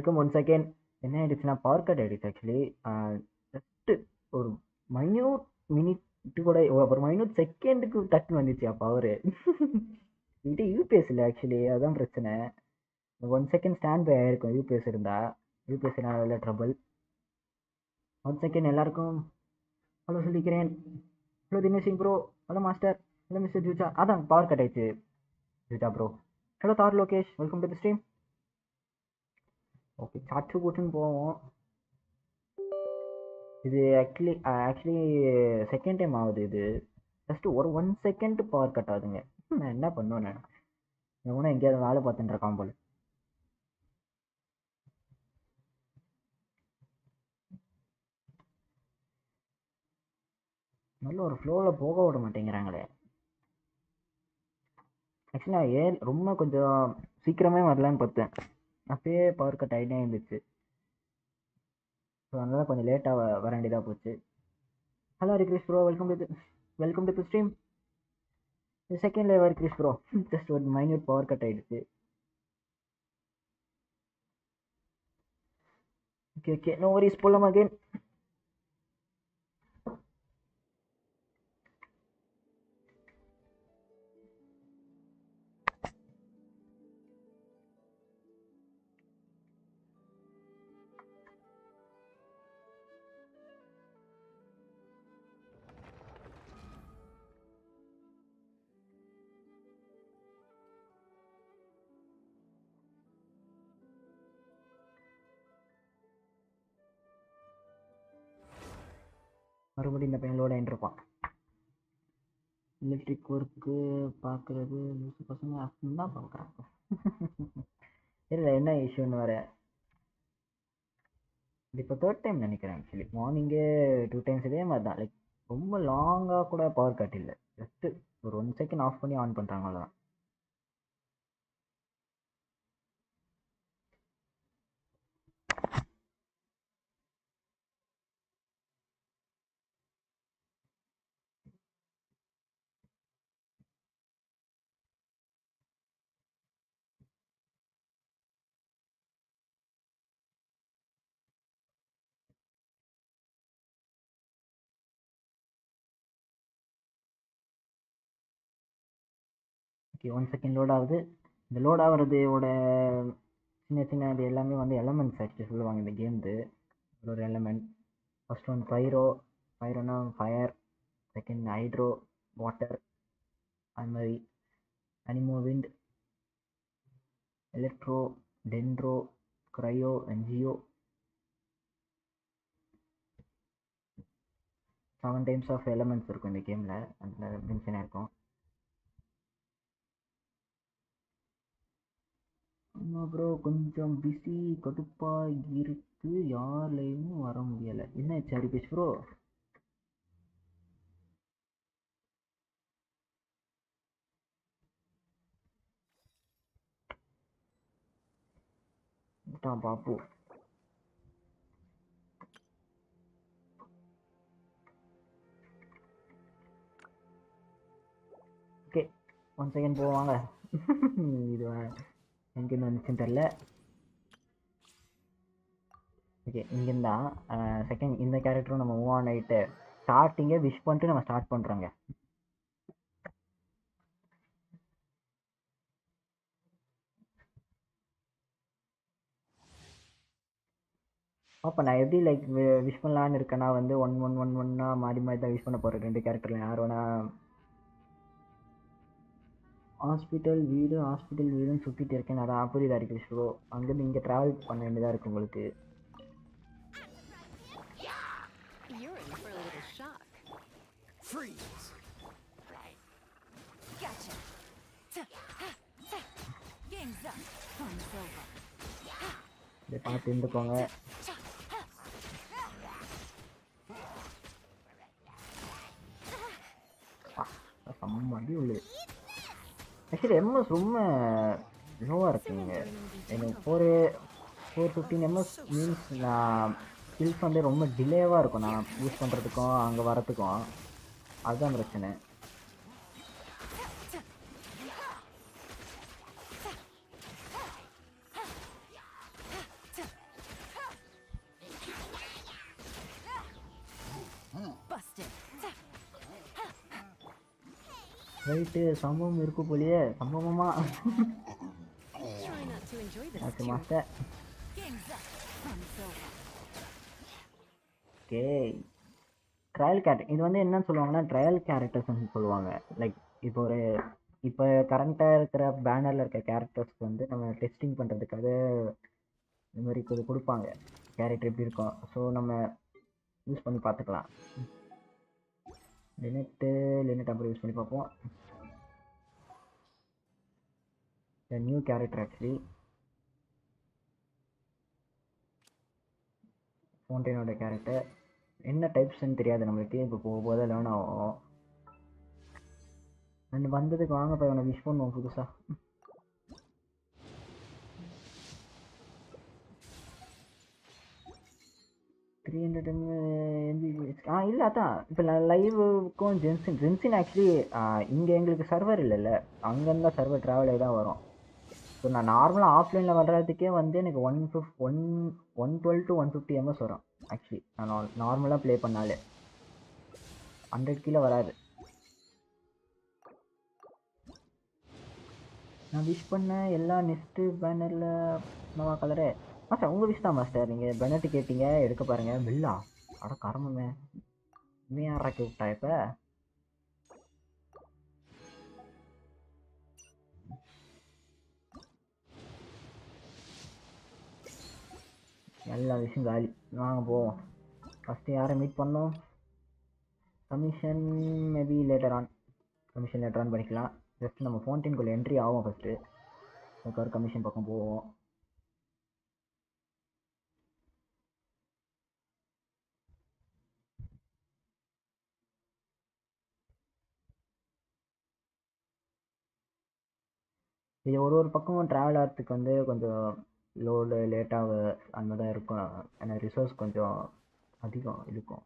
Welcome once again. என்ன ஆயிடுச்சுன்னா power cut ஆயிடுச்சு ஆக்சுவலி. ஜஸ்ட் ஒரு மைன்யூட் மினிட் கூட ஒரு மைன்யூட் செகண்டுக்கு டக்குன்னு வந்துச்சு பவரு. இது யூபிஎஸ் இல்லை ஆக்சுவலி, அதுதான் பிரச்சனை. 1 செகண்ட் ஸ்டாண்ட் பை ஆயிருக்கும் யூபிஎஸ் இருந்தா. யூபிஎஸ் இல்லை ட்ரபிள். 1 செகண்ட் எல்லாருக்கும் ஹலோ சொல்லிக்கிறேன். Hello Dinesh Singh bro, hello master, hello mister ஜூஜா. அதான் பவர் கட் ஆயிடுச்சு ஜூஜா ப்ரோ. ஹலோ தார் Lokesh, welcome to the stream. Okay, chat போட்டுன்னு போவோம். இது ஆக்சுவலி செகண்ட் டைம் ஆகுது இது. ஜஸ்ட் ஒரு 1 செகண்ட் பவர் கட் ஆகுதுங்க. நான் என்ன பண்ணுவேன்? நான் எவனா எங்கேயாவது வேலை பார்த்துட்டு இருக்கான் போல. நல்ல ஒரு ஃப்ளோவில் போக விட மாட்டேங்கிறாங்களே. ஆக்சுவலாக ரொம்ப கொஞ்சம் சீக்கிரமே வரலான்னு பார்த்தேன். அப்பயே பவர் கட் ஆகிட்டே இருந்துச்சு. ஸோ அதனால கொஞ்சம் லேட்டாக வர வேண்டியதாக போச்சு. Hello Krish bro, welcome to stream. Second live Krish bro. Just ஒரு மைன்யூட் பவர் கட் ஆகிடுச்சு. ஓகே, நோ வரிஸ், போலாம் அகைன். மறுபடியும் இந்த பையனோட இருப்பான். எலக்ட்ரிக் ஒர்க்கு பார்க்குறது பசங்க அப்படின்னு தான் பார்க்குறாங்க. இல்லை என்ன இஷ்யூன்னு வர. இது இப்போ 3rd டைம் நினைக்கிறேன் ஆக்சுவலி. மார்னிங்கே 2 டைம்ஸ் இதே மாதிரி தான். லைக் ரொம்ப லாங்காக கூட பவர் கட் இல்லை. ஜஸ்ட்டு ஒரு 1 செகண்ட் ஆஃப் பண்ணி ஆன் பண்ணுறாங்க, அவ்வளோதான். ஓகே, 1 செகண்ட் லோட் ஆகுது. இந்த லோட் ஆகுறதோட சின்ன அது எல்லாமே வந்து எலமெண்ட்ஸ் ஆக்சுவலி சொல்லுவாங்க இந்த கேம்து. ஒரு எலமெண்ட். ஃபர்ஸ்ட் ஒன் ஃபைரோனா ஃபயர், செகண்ட் ஹைட்ரோ வாட்டர், அது மாதிரி anemo wind, electro, dendro, cryo and geo. 7 times of elements இருக்கும் இந்த கேமில். அதில் மென்ஷனாக இருக்கும். அப்புறம் கொஞ்சம் பிஸி கடுப்பாக இருக்குது. யார்லையும் வர முடியலை. என்ன சரி பேசு ப்ரோ? பாப்பு ஓகே, 1 செகண்ட் போவாங்க. இது எங்கேருந்து வந்துச்சுன்னு தெரில. ஓகே, இங்கேருந்தா செகண்ட் இந்த கேரக்டரும் நம்ம மூவ் ஆன் ஆகிட்டு ஸ்டார்டிங்கே விஷ் பண்ணிட்டு நம்ம ஸ்டார்ட் பண்ணுறோங்க. அப்போ நான் எப்படி லைக் விஷ் பண்ணலான்னு இருக்கேன்னா வந்து 1-1-1-1 மாறி மாறி தான் விஷ் பண்ண போகிறேன். 2 கேரக்டரில் யார் வேணா. ஹாஸ்பிட்டல் வீடுன்னு சுற்றிட்டு இருக்கேன். அதான் புரியுதா இருக்கு ஷோ. அங்கேருந்து இங்கே ட்ராவல் பண்ண வேண்டியதாக இருக்குது உங்களுக்கு. இதை பார்த்து இருந்துக்கோங்க. செம்மடி உள்ளது. ஆக்சுவலி எம்எஸ் ரொம்ப லோவாக இருக்குங்க. எனக்கு 415 எம்எஸ் மீன்ஸ் நான் ஸ்கில்ஸ் வந்து ரொம்ப டிலேவாக இருக்கும் நான் யூஸ் பண்ணுறதுக்கும் அங்கே வரத்துக்கும். அதுதான் பிரச்சனை. ரைட்டு சம்பவம் இருக்கு போலியே சம்பவமா Try not to enjoy this okay too. Master Game's up. Fun's over. Okay trial character இது வந்து என்னன்னு சொல்லுவாங்கன்னா ட்ரையல் கேரக்டர்ஸ்ன்னு சொல்லுவாங்க லைக் இப்போ கரண்ட்டாக இருக்கிற பேனரில் இருக்க கேரக்டர்ஸ்க்கு வந்து நம்ம டெஸ்டிங் பண்ணுறதுக்காக இந்த மாதிரி இது கொடுப்பாங்க கேரக்டர் எப்படி இருக்கும் ஸோ நம்ம யூஸ் பண்ணி பார்த்துக்கலாம் லினட் அப்புறம் யூஸ் பண்ணி பார்ப்போம் நியூ கேரக்டர் ஆக்சுவலி ஃபவுண்டைனோட கேரக்டர் என்ன டைப்ஸ்ன்னு தெரியாது நம்மளுக்கு இப்போ போக போத லேர்ன் ஆகும் அண்ட் வந்ததுக்கு வாங்க போய் அவனை விஷ் பண்ணுவோம் புதுசாக 300 இல்லை அதான் இப்போ லைவுக்கும் ஜென்சின் ஆக்சுவலி இங்கே எங்களுக்கு சர்வர் இல்லைல்ல அங்கேருந்து சர்வர் ட்ராவல் ஆகி தான் வரும் ஸோ நான் நார்மலாக ஆஃப்லைனில் வர்றதுக்கே வந்து எனக்கு 112 to 150 எம்எஸ் வரும் ஆக்சுவலி நான் நார்மலாக ப்ளே பண்ணாலே 100 கீழே வராது நான் விஷ் பண்ண எல்லா நெக்ஸ்ட்டு பேனரில் நவா கலரே மாஸ்டர் உங்கள் விஷ் தான் மாஸ்டர் நீங்கள் பெனட்டு கேட்டீங்க எடுக்க பாருங்கள் பில்லா அட கரமே நீ யாராக்கி விட்டா இப்போ எல்லா விஷயம் காலி வாங்க போவோம் ஃபஸ்ட்டு யாரை மீட் பண்ணோம் கமிஷன் மேபி லேட்டர் ஆன் பண்ணிக்கலாம் ஜஸ்ட் நம்ம ஃபவுண்டைனுக்குள்ளே என்ட்ரி ஆகும் ஃபஸ்ட்டு அதுக்கு கமிஷன் பக்கம் போவோம் இது ஒரு பக்கமும் ட்ராவல் ஆகிறதுக்கு வந்து கொஞ்சம் லோடு லேட்டாக அந்த மாதிரி தான் இருக்கும் ஏன்னா ரிசோர்ஸ் கொஞ்சம் அதிகம் இருக்கும்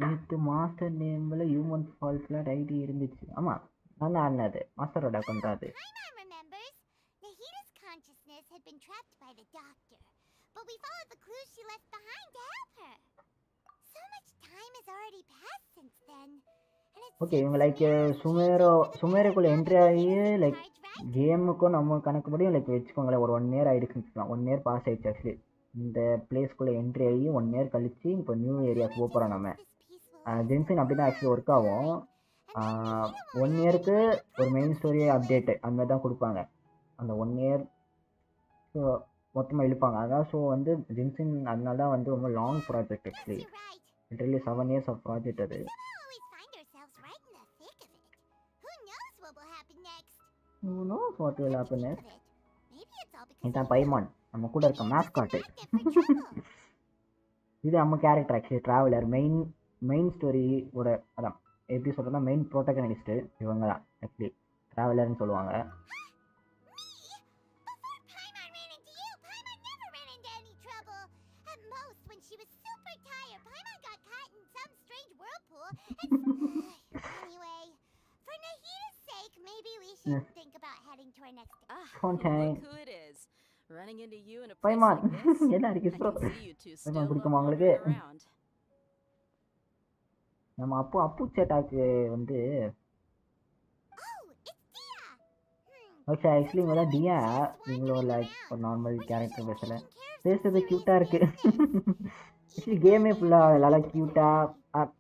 நேற்று மாஸ்டர் நேமில் ஹியூமன் ஃபால் ஃப்ளாட் ஐடி இருந்துச்சு ஆமாம் நான் தான் ஆடினது மாஸ்டரோட அக்கௌண்ட் தான் அது But we followed the clues she left behind to help her. So much time has already passed since then. Okay, இவங்க லைக் சுமேரோக்குள்ள என்ட்ரி ஆகி லைக் கேமுக்கும் நம்ம கணக்குப்படியும் லைக் வச்சுக்கோங்களேன் ஒரு 1 இயர் ஆகிடுச்சுன்னு வச்சுக்கலாம் 1 இயர் பாஸ் ஆகிடுச்சு ஆக்சுவலி இந்த பிளேஸ்க்குள்ளே என்ட்ரி ஆகி 1 இயர் கழிச்சு இப்போ நியூ ஏரியாவுக்கு போக போகிறோம் நம்ம ஜென்சின் அப்படி தான் ஆக்சுவலி ஒர்க் ஆகும் 1 இயருக்கு ஒரு மெயின் ஸ்டோரி அப்டேட்டு அந்த மாதிரி தான் கொடுப்பாங்க அந்த 1 இயர் மொத்தமாக இழுப்பாங்க அதான் ஸோ வந்து ஜென்சின் அதனால தான் வந்து ரொம்ப long project actually literally 7 years of project அது Who knows what will happen next? இதான் பைமான் நம்ம கூட இருக்க மேஸ்காட்டு இது நம்ம கேரக்டர் ஆக்சுவலி ட்ராவலர் மெயின் ஸ்டோரியோட அதான் எப்படி சொல்கிறதா மெயின் ப்ரோட்டகனிஸ்ட்டு இவங்க தான் ஆக்சுவலி ட்ராவலர்னு சொல்லுவாங்க Fontaine. Running into you in a place like this. என்ன இருக்கு ப்ரோ பைமான் பிடிக்குமா உங்களுக்கு நம்ம அப்பு சேட்டாக்கு வந்து ஓகே ஆக்சுவலி இவங்க தான் டியா இவங்களோட லைக் ஒரு நார்மல் கேரக்டர் பேசுறது க்யூட்டாக இருக்குது ஆக்சுவலி கேமே ஃபுல்லாக நல்லா க்யூட்டாக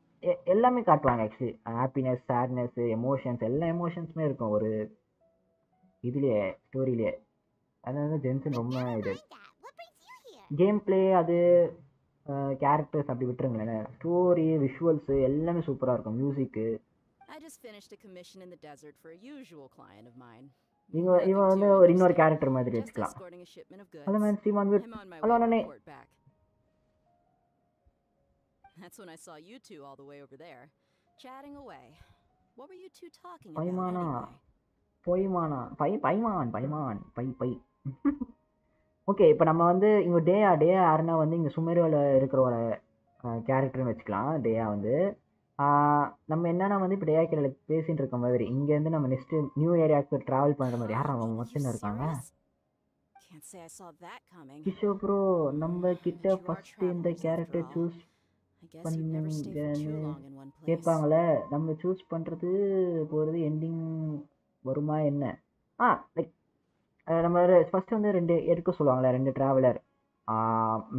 எல்லாமே காட்டுவாங்க ஆக்சுவலி ஹாப்பினஸ் சேட்னஸ் எமோஷன்ஸ் எல்லா எமோஷன்ஸுமே இருக்கும் ஒரு இதுலேயே ஸ்டோரியிலே அதனால ஜென்சன் ரொம்ப இது கேம் பிளே அது கேரக்டர்ஸ் அப்படி விட்டுருங்களேன் ஸ்டோரி விஷுவல்ஸு எல்லாமே சூப்பராக இருக்கும் மியூசிக்கு இவன் வந்து ஒரு இன்னொரு கேரக்டர் மாதிரி வச்சுக்கலாம் hello man Seeman with hello அண்ணே That's when I saw you two all the way over there, chatting away. What were you two talking about பைமானா anyway? பைமான் ஓகே இப்போ நம்ம வந்து இங்கே டே யாருன்னா வந்து இங்கே சுமேரோவில் இருக்கிற ஒரு கேரக்டர்னு வச்சுக்கலாம் டேயா வந்து நம்ம என்னன்னா வந்து இப்போ டேயா கீழே பேசிகிட்டு இருக்க மாதிரி இங்கேருந்து நம்ம நெக்ஸ்ட்டு நியூ ஏரியாவுக்கு ட்ராவல் பண்ணுற மாதிரி யார் அவங்க மொத்தம் இருக்காங்க Can't say I saw that coming. Kishore bro நம்ம கிட்ட But you are ஃபர்ஸ்ட் இந்த travelers after character all. Choose I guess you'd never stay for too பண்ணுங்கன்னு long in one place. கேட்பாங்களே. நம்ம சூஸ் பண்ணுறது போகிறது எண்டிங் வருமா என்ன? லைக் நம்ம ஃபர்ஸ்ட் வந்து 2 எடுக்க சொல்லுவாங்களே, 2 ட்ராவலர்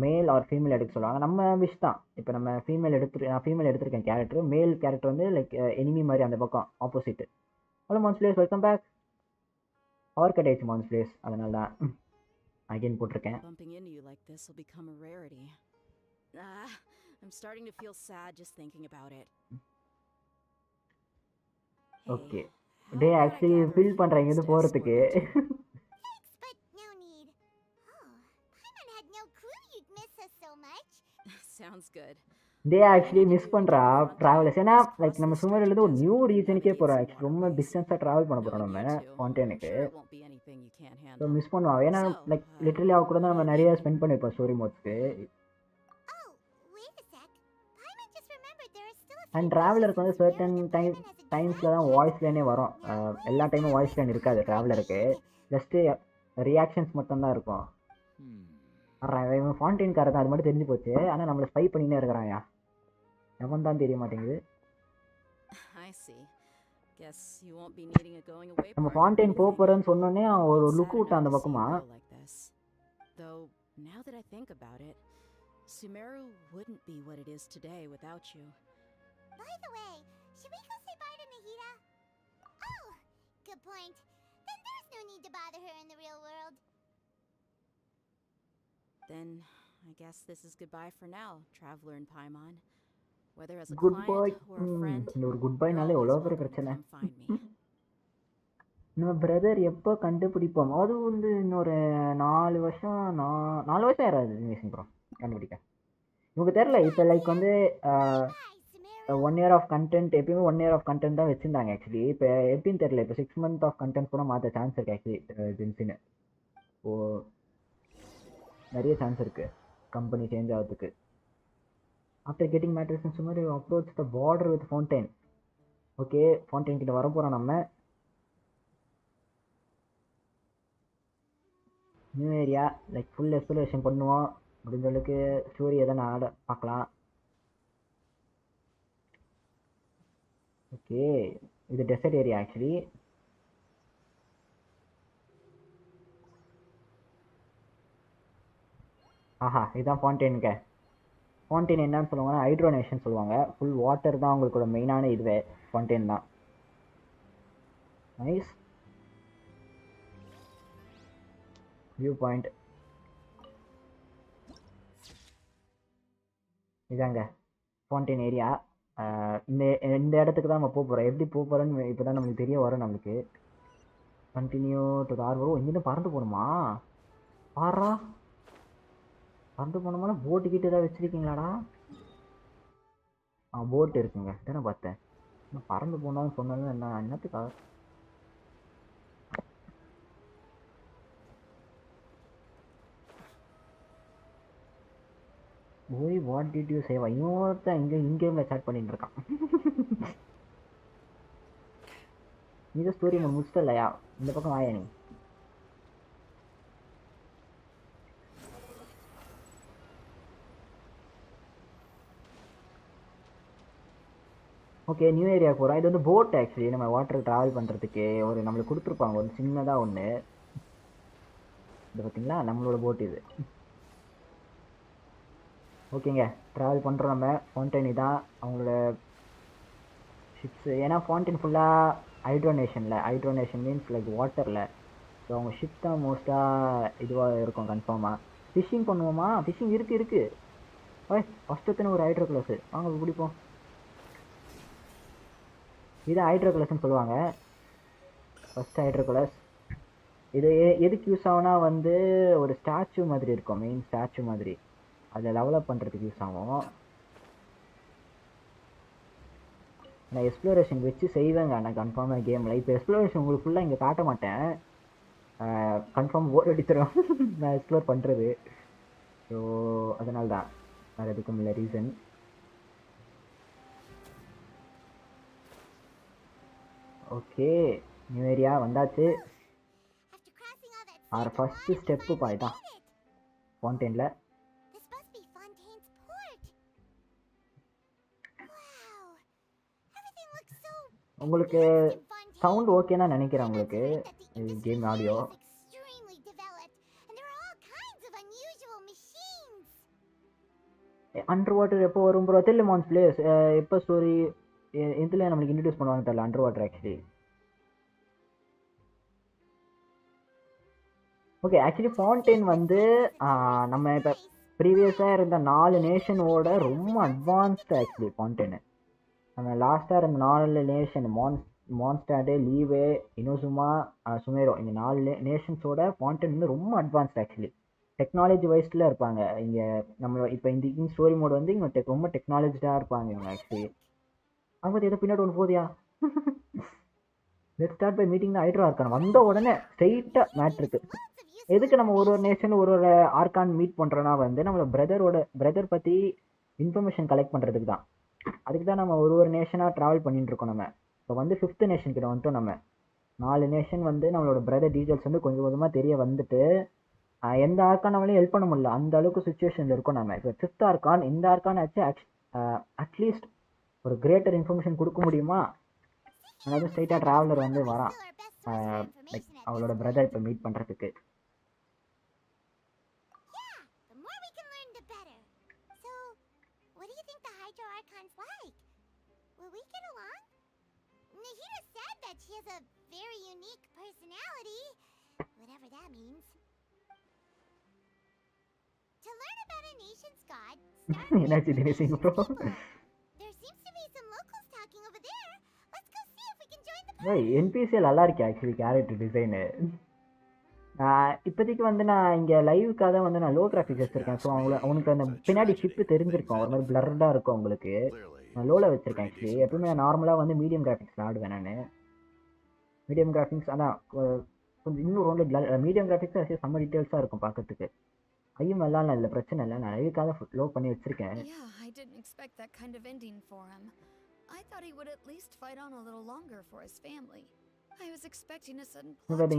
மேல் ஆர் ஃபீமேல் எடுக்க சொல்லுவாங்க. நம்ம விஷ் தான். இப்போ நம்ம நான் ஃபீமேல் எடுத்திருக்கேன் கேரக்டர். மேல் கேரக்டர் வந்து லைக் எனிமி மாதிரி அந்த பக்கம் opposite. Hello mons place, welcome back. Power cut ஆயிடுச்சு மான்ஸ் பிளேஸ், அதனால தான் அகைன் போட்டிருக்கேன். Bumping into you like this will become a rarity. I'm starting to feel sad just thinking about it. Okay, day actually feel பண்ணுறேன் இங்கேருந்து போகிறதுக்கு. Sounds good. டே actually miss பண்ணுறா travellers. ஏன்னா like நம்ம சுமரிலேருந்து ஒரு நியூ ரீஜனுக்கே போகிறோம். ஆக்சுவலி ரொம்ப டிஸ்டன்ஸாக ட்ராவல் பண்ண போகிறோம் நம்ம ஃபாண்டேனுக்கு. ஸோ மிஸ் பண்ணுவான். ஏன்னா லைக் லிட்டரலி அவ கூட தான் நம்ம நிறைய ஸ்பெண்ட் பண்ணியிருப்போம் ஸ்டோரி மோட்ஸ்க்கு. அண்ட் ட்ராவலருக்கு வந்து சர்டன் டைம்ஸில் தான் வாய்ஸ் லைனே வரும். எல்லா டைமும் வாய்ஸ் லைன் இருக்காது ட்ராவலருக்கு. ஜஸ்ட்டு ரியாக்ஷன்ஸ் மட்டும்தான் இருக்கும். இவன் ஃபாண்டெயின்காரர் தான், அது மட்டும் தெரிஞ்சு போச்சு. ஆனால் நம்மளை ஸ்பை பண்ணினே இருக்கிறாயா, எவன் தான் தெரிய மாட்டேங்குது. நம்ம ஃபாண்டெயின் போக போகிறேன்னு சொன்னோன்னே அவன் ஒரு லுக் விட்டான் அந்த பக்கமா. Sumeru wouldn't be what it is today without you. By the way, should we go say bye to Nahida? Oh, good point. Then there's no need to bother her in the real world. Then I guess this is goodbye for now, traveler in Paimon. Whether as a goodbye client or a friend, ஒரு good biennale எவ்வளோ பெரிய பிரச்சனை. நம்ம brother எப்போ கண்டுபிடிப்போம்? அது வந்து இன்னொரு 4 வருஷம் 4 வருஷம் யாராவது ப்ரோ கண்டுபிடிக்க. உங்களுக்கு தெரில. இப்போ லைக் வந்து 1 year ஆஃப் கண்டென்ட், எப்பயுமே 1 year ஆஃப் கண்டென்ட் தான் வச்சுருந்தாங்க ஆக்சுவலி. இப்போ எப்படின்னு தெரில, இப்போ 6 month ஆஃப் கண்டென்ட் கூட மாற்ற சான்ஸ் இருக்குது ஆக்சுவலி ஜென்சின்னு. ஓ, நிறைய சான்ஸ் இருக்குது கம்பெனி சேஞ்ச் ஆகிறதுக்கு. ஆஃப்டர் கெட்டிங் மேட்ரிக்ஸ் சுமார் approach the border with fountain. Okay, fountain கிட்ட வர போகிறோம் நம்ம. New area like full exploration பண்ணுவோம். முடிஞ்ச அளவுக்கு ஸ்டோரி எதனா பார்க்கலாம். ஓகே, இது டெசர்ட் ஏரியா ஆக்சுவலி. ஆஹா, இதுதான் ஃபவுண்டைனுங்க. ஃபவுண்டைன் என்னன்னு சொல்லுவாங்கன்னா ஹைட்ரோனேஷன் சொல்லுவாங்க. ஃபுல் வாட்டர் தான் உங்களுக்கோட மெயினான இதுவே ஃபவுண்டைன் தான். Nice view point. இதாங்க ஃபவுண்டைன் ஏரியா. இந்த இடத்துக்கு தான் நம்ம போக போகிறோம். எப்படி போக போகிறோன்னு இப்போ தான் நம்மளுக்கு தெரிய வரும். நம்மளுக்கு கண்டினியூ டு தார் வரும். இங்கேருந்து பறந்து போகணுமா? பாரா, பறந்து போனோம்னா போட்டு கிட்ட ஏதாவது வச்சுருக்கீங்களாடா? போட்டு இருக்குங்க, தானே பார்த்தேன். நான் பறந்து போனோம்னு சொன்னாலும் என்ன என்னத்துக்காக? ஓய், வாட் டிட் யூ சேவா? இன்னொருத்தன் இங்கே சாட் பண்ணிட்டு இருக்கான். நீ தான் ஸ்டோரி முடிச்சிட்ட இல்லையா? இந்த பக்கம் வாயா நீ. ஓகே, நியூ ஏரியா போகிறோம். இது வந்து போட் ஆக்சுவலி. நம்ம வாட்டர் ட்ராவல் பண்ணுறதுக்கு ஒரு நம்மளுக்கு கொடுத்துருப்பாங்க ஒரு சின்னதாக ஒன்று. இது பார்த்தீங்களா, நம்மளோட போட் இது. ஓகேங்க, ட்ராவல் பண்ணுறோம் நம்ம. ஃபவுண்டைன் தான் அவங்களோட ஷிப்ஸு. ஏன்னா ஃபவுண்டைன் ஃபுல்லாக ஹைட்ரோனேஷன் மீன்ஸ் லைக் வாட்டரில். ஸோ அவங்க ஷிப் தான் மோஸ்ட்டாக இதுவாக இருக்கும் கன்ஃபார்மாக. ஃபிஷ்ஷிங் பண்ணுவோமா? ஃபிஷ்ஷிங் இருக்குது. ஓய், ஃபஸ்ட்டு ஒரு ஹைட்ரோ கிளாஸு வாங்க பிடிப்போம். இது ஹைட்ரோ கிளாஸ்ன்னு சொல்லுவாங்க. First hydro class. இது எதுக்கு யூஸ் ஆகுனா வந்து ஒரு ஸ்டாச்சு மாதிரி இருக்கும், மெயின் ஸ்டாச்சு மாதிரி. அதை டெவலப் பண்ணுறதுக்கு யூஸ் ஆகும். நான் எக்ஸ்ப்ளோரேஷன் வச்சு செய்வேங்க நான் கன்ஃபார்மாக கேமில். இப்போ எக்ஸ்ப்ளோரேஷன் உங்களுக்கு ஃபுல்லாக இங்கே காட்ட மாட்டேன். கன்ஃபார்ம் போர் அடிச்சிடும் நான் எக்ஸ்ப்ளோர் பண்ணுறது. ஸோ அதனால தான், வேறு எதுக்கும் இல்லை ரீசன். ஓகே, நியூ ஏரியா வந்தாச்சு. After crossing our saved the first water, we step finally பாய்தான் made it. Fontaine-ல. This must be Fontaine's port. Wow. Everything looks so உங்களுக்கு advanced in Fontaine. சவுண்ட் ஓகேனா நினைக்கிறேன் Paimon உங்களுக்கு heard that the industry game here audio. is extremely developed, and there are all kinds of unusual machines. Under water எப்போ வரும் bro தெரியல மான்ஸ் place எப்போ story எதில் நம்மளுக்கு இன்ட்ரடியூஸ் பண்ணுவாங்க தெரியல underwater actually. Okay actually Fontaine வந்து நம்ம இப்போ ப்ரீவியஸாக இருந்த 4 நேஷனோட ரொம்ப அட்வான்ஸ்டு ஆக்சுவலி ஃபான்டைனு. நம்ம லாஸ்ட்டாக இருந்த 4 நேஷன் மான்ஸ்டாடு லீவே இனோசுமா சுமேரோ இந்த 4 நேஷன்ஸோட ஃபான்டைன் வந்து ரொம்ப அட்வான்ஸ்டு ஆக்சுவலி. டெக்னாலஜி வைஸ்டில் இருப்பாங்க இங்கே. நம்ம இப்போ இந்த ஸ்டோரி மோட் வந்து இவங்க ரொம்ப டெக்னாலஜிடாக இருப்பாங்க இவங்க ஆக்சுவலி. அவங்க ஏதோ பின்னாடி ஒன்று போதியா. லெட் ஸ்டார்ட் பை மீட்டிங் தான் ஹைட்ரா ஆர்கான் வந்த உடனே ஸ்ட்ரெயிட்டாக மேட்ருக்கு. எதுக்கு நம்ம ஒரு நேஷன் ஒரு ஆர்கான் மீட் பண்ணுறோன்னா வந்து நம்மளோட பிரதர் பற்றி இன்ஃபர்மேஷன் கலெக்ட் பண்ணுறதுக்கு தான். அதுக்கு தான் நம்ம ஒரு நேஷனாக ட்ராவல் பண்ணிட்டு இருக்கோம். நம்ம இப்போ வந்து 5th நேஷன் கிட்ட வந்துட்டோம். நம்ம 4 நேஷன் வந்து நம்மளோட பிரதர் டீட்டெயில்ஸ் வந்து கொஞ்சம் கொஞ்சமாக தெரிய வந்துட்டு எந்த ஆர்கான் நம்மளையும் ஹெல்ப் பண்ண முடியல அந்த அளவுக்கு சுச்சுவேஷனில் இருக்கும். நம்ம இப்போ 5th ஆர்கான் இந்த ஆர்கான் ஆச்சு அட்லீஸ்ட் ஒரு கிரேட்டர் இன்ஃபர்மேஷன் கொடுக்க முடியுமா. அதாவது ஸ்ட்ரைட்டாக ட்ராவலர் வந்து வரான் லைக் அவளோட பிரதர் இப்போ மீட் பண்ணுறதுக்கு. She has a very unique personality, whatever that means. To learn about a nation's god, start with என்னாச்சு தினேஷிங் bro? There seems to be some locals talking over there. Let's go see if we can join the party. NPC நல்லா இருக்கு actually character design. இப்போதைக்கு வந்து நான் இங்கே லைவுக்காக தான் வந்து நான் லோ கிராஃபிக்ஸ் வச்சுருக்கேன். ஸோ அவனுக்கு அந்த பின்னாடி ஷிப்பு தெரிஞ்சிருக்கும் ஒரு மாதிரி பிளர்டாக இருக்கும் அவங்களுக்கு. நான் லோவில் வச்சுருக்கேன் ஆக்சுவலி. எப்பவுமே நான் நார்மலாக வந்து மீடியம் கிராஃபிக்ஸ் ஆடுவேன் நான். மீடியம் கிராஃபிக்ஸ் ஆனால் கொஞ்சம் இன்னும் ரொம்ப மீடியம் கிராஃபிக்ஸ் அது செம்ம டீட்டெயில்ஸாக இருக்கும் பார்க்கறதுக்கு. ஐயும் எல்லாம் இல்லை பிரச்சனை இல்லை. நான் லைவுக்காக லோ பண்ணி வச்சுருக்கேன்.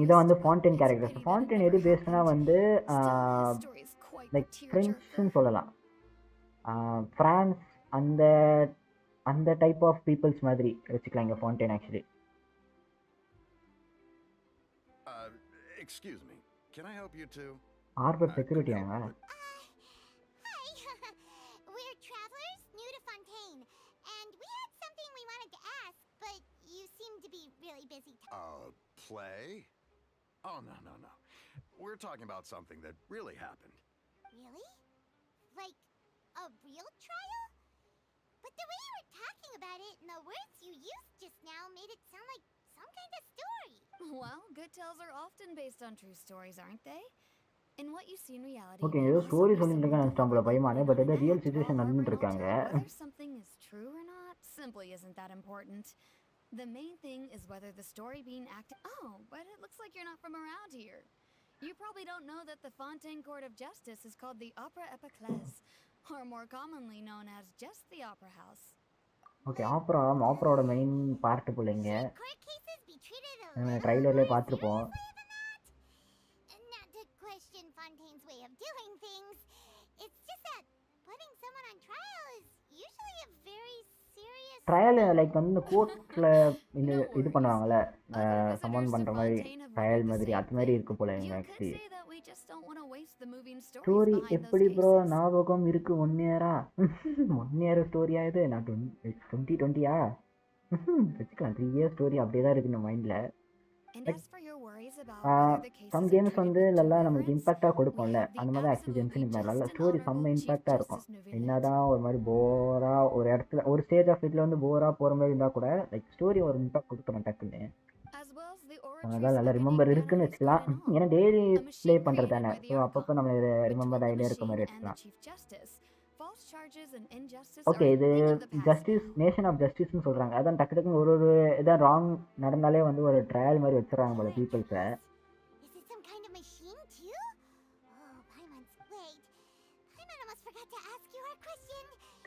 இதை வந்து ஃபான்டைன் கேரக்டர்ஸ். ஃபான்டைன் எது பேஸ்ட்னா வந்து லைக் ஃப்ரெண்ட்ஸ்ன்னு சொல்லலாம். ஃப்ரான்ஸ் அந்த அந்த டைப் ஆஃப் பீப்புள்ஸ் மாதிரி வச்சுக்கலாம் இங்கே ஃபான்டைன் actually. Excuse me, can I help you too? Harbor security anga. Hi. We're travelers new to Fontaine, and we had something we wanted to ask, but you seem to be really busy. Play? Oh, no. We're talking about something that really happened. Really? Like a real trial? But the way you were talking about it and the words you used just now made it sound like some kind of story. Well, good tales are often based on true stories, aren't they? In what you see in reality. Okay, ஏதோ story சொல்லிட்டு இருக்காங்க நினைச்சேன் பயமானே. But அது real situation நடந்துட்டு இருக்காங்க. Whether something is true or not simply isn't that important. The main thing is whether the story being acted. Oh, but it looks like you're not from around here. You probably don't know that the Fontaine Court of Justice is called the Opera Epiclese, or more commonly known as just the Opera House. Okay ஆப்ராவோட main part போலங்க. ட்ரைலர்ல பார்த்துருப்போம். Not to question Fontaine's way of doing things. It's just that putting someone on trial is usually a very serious trial like வந்து கோர்ட்ல இது பண்ணுவாங்கல்ல summon பண்ற மாதிரி ட்ரையல் மாதிரி அது மாதிரி இருக்கு போல எங்க ஆக்சுவலி. ஸ்டோரி எப்படி ப்ரோ ஞாபகம் இருக்கு 1 இயரா 1 இயர் ஸ்டோரியா இது? நான் 2020யா வச்சுக்கலாம். 3 இயர் ஸ்டோரி அப்படியே தான் இருக்கு நம்ம மைண்ட்ல. சம் கேம்ஸ் வந்து நல்லா நமக்கு இம்பாக்டாக கொடுப்போம்ல அந்த மாதிரி தான் ஆக்சுவலி ஜென்ஷன் இம்பாக்ட் நல்லா ஸ்டோரி செம்ம இம்பாக்டாக இருக்கும். என்னதான் ஒரு மாதிரி போராக ஒரு இடத்துல ஒரு ஸ்டேஜ் ஆஃப் இதில் வந்து போராக போகிற மாதிரி இருந்தால் கூட லைக் ஸ்டோரி ஒரு இம்பாக்ட் கொடுத்துரும் டக்குன்னு. அதனால நல்லா ரிமெம்பர் இருக்குன்னு வச்சுக்கலாம். ஏன்னா டெய்லி ப்ளே பண்ணுறது தானே. ஸோ அப்பப்போ நம்ம ரிமெம்பர் ஆகிட்டே இருக்க மாதிரி வச்சுக்கலாம். ஓகே இது ஜஸ்டிஸ் நேஷன் ஆஃப் ஜஸ்டிஸ்னு சொல்கிறாங்க. அதான் டக்குன்னு ஒரு இதான் ராங் நடந்தாலே வந்து ஒரு ட்ரையல் மாதிரி வச்சுறாங்க போல பீப்புள்ஸை.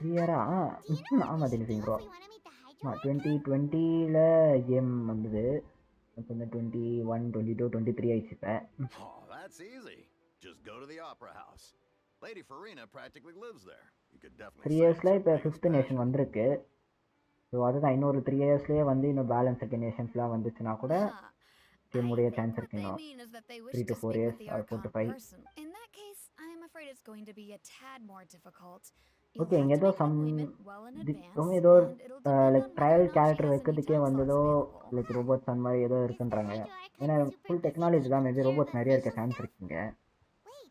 கிளியரா ஆமாம் தெரிஞ்சுங்க ப்ரோ. 2020 கேம் வந்தது. இப்போ இந்த 21 22 23 ஆயிடுச்சு இப்போ. Oh, that's easy. Just go to the opera house. Lady Farina practically lives there. You could definitely 3 say it's இயர்ஸில் her இப்போ biggest 5th நேஷன் passion. வந்திருக்கு. ஸோ அதுதான் இன்னொரு 3 இயர்ஸ்லேயே வந்து இன்னும் பேலன்ஸ் செகண்ட் நேஷன்ஸ்லாம் வந்துச்சுன்னா கூட I முடிய think சான்ஸ் what இருக்கு they இன்னும் mean is that they wish 3 to to 4 speak years with the or 4 to Archon 5. person. In that case, I am afraid it's going to be a tad more difficult. Okay, You'll இங்கே have to ஏதோ make an some appointment well in advance, ஏதோ and it'll depend like on whether trial or not she character has any வைக்கிறதுக்கே time வந்து slots ஏதோ available. Like robots அந்த மாதிரி ஏதோ Is the இருக்குன்றாங்க. Hydro Archon ஏன்னா super ஃபுல் busy டெக்னாலஜி தான், taking maybe care of robots நிறைய இருக்க official சான்ஸ் stuff? இருக்குங்க. Wait,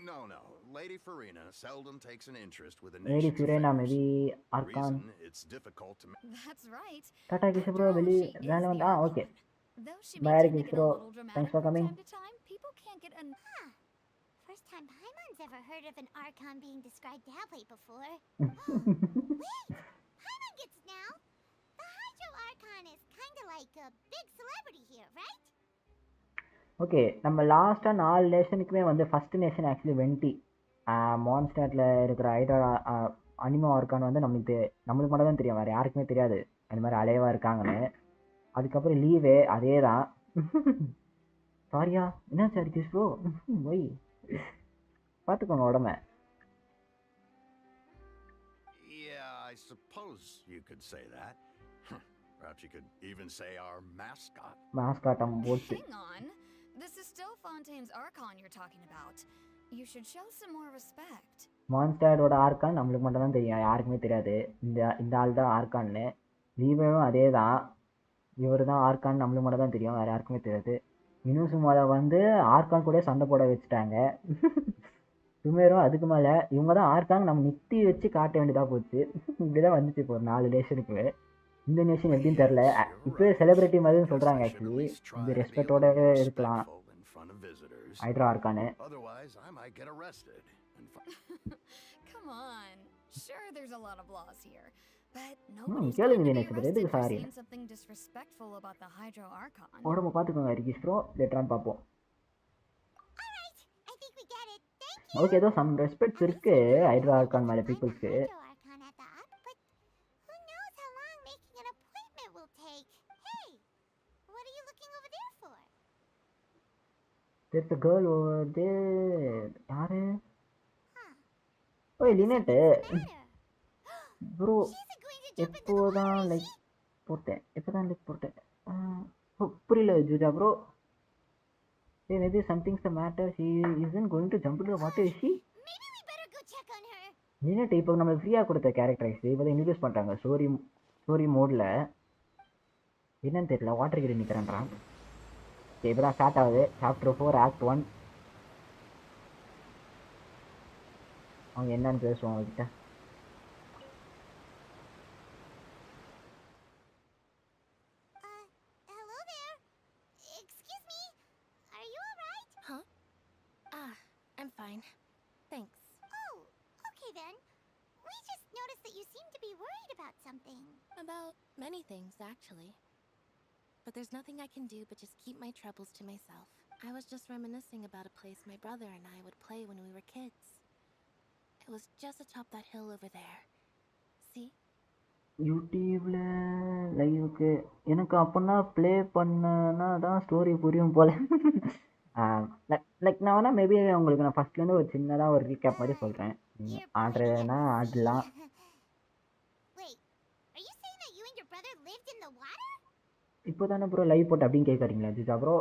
No, no. Lady Farina seldom takes an interest with the lady nation's ஃபியூரேனா affairs. Maybe argon. Reason, it's difficult to That's right. Tata After Kishore bro all, வெளி she is வேலை the வந்து okay. Archon. Though she may bye tend to Kish get a bro, little thanks dramatic for from coming. time to time, people can't get an huh. First time Paimon's ever heard of an Archon being described that way before. Wait, Paimon gets it now. The Hydro Archon is kind of like a big celebrity here, right? Okay, நம்ம லாஸ்ட்டாக 4 நேஷனுக்குமே வந்து first nation actually வெண்டி மான்ஸ்டாட்டில் இருக்கிற அனிமோ argon வந்து நம்மளுக்கு மட்டும் தான் தெரியும், வேறு யாருக்குமே தெரியாது அந்த மாதிரி அலைவாக இருக்காங்கன்னு. அதுக்கப்புறம் லீவே அதே தான். சாரியா, என்ன சார் கிஷ் ப்ரோ, ஒய் பார்த்துக்கோங்க உடம்ப. Yeah, I suppose you could say that. Perhaps you could even say our mascot. மாஸ்காட்டம் போச்சு. Hang on. This is still Fontaine's Archon you're talking about. You should show some more respect. மான்ஸ்டாடோட archon நம்மளுக்கு மட்டும் தான் தெரியும், யாருக்குமே தெரியாது இந்த ஆள் தான் ஆர்கான்னு. லீவேவும் அதே தான், இவர் தான் ஆர்கான் நம்மளுக்கு மட்டும் தான் தெரியும், வேறு யாருக்குமே தெரியாது. மினுசுமாவை வந்து ஆர்கான் கூட சண்டை போட வச்சுட்டாங்க. சுமேரும் அதுக்கு மேலே இவங்க தான் ஆர்கான் நம்ம நித்தி வச்சு காட்ட வேண்டியதாக போச்சு. இப்படிதான் வந்துச்சு இப்போ ஒரு 4 நேஷனுக்கு. இந்த நேஷன் எப்படின்னு தெரில, இப்போ செலிபிரிட்டி மாதிரி சொல்கிறாங்க. ஆக்சுவலி இது ரெஸ்பெக்டோட இருக்கலாம் hydra ஆர்கானு. Otherwise, I might get arrested. Come on. Sure, there's a lot of laws here, but கேளுங்க nobody's going to be Dinesh, arrested எதுக்கு for sorry? saying something disrespectful about the Hydro Archon. உடம்பு பார்த்துக்கோங்க ரிகிஷ் bro, லெட்டரான்னு பார்ப்போம். Alright, I think we get it. Thank you. Okay, ஏதோ some respects இருக்கு hydra argon மேலே பீப்புள்ஸ்க்கு. Hydro Archon at the up, but who knows how long making an appointment will take. Hey, what are you looking over there for? there's a girl over there. யாரு? Huh. ஓய் Lynette What's the matter? Bro. She isn't going to jump into the எப்போதான் water, is லைக் she? போட்டேன், புரியல ஜூஜா bro. Maybe something's the matter, she isn't going to jump into water, is she? Maybe we better go check on her. Lynette இப்போ நம்மளுக்கு ஃப்ரீயாக கொடுத்த character actually இப்போ தான் இன்ட்ரடியூஸ் பண்ணுறாங்க ஸ்டோரி மோடில். என்னன்னு தெரியல, வாட்டர் கிட்ட நிற்கிறேன்றான். இப்போ தான் ஸ்டார்ட் ஆகுது சாப்டர் 4 ஆக்ட் 1. அவங்க என்னன்னு பேசுவோம் அவங்ககிட்ட. Hello there. Excuse me. Are you alright? Huh? I'm fine. Thanks. Oh, okay then. We just noticed that you seem to be worried about something. About many things, actually. But there's nothing I can do but just keep my troubles to myself. I was just reminiscing about a place my brother and I would play when we were kids. It was just atop that hill over there. See? யூடியூப்ல லைவுக்கு எனக்கு அப்போனா play பண்ணனா தான் story புரியும் போல். Like நான் வேணால் maybe உங்களுக்கு நான் ஃபஸ்ட்லேருந்து ஒரு சின்னதாக ஒரு ரீகேப் மாதிரி சொல்கிறேன். You're ஆடுறதுனா pointing at ஆடலாம். sea. Wait, are you saying that you and your brother lived in the water? இப்போ தானே ப்ரோ லைவ் போட்டு அப்படின்னு கேட்குறீங்களா ஜிஜா bro?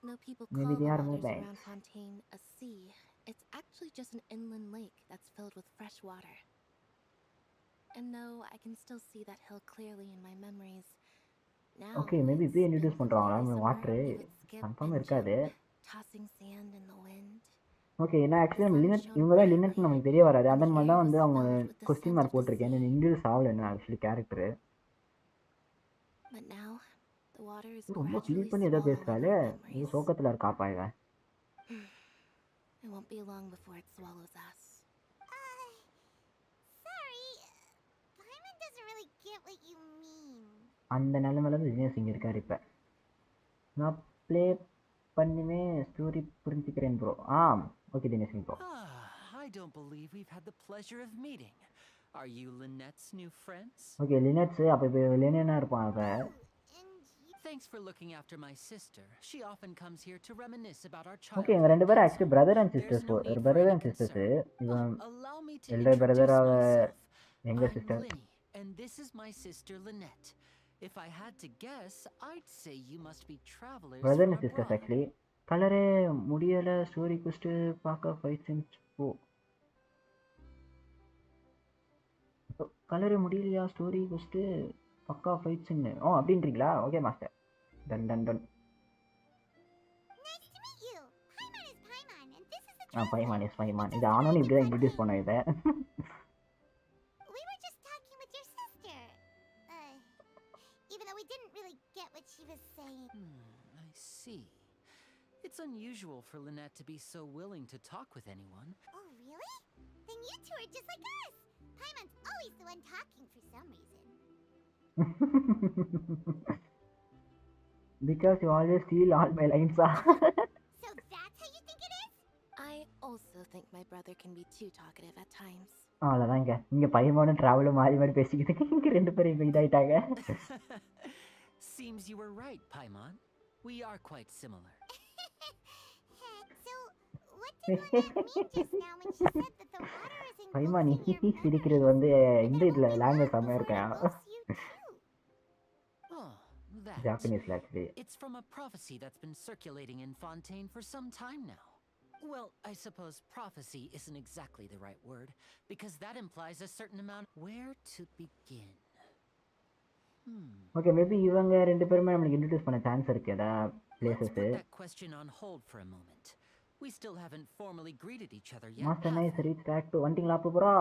No people Maybe call they the are waters mobiles. around Fontaine a sea. It's actually just an inland lake that's filled with fresh water. And no, I can still see that hill clearly in my memories. Now, okay, maybe it's இப்போ been introduce for பண்ணுறாங்களா somewhere water? we would skip confirm and இருக்காது. jump, tossing sand in the wind. Okay, ஏன்னா actually Lynette இவங்க தான் லினட்னு நமக்கு தெரிய வராது. அந்த மாதிரி தான் வந்து அவங்க கொஸ்டின் மார்க் போட்டிருக்கேன். இன்ட்ரடியூஸ் ஆகலை என்ன actually character. But now, the water is ரொம்ப gradually ஃபீல் பண்ணி ஏதோ swallowing பேசுகிறாளே, our இது memories. சோக்கத்தில் இருக்காப்பா இவன். It won't be long before it swallows us. Sorry. Paimon doesn't really get what you mean. அந்த நிலைமையில தான் தினேஷ் இங்கே இருக்கார். இப்போ நான் ப்ளே பண்ணுமே ஸ்டோரி புரிஞ்சுக்கிறேன் bro. Okay Dinesh bro. I don't believe we've had the pleasure of meeting. Are you Lynette's new friends? Okay Lynette's அப்போ இப்போ லினனா இருப்பான் அவ. Thanks for looking after my sister. She often comes here to reminisce about our okay childhood. இவங்க ரெண்டு பேரும் actually brother and There's sisters no need for brother any and sisters. concern. இவன் Allow me to elder brother introduce அவ myself. எங்க I'm sister. Linny, and this is my sister Lynette. If I had to guess, I'd say you must be travelers brother from and sisters abroad. Actually. கலரே முடியல story குஸ்ட் பார்க்க 5 sense போ. கலரே முடியலையா story குஸ்ட் பக்கா ஃபைட்ஸ்ன்னு. ஓ அப்படின்றீங்களா? Okay master. Done done done. Nice to meet you. Paimon is Paimon, and this is the Paimon translator. Yes Paimon. இது ஆனோன்னு இப்படி தான் இன்ட்ரடியூஸ் பண்ண இதை. We were just talking with your sister. Even though we didn't really get what she was saying. I see. It's unusual for Lynette to be so willing to talk with anyone. Oh, really? Then you two are just like us. Paimon's always the one talking for some reason. Because you always steal all my lines. So that's how you think it is? I also think my brother can be too talkative at times. அவ்வளோதாங்க. இங்கே பையனோட ட்ராவலும் மாறி மாறி பேசிக்கிட்டு இங்கே ரெண்டு பேரும் இப்போ இதாயிட்டாங்க. Seems you were right, Paimon. We are quite similar. So, what did Lynette mean just now when she said that the water is பைமான் engulfing your சிரிக்கிறது memories? வந்து இந்த இதில் லாங்குவேஜ் செம்மையாக இருக்கேன். Oh, that. ஜாப்பனீஸில் actually. It's from a prophecy that's been circulating in Fontaine for some time now. Well, I suppose prophecy isn't exactly the right word, because that implies a certain amount. Where to begin? Okay maybe இவங்க ரெண்டு பேருமே நம்மளுக்கு introduce பண்ண chance இருக்கு ஏதா Let's places. put that question on hold for a moment. We still haven't formally greeted each other yet. Master have nice we? Reach back to வந்துட்டீங்களா அப்போ bro?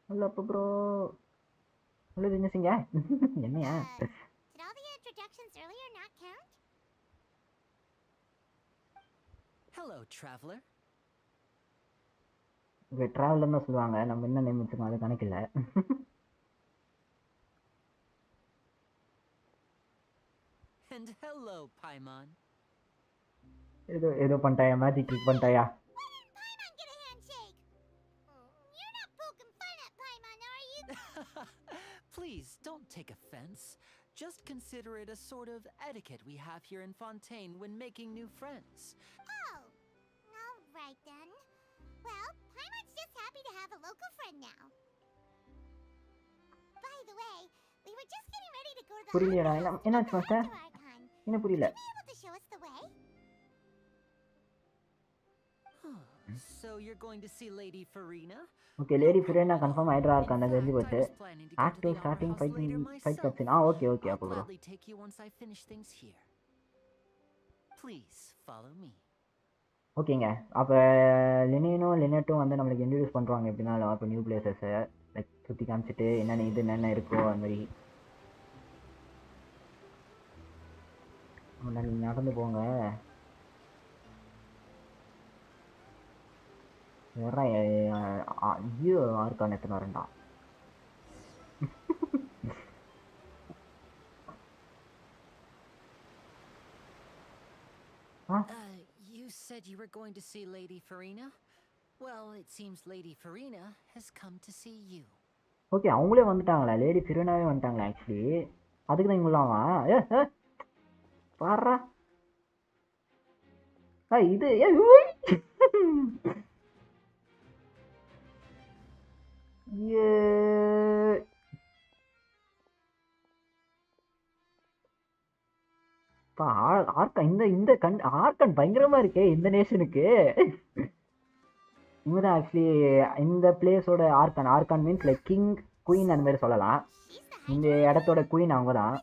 Hello அப்போ ப்ரோ. ஹலோ தினசிங்க. என்னையா? Did all the introductions earlier not count? Hello, traveler. Okay ட்ராவலர்னு தான் சொல்லுவாங்க. நம்ம என்ன நேம் வச்சுக்கோம் அது கணக்கில்ல. And hello, Paimon. ஏதோ ஏதோ பண்ணிட்டாயா, மேஜிக் ட்ரிக் பண்ணிட்டாயா? Why didn't Paimon get a handshake? You're not poking fun at Paimon, are you? Please, don't take offense. Just consider it a sort of etiquette we have here in Fontaine when making new friends. Oh, all right then. Well, Paimon's just happy to have a local friend now. By the way, we were just getting ready to go to the புரியலையடா. Arcon என்னாச்சு master? Arcon. என்ன புரியல? Would you be able to show us the way? So you're going to see Lady Farina? Okay lady Farina confirm ஆயிடுறா In இருக்கான் தெரிஞ்சு fact, போச்சு. I was planning to go to active the starting opera house later fight myself. கட்சின். Okay okay I'll அப்போ bro. gladly take you once I finish things here. Please follow me. ஓகேங்க. அப்போ லினேனும் லினட்டும் வந்து நம்மளுக்கு introduce பண்ணுறாங்க எப்படின்னாலும் இப்போ new பிளேசஸை like சுற்றி காமிச்சிட்டு என்னென்ன இது என்னென்ன இருக்கோ அந்த மாதிரி. நடந்து போங்க. வேற ஐயோ ஆர்கான் எத்தனை வரண்டா. You said you were going to see Lady Farina? Well, it seems Lady Farina has come to see you. Okay அவங்களே வந்துட்டாங்களா? லேடி ஃபிரோனாவே வந்துட்டாங்களா? ஆக்சுவலி அதுக்கு தான் இங்களாமா. பாடுறா இது ஆர்கன் இந்த இந்த ஆர்கன் பயங்கரமா இருக்கே இந்த நேஷனுக்கு. இவங்கதான் ஆக்சுவலி இந்த பிளேஸோட archon. Archon means like king queen அந்த மாதிரி சொல்லலாம். She's the இந்த இடத்தோட குயின் அவங்க தான்.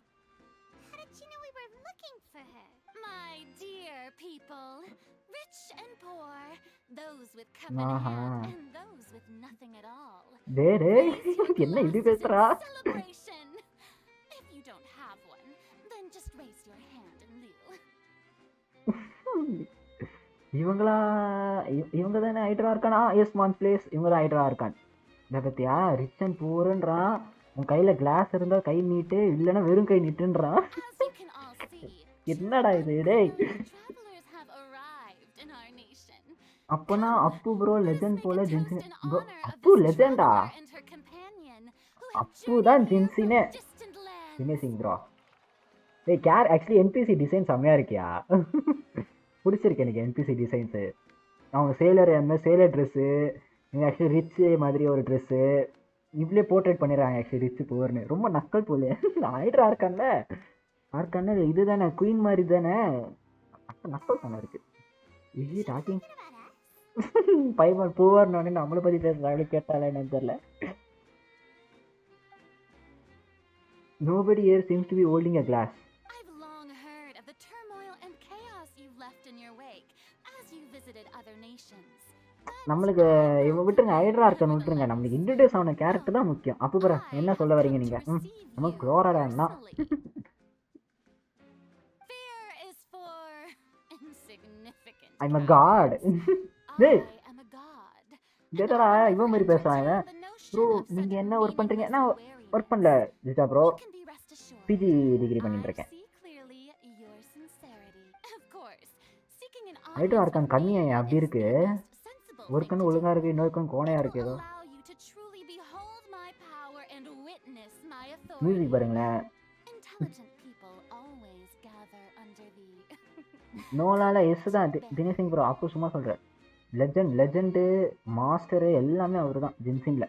How did she know we were looking for her? My dear people, rich and poor, those with cup in Uh-huh. hand and those with nothing at all. Day Raise your என்ன இப்படி glasses in பேசுறா? celebration. If you don't have one, then just raise your hand in lieu. இவங்களா இவங்க தானே hydra இருக்கானா? S மான் place இவங்க தான் ஹைட்ரா இருக்கான். இதை பத்தியா ரிச் அண்ட் பூருன்றான். உன் கையில கிளாஸ் இருந்தா கை நீட்டு, இல்லைன்னா வெறும் கை நீட்டுன்றான். As you can all see, என்னடா இது டேய்? travelers have arrived in our nation. அப்பனா அப்பு ப்ரோ லெஜெண்ட் போல Make a ஜின்சின் toast in bro honor of Appu this லெஜெண்டா traveler and her companion who have Appu தான் journeyed here ஜின்சினே from distant lands. Finishing bro ஏய் ஆக்சுவலி என்பிசி டிசைன் செம்மையா இருக்கியா பிடிச்சிருக்கு எனக்கு என்பிசி டிசைன்ஸு அவங்க சேலர் ட்ரெஸ்ஸு ஆக்சுவலி ரிச் மாதிரி ஒரு ட்ரெஸ்ஸு இவ்வளே போர்ட்ரேட் பண்ணிடுறாங்க ஆக்சுவலி ரிச் போர்னு ரொம்ப நக்கல் போல ஹைட்ரா ஆர்கான்ல இது தானே குயின் மாதிரி தானே நக்கல் தானே இருக்கு இது டாக்கிங் பைமன் பூவர்னோடனே நம்மளை பற்றி பேசுகிறாங்க கேட்டாலே என்னன்னு தெரியல Nobody here seems to be holding a glass. I've long heard of the turmoil and chaos you left in your wake as you visited other nations. நம்மளுக்கு இவன் விட்டுருங்க ஹைட்ரா இருக்கான்னு விட்டுருங்க நம்மளுக்கு இன்ட்ரடியூஸ் ஆன கேரக்டர் தான் முக்கியம் அப்போ பாரு என்ன சொல்ல வரீங்க நீங்க நம்ம குளோராடா Fear is for insignificant. I'm a god. டேய் I am a god. கேட்டடா இவன் மாதிரி பேசுறாங்க ப்ரோ நீங்க என்ன ஒர்க் பண்றீங்க நான் ஒர்க் பண்ணல ஜிஜா bro You can be rest assured. PG degree பண்ணிட்டு I இருக்கேன் see clearly your sincerity. Of course, seeking an hydra audience இருக்கான் with கண்ணியா me அப்படி is இருக்கு the most sensible ஒரு thing கண்ணு to ஒழுங்கா do. இருக்கு இன்னொரு கண்ணு கோணையா It இருக்கு will ஏதோ allow you to truly behold my power and witness my music authority. பாருங்களேன் Intelligent people always gather under the நோலால எஸ் தான் தினேஷிங் ப்ரோ அப்போ சும்மா சொல்கிறேன் லெஜெண்டு மாஸ்டரு எல்லாமே அவர் தான் ஜின்சிங்கில்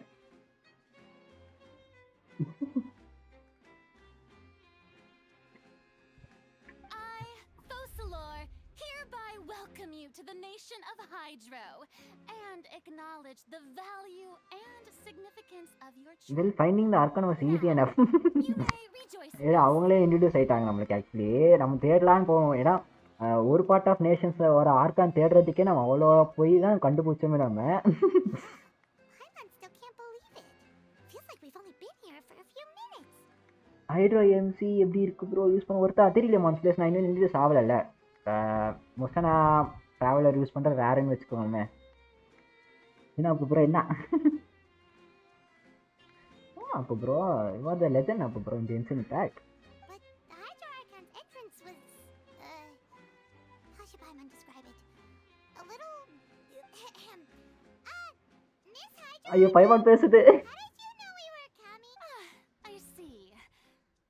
I, Fosalor, hereby welcome you to the nation of Hydro and acknowledge the value and significance of your இதில் finding the argon was easy and You may rejoice. ஏன்னா அவங்களே இன்ட்ரடியூஸ் ஆகிட்டாங்க நம்மளுக்கு ஆக்சுவலி நம்ம தேடலான்னு போவோம் ஏன்னா ஒரு பார்ட் ஆஃப் நேஷன்ஸில் வர ஆர்கான் தேடுறதுக்கே நம்ம அவ்வளோ போய் தான் கண்டுபிடிச்சோமே நம்ம Paimon still can't believe it. Feels like we've only been here for a few minutes. Hydro MC எப்படி இருக்கு ப்ரோ யூஸ் பண்ண ஒருத்தா தெரியல மான்ஸ் பிளேஸ் நான் இன்னும் இன்ட்ரடியூஸ் ஆகலைல்ல மோஸ்ட்டாக நான் ட்ராவலர் யூஸ் பண்ணுறது ரேருன்னு வச்சுக்கோங்க ஏன்னா அப்போ ப்ரோ என்ன அப்போ ப்ரோ இவர் த லெஜண்ட் அப்போ ப்ரோ இந்த Genshin Impact. But the Hydro Archon's entrance was, how should Paimon describe it? A little, Miss Hydro, ஐயோ பைமான் பேசுது how did you know we were coming? I see.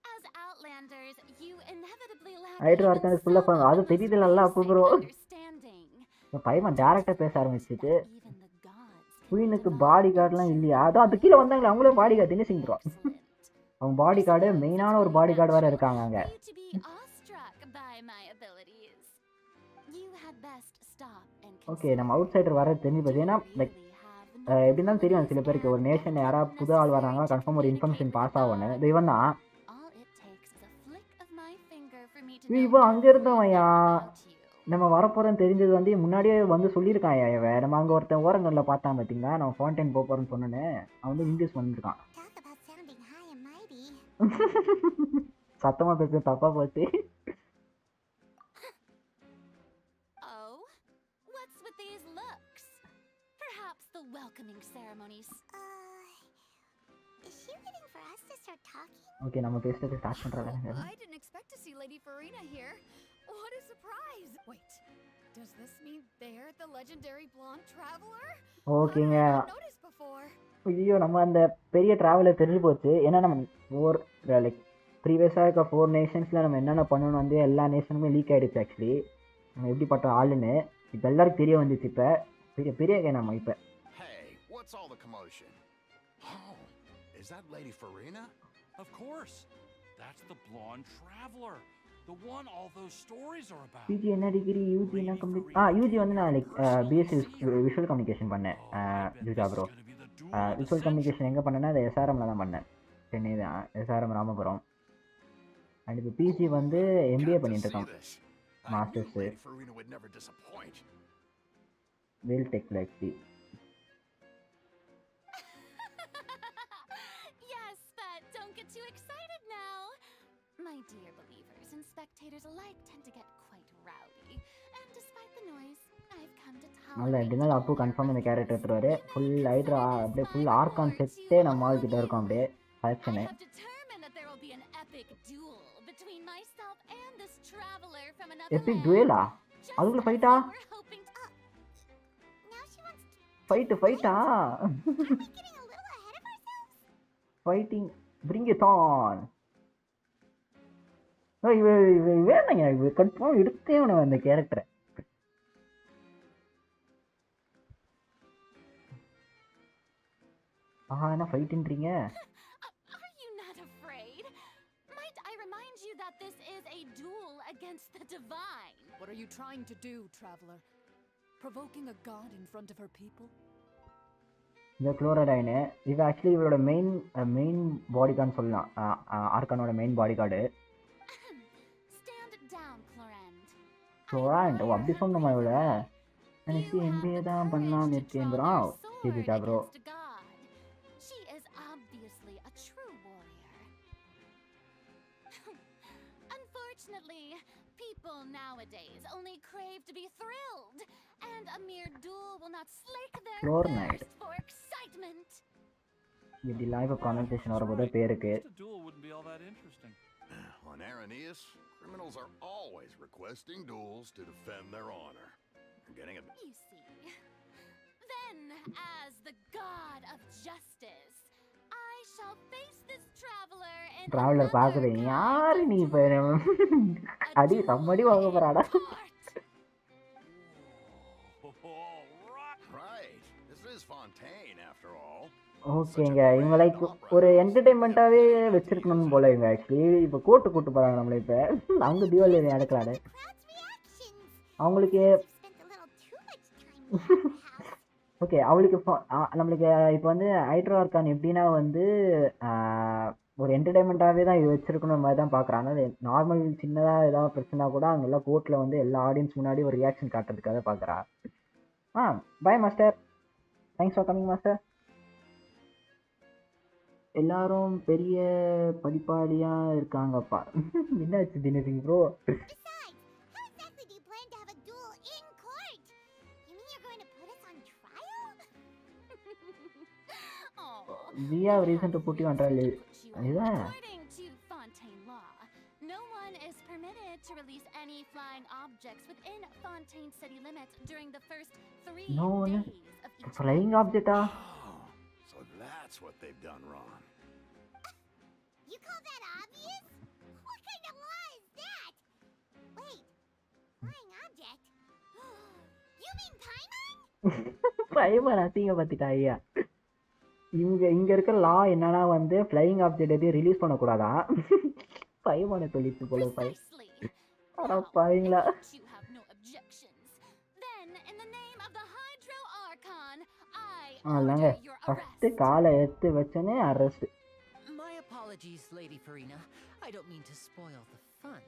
As Outlanders, you inevitably lack hydro even argon ஃபுல்லாக some அது தெரியுது நல்லா அப்போ basic bro understanding. பைமான் டேரக்டாக பேச ஆரம்பிச்சிட்டு Even the gods can குயினுக்கு divide பாடி கார்டெலாம் இல்லையா அதான் அது கீழே வந்தாங்களே அவங்களே பாடி கார்டு தினேஷிங் ப்ரோ Excellent. அவங்க பாடி கார்டு மெயினான ஒரு பாடி கார்டு வேறு இருக்காங்க அங்கே For you to be awestruck by my abilities. You had best stop and okay நம்ம அவுட் சைடர் வர தெரிஞ்சு போச்சு ஏன்னா லைக் எப்படி இருந்தாலும் தெரியும் சில பேருக்கு ஒரு நேஷன் யாராவது புது ஆள் வராங்கன்னா கன்ஃபார்ம் ஒரு இன்ஃபர்மேஷன் பாஸ் ஆகணும் இது இவன் தான் All it takes is a flick of my finger for me to ஏய், know இவன் அங்கே இருந்தவன்யா about you. நம்ம வரப்போகிறோன்னு தெரிஞ்சது வந்து முன்னாடியே வந்து சொல்லியிருக்கான் இவன் நம்ம அங்கே ஒருத்தன் ஓரங்களில் பார்த்தான் பார்த்தீங்களா நம்ம ஃபவுண்டைன் போக போகிறோன்னு சொன்னேன்னு அவன் வந்து இங்கிலீஷ் பண்ணியிருக்கான் Talk about sounding high and mighty. சத்தமாக பேச தப்பாக போச்சு Oh, what's with these looks? Perhaps the welcoming ceremonies. Is she waiting for us to start talking? Okay நம்ம பேசுறது ஸ்டார்ட் பண்ணுறாங்க I didn't expect to see Lady Farina here. What a surprise! Wait, does this mean they're the legendary blonde traveler? ஓகேங்க I hadn't noticed before. ஐயோ நம்ம அந்த பெரிய traveller தெரிஞ்சு போச்சு ஏன்னா நம்ம லைக் ப்ரீவியஸாக இருக்க 4 நேஷன்ஸில் நம்ம என்னென்ன பண்ணணும் வந்து எல்லா நேஷனுமே லீக் ஆகிடுச்சு ஆக்சுவலி நம்ம எப்படிப்பட்ட ஆளுன்னு இப்போ எல்லாருக்கும் தெரிய வந்துச்சு இப்போ பெரிய நம்ம இப்போ Hey, what's all the commotion? Oh, is that Lady Farina? Of course. That's the blonde traveler. The one all those stories are about. UG என்ன டிகிரி யூஜி என்ன கம்ப்ளீட் யூஜி வந்து நான் லைக் பிஎஸ்சி விஷுவல் கம்யூனிகேஷன் பண்ணேன் ஜூஜா bro visual communication எங்கே பண்ணேன்னா அது எஸ்ஆர்எம்மில் தான் பண்ணேன் சென்னை தான் எஸ்ஆர்எம் ராமபுரம் அண்ட் இப்போ பிஜி வந்து எம்பிஏ பண்ணிட்டு இருக்கோம் masters Lady Farina would never disappoint. Vel டெக்கில் actually Yes, but don't get too excited now. My dear believers and spectators alike tend to get quite rowdy. And despite the noise, I've come to நல்ல tolerate எப்படினாலும் அப்பு confirm இந்த character எடுத்துருவாரு full hydra அப்படியே full argon செட்டே நம்ம ஆள்கிட்ட இருக்கோம் அப்படியே I collection have determined that there will be an epic duel between myself and this traveler from another Epic land. டுவேலா Just அதுக்குள்ள as ஃபைட்டா we were hoping to- ஃபைட்டா Are we getting a little ahead of ourselves? Fighting bring it on. வேணாங்க இவ confirm எடுத்தே வேணும் அந்த கேரக்டரை. என்ன ஃபைட்ன்றீங்க? Are you not afraid? Might I remind you that this is a duel against the divine? What are you trying to do, traveler? Provoking a god in front of her people? இந்த குளோரடைனு இது actually இவரோட main body கார்டுன்னு சொல்லலாம். ஆர்கானோட main body guard. Stand down, Clorand. Clorinde அப்படி சொன்னோமா இவள? எனக்கு எம்பிஏ தான் பண்ணலாம்னு இருக்கேன் ப்ரோ. இதுக்கா bro? She is obviously a true warrior. Unfortunately, people nowadays only crave to be thrilled, and a mere duel will not slake their thirst for excitement. இப்படி live pronunciation வரும்போது பேருக்கு A duel wouldn't be all that interesting. On Araneus, criminals are always requesting duels to defend their honor. I'm getting a... You see. Then, as the god of justice, I shall face this traveler in traveller பாக்குது யாரு நீ இப்ப அடி சம்மடி வாங்க போறாடா. Right. This is Fontaine, after all. ஓகேங்க இவங்க like ஒரு என்டர்டைன்மெண்ட்டாவே வச்சிருக்கணும் போல இவங்க ஆக்சுவலி இப்போ கூட்டு போறாங்க நம்மள இப்ப அங்க டியூவல் நடக்கலாடு அவங்களுக்கு. ஓகே அவளுக்கு நம்மளுக்கு இப்போ வந்து ஹைட்ரோ ஆர்கான் எப்படின்னா வந்து ஒரு என்டர்டைன்மெண்ட்டாகவே தான் இது வச்சிருக்கணும் மாதிரி தான் பார்க்குறாங்க. அது நார்மல் சின்னதாக ஏதாவது பிரச்சனை கூட அங்கே எல்லாம் கோர்ட்டில் வந்து எல்லா ஆடியன்ஸ் முன்னாடி ஒரு ரியாக்ஷன் காட்டுறதுக்காக பார்க்குறா. பாய் master, thanks for coming master. எல்லாரும் பெரிய படிப்பாளியாக இருக்காங்கப்பா. என்ன ஆச்சு Dinesh bro? We have reason to put you on trial. According to Fontaine law, no one is permitted to release any flying objects within Fontaine city limits during the first 3 days of each flying object? Oh, so that's what they've done wrong. You call that obvious? What kind of law is that? Wait, flying object? You mean Paimon? Paimon அசிங்க பத்திட்டா ஐயா. இங்க இருக்க லா என்னன்னா வந்து flying object எதையும் release பண்ணக்கூடாதா? பைமான சொல்லிட்டு போல பாருங்களா. இல்லைங்க ஃபர்ஸ்ட் காலை எடுத்து வச்சோன்னே arrest. My apologies, Lady Farina. I don't mean to spoil the fun,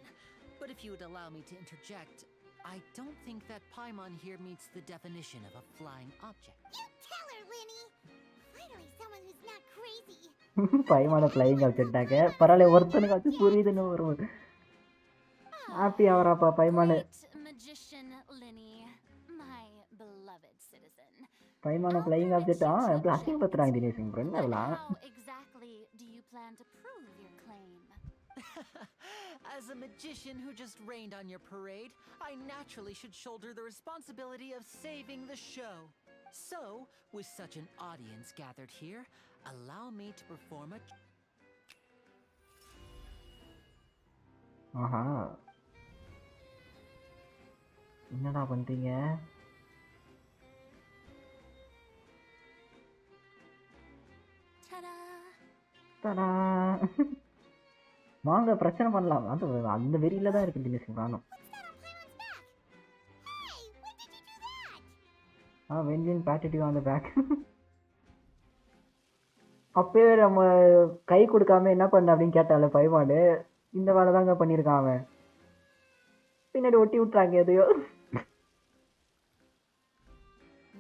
but if you would allow me to interject, I don't think that Paimon here meets the definition of a flying object. You tell her, Linny. Finally, someone who's not crazy. பைமான flying ஆப்ஜெக்டாக பரவாயில்ல ஒருத்தனுக்காச்சும் புரியுதுன்னு வரும். Happy ஆவராப்பா பைமான. பைமான flying ஆப்ஜெக்டா எப்படி அசிங்கப்படுத்துறாங்க Dinesh bro? என்ன அதெல்லாம்? As a magician who just rained on your parade, I naturally should shoulder the responsibility of saving the show. So, with such an audience gathered here, allow me to perform a... ஆஹா என்னடா பண்றீங்க? தடா வாங்க பிரச்சனை பண்ணலாம். அந்த வெறியில தான் இருக்கு தினேஷ் நானும். வென்ஜின் பேட்டடி on the back. அப்பவே நம்ம கை கொடுக்காம என்ன பண்ண அப்படின்னு கேட்டால பைமானு. இந்த வேலை தாங்க பண்ணியிருக்கான் அவன். பின்னாடி ஒட்டி விட்டுறாங்க எதையோ.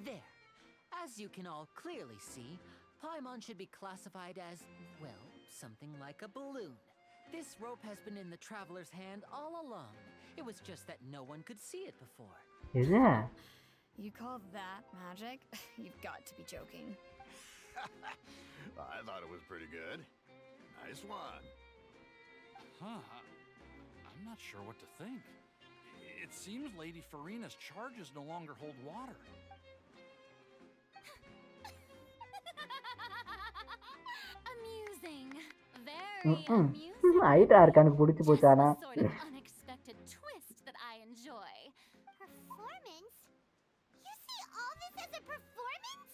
There. As you can all clearly see, Paimon should be classified as, well, something like a balloon. This rope has been in the traveler's hand all along. It was just that no one could see it before. Is that? You call that magic? You've got to be joking. I thought it was pretty good. Nice one. Huh. I'm not sure what to think. It seems Lady Farina's charges no longer hold water. very amusing. Hydra இருக்கானுக்கு பிடிச்சி Just போச்சானா the sort of unexpected twist that I enjoy. Performance? You see all this as a performance?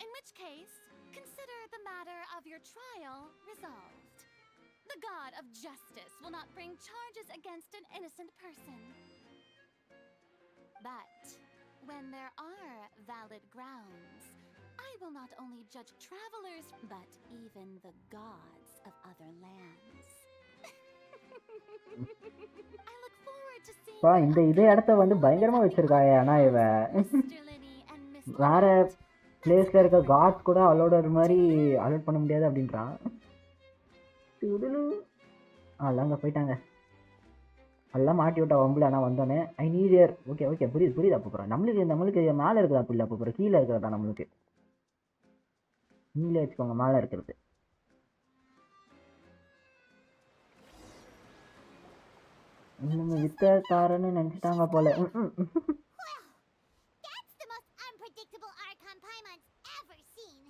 In which case, consider the matter of your trial resolved. The god of justice will not bring charges against an innocent person. But when there are valid grounds, I will not only judge travelers, but even the gods of other lands. I look forward to seeing பா இந்த இதே இடத்த வந்து பயங்கரமா வச்சிருக்காங்க ஆனா இவ Mr. Linny and Mr. வேற பிளேஸ்ல இருக்க காட்ஸ் கூட அலோட் மாதிரி அலோட் பண்ண முடியாது அப்படின்றான் அதெல்லாம் அங்கே போயிட்டாங்க எல்லாம் மாட்டி விட்டா வம்புல ஆனால் வந்தோடனே I need year okay okay புரியுது அப்போ போகிறோம் நம்மளுக்கு மேலே இருக்கிறதா புள்ள அப்போ போகிறோம் கீழே இருக்கிறதா நம்மளுக்கு நீங்களே வச்சுக்கோங்க மேலே இருக்கிறது நம்ம வித்தக்காரன்னு நினச்சிட்டாங்க போல That's the most unpredictable Archon Paimon's ever seen.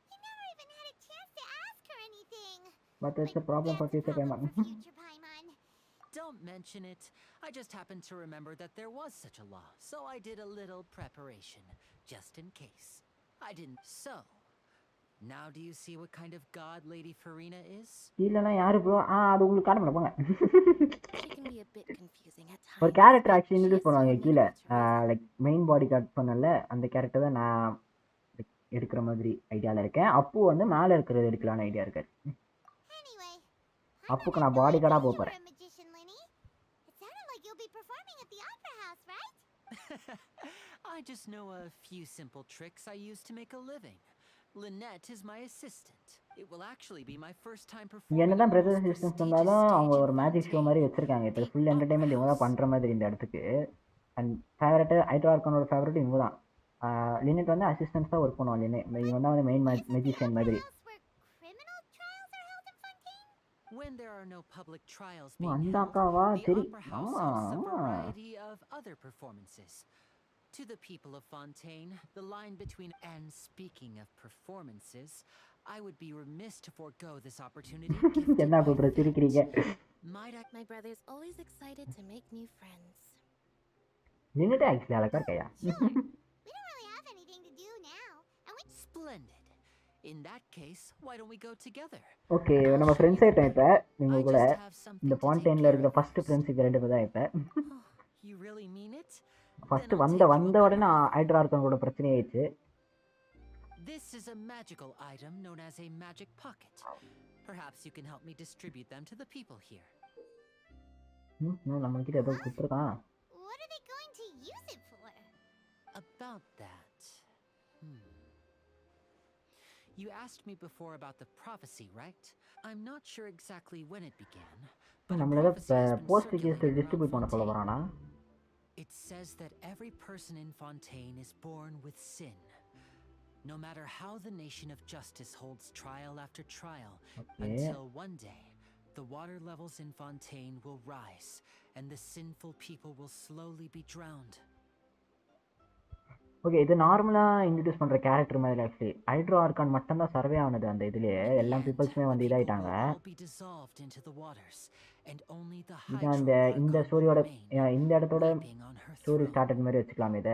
He never even had a chance to ask her anything. But it's a problem for future Paimon. Future Paimon. Don't mention it. I just happened to remember that there was such a law, so I did a little preparation, just in case. I didn't. So, now do you see what kind of god Lady Farina is? இல்லனா யாரு bro அது உங்களுக்கு காட்ட போங்க She can be a bit confusing at times. ஒரு character actually introduce பண்ணுவாங்க கீழே like main body card பண்ணல அந்த கேரக்டர் தான் நான் எடுக்கிற மாதிரி ஐடியாவில் இருக்கேன் அப்பு வந்து மேலே இருக்கிறது எடுக்கலான்னு ஐடியா இருக்காரு Anyway, அப்புக்கு நான் பாடி கார்டாக போக போகிறேன் magician Linny. It sounded like you'll be performing at the opera house, right? I just know a few simple tricks I use to make a living. Lynette is my assistant. It will actually be my first time performing. என்னதான் brother assistance இருந்தாலும் அவங்க ஒரு magic show மாதிரி வச்சிருக்காங்க இப்போ full entertainment இவங்க தான் பண்ணுற மாதிரி இந்த இடத்துக்கு அண்ட் ஃபேவரட்டு ஹைட்ரா ஆர்கானோட ஃபேவரட் இவங்க தான் லினட் வந்து அசிஸ்டன்ஸ் தான் ஒர்க் பண்ணுவான் இவன் தான் வந்து மெயின் மெஜிஷியன் மாதிரி When there are no public trials அந்த being held, அக்காவா the சரி opera house ஆமா hosts a ஆமா variety of other performances. To the people of Fontaine, the line between and speaking of performances, I would be remiss to forego this opportunity. என்ன கூப்பிட்ற சிரிக்கிறீங்க My brother's always excited to make new friends. Lynette actually அழகா இருக்கையா We don't really have anything to do now, and we Splendid. In that case, why don't we go together? Okay நம்ம friends ஆகிட்டோம் இப்போ நீங்கள் I கூட just have something இந்த to take ஃபான்டைனில் care இருக்கிற of. First friends இது ரெண்டு பேர் தான் இப்போ You really mean it? First Then I'll take you வந்த up உடனே on it. ஹைட்ரா ஆர்கானோட பிரச்சனை ஆயிடுச்சு This is a magical item known as a magic pocket. Perhaps you can help me distribute them to the people here. நம்மக்கிட்ட ஏதோ கொடுத்துருக்கான் what are they going to use it for? About that. You asked me before about the prophecy, right? I'm not sure exactly when it began, but a நம்மள ஏதோ prophecy has been post circulating case around distribute பண்ண சொல்ல Fontaine. வரானா It says that every person in Fontaine is born with sin. No matter how the nation of justice holds trial after trial, Okay. until one day, the water levels in Fontaine will rise, and the sinful people will slowly be drowned. Okay இது நார்மலாக introduce பண்ணுற character மாதிரி actually hydro argon மட்டும்தான் survey ஆனது அந்த இதுலேயே எல்லா பீப்புள்ஸுமே வந்து இதாயிட்டாங்க இது அந்த இந்த ஸ்டோரியோட இந்த இடத்தோட ஸ்டோரி ஸ்டார்டட் மாதிரி வச்சுக்கலாம் இதை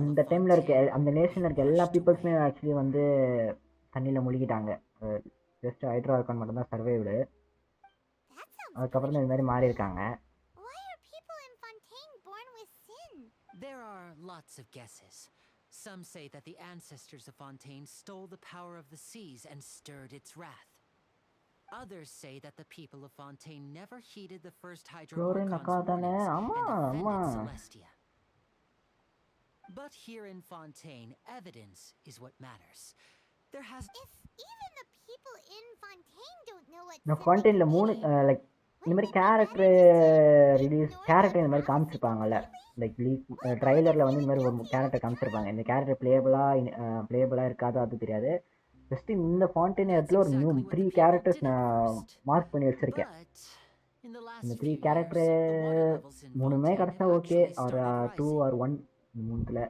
அந்த டைமில் இருக்க அந்த நேஷனில் இருக்க எல்லா பீப்புள்ஸுமே ஆக்சுவலி வந்து தண்ணியில் முழுகிட்டாங்க ஜஸ்ட் ஹைட்ரோ ஆர்கான் மட்டும்தான் சர்வேவ்டு அதுக்கப்புறம் தான் இது மாதிரி மாறி இருக்காங்க Why are people in Fontaine born with sin? There are lots of guesses. Some say that the ancestors of Fontaine stole the power of the seas and stirred its wrath. Others say that the people of Fontaine never heeded the first Hydro Archon's warnings and defended Celestia. But here in Fontaine, evidence is what matters. There has... If even the people in Fontaine don't know what நான் ஃபான்டைனில் 3 like இந்த மாதிரி character character இந்த மாதிரி காமிச்சிருப்பாங்கல்ல like ட்ரைலரில் வந்து இந்த மாதிரி ஒரு character காமிச்சிருப்பாங்க இந்த கேரக்டர் பிளேபிளாக இருக்காதோ அது தெரியாது ஜஸ்ட் இந்த ஃபான்டைன் இடத்துல ஒரு 3 கேரக்டர்ஸ் நான் மார்க் பண்ணி வச்சுருக்கேன் இந்த 3 கேரக்டரு 3மே கிடச்சா ஓகே ஒரு 2 or 1 இந்த 3த்துல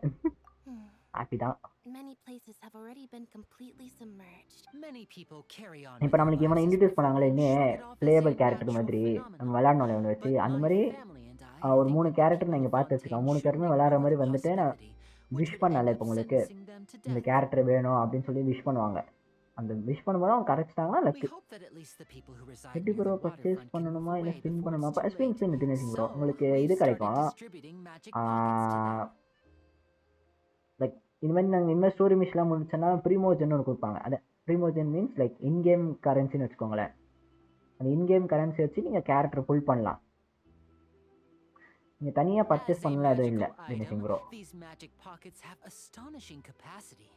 ஹாப்பி தான் Many places have already been completely submerged. Many people carry on இப்போ with their நம்மளுக்கு இவனை lives as introduce before பண்ணாங்களே and இன்னும் shrug it off as playable a character natural மாதிரி நம்ம phenomenon. விளையாடணும் ஒன்று வச்சு But அந்த my மாதிரி family and I ஒரு think 3 that the character people நீங்கள் of பார்த்து வச்சுக்கோங்க. Fontaine 3 should பேருமே விளையாடுற ignore மாதிரி the வந்துட்டு நான் possibility, which விஷ் would பண்ணல end இப்போ up உங்களுக்கு sentencing them to இந்த death. கேரக்டர் வேணும் அப்படின்னு சொல்லி விஷ் பண்ணுவாங்க. அந்த விஷ் பண்ணும்போது அவங்க கரெக்டாங்கன்னா We luck. hope that at least the people who reside எப்படி near bro the purchase waterfront can move பண்ணணுமா இல்லை away ஸ்பின் before பண்ணணுமா? it's too spin late. Spin Dinesh bro So, உங்களுக்கு we've இது started கிடைக்கும். distributing magic pockets to them. Like இந்த மாதிரி நாங்கள் இனிமேல் ஸ்டோரி மிஷ்லாம் முடிச்சோன்னா ப்ரீமோஜன் ஒன்று கொடுப்பாங்க. அது ப்ரீமோஜன் மீன்ஸ் லைக் இன்கேம் கரன்சின்னு வச்சுக்கோங்களேன். அந்த இன்கேம் கரன்சி வச்சு நீங்கள் கேரக்டர் புல் பண்ணலாம். நீங்கள் தனியாக பர்ச்சேஸ் As a பண்ணலாம் எதுவும் இல்லை magical Dinesh item, bro. these magic pockets have astonishing capacity.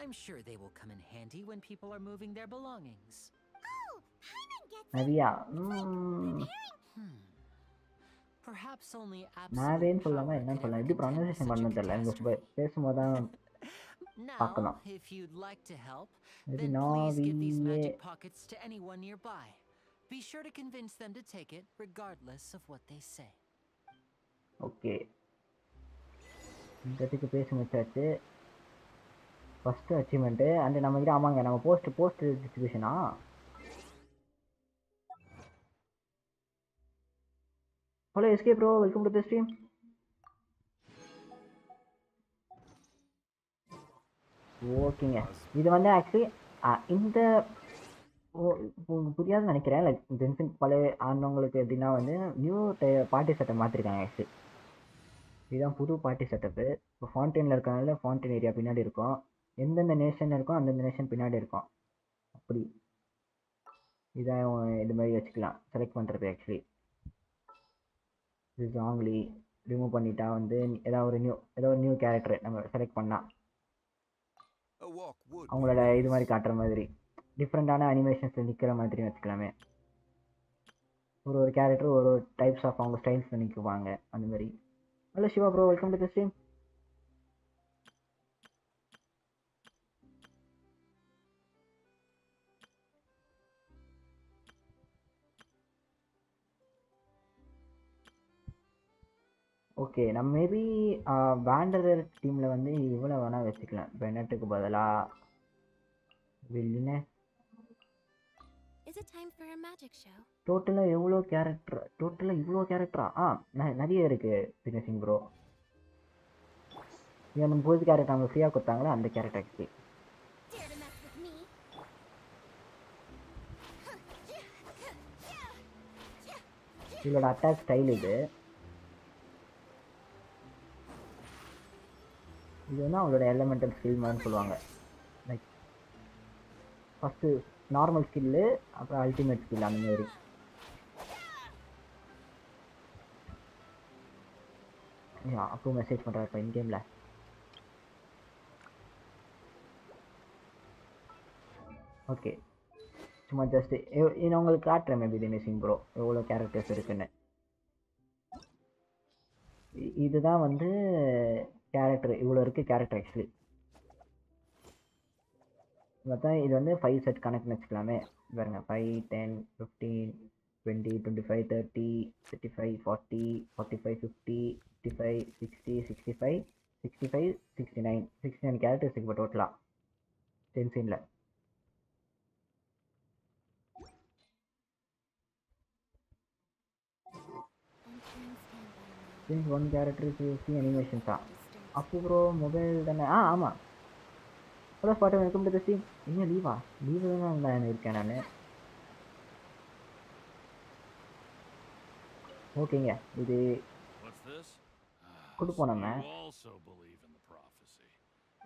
I'm sure they will come in handy when people are moving their belongings. Oh, Paimon gets it. நிறையா Perhaps only நாவேன்னு absolute சொல்லாமல் power என்னன்னு could சொல்லலாம். ever எப்படி contend with pronunciation such a பண்ணணும் தெரியல. இங்கே catastrophe. பேசும்போது தான் Now, பார்க்கணும். if you'd like to help, Maybe then please give these Navi- magic pockets to anyone nearby. Be sure to convince them to take it, regardless of what they say. Okay இப்போதைக்கு பேசி முடிச்சாச்சு. First achievement and நம்மகிட்ட ஆமாங்க நம்ம post டிஸ்ட்ரிபியூஷனா hello SK bro welcome to the stream. ஓகேங்க இது வந்து ஆக்சுவலி இந்த உங்களுக்கு புரியாதுன்னு நினைக்கிறேன். லைக் ஜென்சன் பழைய ஆனவங்களுக்கு எப்படின்னா வந்து நியூ பார்ட்டி செட்டப் மாற்றிருக்காங்க. ஆக்சுவலி இதுதான் புது பார்ட்டி செட்டப்பு. இப்போ ஃபவுண்டெயினில் இருக்கனால ஃபவுண்டெயின் ஏரியா பின்னாடி இருக்கும். எந்தெந்த நேஷன் இருக்கோ அந்தந்த நேஷன் பின்னாடி இருக்கும். அப்படி இதான் இது மாதிரி வச்சுக்கலாம் செலக்ட் பண்ணுறது. ஆக்சுவலி இது ஆங்லி ரிமூவ் பண்ணிட்டா வந்து ஏதாவது ஒரு நியூ கேரக்டர் நம்ம செலக்ட் பண்ணால் அவங்களோட இது மாதிரி காட்டுற மாதிரி டிஃப்ரெண்ட்டான அனிமேஷன்ஸில் நிற்கிற மாதிரி வச்சுக்கலாமே. ஒரு கேரக்டர் ஒரு டைப்ஸ் ஆஃப் அவங்க ஸ்டைல்ஸில் நிற்குவாங்க அந்த மாதிரி. Hello Shiva bro welcome to the stream. Okay நம்ம மேபி வேண்டரர் டீமில் வந்து இவ்வளோ வேணால் வச்சுக்கலாம். பெனட்டுக்கு பதிலாக வில்லினே. Is it time for a magic show? டோட்டலாக இவ்வளோ கேரக்டரா? நிறைய இருக்குது தினேஷிங் ப்ரோ. இது அந்த புது கேரக்டர் அவங்க ஃப்ரீயாக கொடுத்தாங்களே அந்த character actually. Dare to mess with me? இதோட அட்டாக் ஸ்டைல் இது வந்து அவங்களோட எலமெண்டல் ஸ்கில் மாதிரி சொல்லுவாங்க. லைக் ஃபஸ்ட்டு நார்மல் ஸ்கில்லு அப்புறம் அல்டிமேட் ஸ்கில் அந்த மாதிரி. அப்போ மெசேஜ் பண்ணுறாரு இப்போ இன்கேமில். ஓகே சும்மா ஜஸ்ட்டு நான் உங்களுக்கு காட்டுறேன் மேபி தினேஷிங் ப்ரோ எவ்வளோ கேரக்டர்ஸ் இருக்குன்னு. இதுதான் வந்து கேரக்டர் இவ்வளோ இருக்குது கேரக்டர் ஆக்சுவலி. பார்த்தா இது வந்து 5 செட் கணக்குன்னு வச்சுக்கலாமே. பாருங்க 5 10 15 20 25 30 35 40 45 50 55 60 65 65 69 கேரக்டர்ஸ் இருக்கு இப்போ டோட்டலாக 10 சீனில். since one character is using animations அப்போ ப்ரோ மொபைல் தானே? ஆமாம். Hello spot welcome to the stream. என்ன லீவு தான் நான் இருக்கேன் நான். ஓகேங்க இது கொடுப்போம் நம்ம.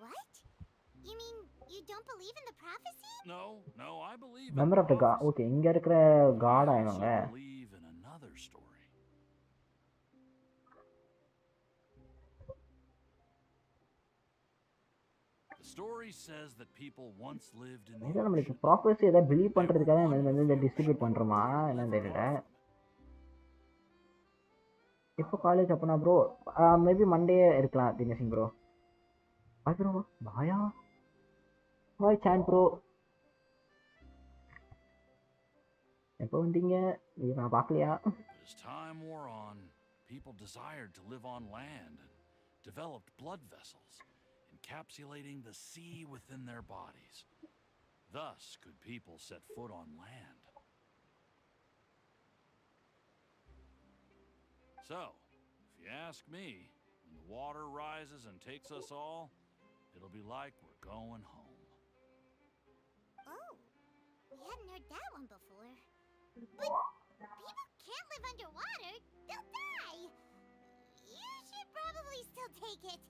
What? You mean you don't believe in the prophecy? No, I believe member of the god. Okay இங்கே இருக்கிற காட் ஆயிடுவாங்க. இதை நம்மளுக்கு ப்ராஃபஸி எதாவது பிலீவ் பண்ணுறதுக்காக நம்ம இந்த டிஸ்ட்ரிபியூட் பண்ணுறோமா என்னன்னு தெரியல. இப்போ காலேஜ் அப்போனா ப்ரோ மேபி மண்டே இருக்கலாம் தினேஷிங் ப்ரோ. பாய் ப்ரோ பாய் சான் ப்ரோ எப்போ வந்தீங்க? நான் பார்க்கலையா? As time wore on, people desired to live on land and developed blood vessels. In encapsulating the sea within their bodies. Thus could people set foot on land. So, if you ask me, when the water rises and takes us all, it'll be like we're going home. Oh, we hadn't heard that one before. But people can't live underwater. They'll die. You should probably still take it.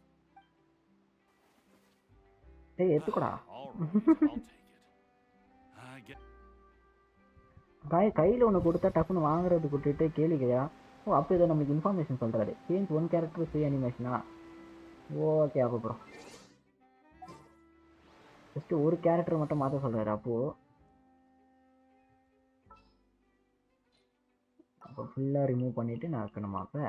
ஏய் எடுத்துக்கடா. All right, I'll take it. I get. கையில் ஒன்று கொடுத்தா டக்குன்னு வாங்குறது கொடுத்துட்டு கேளிக்கையா. ஓ அப்போ இதை நம்மளுக்கு இன்ஃபர்மேஷன் சொல்கிறாரு. சேஞ்ச் ஒன் கேரக்டர் ஃப்ரீ அனிமேஷனா. ஓகே அப்போ ப்ரோ ஜஸ்ட்டு ஒரு கேரக்டர் மட்டும் மாற்ற சொல்கிறாரு. அப்போ ஃபுல்லாக ரிமூவ் பண்ணிவிட்டு நான் வைக்கணுமா? அப்போ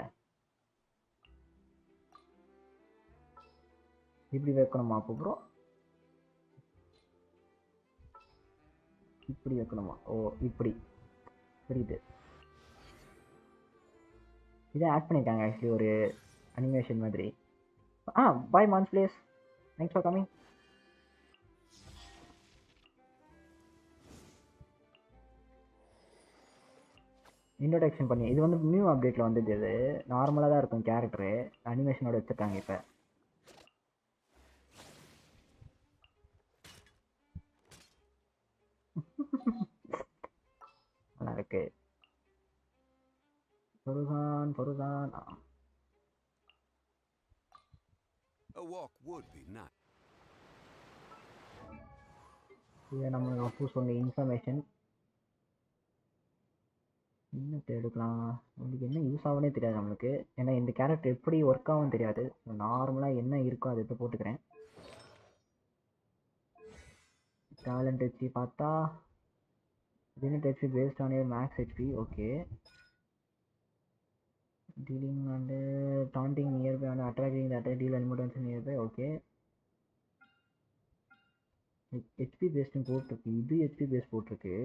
இப்படி வைக்கணுமா? அப்போ ப்ரோ இப்படி வைக்கணுமா? ஓ இப்படி புரியுது. இதை ஆட் பண்ணியிருக்காங்க ஆக்சுவலி ஒரு அனிமேஷன் மாதிரி. பாய் மான்ஸ் place, thanks for coming. Introduction பண்ணி இது வந்து நியூ அப்டேட்டில் வந்தது. இது நார்மலாக தான் இருக்கும் கேரக்டரு, அனிமேஷனோட வச்சுருக்காங்க இப்போ. நல்லா இருக்கு. ஃபருசான் A walk would be nice. இது நம்ம அப்போ சொன்ன இன்ஃபர்மேஷன். என்ன எடுக்கலாம், நம்மளுக்கு என்ன யூஸ் ஆகுனே தெரியாது நம்மளுக்கு. ஏன்னா இந்த கேரக்டர் எப்படி ஒர்க் ஆகும் தெரியாது. நார்மலாக என்ன இருக்கோ அதை எடுத்து போட்டுக்கிறேன். டேலண்ட் ஹெச்பி பார்த்தா unit HP based on your max HP. Okay. Dealing and taunting nearby and attracting that deal அனிமோட்டன்ஸ் நியர்பை. ஓகே. ஹெச்பி பேஸ்ட்னு போட்டிருக்கு. இது ஹெச்பி பேஸ்ட் போட்டிருக்கு.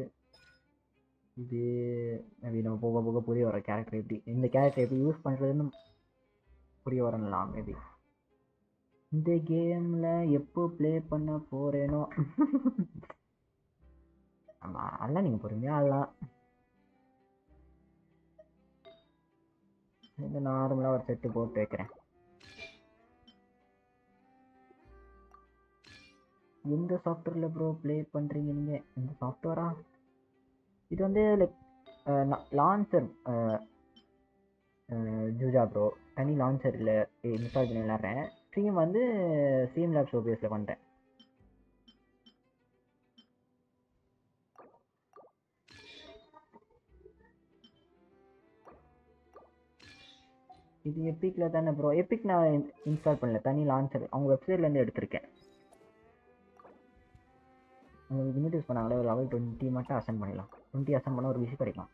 இது மேபி நம்ம போக போக புரிய வர கேரக்டர் எப்படி, இந்த கேரக்டர் எப்படி யூஸ் பண்ணுறதுன்னு புரிய வரலாம் மேபி. இந்த கேமில் எப்போ ப்ளே பண்ண போகிறேனோ ஆமாம் அதெல்லாம் நீங்கள் பொறுமையாக ஆடலாம். இந்த நார்மலாக ஒரு செட்டு போட்டு வைக்கிறேன். எந்த சாஃப்ட்வேரில் ப்ரோ ப்ளே பண்ணுறீங்க நீங்கள்? இந்த சாஃப்ட்வேரா? இது வந்து லைக் லான்ச்சர் ஜூஜா ப்ரோ, தனி லான்ச்சரில் இன்ஸ்டால் பண்ணி விளாட்றேன். ஸ்ட்ரீம் வந்து ஸ்ட்ரீம் லேப்ஸ் ஓபிஎஸில் பண்ணுறேன். இது எப்பிக்கில் தானே ப்ரோ? எப்பிக் நான் இன்ஸ்டால் பண்ணல, தனி லான்ச்சர் அவங்க வெப்சைட்லேருந்து எடுத்திருக்கேன். உங்களுக்கு இன்ட்ரடியூஸ் பண்ணாங்களே ஒரு லெவல் 20 மட்டும் அசன் பண்ணிடலாம். 20 அசன் பண்ணால் ஒரு விஷயம் கிடைக்கும்.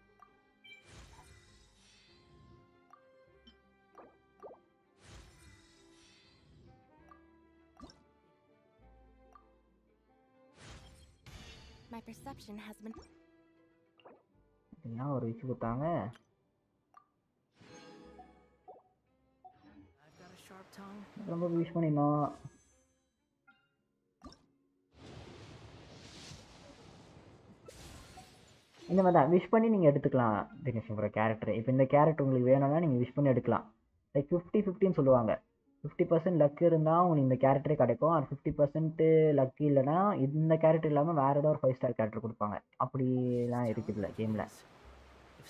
My perception has been. என்ன ஒரு விஷயம் கொடுத்தாங்க. ரொம்ப விஷ் பண்ணிடணும். இந்த மாதிரி தான் விஷ் பண்ணி நீங்கள் எடுத்துக்கலாம் தினேஷ் ப்ரோ கேரக்டர். இப்போ இந்த கேரக்டர் உங்களுக்கு வேணும்னா நீங்கள் விஷ் பண்ணி எடுக்கலாம். லைக் 50-50ன்னு சொல்லுவாங்க. 50% லக் இருந்தால் உங்களுக்கு இந்த கேரக்டரே கிடைக்கும். அது 50% லக் இல்லைன்னா இந்த கேரக்டர் இல்லாமல் வேறு ஏதோ ஒரு 5 ஸ்டார் கேரக்டர் கொடுப்பாங்க. அப்படிலாம் இருக்குதுல்ல கேமில்.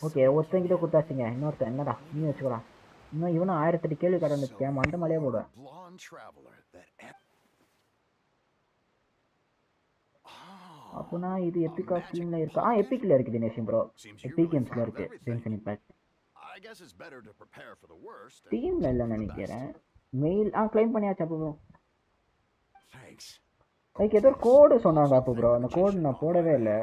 ஓகே ஒருத்தங்கிட்ட கொடுத்தாச்சுங்க. இன்னொருத்தன் என்னடா நீ வச்சுக்கலாம். இன்னும் இவனும் 1008 கேள்வி கடந்து வச்சுக்கேன். மண்டை மலையே போடுவேன். அப்படின்னா இது எப்பிக்கா ஸ்கீமில் இருக்கா? எப்பிக்கில் இருக்குது தினேஷ் ப்ரோ. எப்பிக் கேம்ஸில் இருக்குது ஜென்சன் இம்பாக்ட். ஸ்டீமில் இல்லைன்னு நினைக்கிறேன். மெயில் கிளைம் பண்ணியாச்சு. அப்போ ப்ரோ லைக் ஏதோ கோடு சொன்னாங்க அப்போ ப்ரோ. அந்த கோடு நான் போடவே இல்லை.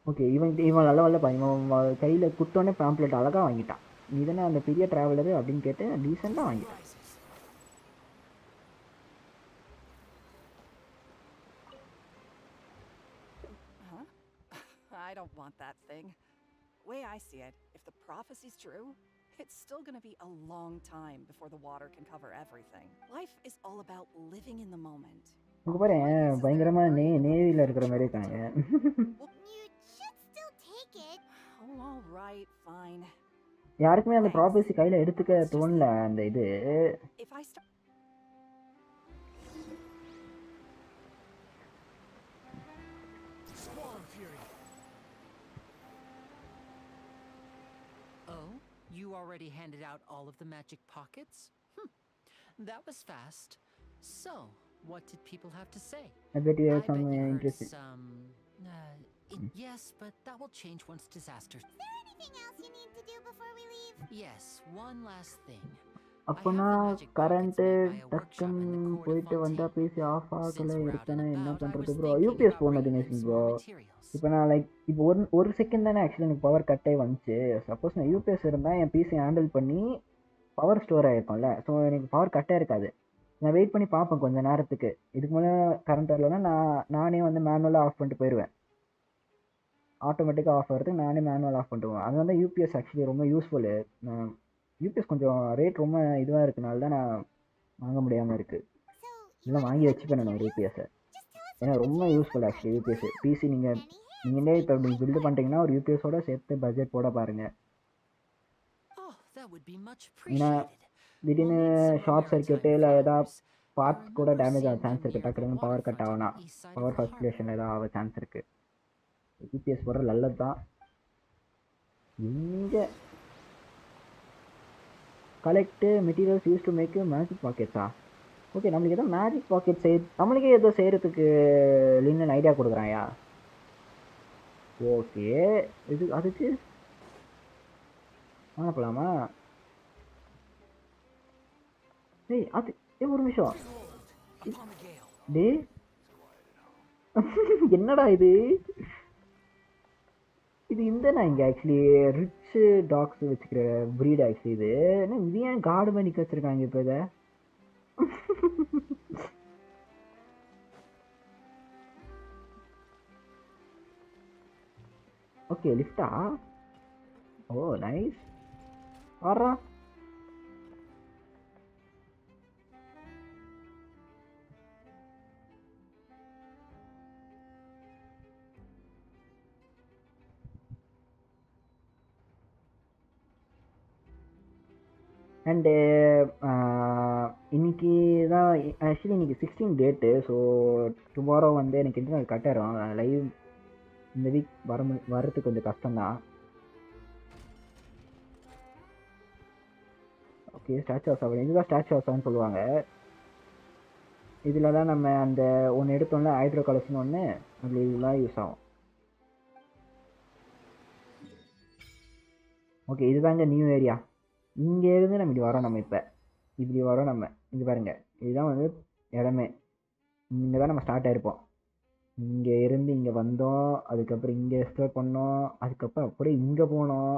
ஓகே இவன் நல்ல வரலப்பா. இவன் கையில் குத்தோடனே பேம்ப்ளெட் அழகாக வாங்கிட்டான். நீ தானே அந்த பெரிய ட்ராவலரு அப்படின்னு கேட்டு டீசெண்டாக வாங்கிட்டான். I don't want that thing. Way I see it, if the prophecy's true, It's still gonna be a long time before the water can cover everything. Life is all about living in the moment. இங்க பாரு பயங்கரமா நேவில இருக்கிற மாதிரி இருக்காங்க. You should still take it. Oh, all right, fine. யாருக்குமே அந்த property கையில எடுத்துக்க தோணல அந்த இது. If I start You already handed out all of the magic pockets? That was fast. So, what did people have to say? I bet you have some you heard interesting. Yes, but that will change once disaster. Is there anything else you need to do before we leave? Yes, one last thing. அப்பனா current டக்குன்னு போயிட்டு வந்தா பேசி of ஆகல இருக்கனா என்ன பண்றது bro? UPS போனது நினைச்சீங்க ப்ரோ. இப்போ நான் லைக் இப்போ ஒரு செகண்ட் தானே ஆக்சுவலி எனக்கு பவர் கட்டே வந்துச்சு. சப்போஸ் நான் யூபிஎஸ் இருந்தால் என் பிசி ஹேண்டில் பண்ணி பவர் ஸ்டோர் ஆகிருக்கும்ல. ஸோ எனக்கு பவர் கட்டே இருக்காது. நான் வெயிட் பண்ணி பார்ப்பேன் கொஞ்சம் நேரத்துக்கு. இதுக்கு மேலே கரண்ட் வரலன்னா நானே வந்து மேனுவலாக ஆஃப் பண்ணிட்டு போயிடுவேன். ஆட்டோமேட்டிக்காக ஆஃப் ஆகிறதுக்கு நானே மேனுவல் ஆஃப் பண்ணிட்டு போவேன். அது வந்து யூபிஎஸ் ஆக்சுவலி ரொம்ப யூஸ்ஃபுல்லு. யூபிஎஸ் கொஞ்சம் ரேட் ரொம்ப இதுவாக இருக்கனால தான் நான் வாங்க முடியாமல் இருக்குது. இல்லை வாங்கி வச்சுப்பேன் நான் ஒரு யூபிஎஸ்ஸை. ஏன்னா ரொம்ப யூஸ்ஃபுல் ஆக்சுவலி யூபிஎஸ். பிசி நீங்களே இப்போ நீங்கள் பில்டு பண்ணிட்டீங்கன்னா ஒரு யூபிஎஸோட சேர்த்து பட்ஜெட் போட பாருங்கள். ஏன்னா திடீர்னு ஷார்ட் சர்க்கியூட்டு இல்லை ஏதாவது பார்ட்ஸ் கூட டேமேஜ் ஆக சான்ஸ் இருக்குது. டக்குனு பவர் கட் ஆகணும், பவர் ஃப்ளக்சுவேஷன் ஏதாவது ஆக சான்ஸ் இருக்குது. யூபிஎஸ் போடுற நல்லது தான். இங்கே collect materials use to make magic பாக்கெட்ஸா? ஓகே, நம்மளுக்கு ஏதோ மேஜிக் பாக்கெட் நம்மளுக்கே ஏதோ செய்கிறதுக்கு லின்னு ஐடியா கொடுக்குறாயா? ஓகே, இது அதுக்கு அனுப்பலாமா? ஏய் அது ஒரு நிமிஷம் டே என்னடா இது இந்த நான் இங்கே ஆக்சுவலி ரிச் டாக்ஸ் வச்சுக்கிற ப்ரீட் ஆக்சுவலி. இது ஏன் கார்டு மாதிரி நிற்க வச்சுருக்காங்க இப்போ இதை? ஓகே, லிஃப்டா? Oh nice. வர்றா அண்டு இன்னைக்கு தான் ஆக்சுவலி இன்னைக்கு 16 டேட்டு. ஸோ டுமாரோ வந்து எனக்கு இன்டர்நெட் கட்டாயிரும். லைவ் இந்த வீக் வர்றதுக்கு கொஞ்சம் கஷ்டம்தான். ஓகே, ஸ்டாச்சு ஆஃப் ஆகும். இதுதான் ஸ்டாச்சு ஆஃப்னு சொல்லுவாங்க. இதில் தான் நம்ம அந்த ஒன்று எடுத்தோம்ல ஹைட்ரோ கலர்ஸ்னு ஒன்று, அது இதெல்லாம் யூஸ் ஆகும். ஓகே, இதுதாங்க நியூ ஏரியா. இங்கே இருந்து நம்ம இப்படி வரோம். இப்படி வரோம் நம்ம. இது பாருங்க, இதுதான் வந்து இடமே. இங்கே தான் நம்ம ஸ்டார்ட் ஆகிருப்போம். இங்கே இருந்து இங்கே வந்தோம், அதுக்கப்புறம் இங்கே எக்ஸ்ப்ளோர் பண்ணோம், அதுக்கப்புறம் அப்படியே இங்கே போனோம்,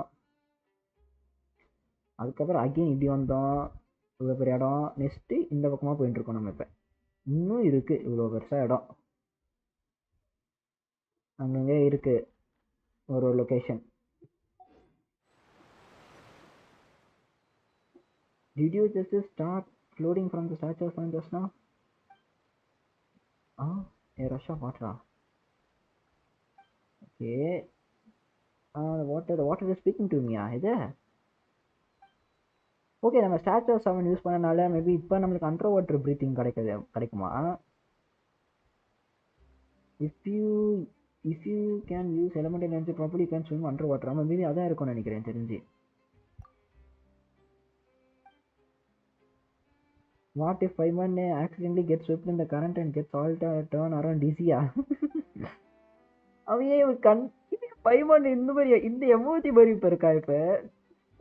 அதுக்கப்புறம் அகெயின் இப்படி வந்தோம். இவ்வளோ பெரிய இடம். நெக்ஸ்ட்டு இந்த பக்கமாக போயிட்டுருக்கோம் நம்ம. இப்போ இன்னும் இருக்குது இவ்வளோ பெருசாக இடம். அங்கங்கே இருக்குது ஒரு location. Did you just start floating from the statue of just now? A rush of water. Okay. The water is speaking to me. Is it? Okay, நம்ம ஸ்டாச்சு ஆஃப் 7 யூஸ் பண்ணனால மேபி இப்போ நம்மளுக்கு அண்டர் வாட்டர் ப்ரீத்திங் கிடைக்குமா? if you can use elemental energy properly, you can swim under water. Maybe அதான் இருக்கும்னு நினைக்கிறேன் தெரிஞ்சு. What if Paiman accidentally gets swept in the current and gets all turn around dizzy? அவையே பைமான் இந்த emoji மாதிரி இப்போ இருக்கா? இப்போ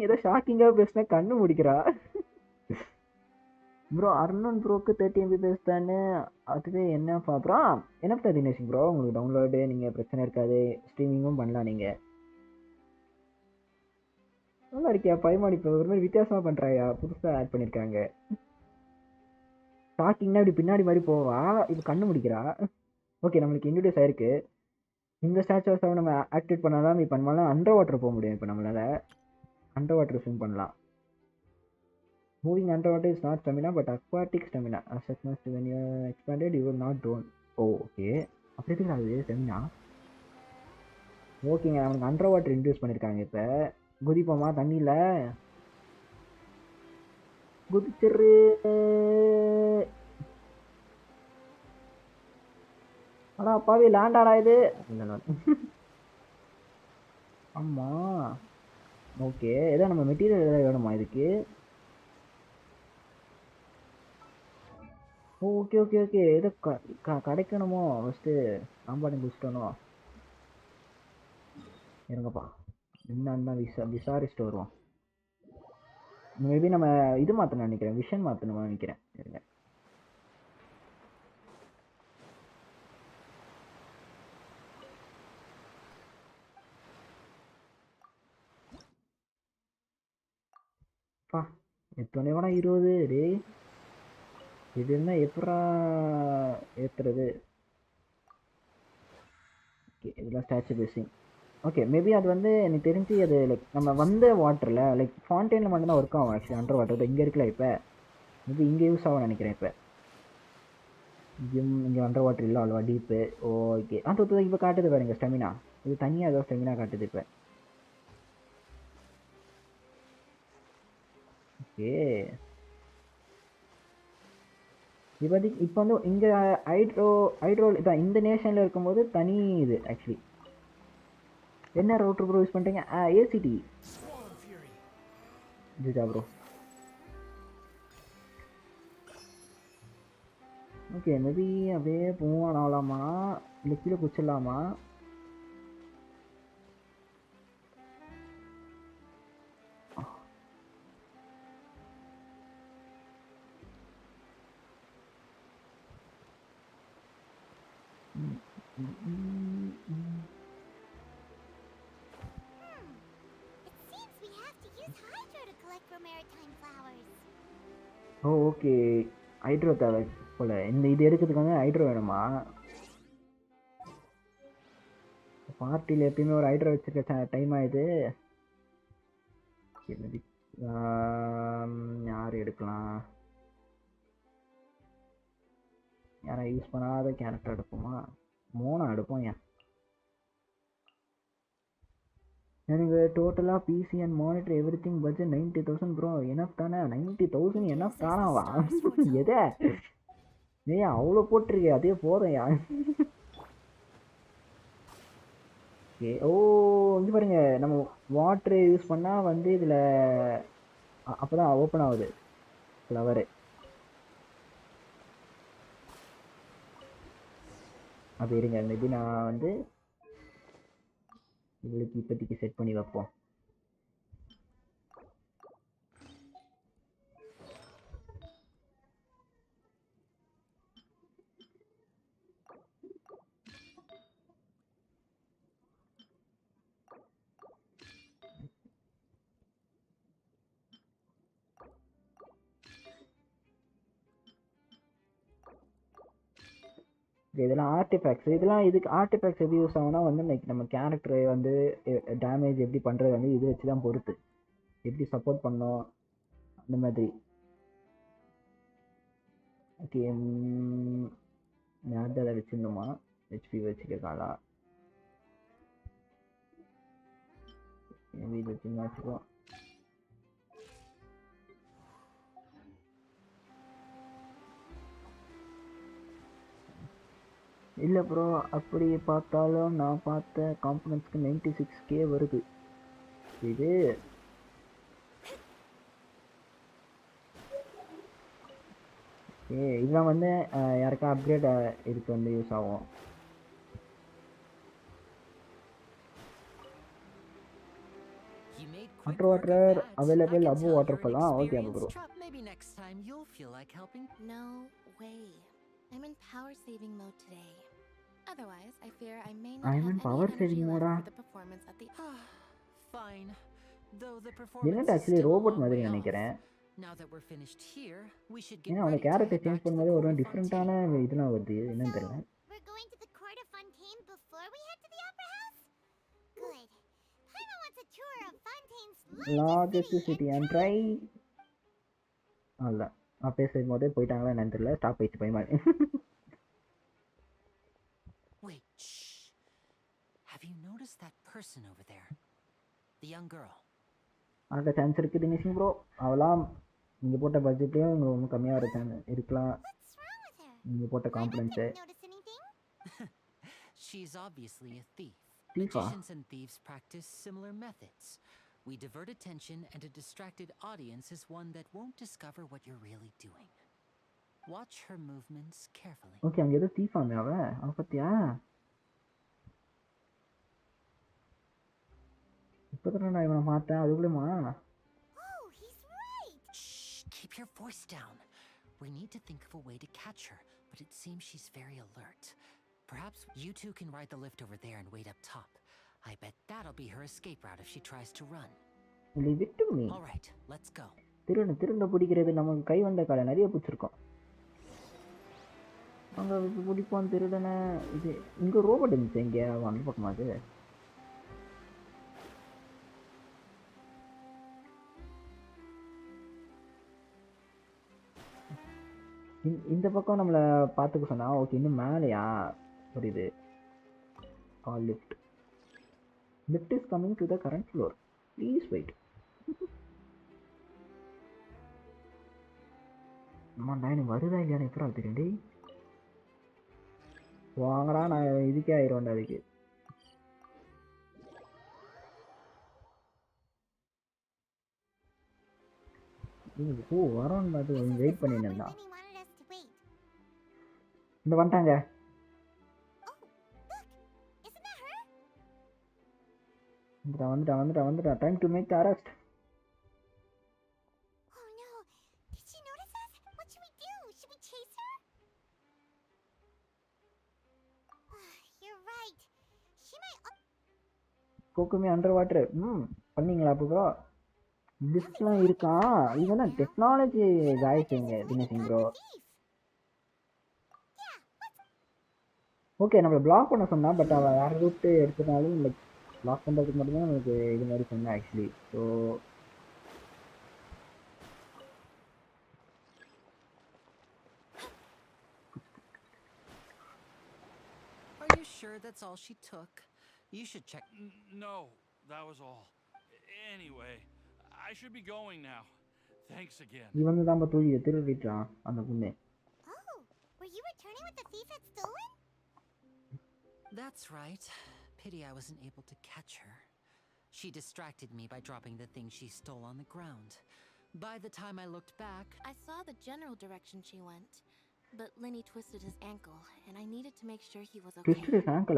ஏதோ ஷாக்கிங்காக பேசினா கண்ணு முடிக்கிறா. ப்ரோ அர்னன் ப்ரோக்கு 30 MB தானே? அதுவே என்ன ப்ரோ என்ன தினேஷ் ப்ரோ, உங்களுக்கு டவுன்லோடு நீங்கள் பிரச்சனை இருக்காது, ஸ்ட்ரீமிங்கும் பண்ணலாம். நீங்கள் நல்லா இருக்கியா பைமான்? இப்போ ஒரு மாதிரி வித்தியாசமாக பண்ணுறாயா? புதுசாக ஆட் பண்ணியிருக்காங்க. ஸ்டார்டிங்னா இப்படி பின்னாடி மாதிரி போவா, இப்போ கண்ணு முடிக்கிறா. ஓகே, நம்மளுக்கு இன்ட்ரடியூஸ் ஆயிருக்கு. இந்த ஸ்டாச்சு ஆஃப் நம்ம ஆக்டிவேட் பண்ணாதான் இப்போ நம்மளால அண்டர் வாட்டர் போக முடியும். இப்போ நம்மளால் அண்டர் வாட்டர் ஸ்விம் பண்ணலாம். Moving underwater is not stamina but aquatic stamina. As such must when you are expanded you will not drown. Oh, okay. அப்படி எதுக்கு அது ஸ்டெமினா? ஓகேங்க, அவனுக்கு அண்டர் வாட்டர் இன்ட்ரடியூஸ் பண்ணியிருக்காங்க. இப்போ குதிப்போமா தண்ணியில்? குதிச்சிரு. ஆனா அப்பாவே லேண்டாடா இது. ஆமாம், ஓகே. ஏதோ நம்ம மெட்டீரியல் ஏதாவது வேணுமா இதுக்கு? Okay okay okay. ஏதோ கிடைக்கணுமோ? ஃபஸ்ட்டு சாம்பாடு குடிச்சிட்டோனோ? இருங்கப்பா, என்னன்னா விசாரிச்சுட்டு வருவோம். மேபி நம்ம இது மாற்றணும் நினைக்கிறேன், விஷன் மாற்றணுமா நினைக்கிறேன். இருங்க. பா எத்தனை வேணா 20 டே. இது என்ன எப்படா ஏற்றுறது? ஓகே, இதெல்லாம் ஸ்டாச்சு பேசிங். ஓகே, மேபி அது வந்து எனக்கு தெரிஞ்சு அது லைக் நம்ம வந்த வாட்டரில் லைக் ஃபான்டைனில் மட்டும்தான் ஒர்க் ஆகும் ஆக்சுவலி. அண்டர் வாட்டர் இங்கே இருக்குல்ல, இப்போ இது இங்கே யூஸ் ஆகும் நினைக்கிறேன். இப்போ இங்கே அண்டர் வாட்டர் இல்லை அவ்வளோவா டீப்பு. ஓகே, அது இப்போ காட்டுது பாருங்க ஸ்டெமினா. இது தனியாக ஏதோ ஸ்டெமினா காட்டுது இப்போ. ஓகே, இப்போ வந்து இங்கே ஹைட்ரோ இதான் இந்த நேஷனில் இருக்கும்போது தனி இது ஆக்சுவலி. என்ன ரவுட்டர் ப்ரோ யூஸ் பண்ணுறீங்க? ACT ஜிஜா bro. ஓகே, மேபி அப்படியே போவானாலாமா இல்லை கீழே குச்சிடலாமா? ஓ ஓகே, ஹைட்ரோ தேவை போல. இந்த இது எடுக்கிறதுக்கு வந்து ஹைட்ரோ வேணுமா? பார்ட்டியில் எப்பயுமே ஒரு ஹைட்ரோ வச்சுருக்க டைம் ஆகுது. யார் எடுக்கலாம்? யாரை யூஸ் பண்ணாத கேரக்டர் எடுப்போமா? மோனா எடுப்போம். ஏன் எனக்கு டோட்டலாக PC and monitor everything budget 90,000 bro. Enough தானே? 90,000 எனஃப் தானாவா? எதை ஏன் அவ்வளோ போட்டிருக்கே? அதே போதும் யா. ஓகே, ஓ இங்கே பாருங்க, நம்ம வாட்ரு யூஸ் பண்ணால் வந்து இதில் அப்போ தான் ஓப்பன் ஆகுது ஃப்ளவரு. அப்போ இருங்க, மேபி நான் வந்து இவளுக்கு இப்போதைக்கு செட் பண்ணி வைப்போம். இதெல்லாம் ஆர்டிஃபேக்ட்ஸ். இதெல்லாம் இதுக்கு ஆர்டிஃபேக்ட்ஸ் எது யூஸ் ஆகும்னா வந்து லைக் நம்ம கேரக்டர் வந்து டேமேஜ் எப்படி பண்ணுறது வந்து இது வச்சு தான் பொறுத்து, எப்படி சப்போர்ட் பண்ணோம் அந்த மாதிரி. ஓகே, யார்கிட்ட அதை வச்சுருந்தோமா? ஹெச்பி வச்சுக்கலாம். வீடு வச்சுருந்தா வச்சுக்கோம். இல்லை ப்ரோ, அப்படி பார்த்தாலும் நான் பார்த்த காம்பனன்ட்ஸ்க்கு 96K வருது. இது இதெல்லாம் வந்து யாருக்கா அப்கிரேட் இதுக்கு வந்து யூஸ் ஆகும். Water water available above water fall. Okay bro. Maybe next time you'll feel like helping. No way. I'm in power saving mode today. Otherwise, I fear I may not I'm have in any power energy saving mode. left for the performance at the Fine. Though the performance என்னடா is actually still a robot long மாதிரி way off. நினைக்கிறேன். Now that we're finished here, we should get ஏன்னா அவனை ready to character head change back to the பண்ணும்போது ஒரு court of டிஃப்ரெண்ட்டான Fontaine. இதெல்லாம் வருது, என்னன்னு தெரியல. We're going to the court of Fontaine before we head to the opera house? Good. Paimon wants a tour of Fontaine's Largest city and try. இல்ல நான் பேசும்போதே போயிட்டாங்களா என்னன்னு தெரியல ஸ்டாப் ஆயிடுச்சு பயமா Wait, shh. Have you noticed that person over there? The young girl. அந்த chance இருக்கு தினேஷ் ப்ரோ அவளாம் நீங்க போட்ட பட்ஜெட்லயும் ரொம்ப கம்மியா வர சான்ஸ் இருக்கலாம் நீங்க போட்ட confidence She's obviously a thief. Thief, Magicians and thieves practice similar methods. We divert attention, and a distracted audience is one that won't discover what you're really doing. Watch her movements carefully. Okay அங்க ஏதோ தீஃபாமே அவ பத்தியா இப்பதான் நான் இவனை பார்த்தேன் அதுக்குள்ளேமா Shh, keep your voice down. We need to think of a way to catch her, but it seems she's very alert. Perhaps you two can ride the lift over there and wait up top. I bet that'll be her escape route if she tries to run. All right, let's go. திருட பிடிக்கிறது நமக்கு கை வந்த காலை நிறைய பிடிச்சிருக்கோம் அங்க பிடிப்போம் திருடனை இது இங்க ரோபோட் இருந்துச்சு இங்க அந்த பக்கமா அது இந்த பக்கம் நம்மளை பார்த்துக்க சொன்னா ஓகே இன்னும் மேலையா புரியுது lift lift is coming to the current floor please wait நான் வருதா இல்லையா எப்பறம் தெரியும் வாங்கடா நான் இதுக்கே ஆயிடுவேன்டா அதுக்கு வரோன்னு பார்த்து வெயிட் பண்ணிருந்தா இந்த வந்துட்டாங்க வந்துட்டா time to make the arrest கோக்குமே அண்டர் வாட்டர் பண்ணீங்களா ப்ரோ லிஃப்ட்லாம் இருக்கான் இதெல்லாம் டெக்னாலஜி ஆயிடுச்சுங்க தினேஷ் ப்ரோ ஓகே நம்மளை பிளாக் பண்ண சொன்னா பட் அவள் வேற ரூட் எடுத்தனாலும் லைக் பிளாக் பண்ணுறதுக்கு மட்டும்தான் நமக்கு இது மாதிரி சொன்னேன் actually so Are you sure that's all she took? You should check. No, that was all. Anyway, I should be going now. Thanks again. இவன் தான் தூக்கி திருடிட்டான் அந்த பொண்ணு. Oh, were you returning what the thief had stolen? That's right. Pity I wasn't able to catch her. She distracted me by dropping the thing she stole on the ground. By the time I looked back, I saw the general direction she went, but Lenny twisted his ankle, and I needed to make sure he was okay. Twisted his ankle?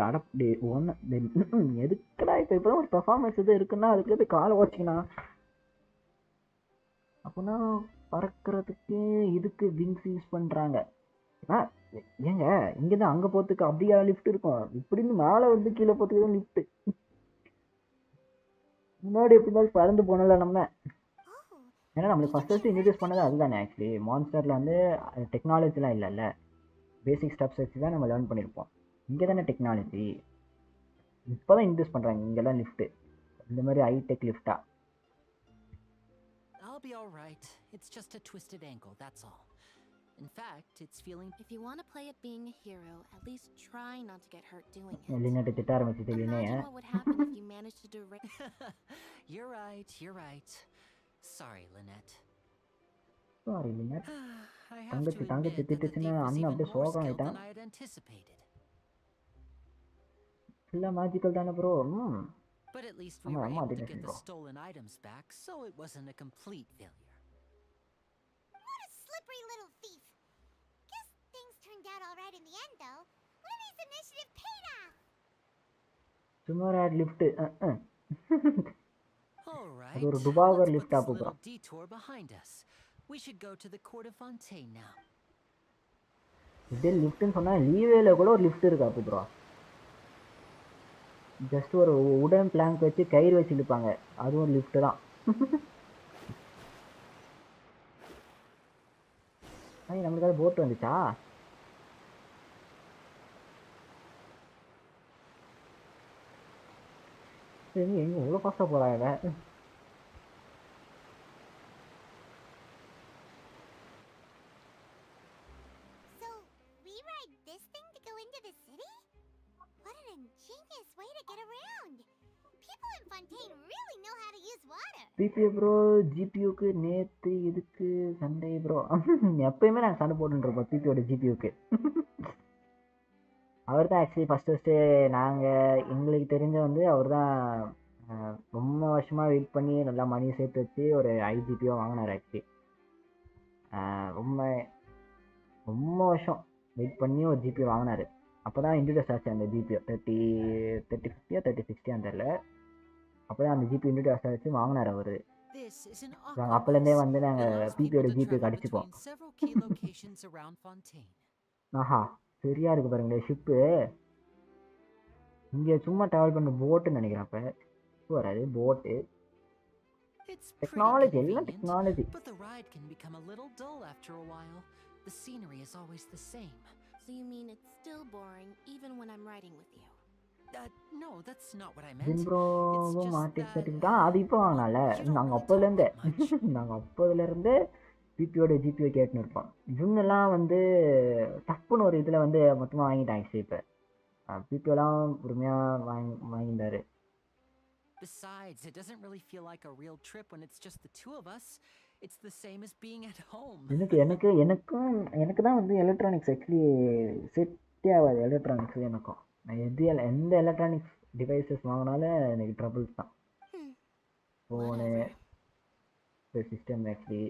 எதுக்குடா இப்போ ஒரு performance இது இருக்குன்னா அதுக்குள்ள போய் காலை ஓடிச்சினா அப்போனா பறக்கிறதுக்கு இதுக்கு விங்ஸ் யூஸ் பண்ணுறாங்க ஏங்க இங்கேதான் அங்கே போகிறதுக்கு அப்படியா லிஃப்ட் இருக்கும் இப்படின்னு மேலே வந்து கீழே போகிறதுக்கு தான் லிஃப்ட்டு முன்னாடி எப்படி இருந்தாலும் பறந்து போனல நம்ம ஏன்னா நம்மளுக்கு ஃபஸ்ட்டு இன்ட்ரடியூஸ் பண்ணது அதுதானே ஆக்சுவலி மான்ஸ்டரில் வந்து டெக்னாலஜிலாம் இல்லைல்ல பேசிக் ஸ்டெப்ஸ் வச்சு தான் நம்ம லேர்ன் பண்ணியிருப்போம் இங்கே தானே டெக்னாலஜி இப்போ தான் இன்ட்ரடியூஸ் பண்ணுறாங்க இங்கெல்லாம் லிஃப்ட்டு இந்த மாதிரி hitech லிஃப்டா I'll be all right. It's just a twisted ankle, that's all. In fact, it's feeling... If you want to play at being a hero, at least try not to get hurt doing it. Imagine what would happen if you managed to direct... You're right. Sorry, Lynette. Sorry, Lynette. I have to admit that the thief was even more skilled than I had anticipated. Magical தானே bro. But at least we were able to get the stolen items back, so it wasn't a complete failure. What a slippery little thief. Guess things turned out all right in the end, though. Lenny's initiative paid off. Tomorrow at lift. All right. Let's put this little detour behind us. We should go to the court of Fontaine now. This lift in sonna leewayla kuda or lift irukku appo bro. Just ஒரு உடன் blank வச்சு கயிறு வச்சு இழுப்பாங்க அதுவும் ஒரு lift தான் நம்மளுக்காக போட் வந்துச்சா சரி எங்க எவ்வளோ ஃபாஸ்ட்டாக போகிறாங்க People in Fontaine really know how to use water. BBA bro ஜிபியூக்கு நேற்று இதுக்கு சண்டே ப்ரோ. எப்பயுமே நாங்கள் சண்டை போட்டுருப்போம் பிபியோட ஜிபியூக்கு. அவர் தான் ஆக்சுவலி ஃபஸ்ட்டு நாங்கள் எங்களுக்கு தெரிஞ்ச வந்து அவர் தான் ரொம்ப வருஷமாக வெயிட் பண்ணி நல்லா மணி சேர்த்து வச்சு ஒரு ஐஜிபியோ வாங்கினார் ஆக்சுவலி. ரொம்ப ரொம்ப வருஷம் வெயிட் பண்ணி ஒரு ஜிபியோ வாங்கினார். அப்போ தான் இன்ட்ரடியூஸ் ஆச்சு அந்த ஜிபியோ 3050 3060 தெரியல. அப்போ தான் அந்த ஜிபி இன்ட்ரடியூஸ் ஆச்சு வாங்கினார் அவர். அப்போலேருந்தே வந்து நாங்கள் பிபியோட ஜிபியோக்கு அடிச்சுப்போம். ஆஹா சரியா இருக்கு பாருங்களேன் ஷிப்பு. இங்கே சும்மா ட்ராவல் பண்ண போட்டுன்னு நினைக்கிறேன். அப்போ வராது போட்டு. டெக்னாலஜி எல்லாம் technology. But the ride can become a little dull after a while. The scenery is always the same. So you mean it's still boring even when I'm riding with you? No, that's not what I meant. ஜிம்ப்ரோவும் மாட்டிக்கிட்டு தான் அது இப்போ வாங்கினால. நாங்கள் அப்போதுலேருந்தே பிபியோட GPO கேட்டுன்னு இருப்போம். ஜுன்னெல்லாம் வந்து டப்புன்னு ஒரு இதில் வந்து மொத்தமாக வாங்கிட்டாங்க. ஆக்சுவலி இப்போ பிபிஓலாம் பொறுமையாக வாங்கிட்டாரு. Besides, it doesn't really feel like a real trip when it's just the two of us. It's the same as being at home. எனக்கு தான் வந்து எலக்ட்ரானிக்ஸ் ஆக்சுவலி செட்டே ஆகாது. எலக்ட்ரானிக்ஸ் எனக்கும் எந்த எலக்ட்ரானிக்ஸ் டிவைசஸ் வாங்கினாலும் எனக்கு ட்ரபிள்ஸ் தான். ஃபோனு சிஸ்டம் ஆக்சுவலி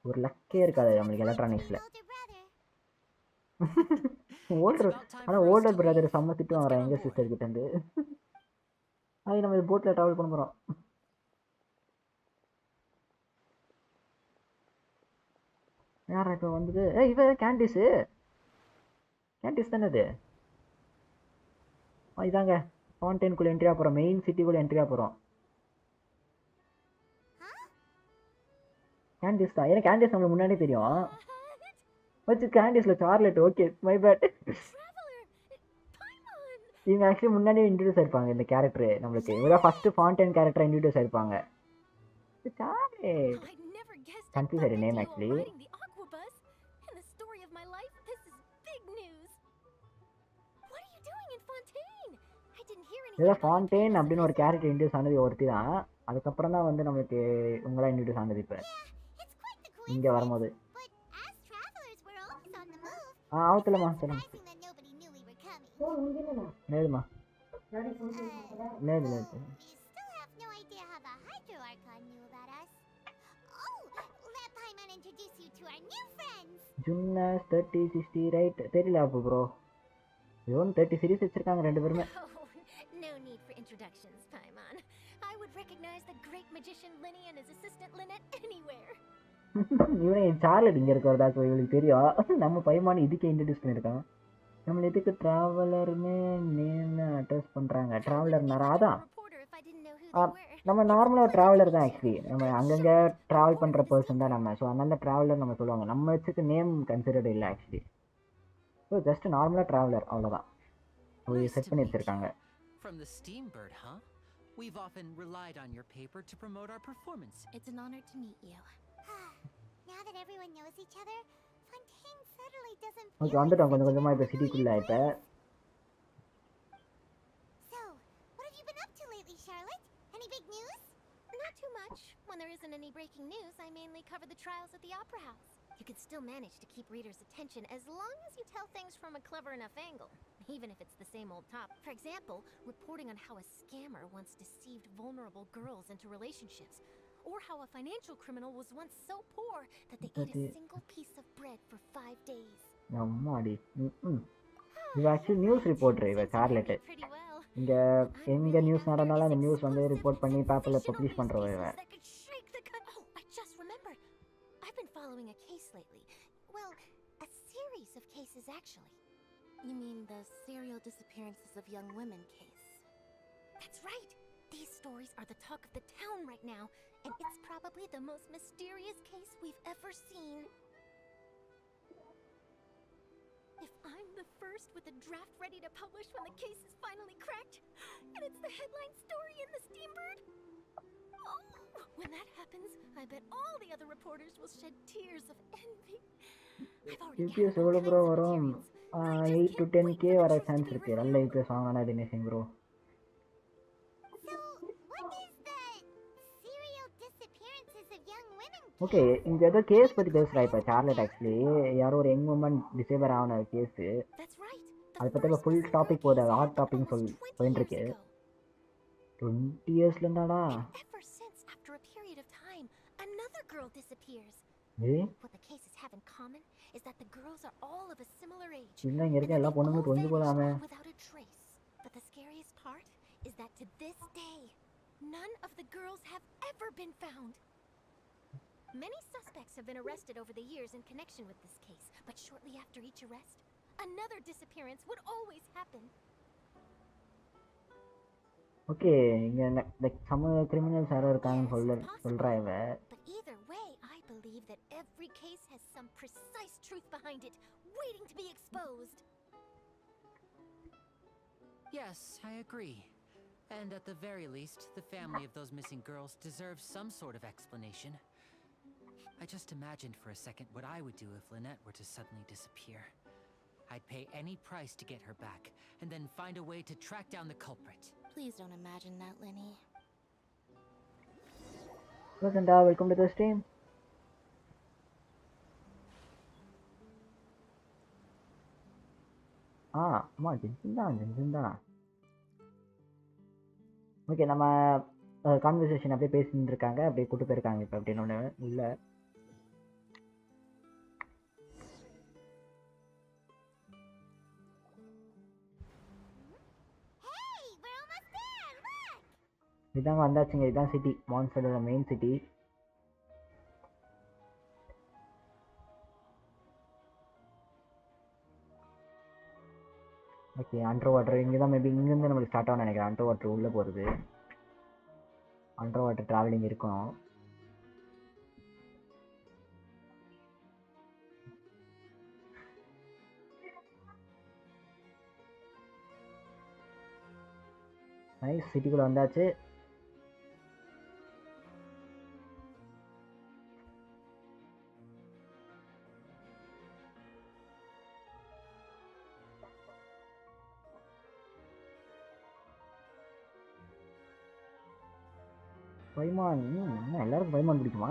ஒரு லக்கே இருக்காது நம்மளுக்கு எலக்ட்ரானிக்ஸில். ஓல்டர் பிரதர் செம்ம திட்டு வாங்குறேன் எங்கள் சிஸ்டர் கிட்டேருந்து. அது நம்ம போட்டில் ட்ராவல் பண்ண போகிறோம். யாரா இப்போ வந்தது? இவ கேண்டிஸ் தானே இது? இதாங்க ஃபாண்டெயின்குள்ளே என்ட்ரியாக போகிறோம். மெயின் சிட்டிக்குள்ளே என்ட்ரியாக போகிறோம். கேண்டிஸ் தான். ஏன்னா கேண்டிஸ் நம்மளுக்கு முன்னாடியே தெரியும். வச்சு கேண்டிஸில் சார்லெட். Okay my bad. இவங்க ஆக்சுவலி முன்னாடியே இன்ட்ரடியூஸ் ஆயிருப்பாங்க இந்த கேரக்டரு நம்மளுக்கு. இவங்க ஃபஸ்ட்டு ஃபாண்டெயின் கேரக்டர் இன்ட்ரடியூஸ் ஆயிருப்பாங்க. சார்லெட் கன்ஃபியூஸ் ஆகிடு நேம் ஆக்சுவலி. இதில் ஃபாண்டெயின் அப்படின்னு ஒரு கேரக்டர் இன்ட்ரடியூஸ் ஆனது ஒருத்தி தான். அதுக்கப்புறம் தான் வந்து நம்மளுக்கு இவங்களாம் இன்ட்ரடியூஸ் ஆனது. இப்போ இங்கே வரும்போது ஆவத்துலம்மா சொல்லுங்க. நேருமா நேரு ஜுன்னாஸ் 3060 ரைட் தெரியல அப்போ ப்ரோ. இவன் 30 சீரிஸ் வச்சிருக்காங்க ரெண்டு பேருமே. No need for introductions, Paimon. I would recognize the great magician Linny and his assistant Lynette anywhere. இவனை சார்லெட் இங்கே இருக்கிறதா இவளுக்கு தெரியும். நம்ம பைமானு இதுக்கே இன்ட்ரடியூஸ் பண்ணியிருக்கான். நம்மள எதுக்கு ட்ராவலர்னு நேம் அட்ரஸ் பண்ணுறாங்க. ட்ராவலர்னாரா? அதான் நம்ம நார்மலாக ட்ராவலர் தான் ஆக்சுவலி. நம்ம அங்கங்கே ட்ராவல் பண்ணுற பர்சன் தான் நம்ம. ஸோ அதனால ட்ராவலர் நம்ம சொல்லுவாங்க. நம்ம வச்சுக்கு நேம் கன்சிடர்டு இல்லை ஆக்சுவலி. ஸோ ஜஸ்ட் நார்மலாக ட்ராவலர் அவ்வளோதான். செட் பண்ணி வச்சுருக்காங்க. From the Steambird, huh? We've often relied on your paper to promote our performance. It's an honor to meet you. Now that everyone knows each other, Fontaine suddenly doesn't feel okay வந்துட்டோம் கொஞ்சம் கொஞ்சமாக இப்போ சிட்டிக்குள்ளே. இப்போ So, what have you been up to lately, Charlotte? Any big news? Not too much. When there isn't any breaking news, I mainly cover the trials at the Opera House. You can still manage to keep readers' attention as long as you tell things from a clever enough angle, even if it's the same old top. For example, reporting on how a scammer once deceived vulnerable girls into relationships, or how a financial criminal was once so poor that they ate a single piece of bread for 5 days. அம்மாடி இது actually news reporter இவ சார்லெட்டு. இங்கே எங்கே news நடந்தாலும் அந்த news வந்து report பண்ணி பேப்பரில் பப்ளிஷ் பண்ணுறவ இவ. Following a case lately. Well, a series of cases actually. You mean the serial disappearances of young women case? That's right. These stories are the talk of the town right now, and it's probably the most mysterious case we've ever seen. If I'm the first with a draft ready to publish when the case is finally cracked, and it's the headline story in the Steambird, oh, when that happens, I bet all the other reporters will shed tears of envy. UPS எவ்வளோ bro வரும்? 8 to 10K வர chance இருக்குது. நல்ல UPS வாங்கினா Dineshan bro. Okay இங்கே ஏதோ case பற்றி பேசுகிறா இப்போ சார்லட். ஆக்சுவலி யாரோ ஒரு யங் உமன் டிசேபிள் ஆன கேஸு. அதை பற்றி இப்போ ஃபுல் டாபிக் போகுது, ஹாட் டாபிக்னு போயின்னு இருக்கு. 20 yearsல இருந்தாடா. Ever since, after a period of time, another girl disappears. What the cases have in common is that the girls are all of a similar age. இன்னும் இங்கே இருக்க எல்லா பொண்ணுங்களும் தொலைஞ்சு போதாமே. Without a trace. But the scariest part is that to this day, none of the girls have ever been found. Many suspects have been arrested over the years in connection with this case, but shortly after each arrest, another disappearance would always happen. Okay இங்கே like சம criminals யாரோ இருக்காங்கன்னு சொல்கிறா இவ. But either way, I believe that every case has some precise truth behind it, waiting to be exposed. Yes, I agree. And at the very least, the family of those missing girls deserves some sort of explanation. I just imagined for a second what I would do if Lynette were to suddenly disappear. I'd pay any price to get her back, and then find a way to track down the culprit. Please don't imagine that, Lenny. Welcome, welcome to the stream. ஆமா Jensen தான். Okay நம்ம conversation அப்படியே பேசிட்டு இருக்காங்க, அப்படியே கூட்டு போயிருக்காங்க இப்போ அப்படின்னு ஒன்று உள்ள. இதாங்க வந்தாச்சுங்க, இதுதான் சிட்டி, மான்ஸ்டரோட main city. Okay under water இங்கே தான், மேபி இங்கேருந்து நம்மளுக்கு ஸ்டார்ட் ஆகும்னு நினைக்கிறேன். அண்டர் வாட்டர் உள்ளே போகிறது, அண்டர் வாட்டர் ட்ராவலிங் இருக்கும். நைஸ், சிட்டிக்குள்ளே வந்தாச்சு. பைமான், என்ன எல்லாருக்கும் பைமான் பிடிக்குமா?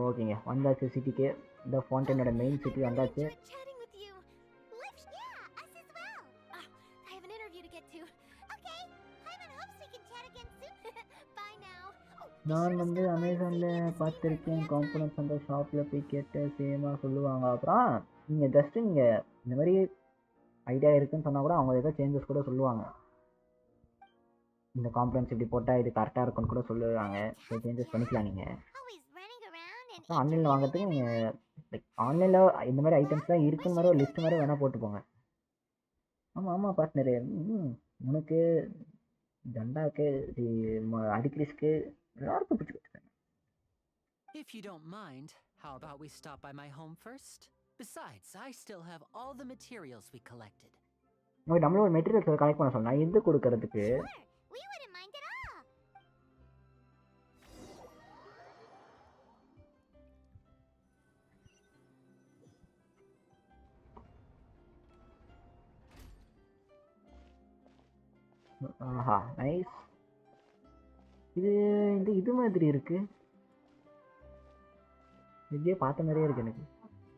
ஓகேங்க வந்தாச்சு சிட்டிக்கு. இந்த ஃபவுண்டைனோட மெயின் சிட்டி வந்தாச்சு. நான் வந்து அமேசானில் பார்த்துருக்கேன், காம்பனன்ட்ஸ் அந்த ஷாப்பில் போய் கேட்டு சேமாக சொல்லுவாங்க. அப்புறம் நீங்கள் ஜஸ்ட்டு நீங்கள் இந்த மாதிரி ஐடியா இருக்குன்னு சொன்னால் கூட அவங்க ஏதோ சேஞ்சஸ் கூட சொல்லுவாங்க. இந்த காம்பனன்ட்ஸ் இப்படி போட்டால் இது கரெக்டாக இருக்குன்னு கூட சொல்லுவாங்க. ஸோ சேஞ்சஸ் பண்ணிக்கலாம் நீங்கள். அப்புறம் ஆன்லைனில் வாங்குறதுக்கு நீங்கள் லைக் ஆன்லைனில் இந்த மாதிரி ஐட்டம்ஸ்லாம் இருக்குன்னு மாதிரி ஒரு லிஸ்ட் மாதிரி வேணால் போட்டுப்போங்க. ஆமாம் ஆமாம் பார்ட்னரு, உனக்கு தண்டாக்கு அடிக்கிரிஸ்க்கு எல்லாருக்கும் பிடிச்சி கொடுத்துருக்கேன். If you don't mind, how about we stop by my home first? Besides, I still have all the materials we collected. Okay நம்மளும் ஒரு மெட்டீரியல்ஸ் கலெக்ட் பண்ண சொன்னா எது கொடுக்கறதுக்கு? ஆஹா நைஸ். இது மாதிரி இருக்கு, இதே பார்த்த மாதிரியே இருக்கு எனக்கு.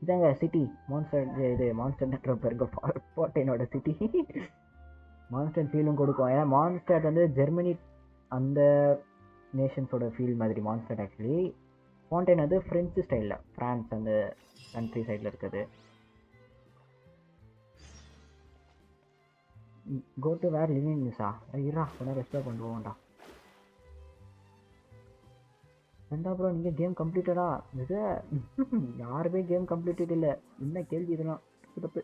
இதாங்க சிட்டி மான்ஸ்டர், இது மான்ஸ்டர் நெட்வொர்க் இருக்க ஃபவுண்டைனோட சிட்டி. மான்ஸ்டர் ஃபீலும் கொடுக்கும், ஏன்னா மான்ஸ்டர் வந்து ஜெர்மனி அந்த நேஷன்ஸோட ஃபீல் மாதிரி மான்ஸ்டர். ஆக்சுவலி ஃபவுண்டைன் வந்து ஃப்ரெஞ்சு ஸ்டைலில், ஃப்ரான்ஸ் அந்த கண்ட்ரி சைடில் இருக்குது. கோ டு வேர் லிவிங் மிஸ்ஸா? ஐயா கொஞ்சம் ரெஸ்டார் பண்ணுவோம்டா. ப்ரோ நீங்கள் கேம் கம்ப்ளீட்டடா? இது யாருமே கேம் கம்ப்ளீட்டட் இல்லை. என்ன கேள்வி இதெல்லாம் தப்பு.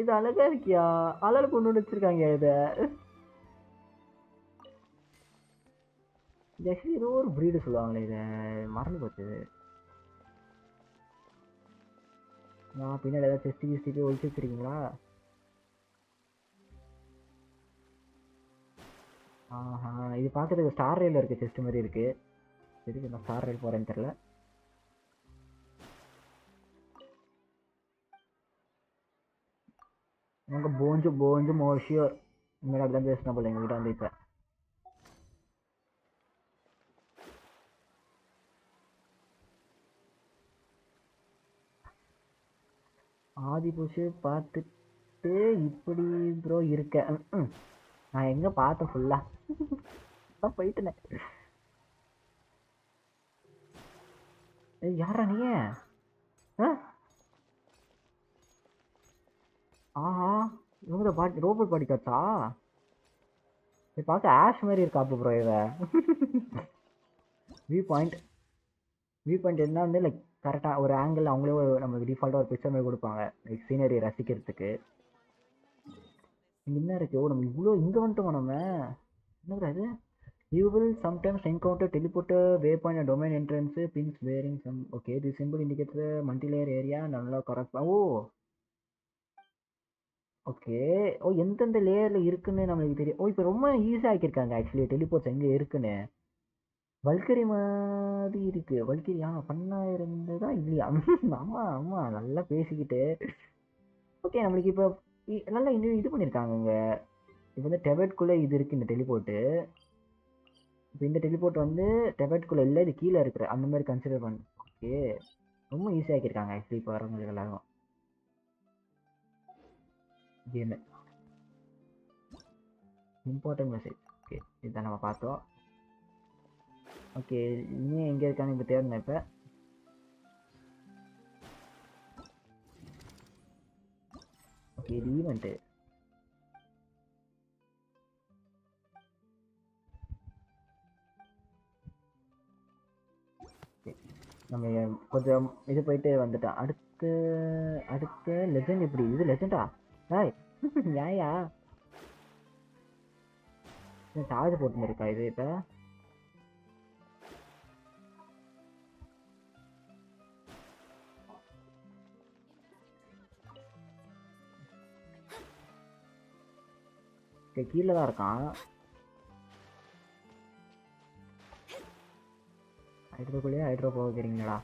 இது அழகா இருக்கியா? அழகு கொண்டு வச்சிருக்காங்க. இதை ஆக்சுவலி ஏதோ ஒரு ப்ரீடு சொல்லுவாங்களே, இதை மறந்து போச்சு. நான் பின்னாடி ஏதாவது செஸ்டி கிஸ்டி போய் ஒழிச்சு வச்சிருக்கீங்களா? ஆஹா இது பார்க்குறதுக்கு ஸ்டார் ரயில் இருக்குது, செஸ்ட் மாதிரி இருக்குது. எதுக்கு நான் ஸ்டார் ரயில் போகிறேன்னு தெரில. உங்கள் போஞ்சு மோஷியோர் இனிமேல் அப்படிதான் பேசணும் போல எங்ககிட்ட வந்து இப்போ. ஆதி புஷு பார்த்துட்டு இப்படி ப்ரோ இருக்க. நான் எங்க பார்த்தேன் ஃபுல்லா போயிட்டேன். யாரா நீ? ஆஹா இவங்க பாடி ரோபோட் பாடி காச்சா? இது பார்க்க ஆஷ் மாதிரி இருக்காப்பு ப்ரோ. இவ வியூ பாயிண்ட் என்ன வந்து லைக் கரெக்டாக ஒரு ஆங்கிள் அவங்களே நமக்கு டிஃபால்ட்டாக ஒரு பிக்சர் மாதிரி கொடுப்பாங்க லைக் சீனரி ரசிக்கிறதுக்கு. இங்கே என்ன இருக்கு? ஓ நம்ம இவ்வளோ இங்கே வந்துட்டோமா நம்ம? என்னது அது? You will sometimes encounter teleporter, waypoint, and domain entrance pins bearing some. Okay, this symbol indicates the multi-layer area and unlock correspond. Oh, okay. Oh எந்தெந்த லேயரில் இருக்குன்னு நம்மளுக்கு தெரியும். ஓ இப்போ ரொம்ப ஈஸியாக ஆக்கியிருக்காங்க ஆக்சுவலி டெலிபோர்ட்ஸ் எங்கே இருக்குன்னு. வல்கரி மாதிரி இருக்கு. வல்கரி பண்ணா இருந்ததா இல்லையா? ஆமாம் ஆமாம் நல்லா பேசிக்கிட்டு. ஓகே நம்மளுக்கு இப்போ நல்லா இன்னும் இது பண்ணியிருக்காங்க இங்கே. இப்போ வந்து டெபெட்குள்ளே இது இருக்குது இந்த டெலிபோர்ட்டு. இப்போ இந்த டெலிபோர்ட் வந்து டெபெட்குள்ளே இல்லை, இது கீழே இருக்கிற அந்த மாதிரி கன்சிடர் பண்ணு. ஓகே ரொம்ப ஈஸியாக ஆக்கியிருக்காங்க ஆக்சுவலி இப்போ வரவங்களுக்கு எல்லாரும் கேமு. Important message. ஓகே இதுதான் நம்ம பார்த்தோம். ஓகே இன்னும் எங்கே இருக்கான்னு இப்போ தேடணும். இப்போ ஓகே இது ஈவெண்ட்டு. நம்ம கொஞ்சம் இது போயிட்டு வந்துட்டோம். அடுத்த லெஜெண்ட் எப்படி? இது லெஜெண்டா? ஹாய் ஏயா சார்ஜ் போட்டுன்னு இருக்கா இது? இப்போ கீழே தான் இருக்கான். ஹைட்ரோக்குள்ளேயே ஹைட்ரோ போகிறீங்களா?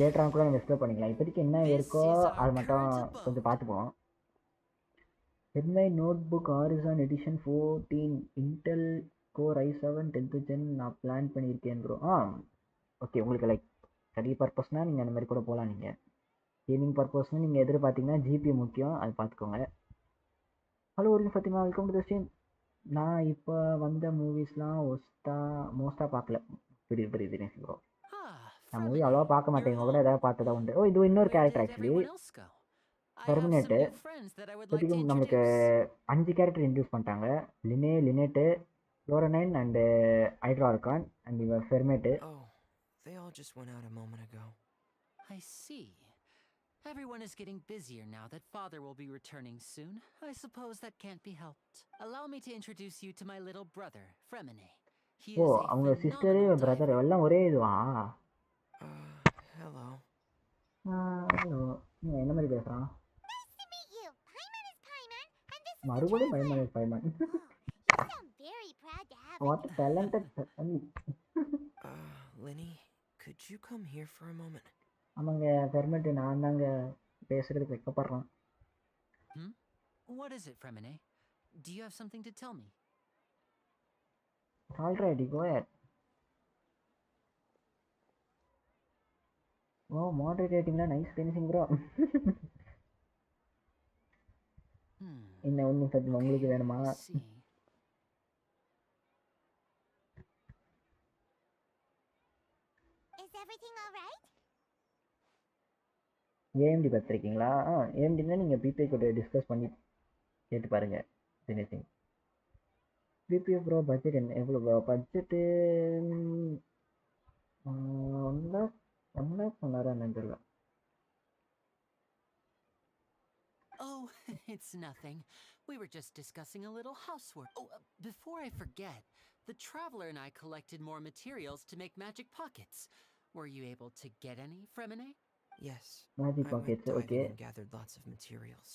லேட்டராக கூட நம்ம எக்ஸ்ப்ளோர் பண்ணிக்கலாம். இப்போதைக்கு என்ன இருக்கோ அது மட்டும் கொஞ்சம் பார்த்துப்போம். ஹெட்மை நோட்புக் ஆரிசான் edition 14 Intel core i7 10th gen நான் பிளான் பண்ணியிருக்கேன் ப்ரோ. ஓகே உங்களுக்கு லைக் ஸ்டடி பர்பஸ்னால் நீங்கள் அந்த மாதிரி கூட போகலாம். நீங்கள் கேமிங் பர்பஸ்னால் நீங்கள் எதிர்பார்த்தீங்கன்னா ஜிபி முக்கியம், அது பார்த்துக்கோங்க. ஹலோ ஒரு Fathima, welcome to the stream. நான் இப்போ வந்த மூவிஸ்லாம் மோஸ்ட்டாக பார்க்கல. புரியுது ப்ரோ. நான் மூவி அவ்வளோவா பார்க்க மாட்டேன். கூட ஏதாவது பார்த்ததா உண்டு. ஓ இது இன்னொரு கேரக்டர் ஆக்சுவலி பெர்மனெண்ட்டு. இப்போதைக்கு நம்மளுக்கு 5 கேரக்டர் இன்ட்ரடியூஸ் பண்ணிட்டாங்க. லினேட்டு, ஃப்ளோரனைன் அண்டு ஹைட்ரார்கான் அண்ட் இவர் ஃபெர்மேட்டு. They all just went out a moment ago. I see. Everyone is getting busier now that father will be returning soon. I suppose that can't be helped. Allow me to introduce you to my little brother, Fremine. He is a அவங்க sister brother எல்லாம் ஒரே இதுவா? Hello. Hello நீ என்ன மாதிரி பேசுகிறான்? Nice to meet you. Paimon is Paimon, and this is மறுபடியும் Chen. பைமன். You sound very proud to have What a talented. Lenny, could you come here for a moment? ஆமாங்க permanent நான் தாங்க பேசுறதுக்கு வைக்கப்படுறேன். What is it, Fremine? Do you have something to tell me? Alrighty, go ahead. Oh மாடரேட்டிங்ல nice finishing bro. என்ன ஒன்று சத்தியம் உங்களுக்கு வேணுமா? Is everything all right? AMD பார்த்துருக்கீங்களா? ஏஎம்டினா நீங்கள் பிபிஐ கூட டிஸ்கஸ் பண்ணி கேட்டு பாருங்கள். ஃபினிஷிங் பிபிஐ ப்ரோ பட்ஜெட் என்ன எவ்வளோ ப்ரோ? பட்ஜெட்டு 1 lakh சொன்னாரா என்னன்னு தெரியல. Oh, it's nothing. We were just discussing a little housework. Oh, before I forget, the traveler and I collected more materials to make magic pockets. Were you able to get any, Fremine? Yes. Magic I pockets, went diving okay. and gathered lots of materials.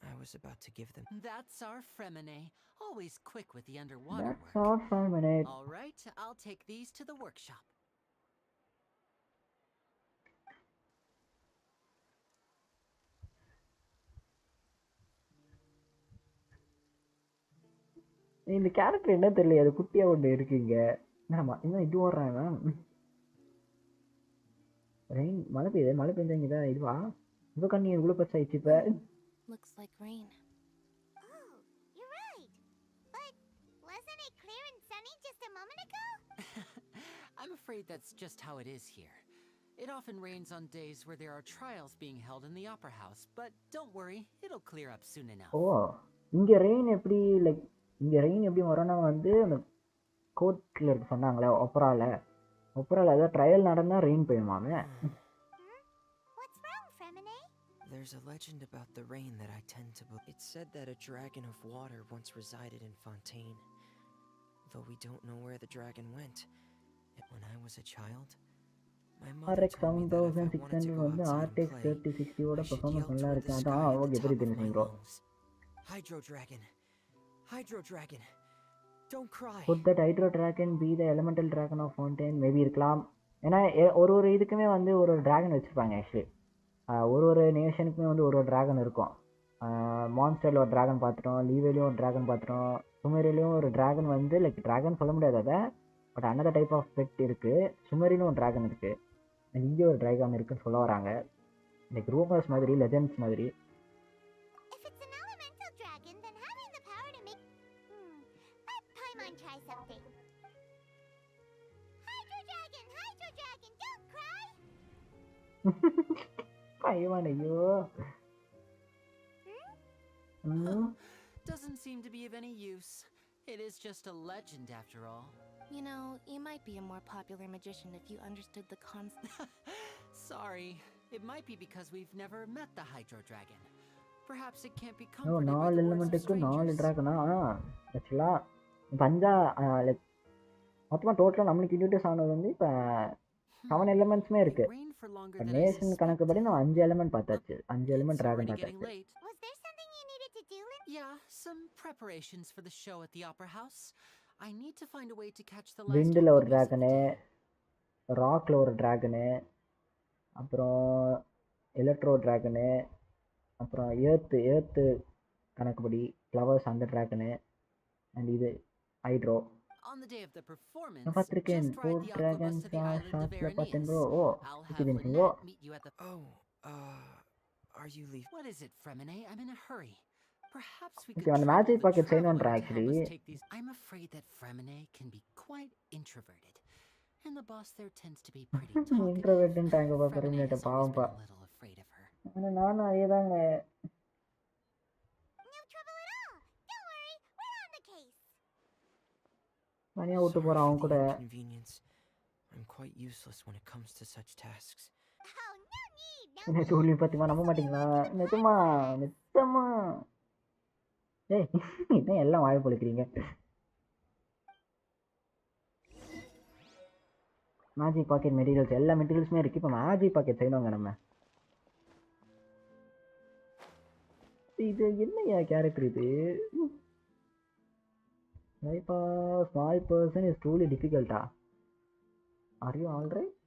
I was about to give them. That's our Fremine. Always quick with the underwater That's work. all 5 minutes. All right, I'll take these to the workshop. இந்த character என்ன தெரியல, அது குட்டியா ஒன்று இருக்குங்க. என்னம்மா இன்னும் இது ஓடுறான் மேம். ரெயின் மழை பெய்யுது, மழை பெய்ஞ்சா இதான் இதுவா? இவ கண்ணி இவ்வளோ பெருசாயிடுச்சு இப்போ. Looks like rain. Oh, you're right. But wasn't it clear and sunny just a moment ago? I'm afraid that's just how it is here. It often rains on days where there are trials being held in the Opera House, but don't worry, it'll clear up soon enough. ஓ, இங்கே rain எப்படி like இங்கே rain எப்படி வரும்னா வந்து அந்த கோர்ட்டில் இருக்கு சொன்னாங்களே ஒப்பராவில் ஏதோ ட்ரையல் நடந்தால் rain பெய்யுமாமே. What's wrong, Fremine? There's a legend about the rain that I tend to believe. It's said that a dragon of water once resided in Fontaine, though we don't know where the dragon went. When I was a child, my mother RX told me that if I wanted to 7600 go வந்து outside and RTX play, 3060 ஓட I should performance yell நல்லா toward இருக்கு. the அதான் sky at okay the top புரியுது of my bro. lungs. Hydro dragon, Hydro dragon, don't cry. Could that Hydro Dragon be the elemental dragon of Fontaine? Maybe இருக்கலாம். ஏன்னா ஒரு இதுக்குமே வந்து ஒரு டிராகன் வச்சுருப்பாங்க ஆக்சுவலி. ஒரு நேஷனுக்குமே வந்து ஒரு டிராகன் இருக்கும். மான்ஸ்டரில் ஒரு டிராகன் பார்த்துட்டோம், லீவேலையும் ஒரு டிராகன் பார்த்துட்டோம், சுமரிலையும் ஒரு டிராகன் வந்து லைக் டிராகன் சொல்ல முடியாது அதை, but another type of pet இருக்குது. சுமரிலும் ஒரு டிராகன் இருக்குது, இங்கே ஒரு டிராகன் இருக்குன்னு சொல்ல வராங்க. லைக் ரூமர்ஸ் மாதிரி, லெஜெண்ட்ஸ் மாதிரி. If it's an elemental dragon, then having the power to make... let Paimon try something. Hydro dragon, don't cry! பையன் ஐயோ. Doesn't seem to be of any use. It is just a legend after all. You know, you might be a more popular magician if you understood the concept. Sorry, it might be because we've never met the Hydro Dragon. Perhaps it can't be O, comforted by 4 the words of எலிமெண்ட்டுக்கு 4 strangers. ட்ராகனா? ஆக்சுவலாக இப்போ 5 like மொத்தமாக டோட்டலாக நம்மளுக்கு introduce ஆனது வந்து இப்போ 7 எலிமெண்ட்ஸுமே இருக்குது. Rain for longer இப்போ than I நேஷன் கணக்குப்படி suspected. நம்ம 5 எலிமெண்ட் பார்த்தாச்சு, 5 element It's dragon already getting பார்த்தாச்சு. late. Was there something you needed to do, Lin? Yeah, some preparations for the show at the Opera House. I need to find a way to catch the last விண்டில் ஒரு activities of the dragon, day. ராக்கில் ஒரு dragon, அப்புறம் electro dragon, அப்புறம் earth கணக்குப்படி flowers அந்த dragon, and இது hydro. On the day of the performance, நான் பார்த்துருக்கேன், just 4 ride the aquabus dragons to the island of ஷார்ட்ஸில் பார்த்தேன் Veronese. Bro. Oh I'll have okay bro. Lynette meet you at the... Oh, are you leaving? What is it, Fremine? I'm in a hurry. Perhaps we Okay, could on the travel magic with pocket Traveler செய்யணும்ன்ற to help actually. us take these. I'm afraid that Fremine can be quite introverted, and the boss there tends to be pretty talkative. இன்ட்ரோவெர்ட்ன்ட்டாங்க Fremine பெர்மினேட்டை has always பாவம்பா. been a little afraid of her. ஆனால் நானும் அதே தாங்க. No trouble at all. Don't worry, we're on the case. தனியாக விட்டு Sorry போகிறான் for அவன் the கூட. inconvenience. I'm quite useless when it comes to such tasks. Oh, no need, no என்ன need. சொல்லி பார்த்திமா நம்ப மாட்டீங்களா? நிஜமா நிஜமா. ஏய் என்ன எல்லாம் வாய் பொழிக்கிறீங்க. மேஜிக் பாக்கெட் மெட்டீரியல்ஸ் எல்லா மெட்டீரியல்ஸுமே இருக்குது. இப்போ மேஜிக் பாக்கெட் செய்யணுங்க நம்ம. இது என்னையா கேரக்டர் இது? Life small person is truly டிஃபிகல்ட்டா? Are you all right?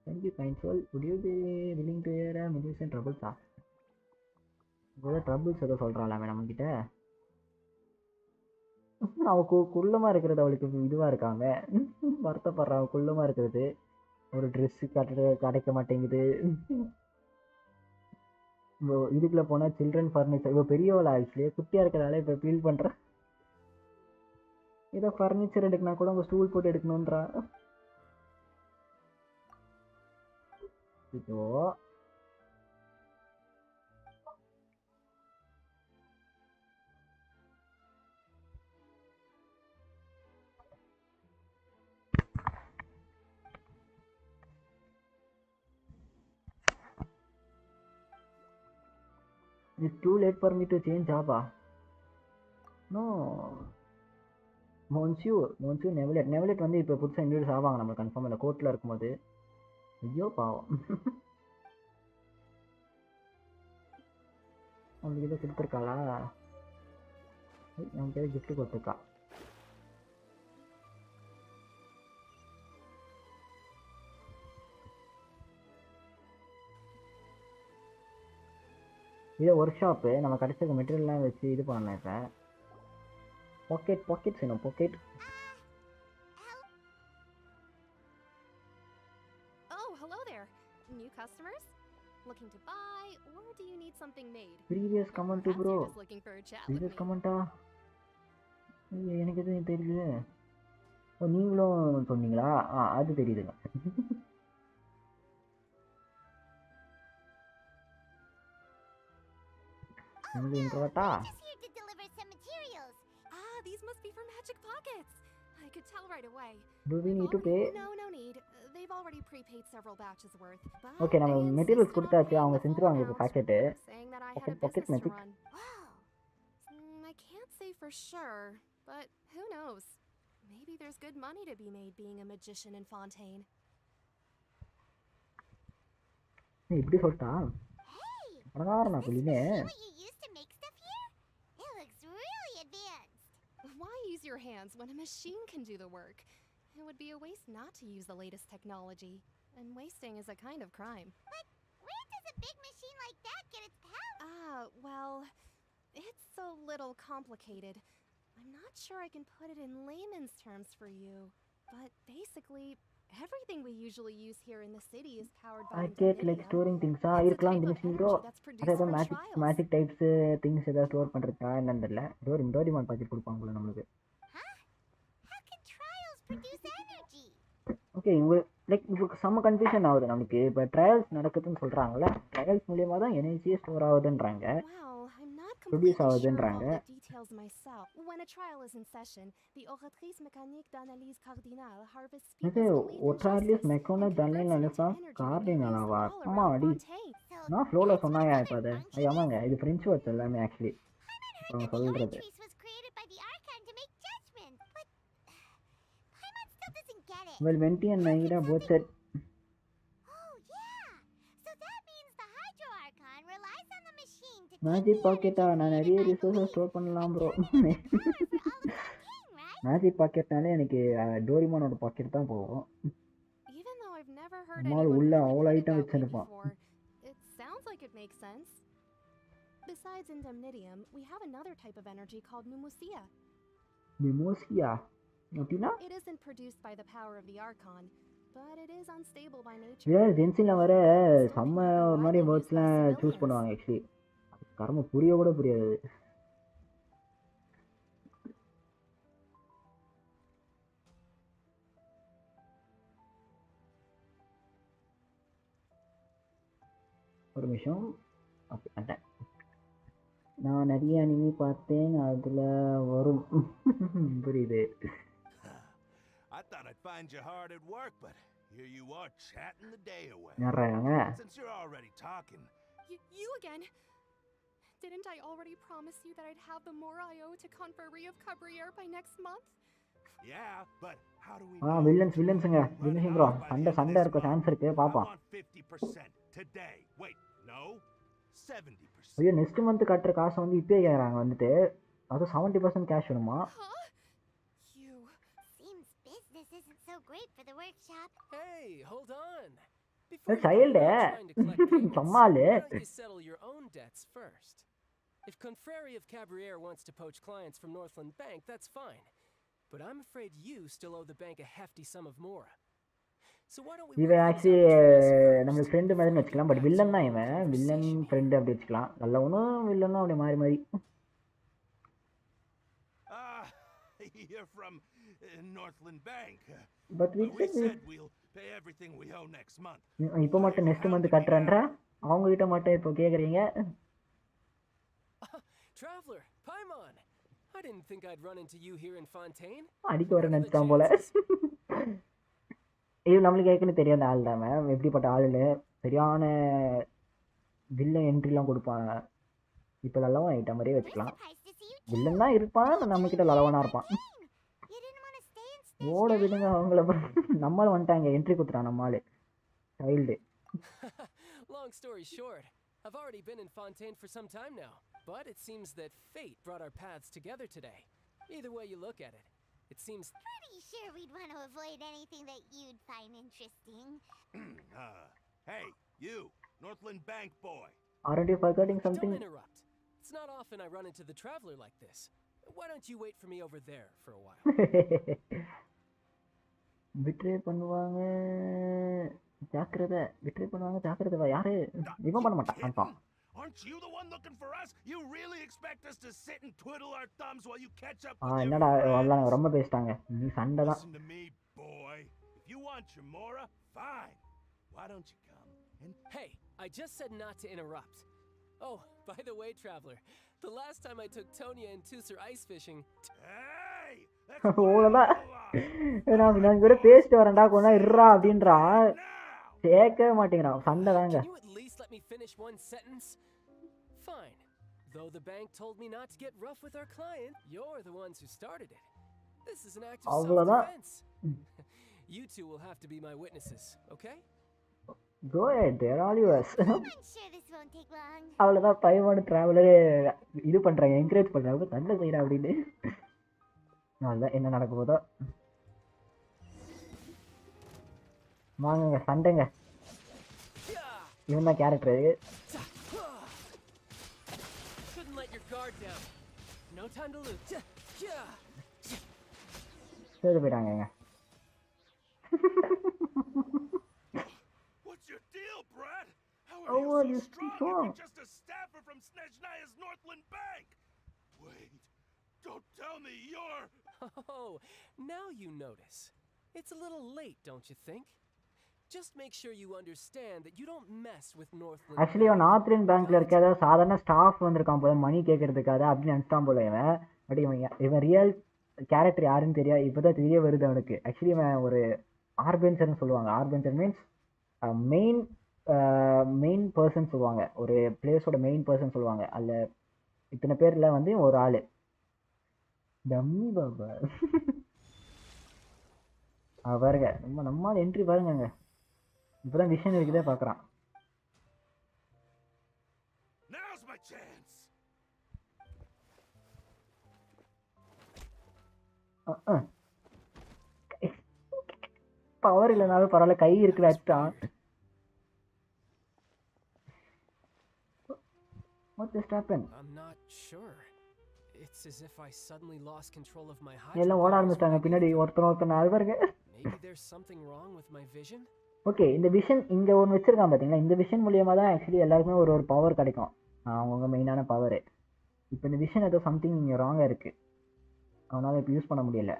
Thank you kind soul. Would you be willing to hear a medicine ட்ரபிள்ஸா? இப்போ ட்ரபிள்ஸ் ஏதோ சொல்கிறாளாமே நம்மக்கிட்ட. அவள் குள்ளமாக இருக்கிறது அவளுக்கு இதுவாக இருக்காங்க, வருத்தப்படுறா. அவள் குள்ளமாக இருக்கிறது, ஒரு ட்ரெஸ்ஸு கிடைக்க மாட்டேங்குது. இப்போ இதுக்குள்ளே போனால் சில்ட்ரன் ஃபர்னிச்சர். இப்போ பெரியவளா ஆக்சுவலி குட்டியாக இருக்கிறதால இப்போ ஃபீல் பண்ணுறேன். ஏதோ ஃபர்னிச்சர் எடுக்கணும் கூட உங்கள் ஸ்டூல் போட்டு எடுக்கணுன்றா. இதோ It's too late for me to change job. No. Monsieur Nevelet வந்து இப்போ புதுசாக இன்ட்ரடியூஸ் ஆவாங்க நம்ம கன்ஃபார்ம் இல்லை கோர்ட்டில் இருக்கும்போது. ஐயோ பாவம். அவங்களுக்கு ஏதோ கொடுத்துருக்காளா? நமக்கு ஏதோ கிஃப்ட் கொடுத்துருக்கா. இதே ஒர்க் ஷாப்பு நம்ம கிடைச்ச மெட்டீரியல்லாம் வச்சு இது பண்ணேன். இப்போ pockets in a pocket. Oh, hello there. New customers? Looking to buy, or do you need something made? Previous comment Perhaps bro. you're just looking for a chat with Previous me. comment எனக்கு எதுவும் தெரியலையே. ஓ நீங்களும் சொன்னீங்களா? அது தெரியுதுங்க. Oh no, we're just here to deliver some materials. Ah, these must be for Magic Pockets. I could tell right away. Do we need to pay? No need. They've already prepaid several batches worth. But Okay, நம்ம they materials insisted on கொடுத்தாச்சு. paying அவங்க the full செஞ்சுருவாங்க இப்போ amount, packet. saying that I had a Pocket business to magic. run. Wow. I can't say for sure, but who knows? Maybe there's good money to be made being a magician in Fontaine. இப்படி சொல்லிட்டா? Hey, பணக்காரனா is this புள்ளினே? machine what you use to make stuff here? It looks really advanced. Why use your hands when a machine can do the work? It would be a waste not to use the latest technology. And wasting is a kind of crime. But where does a big machine like that get its power? Well, it's a little complicated. I'm not sure I can put it in layman's terms for you. But basically, everything we usually use here in the city is powered by I get like miHoYo. storing things. It's a இருக்கலாம் type இந்த of machine energy bro. that's produced அதாவது from magic trials. Magic types things ஏதாவது store பண்றதுக்கா என்னன்னு தெரியல. ஏதோ ஒரு Doraemon packet கொடுப்பாங்களே நம்மளுக்கு. Huh? How can trials produce energy? Okay இவங்க லைக் உங்களுக்கு செம்ம கன்ஃபியூஷன் ஆகுது நமக்கு. இப்போ ட்ரையல்ஸ் நடக்குதுன்னு சொல்கிறாங்களே, ட்ரையல்ஸ் மூலியமாக தான் எனர்ஜியே ஸ்டோர் ஆகுதுன்றாங்க, Well, I'm not produce completely sure of all ஆகுதுன்றாங்க. the details myself. When a trial is in session, the oratrice mécanique d'analyse cardinale harvests இது people's belief in ஒற்றார்லியஸ் justice மெக்கோனஸ் and தன்னையில் converts it நினைப்பா into energy to be used கார்டினலாவா? all அம்மா around அடி So Fontaine. நான் ஃப்ளோவில் that's what சொன்னாங்க other இப்போ அது function is? ஆமாங்க இது ஃப்ரெஞ்சு வேர்ட்ஸ் எல்லாமே ஆக்சுவலி I heard அவங்க that the சொல்கிறது. oratrice was created by the Archon to make judgment, but Paimon still doesn't get it. Well Venti and மைகிரா both said Oh yeah, so that means the Hydro Archon relies on the machine to take magic the பாக்கெட்டா? energy நான் created நிறைய by ரிசோர்ஸை belief store பண்ணலாம் and bro. turn it into power for all of Fontaine, right? Magic பாக்கெட்னாலே எனக்கு டோரிமானோட packet தான் போகும். Even though I've never heard நம்மால் anyone உள்ள really அவ்வளோ put it item that way வச்சிருப்பான். before, it sounds like it makes sense. Besides indemnitium, we have another type of energy called pneumosia. நிமோசியா அப்படின்னா It isn't produced by the power of the Archon, but it is unstable by nature. இதே ஜென்சினில் வர Some செம்ம cannot be ஒரு மாதிரி widely used by வேர்ட்ஸ்லாம் சூஸ் civilians. பண்ணுவாங்க actually. கர்ம புரிய கூட புரியாது. ஒரு நிமிஷம் அப்படி பண்ணிட்டேன். நான் நிறைய அனிமி பார்த்தேன், அதில் வரும். புரியுது. I thought I'd find you hard at work, but here you are chatting the day away. யாராங்க? Since you're already talking, You again? Didn't I already promise you that I'd have the miHoYo to Confrérie of Cabriere by next month? yeah, but how do we வில்லன்ஸுங்க Run villains it bro off by the சண்டை end of சண்டை this இருக்க month? Chance இருக்கு, I பார்ப்போம். want 50% today. Wait, no, 70%. ஐயோ next month கட்டுற காசை வந்து இப்பயே கேட்குறாங்க வந்துட்டு, அதுவும் 70% கேஷ் வேணுமா? You. Seems business isn't so great for the workshop. Hey, hold on. The Before you child, go out trying to collect payments, Sammal. why don't you settle your own debts first? If Confrérie of Cabriere wants to poach clients from Northland Bank, that's fine. But I'm afraid you still owe the bank a hefty sum of mora. So why don't we இவன் work things actually out between us first? நம்மளுக்கு friend மாதிரி வச்சுக்கலாம், but Back to villain தான் our இவன். Villain conversation. Friend அப்படி வச்சுக்கலாம். நல்லவனும் வில்லனும் அப்படி மாறி மாறி. Ah, you're from Northland Bank. But we We said said we'll pay everything we owe next month. இப்போ மட்டும் நெக்ஸ்ட் மந்த் கட்டுறேன்றா, அவங்க கிட்ட மட்டும் இப்போ கேட்குறீங்க. Traveler, Paimon! I didn't think I'd run into you here in Fontaine. அடிக்க வர What are the நினச்சிட்டான் போல. chances? இது நம்மளுக்கு ஏற்கனவே தெரியாத ஆள் தான் மேம். எப்படிப்பட்ட ஆள், சரியான வில்லன் என்ட்ரிலாம் கொடுப்பாங்க. இப்போ லலவன் ஐட்டம் மாதிரியே We're வச்சுக்கலாம். surprised to see you too. Villain தான் இருப்பான், நம்ம கிட்ட லலவனா இருப்பான். You didn't want to stay and stitch ஓட now? விடுங்க அவங்கள. நம்மளும் வந்துட்டாங்க, என்ட்ரி கொடுத்துட்டான் நம்மளு child. Long story short, I've already been in Fontaine for some time now, but it seems that fate brought our paths together today. Either way you look at it, it seems Pretty sure we'd want to avoid anything that you'd find interesting. Hey, you, Northland Bank boy. Aren't you forgetting Don't something? interrupt. It's not often I run into the traveler like this. Why don't you wait for me over there for a while? betray பண்ணுவாங்க ஜாக்கிரதை betray பண்ணுவாங்க ஜாக்கிரதை யாரு இவன் பண்ண மாட்டான் confirm. Aren't you the one looking for us? You really expect us to sit and twiddle our thumbs while you catch up with your என்னடா friends? அவ்வளவு ரொம்ப பேசிட்டாங்க. நீ சண்டை தான். Listen to me, boy. If you want your Mora, fine. Why don't you come? And Hey, I just said not to interrupt. Oh, by the way, traveler, the last time I took Tonya and Tusser ice fishing. hey, that's அவ்வளவுதான். நான் கூட பேசிட்டு வரேன்டா கொஞ்ச நேரம் இருடா அப்படின்றா. கேட்கவே மாட்டேங்கிறான். சண்டை தாங்க. Can you at least let me finish one sentence? Fine. Though the bank told me not to get rough with our client, you're the ones who started it. This is an act of self-defense. You two will have to be my witnesses, okay? Go ahead, they're all yours. I'm sure this won't take long. அவ்வளோதான் பையனோட ட்ராவலரே இது பண்ணுறாங்க encourage பண்ணுறாங்க சண்டை செய்யறா அப்படின்னு. அவ்வளோதான் என்ன நடக்க போதோ. வாங்குங்க சண்டைங்க. இவன் தான் character. Couldn't let your guard down. No time to lose. சரி போயிட்டாங்க. what's your deal, Brad? How Oh, are you you're so strong strong. if you're just a staffer from Snezhnaya's Northland Bank? Wait, don't tell me you're... Oh, now you notice. It's a little late, don't you think? Just make sure you understand that you don't mess with Northland. Actually அவன் நார்த்லின் பேங்க்ல இருக்க ஏதாவது சாதாரண staff வந்திருக்கான் போல மணி கேட்கறதுக்காக அப்படின்னு நினைச்சிட்டான் போல இவன். பட் இவன் ரியல் கேரக்டர் யாருன்னு தெரியாது இப்போதான் தெரிய வருது அவனுக்கு. ஆக்சுவலி இவன் ஒரு ஆர்பென்சர்னு சொல்லுவாங்க. ஆர்பென்சர் மீன்ஸ் மெயின் பர்சன் சொல்லுவாங்க. ஒரு பிளேஸோட மெயின் பர்சன் சொல்லுவாங்க. அதில் இத்தனை பேரில் வந்து ஒரு ஆள் டம்மி பாபா. பாருங்க நம்மால் என்ட்ரி பாருங்க. இப்போதான் விஷன் இருக்குதே பார்க்குறான். Now's my chance. பவர் இல்லைனாலும் பரவாயில்ல கை இருக்குல்ல அடிச்சான். What just happened? I'm not sure. It's as if I suddenly lost control of my எல்லாம் ஓட ஆரம்பிச்சிட்டாங்க பின்னாடி ஒருத்தன் அது பாருங்க. Maybe there's something wrong with my vision. Okay இந்த விஷன் இங்கே ஒன்று வச்சிருக்கான் பார்த்தீங்களா. இந்த விஷன் மூலியமாக தான் ஆக்சுவலி எல்லாருக்குமே ஒரு பவர் கிடைக்கும். அவங்கவுங்க மெயினான பவர். இப்போ இந்த விஷன் ஏதோ சம்திங் ராங்காக இருக்குது. அவனால் இப்போ யூஸ் பண்ண முடியல.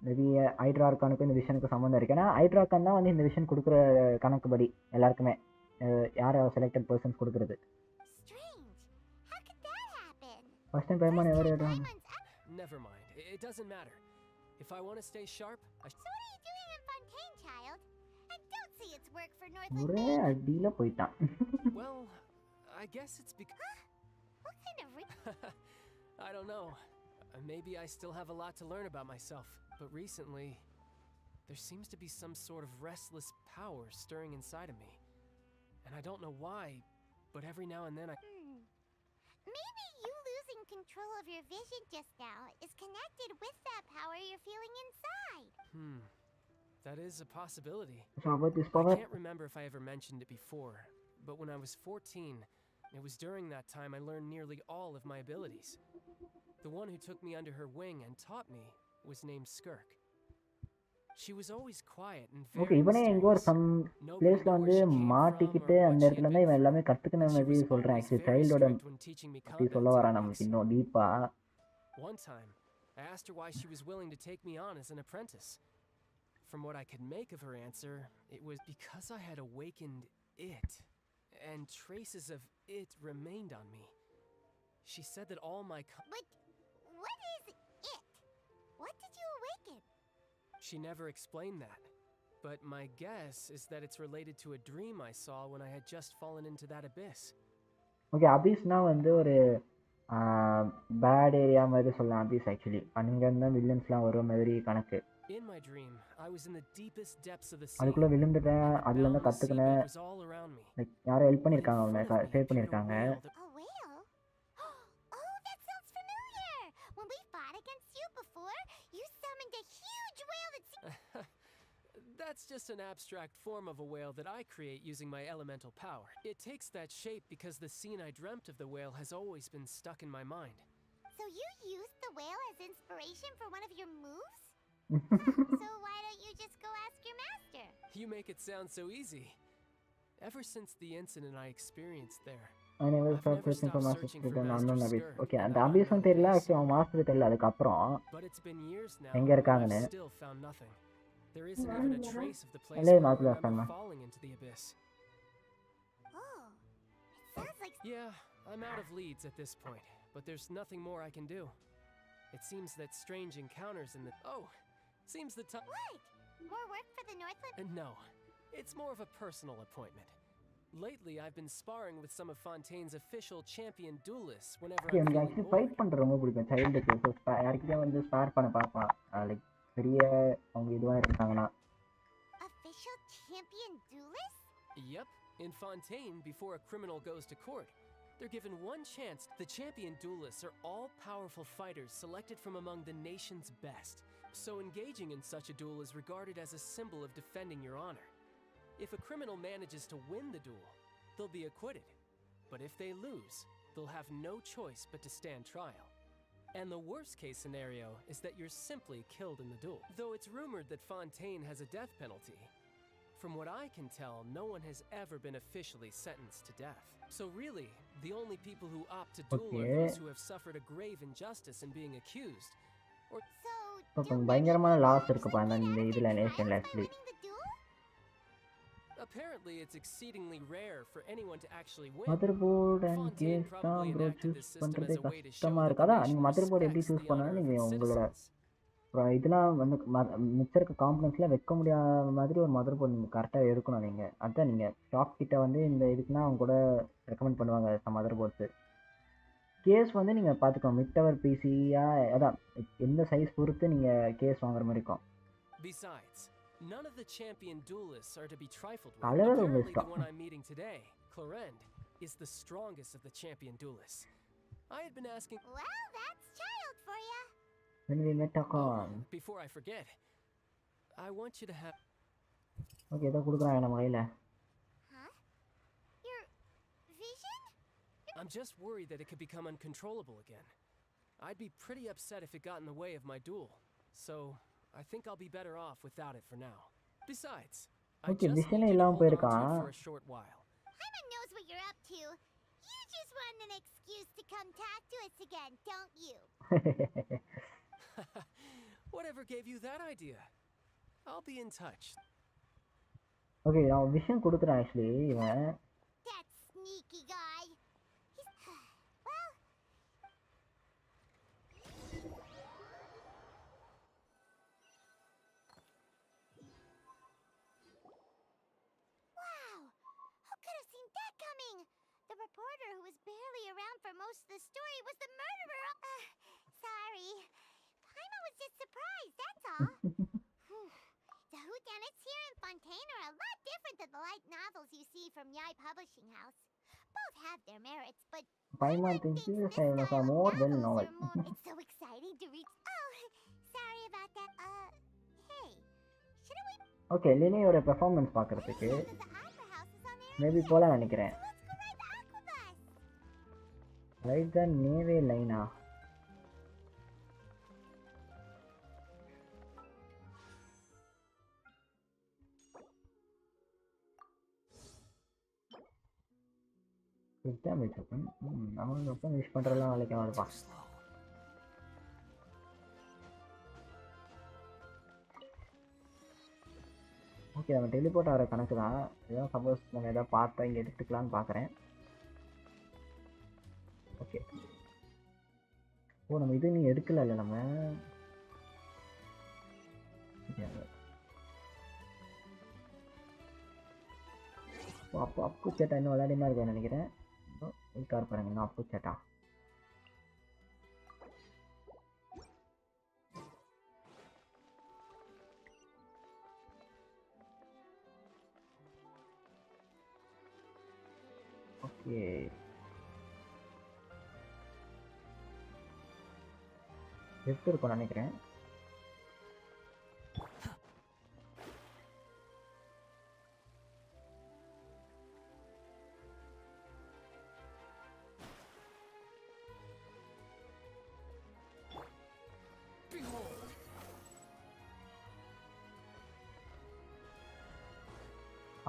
மேபி ஹைட்ரார்கானுக்கும் இந்த விஷனுக்கு சம்மந்தம் இருக்குது. ஏன்னா ஹைட்ரார்கான் தான் வந்து இந்த விஷன் கொடுக்குற கணக்குப்படி எல்லாருக்குமே யார் செலக்டட் பர்சன்ஸ் கொடுக்குறது. First time Paimon ever Never mind. It doesn't matter. If I want to stay sharp, So what are you doing in Fontaine, child? I don't see its work for Northland ஒரே Bank. அடியில் போயிட்டான். Well, I guess it's because... What kind of I don't know. Maybe I still have a lot to learn about myself. But recently, there seems to be some sort of restless power stirring inside of me. And I don't know why, but every now and then I... Maybe you losing control of your vision just now is connected with that power you're feeling inside. That is a possibility. So about this I power? can't remember if I ever mentioned it before, but when I was 14, it was during that time I learned nearly all of my abilities. The one who took me under her wing and taught me was named Skirk. She was always quiet and very okay இவனே எங்கோ ஒரு some பிளேஸில் வந்து மாட்டிக்கிட்டு அந்த இடத்துல தான் இவன் எல்லாமே கற்றுக்கின மாதிரி சொல்கிறேன். ஆக்சுவலி சைல்டோட அப்படி சொல்ல வரான் நமக்கு இன்னும் டீப்பாக. One time, I asked her why she was willing to take me on as an apprentice. From what I could make of her answer, it was because I had awakened it, and traces of it remained on me. She said that all my... But what is it? What did you awaken? She never explained that. But my guess is that it's related to a dream I saw when I had just fallen into that abyss. Okay அபீஸ்னா வந்து ஒரு bad area மாதிரி சொல்லலாம். Hafiz actually அங்கேருந்து தான் வில்லன்ஸ்லாம் வரும் மாதிரி கணக்கு. In my dream, I was in the deepest depths of the sea. அதுக்குள்ளே விழுந்துட்டேன். அதுலேருந்து கற்றுக்கினேன். It was all around me. Like யாரோ ஹெல்ப் பண்ணியிருக்காங்க அவனை சேவ் பண்ணியிருக்காங்க. A whale? Oh, that sounds familiar. When we fought against you before, you summoned a huge whale that... That's just an abstract form of a whale that I create using my elemental power. It takes that shape because the scene I dreamt of the whale has always been stuck in my mind. So you used the whale as inspiration for one of your moves? So why don't you just go ask your master? You make it sound so easy. Ever since the incident I experienced there, I never I've started never searching for stopped master searching spirit for and Master unknown abyss. Skirk Okay, in அந்த that அபிஸும் unknown தெரியல, abyss. actually அவன் master தெரியல அதுக்கப்புறம் But it's been years now, எங்க and இருக்காங்கன்னு. I've still found nothing. There isn't even a trace of the place இல்ல, where I மாத்தல remember இருக்காங்க. falling into the abyss. Oh, it sounds like Yeah, I'm out of leads at this point, but there's nothing more I can do. It seems that strange encounters in the... Oh, seems the time... what? More work for the Northland? No, it's more of a personal appointment. Lately, I've been sparring with some of Fontaine's official champion duelists whenever Okay, I'm எனக்கு feeling actually bored. Fight பண்ற ரொம்ப பிடிக்கும் சைல்டுக்கு. So யாருக்கிட்டே வந்து spar பண்ண பார்ப்பான். Like பெரிய அவங்க இதுவாக இருந்தாங்கன்னா. Official champion duelist? Yep, in Fontaine, before a criminal goes to court, they're given one chance. The champion duelists are all powerful fighters selected from among the nation's best. So engaging in such a duel is regarded as a symbol of defending your honor. If a criminal manages to win the duel, they'll be acquitted. But if they lose, they'll have no choice but to stand trial. And the worst case scenario is that you're simply killed in the duel. Though it's rumored that Fontaine has a death penalty, from what I can tell, no one has ever been officially sentenced to death. So really, the only people who opt to duel are those who have suffered a grave injustice in being accused. Or இப்போ பயங்கரமான loss இருக்குப்பா இந்த இதில் நேஷனில் actually. apparently it's exceedingly rare for anyone to actually win. Motherboard and Fontaine case தான் probably bro enacted சூஸ் this system பண்ணுறதே as a way to show கஷ்டமாக that இருக்கு. the அதான் nation நீங்கள் மதர்போர்டு எப்படி respects சூஸ் the honor பண்ணாலும் of நீங்கள் its உங்களோட citizens. அப்புறம் இதெல்லாம் வந்து மிச்சம் இருக்க காம்பனன்ஸ்லாம் வைக்க முடியாத மாதிரி ஒரு மதர்போர்டு நீங்கள் கரெக்டாக எடுக்கணும். நீங்கள் அதான் நீங்கள் ஷாப் கிட்ட வந்து இந்த இதுக்குன்னா அவங்க கூட ரெக்கமெண்ட் பண்ணுவாங்க சம் மதர்போர்ட்ஸு. கேஸ் வந்து நீங்கள் பார்த்துக்கோங்க மிட்டவர் பிசியா அதான் எந்த சைஸ் பொறுத்து நீங்கள் கேஸ் வாங்குற மாதிரி இருக்கும். Besides, none of the champion duelists are to be trifled with. Color of Apparently, the wisdom. one I'm meeting today, Clorend, is the strongest of the champion duelists. I had been asking... Well, that's child for ya. When we met Akon. Before I forget, I want you to have... Okay, இதை கொடுக்குறாங்க நம்ம கையில். Huh? Your vision? I'm just worried that it could become uncontrollable again. I'd be pretty upset if it got in the way of my duel. So, I think I'll be better off without it for now. Besides, I Okay, just vision need you to இல்லாம hold on to it போயிருக்கான். for a short while. Paimon knows what you're up to. You just want an excuse to come talk to us again, don't you? Whatever gave you that idea? I'll be in touch. Okay நான் விஷயம் கொடுக்குறேன் actually இவன். That sneaky guy. Well, wow! Who could have seen that coming? The reporter who was barely around for most of the story was the murderer. Sorry. Paimon was just surprised, that's all. The whodunits here in Fontaine are a lot different than the light novels you see from Yai Publishing House. Both have their merits, but Paimon thinks this was a more well novel. it's so exciting to read. Oh, sorry about that. Hey, shouldn't we? Okay லினியோட performance பார்க்குறதுக்கு maybe போகலாம் நினைக்கிறேன். Right த நேவே லைனா நமக்கு open wish பண்ணுறதுலாம் வேலைக்கு ஆகுதுப்பா. Okay நம்ம teleport ஆகிற கணக்கு தான். ஏதோ சப்போஸ் நம்ம எதாவது பார்த்தா இங்கே எடுத்துக்கலான்னு பார்க்குறேன். ஓகே ஓ நம்ம இது நீ எடுக்கல இல்லை நம்ம அப்போ அப்பு சேட்டா இன்னும் விளையாடினா இருக்கேன் நினைக்கிறேன். இருக்கார் பாருங்க இன்னும் அப்பு சேட்டா. ஓகே லெஃப்ட் இருக்கும் நினைக்கிறேன்.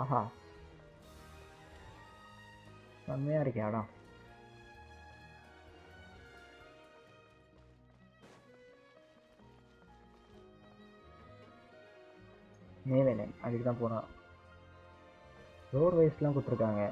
ஆஹா செம்மையா இருக்கே இடம். மேவேனே அதுக்கு தான் போனோம். ரோட் வைஸ்லாம் கொடுத்துருக்காங்க.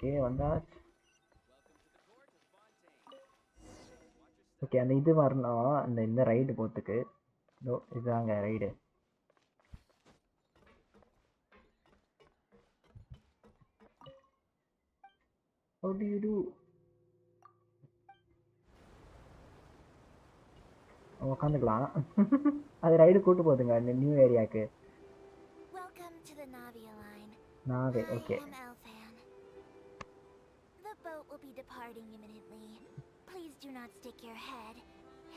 ஓகே வந்தாச்சு. ஓகே அந்த இது வரணும், இந்த ரைடு போகிறதுக்கு. இதுதாங்க ride. How do you do? உட்காந்துக்கலாம். அது ரைடு கூட்டு போகுதுங்க அந்த நியூ ஏரியாவுக்கு. Welcome to the Navia line. நாவே I okay. am Elfan. The boat will be departing imminently. Please do not stick your head,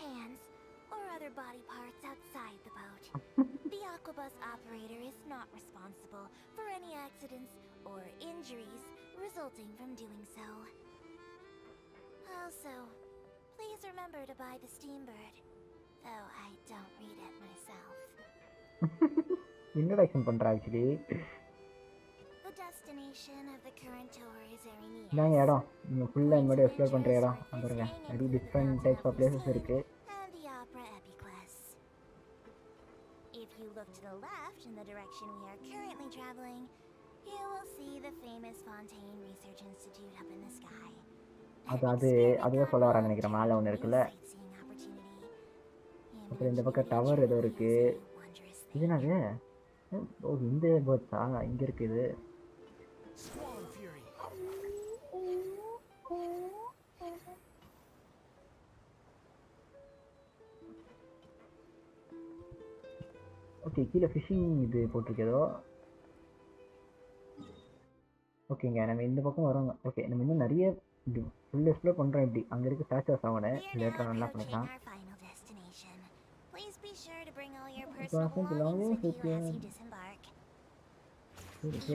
hands, or other body parts outside the boat. The Aquabus operator is not responsible for any accidents or injuries resulting from doing so. Also, please remember to buy the Steambird, though I don't read it myself. Introduction பண்றா actually. The destination of the current tour is Erinias. இதாங்க இடம். நீங்க ஃபுல்லா இந்த மாதிரி explore பண்ற இடம். பாருங்க நிறைய டிஃபரண்ட் டைப்ஸ் ஆஃப் பிளேசஸ் இருக்கு. And the Opera Epiclus. If you look to the left in the direction we are currently traveling, you will see the famous Fontaine Research Institute up in the sky. அதுதான் சொல்ல வரான்னு நினைக்கிறேன். மேலே ஒன்று இருக்குல்ல. அப்புறம் இந்த பக்கம் டவர் ஏதோ இருக்கு. இது என்னது? ஓ இந்த பேர்ட்ஸா இங்கே இருக்குது. ஓகே கீழே ஃபிஷிங் இது போட்டிருக்கேதோ. ஓகேங்க நம்ம இந்த பக்கம் வரோங்க. ஓகே நம்ம இன்னும் நிறைய ஃபுல் எக்ஸ்ப்ளோர் பண்ணுறோம். இப்படி அங்கே இருக்க ஸ்டாச்சுஸ் ஆகணும். லேட்டராக நல்லா பண்ணிக்கலாம். Please be sure to bring all your personal belongings with you as you disembark.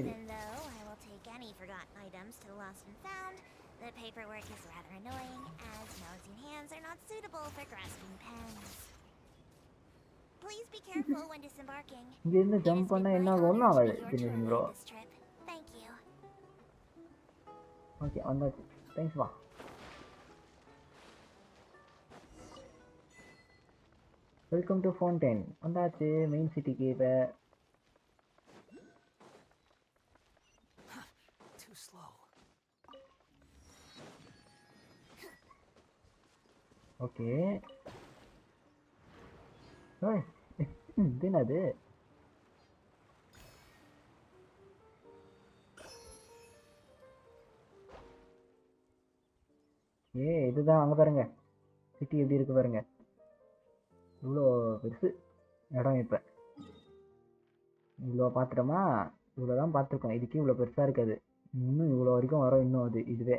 Even though I will take any forgotten items to the lost and found, the paperwork is rather annoying, as nosy hands are not suitable for grasping pens. Please be careful when disembarking. இங்கேருந்து jump பண்ணால் என்ன ஆகும்? ஒன்றும் ஆகாது. Bro Thank you. Okay வந்தாச்சு. Thanks வா. Welcome to fountain. வந்தாச்சு main சிட்டிக்கு. இப்போ ஓகே இது என்னது? இதுதான் அங்கே பாருங்க சிட்டி எப்படி இருக்கு பாருங்க. இவ்வளோ பெருசு இடம். இப்போ இவ்வளோ பார்த்துட்டோமா? இவ்வளோ தான் பார்த்துருக்கோம். இதுக்கே இவ்வளோ பெருசாக இருக்காது. இன்னும் இவ்வளோ வரைக்கும் வரும். இன்னும் இதுவே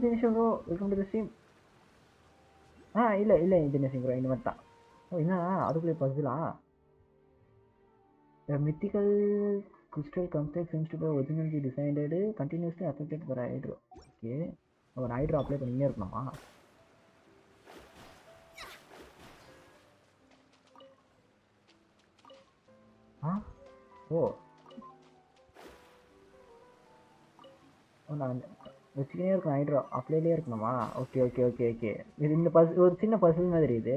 தினேஷன் bro welcome to the stream. இல்லை தினேஷன் ப்ரோ இந்த மாதிரி தான். ஓ என்ன அதுக்குள்ளே பஸ்ஸுலா? Mythical crystal complex seems to be originally designed continuously affected by hydro. Okay ஒரு ஹைட்ரோ அப்ளை பண்ணியே இருக்கணுமா? ஓ நான் வச்சுக்கினே இருக்கணும். ஹைட்ரோ அப்ளைலே இருக்கணுமா? ஓகே ஓகே ஓகே ஓகே இது இந்த ஒரு சின்ன பசில் மாதிரி. இது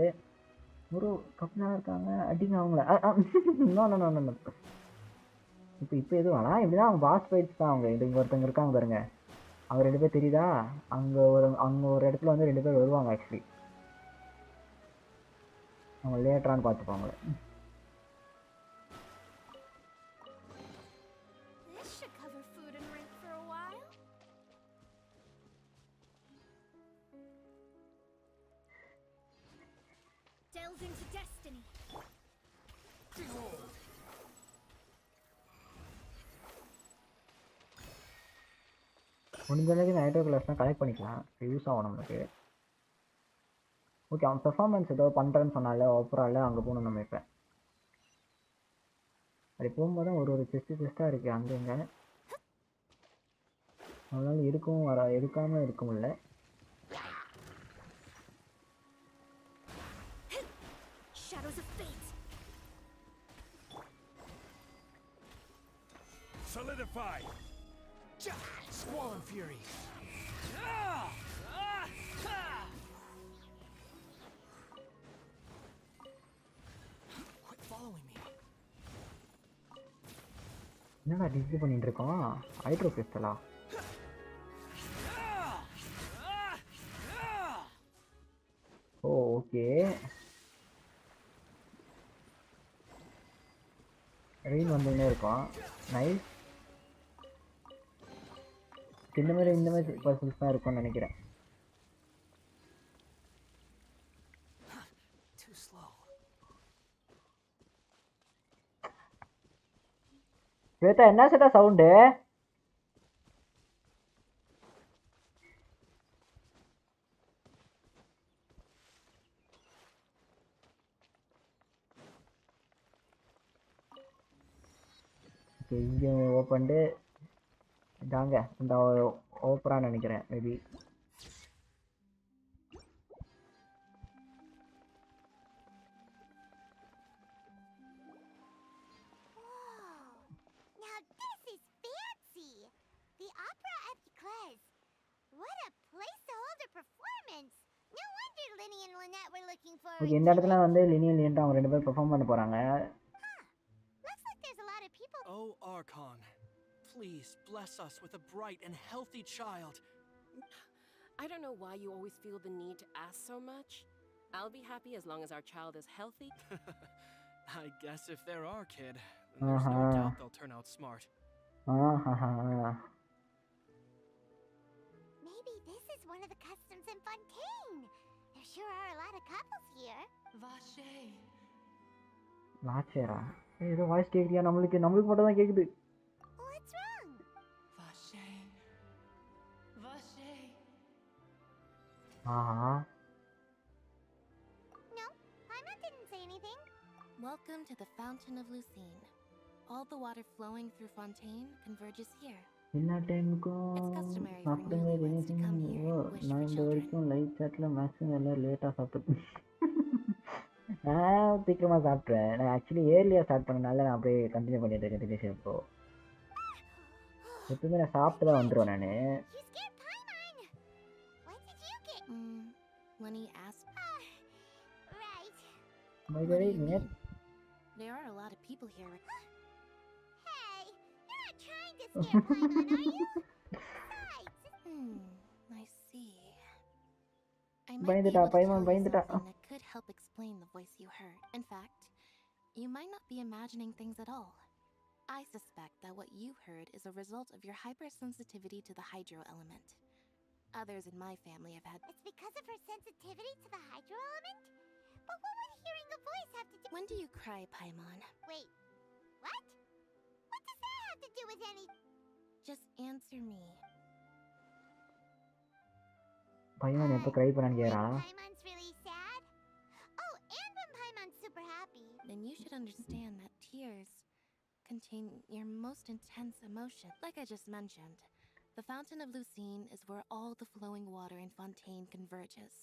ஒரு கப்பலாக இருக்காங்க. அடிங்க அவங்கள. நோ இப்போ எதுவும் வேணாம். இப்படிதான் அவங்க பாஸ் ஃபைட்ஸ் தான். அவங்க இது ஒருத்தங்க இருக்காங்க பாருங்க. அவங்க 2 பேர் தெரியுதா? அங்கே ஒரு இடத்துல வந்து 2 பேர் வருவாங்க. ஆக்சுவலி அவங்க லேட்டரான்னு பார்த்துப்பாங்களே. முடிஞ்ச அளவுக்கு இந்த ஹைட்ரோ கிளாஸ்லாம் கலெக்ட் பண்ணிக்கலாம், யூஸ் ஆகும் நம்மளுக்கு. ஓகே, அவன் பெர்ஃபார்மன்ஸ் ஏதோ பண்ணுறேன்னு சொன்னால ஓப்பரால அங்கே போகணும் நம்ம. இப்போ அப்படி போகும்போது தான் ஒரு செஸ்ட்டாக இருக்குது அங்கே இங்கே. அதனால எடுக்கவும் எடுக்காமல் இருக்க முடியல. Shadows of fate. Solidify. Squall and fury. Quit following me. என்னடா டிஸ்பிளே பண்ணிட்டு இருக்கோம்? ஹைட்ரோ கிறிஸ்டலா? ஓ ஓகே. ரெயின் வந்துன்னே இருக்கும். நைஸ். இந்த மாதிரி பர்சன்ஸ் தான் இருக்கும்னு நினைக்கிறேன். ஸ்வேதா என்ன சேட்டா சவுண்டு? இங்கே ஓப்பன்டு இதாங்க இந்த ஓப்பரான்னு நினைக்கிறேன் maybe. Now this is fancy! The opera at the class. What a place to hold a performance! No wonder Linny and Lynette were looking for okay, இந்த இடத்துல வந்து லினியல் அவங்க 2 பேரும் பெர்ஃபார்ம் பண்ண போகிறாங்க. Looks like there's a lot of people. Oh, Archon, please bless us with a bright and healthy child. I don't know why you always feel the need to ask so much. I'll be happy as long as our child is healthy. I guess if they're our kid, then there's no doubt they'll turn out smart. Maybe this is one of the customs in Fontaine. There sure are a lot of couples here. லாச்சேரா? ஏதோ voice கேட்குறியா? நம்மளுக்கு மட்டும் தான் கேட்குது. What's wrong? Aha. No, Paimon didn't say anything. Welcome to the Fountain of Lucine. All the water flowing through Fontaine converges here. எல்லா டைமுக்கும் சாப்பிடுங்க தினேஷன். ஓ, நான் இந்த வரைக்கும் லைவ் சாட்டில் மேக்ஸிமம் எல்லாம் லேட்டாக சாப்பிட்டு நான் சீக்கிரமாக சாப்பிட்றேன். நான் ஆக்சுவலி ஏர்லியாக ஸ்டார்ட் பண்ணனால நான் அப்படியே கண்டினியூ பண்ணிட்டு இருக்கேன் தினேஷ். இப்போ எப்பவுமே நான் சாப்பிட்டு தான் வந்துடுவேன் நான். When he asked, Right. By the way, Ned, there are a lot of people here. Hey, you're not trying to scare Paimon, are you? I see. I might be பயந்துட்டா able to பையன் tell you பயந்துட்டா. something that could help explain the voice you heard. In fact, you might not be imagining things at all. I suspect that what you heard is a result of your hypersensitivity to the hydro element. Others in my family have had... It's because of her sensitivity to the hydro element? But what would hearing a voice have to do? When do you cry, Paimon? Wait, what? What does that have to do with any... Just answer me. பையன் எப்போ cry பண்ணான்னு கேட்குறா? Paimon's really sad? Oh, and when Paimon's super happy. Then you should understand that tears contain your most intense emotion. Like I just mentioned, the Fountain of Lucine is where all the flowing water in Fontaine converges.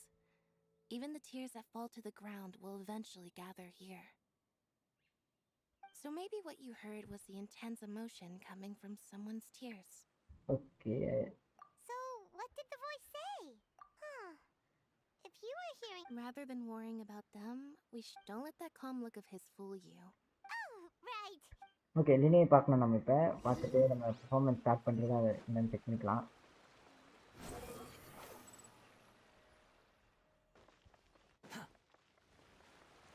Even the tears that fall to the ground will eventually gather here. So maybe what you heard was the intense emotion coming from someone's tears. Okay. So, what did the voice say? Huh. If you were hearing... Rather than worrying about them, don't let that calm look of his fool you. Oh, right. Okay, லினியை பார்க்கணும் நம்ம. இப்போ பார்த்துட்டு நம்ம performance start பண்ணுறது அதை என்னென்னு check பண்ணிக்கலாம்.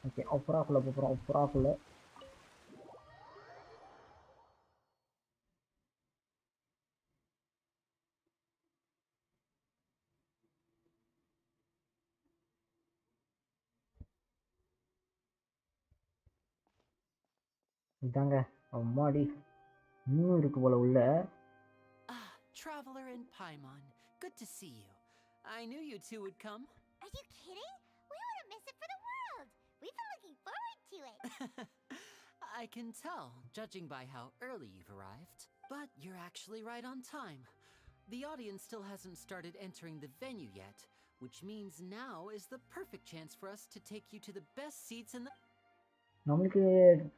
ஓகே, ஒப்பராக்குள்ளே போகிறோம். ஒப்பராக்குள்ளே இதாங்க அம்மாடி இன்னும் இருக்கு போல உள்ள. Ah, Traveler and Paimon. Good to see you. I knew you two would come. Are you kidding? We wouldn't miss it for the world. We've been looking forward to it. I can tell, judging by how early you've arrived. But you're actually right on time. The audience still hasn't started entering the venue yet, which means now is the perfect chance for us to take you to the best seats in the... நம்மளுக்கு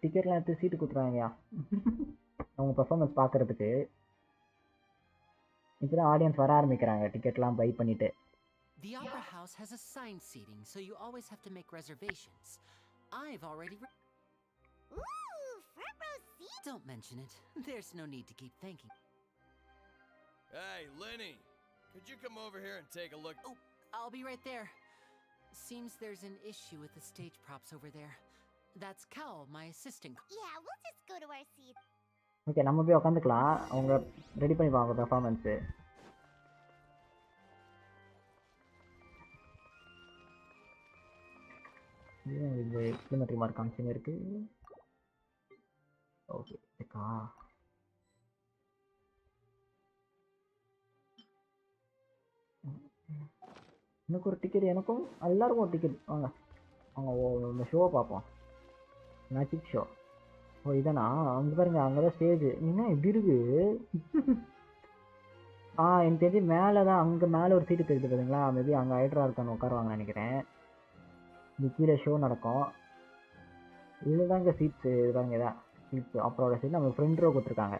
டிக்கெட்லாம் எடுத்து சீட்டு கொடுத்துறாங்கயா அவங்க performance பார்க்கறதுக்கு. இப்போதான் audience வர ஆரம்பிக்கிறாங்க டிக்கெட்லாம் by பண்ணிட்டு. The Opera House has assigned seating, so you always have to make reservations. I've already... Ooh, front row seat? Don't mention it. There's no need to keep thanking. Hey, Lenny! Could you come over here and take a look? Oh, I'll be right there. Seems there's an issue with the stage props over there. That's Cal, my assistant. Yeah, we'll just go to our seats. Okay நம்ம போய் உட்காந்துக்கலாம். அவங்க ready பண்ணிப்பாங்க performance. இது exclamatory mark காமிச்சிங்க இருக்கு. Okay இருக்கா எனக்கு ஒரு டிக்கெட், எனக்கும் எல்லாருக்கும் ஒரு டிக்கெட். வாங்க அவங்க இந்த ஷோவை பார்ப்போம். Magic show. ஓ இதானா? அங்கே பாருங்க, அங்கே தான் ஸ்டேஜ். என்ன எப்படி இருக்கு? எனக்கு தெரிஞ்சு மேலே தான், அங்கே மேலே ஒரு சீட்டு தெரியுது பார்த்தீங்களா? மேபி அங்கே ஹைட்ரா இருக்கான்னு உட்காருவாங்கன்னு நினைக்கிறேன். இது கீழே ஷோ நடக்கும். இதுதான் இங்கே சீட்ஸு. இதுதாங்க இதான் சீட்ஸு. அப்புறம் சீட் நம்ம ஃப்ரெண்ட் ரோ கொடுத்துருக்காங்க.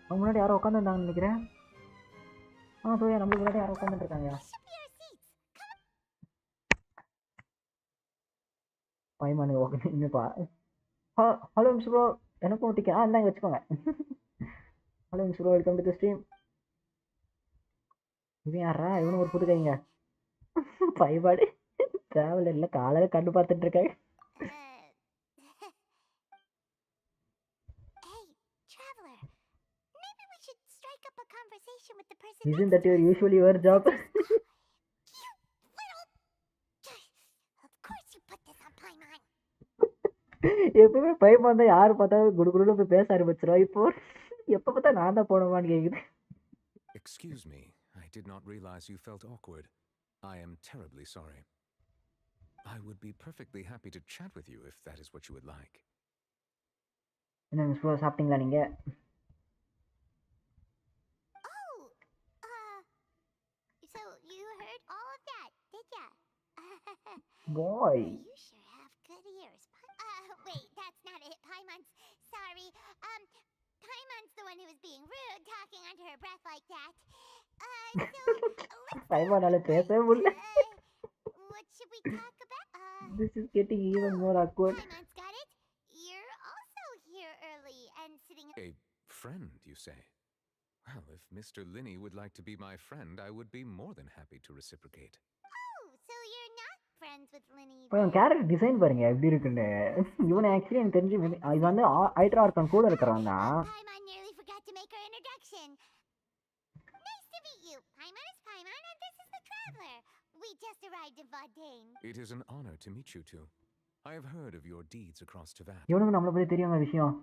அவங்க முன்னாடி யாரோ உட்காந்துருந்தாங்கன்னு நினைக்கிறேன். சோயா நம்மளுக்கு முன்னாடி யாரோ உட்காந்துருக்காங்க. பைமானு ஓகே இன்னுப்பா. ஹலோ மிஸ் ப்ரோ, எனக்கும் டிக்கெட் இந்தாங்க வச்சுக்கோங்க. Hello miss bro, welcome to the stream. இவன் யாரா? இவனு ஒரு புது கைங்க. பைபாடு டிராவலர்ல காலையில கண்டு பார்த்துட்டு இருக்காங்க. Isn't that your usually your job? எப்பவுமே பைமான் தான் யாரு பார்த்தாலும் குடுகுடுன்னு போய் பேச ஆரம்பிச்சிடும். இப்போ எப்போ பார்த்தா நான் தான் போனோமான்னு கேக்குது. Excuse me, I did not realize you felt awkward. I am terribly sorry. I would be perfectly happy to chat with you if that is what you would like. என்ன மிஸ் ப்ரோ சாப்பிட்டீங்களா நீங்க? So you heard all of that, did ya? Boy. You sure have good ears. Wait, that's not it. Paimon's sorry. Paimon's the one who was being rude, talking under her breath like that. பைமானால பேசவே முடியல. What should we talk about? This is getting even more awkward. Paimon's got it. You're also here early and sitting. A friend, you say? Well, if Mr. Linney would like to be my friend, I would be more than happy to reciprocate. Oh, so you're not friends with Linney. Character design பாருங்க எப்படி இருக்குன்னு. இவனை actually எனக்கு தெரிஞ்சு இது வந்து hydra argon கூட இருக்கிறான் தான். Paimon nearly forgot to make her introduction. Nice to meet you. Paimon is Paimon and this is the Traveler. We just arrived in Fontaine. It is an honor to meet you two. I have heard of your deeds across Teyvat. இவனுக்கு நம்மள பத்தி தெரியுங்க விஷயம்.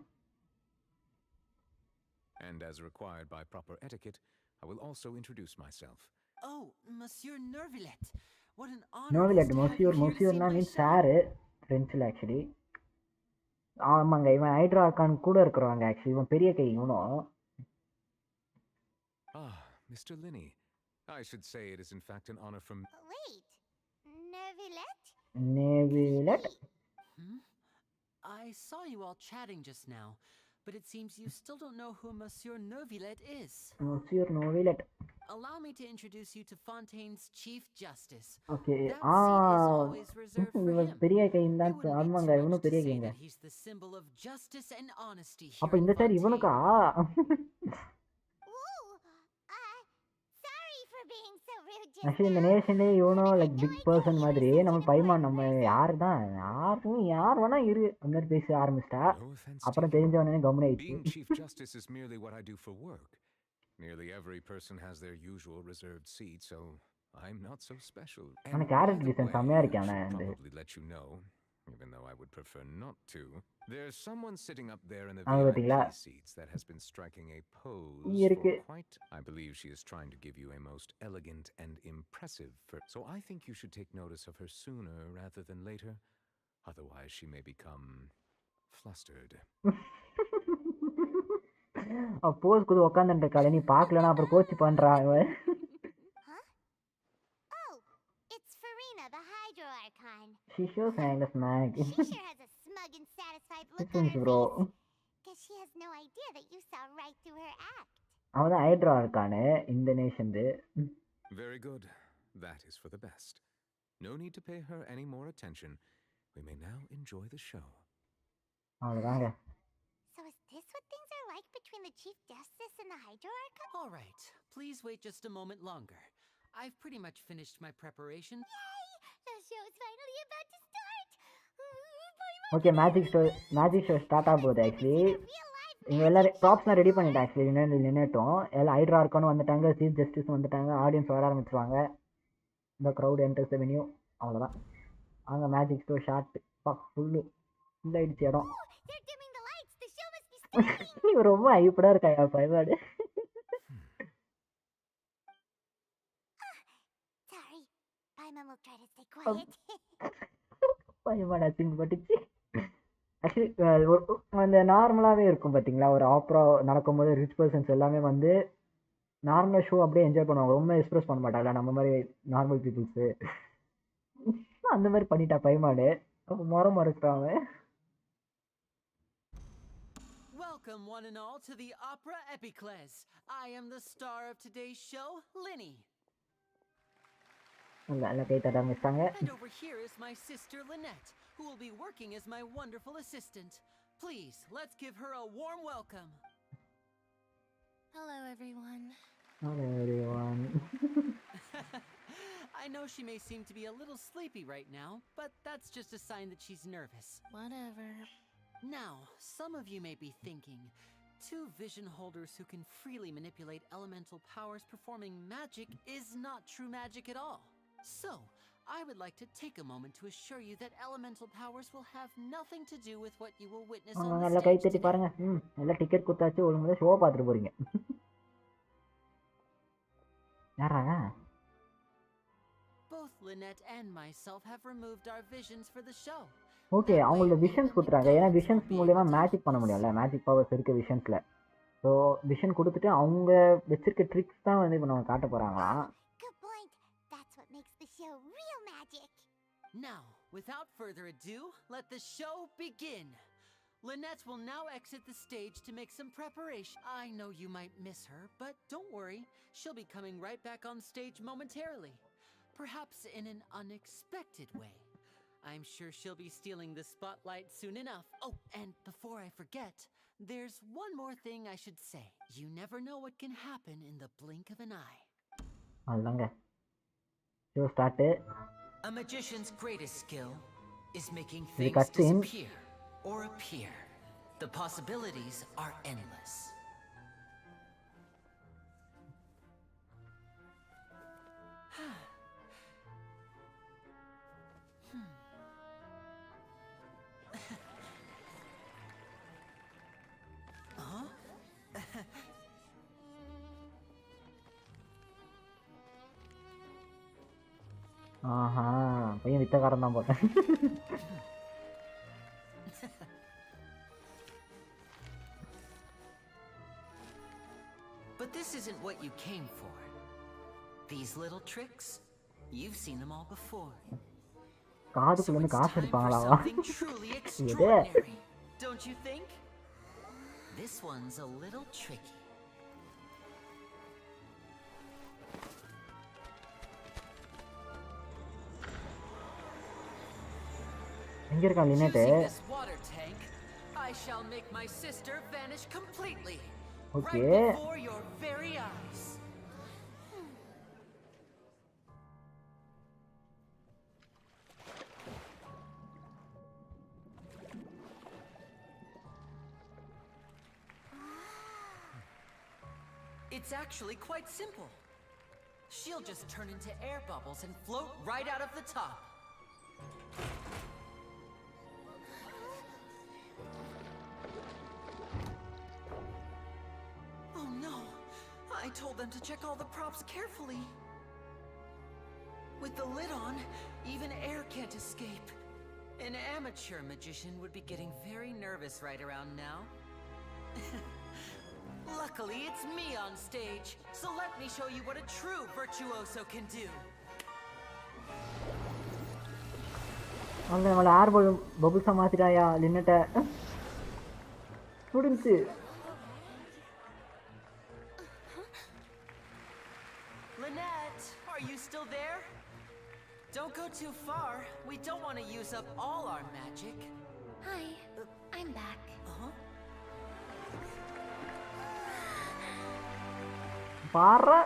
And as required by proper etiquette, I will also introduce myself. Oh, Monsieur Nervillet. What an honor. Nervillet, Monsieurனா means sir ஃப்ரெஞ்சில் actually. ஆமாங்க, இவன் hydra argon கூட இருக்கிறவங்க ஆக்சுவலி. இவன் பெரிய கை இவனும். Ah, Mr. Linney. I should say it is in fact an honor from... Wait, Nervillet? Nervillet? I saw you all chatting just now, but it seems you still don't know who Monsieur Nervillet is. Monsieur Nervillet. Allow me to introduce you to Fontaine's Chief Justice. Okay. That seat is always reserved for him. பெரிய கை தான். ஆமாங்க, இவனும் பெரிய கைங்க. He's the symbol of justice and honesty. அப்ப இந்த side இவனுக்கா? Actually இந்த நேஷனே இவனும் like big person மாதிரி. நம்ம பைமான் நம்ம யார் தான் யார் வேணா இரு அந்த மாதிரி பேச ஆரம்பிச்சிட்டா. அப்புறம் தெரிஞ்சவனே கம்முனு ஆயிடுச்சு. Being Chief Justice is merely what I do for work. Nearly every person has their usual reserved seat, so I'm not so special. ஆனா கேரக்டர் டிசைன் செமையா இருக்கு. ஆனா probably let you know even though I would prefer not to. There's someone sitting up there in the அங்க VIP பாத்தீங்களா seats that has been striking a pose இங்க இருக்கு for quite. I believe she is trying to give you a most elegant and impressive. So I think you should take notice of her sooner rather than later. Otherwise, she may become flustered. Bose கூட உட்காந்துட்டு இருக்காளே நீ பார்க்கலனா அப்புறம் coach பண்றா இவன். Oh, it's Farina, the Hydro Archon. She shows kind of mag. She sure has a smug and satisfied look on her bro. face. Guess she has no idea that you saw right through her act. அவன் தான் hydra இருக்கானே இந்த நேஷன்து. Very good. That is for the best. No need to pay her any more attention. We may now enjoy the show. அவ்வளவுதாங்க. So is this what things are like between the Chief Justice and the Hydro Archon? All right, please wait just a moment longer. I've pretty much finished my preparation. Yay! The show's finally about to start. Okay magic show start ஆக போகுது actually. இங்கே எல்லாம் ப்ராப்ஸ்லாம் ready பண்ணிட்டேன் actually நின்றுட்டோம். எல்லாம் hydra இருக்கான்னு வந்துட்டாங்க, chief justice வந்துட்டாங்க, audience வர ஆரம்பிச்சிருவாங்க. இந்த க்ரௌட் என்டர்ஸ் த வென்யூ. அவ்வளோதான். அங்கே மேஜிக் ஷோ ஷார்ட் ஃபுல்லாகிடுச்சு இடம். இவன் ரொம்ப ஐப்படா இருக்கா பயவாடு. Sorry, Paimon will try to stay quiet. பயமாடா சிங்க் பட்டுச்சு. ஆக்சுவலி அந்த நார்மலாகவே இருக்கும் பார்த்தீங்களா, ஒரு ஆப்ரா நடக்கும்போது ரிச் பர்சன்ஸ் எல்லாமே வந்து நார்மல் ஷோ அப்படியே என்ஜாய் பண்ணுவாங்க, ரொம்ப எக்ஸ்பிரஸ் பண்ண மாட்டாங்களா நம்ம மாதிரி நார்மல் பீப்புள்ஸு. அந்த மாதிரி பண்ணிட்டா பயமாடு. அப்போ மரம் இருக்கிறாங்க. Welcome, one and all, to the Opera Epiclese. I am the star of today's show, Linny. And over here is my sister Lynette, who will be working as my wonderful assistant. Please, let's give her a warm welcome. Hello, everyone. Hello, everyone. I know she may seem to be a little sleepy right now, but that's just a sign that she's nervous. Whatever. Now, some of you may be thinking, two vision holders who can freely manipulate elemental powers performing magic is not true magic at all. So, I would like to take a moment to assure you that elemental powers will have nothing to do with what you will witness on the நல்லா கை stage தட்டி today. பாருங்க. நல்லா ticket குத்தாச்சு ஒழுங்கா show பார்த்துட்டு போறீங்க. யாரா? Both Lynette and myself have removed our visions for the show. Okay, அவங்களோட visions கொடுத்துறாங்க. ஏன்னா விஷன்ஸ் மூலமா மேஜிக் பண்ண முடியும்ல, மேஜிக் பவர்ஸ் இருக்கு விஷன்ஸ்ல. ஸோ விஷன் கொடுத்துட்டு அவங்க வச்சிருக்க ட்ரிக்ஸ் தான் வந்து இப்போ நம்ம காட்ட போறாங்களாம். Good point. That's what makes the show real magic. Now, without further ado, let the show begin. Lynette will now exit the stage to make some preparation. I know you might miss her, but don't worry. She'll be coming right back on stage momentarily. Perhaps in an unexpected way. I'm sure she'll be stealing the spotlight soon enough. Oh, and before I forget, there's one more thing I should say. You never know what can happen in the blink of an eye. அவ்வளோங்க. Show start. A magician's greatest skill is making இது things cut scene. disappear or appear. The possibilities are endless. ஆஹா, பையன் வித்தக்காரன் தான் போட்டேன். But this isn't what you came for. These little tricks, you've seen them all before. காதுக்குள்ள இருந்து காசு எடுப்பாங்களா? Something truly extraordinary, don't you think? This one's a little tricky. எங்க இருக்கா லினேட்? Using this water tank, I shall make my sister vanish completely. Okay. Right before your very eyes. It's actually quite simple. She'll just turn into air bubbles and float right out of the top. I told them to check all the props carefully. With the lid on, even air can't escape. An amateur magician would be getting very nervous right around now. Luckily, it's me on stage, so let me show you what a true virtuoso can do. அவங்கள ஏர் பபுள்ஸா மாத்திட்டாயா லின்னட்ட students. Lynette, are you still there? Don't go too far. We don't want to use up all our magic. Hi, I'm back. பாரா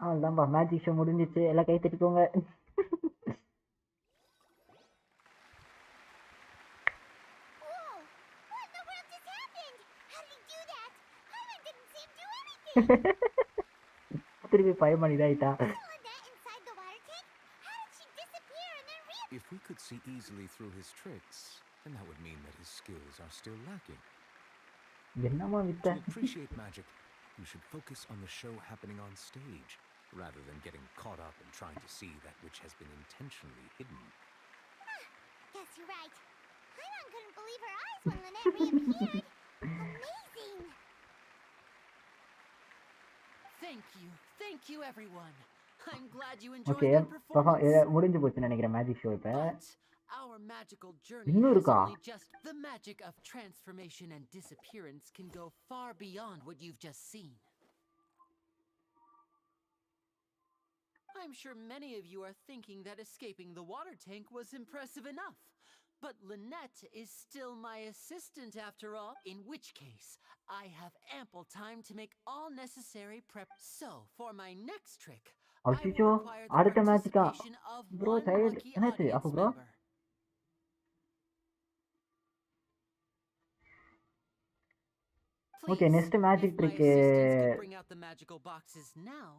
அவ்வளோதான்பா, magic show முடிஞ்சிச்சு. எல்லாம் கை தட்டிக்கோங்க. திருப்பி பயமா இதாயிட்டா. If we could see easily through his tricks, then that would mean that his skills are still lacking. என்னமா வித்த? To appreciate magic, you should focus on the show happening on stage, rather than getting caught up in trying to see that which has been intentionally hidden. Guess you're right. Paimon couldn't believe her eyes when Lynette reappeared. Amazing! Thank you everyone. I'm glad you enjoyed okay, that performance. முடிஞ்சு போச்சுன்னு நினைக்கிறேன் magic show. இப்ப Our magical journey இன்னும் has இருக்கா? only just the magic of transformation and disappearance can go far beyond what you've just seen. I'm sure many of you are thinking that escaping the water tank was impressive enough. But Lynette is still my assistant after all, in which case I have ample time to make all necessary prep. So, for my next trick, I will அச்சோ, require the அடுத்த மேட்ச்க்கா participation of bro? one side lucky என்னாச்சு audience அப்போ bro? member. Okay, next magic If my trick. assistants could bring out the magical boxes now.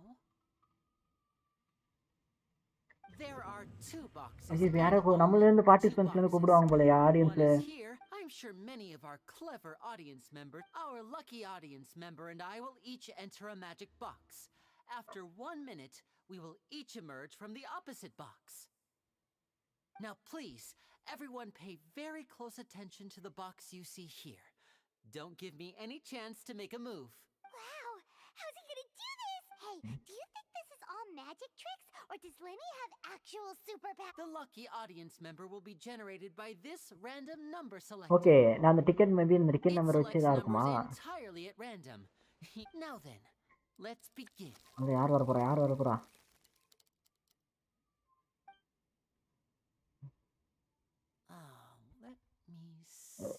There are two boxes. ஐயோ, and யாரோ only நம்மள இருந்து two பார்ட்டிசிபென்ட்ஸ்ல இருந்து boxes. கூப்பிடுவாங்க போலயா One ஆடியன்ஸ்ல. is here. I'm sure many of our clever audience members, our lucky audience member and I will each enter a magic box. After 1 minute, we will each emerge from the opposite box. Now please, everyone pay very close attention to the box you see here. Don't give me any chance to make a move. Wow! How's he gonna do this? Hey, do you think this is all magic tricks? Or does Lenny have actual superpowers? The lucky audience member will be generated by this random number selector. Okay, நான் அந்த ticket maybe இந்த ticket It number வச்சு selects தான் இருக்குமா? numbers entirely at random. Now then, let's begin. அங்க யார் வர போறா? யார் வர போறா? Let me see.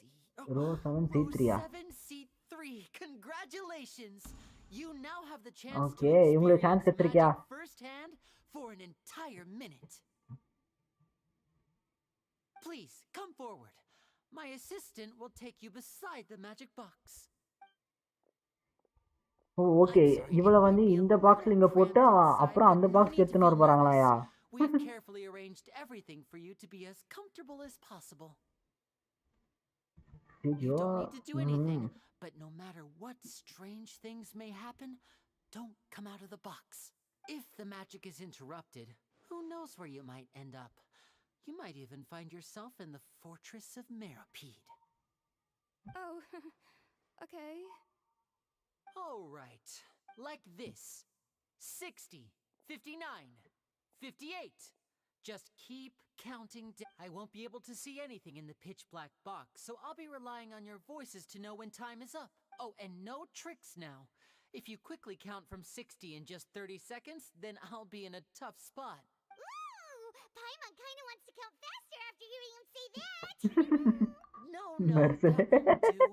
Row 7C3. Row 7C3. Congratulations! You now have the chance okay, to உங்களுக்கு சான்ஸ் experience எடுத்துக்கியா? magic firsthand for an entire minute. Please come forward. My assistant will take you beside the magic box. Oh okay, இவள வந்து இந்த பாக்ஸ்ல இங்க போட்டு அப்புறம் அந்த பாக்ஸ்க்கு எடுத்துன்னு வர போறாங்களாயா? We have carefully arranged everything for you to be as comfortable as possible. You don't need to do anything, but no matter what strange things may happen, don't come out of the box. If the magic is interrupted, who knows where you might end up? You might even find yourself in the fortress of Meripede. Oh, okay. All right, like this. 60, 59, 58. Just keep counting down. I won't be able to see anything in the pitch black box, so I'll be relying on your voices to know when time is up. Oh, and no tricks now. If you quickly count from 60 in just 30 seconds, then I'll be in a tough spot. Ooh! Paimon kinda wants to count faster after hearing him say that! No, that won't do.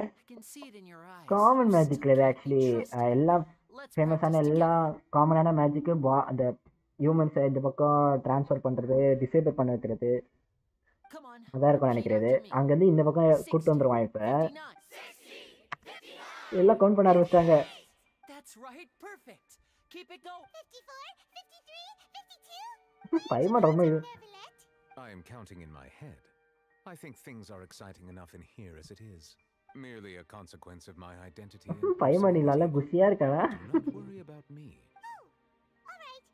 I can see it in your eyes. Common You மேஜிக்ல still இது can't be actually trusted. எல்லாம் Let's ஃபேமஸான practice எல்லா together. காமனான magic அந்த ஹியூமன்ஸை இந்த பக்கம் transfer பண்ணுறது, disable பண்ண வைக்கிறது, Come on, அதான் இருக்கும் repeat நினைக்கிறது. after me. அங்கேருந்து இந்த பக்கம் கூப்பிட்டு வந்துருவான். இப்போ 59, 60, 58, எல்லாம் கவுண்ட் பண்ண ஆரம்பிச்சிட்டாங்க. That's right, perfect. Keep it going. 54, 53, 52. பைமன் ரொம்ப இது. I am counting in my head. I think things are exciting enough in here as it is. Merely a consequence of my identity. பைமன் நல்லா குஷியா இருக்கானா? Do not worry about me. Oh, all right.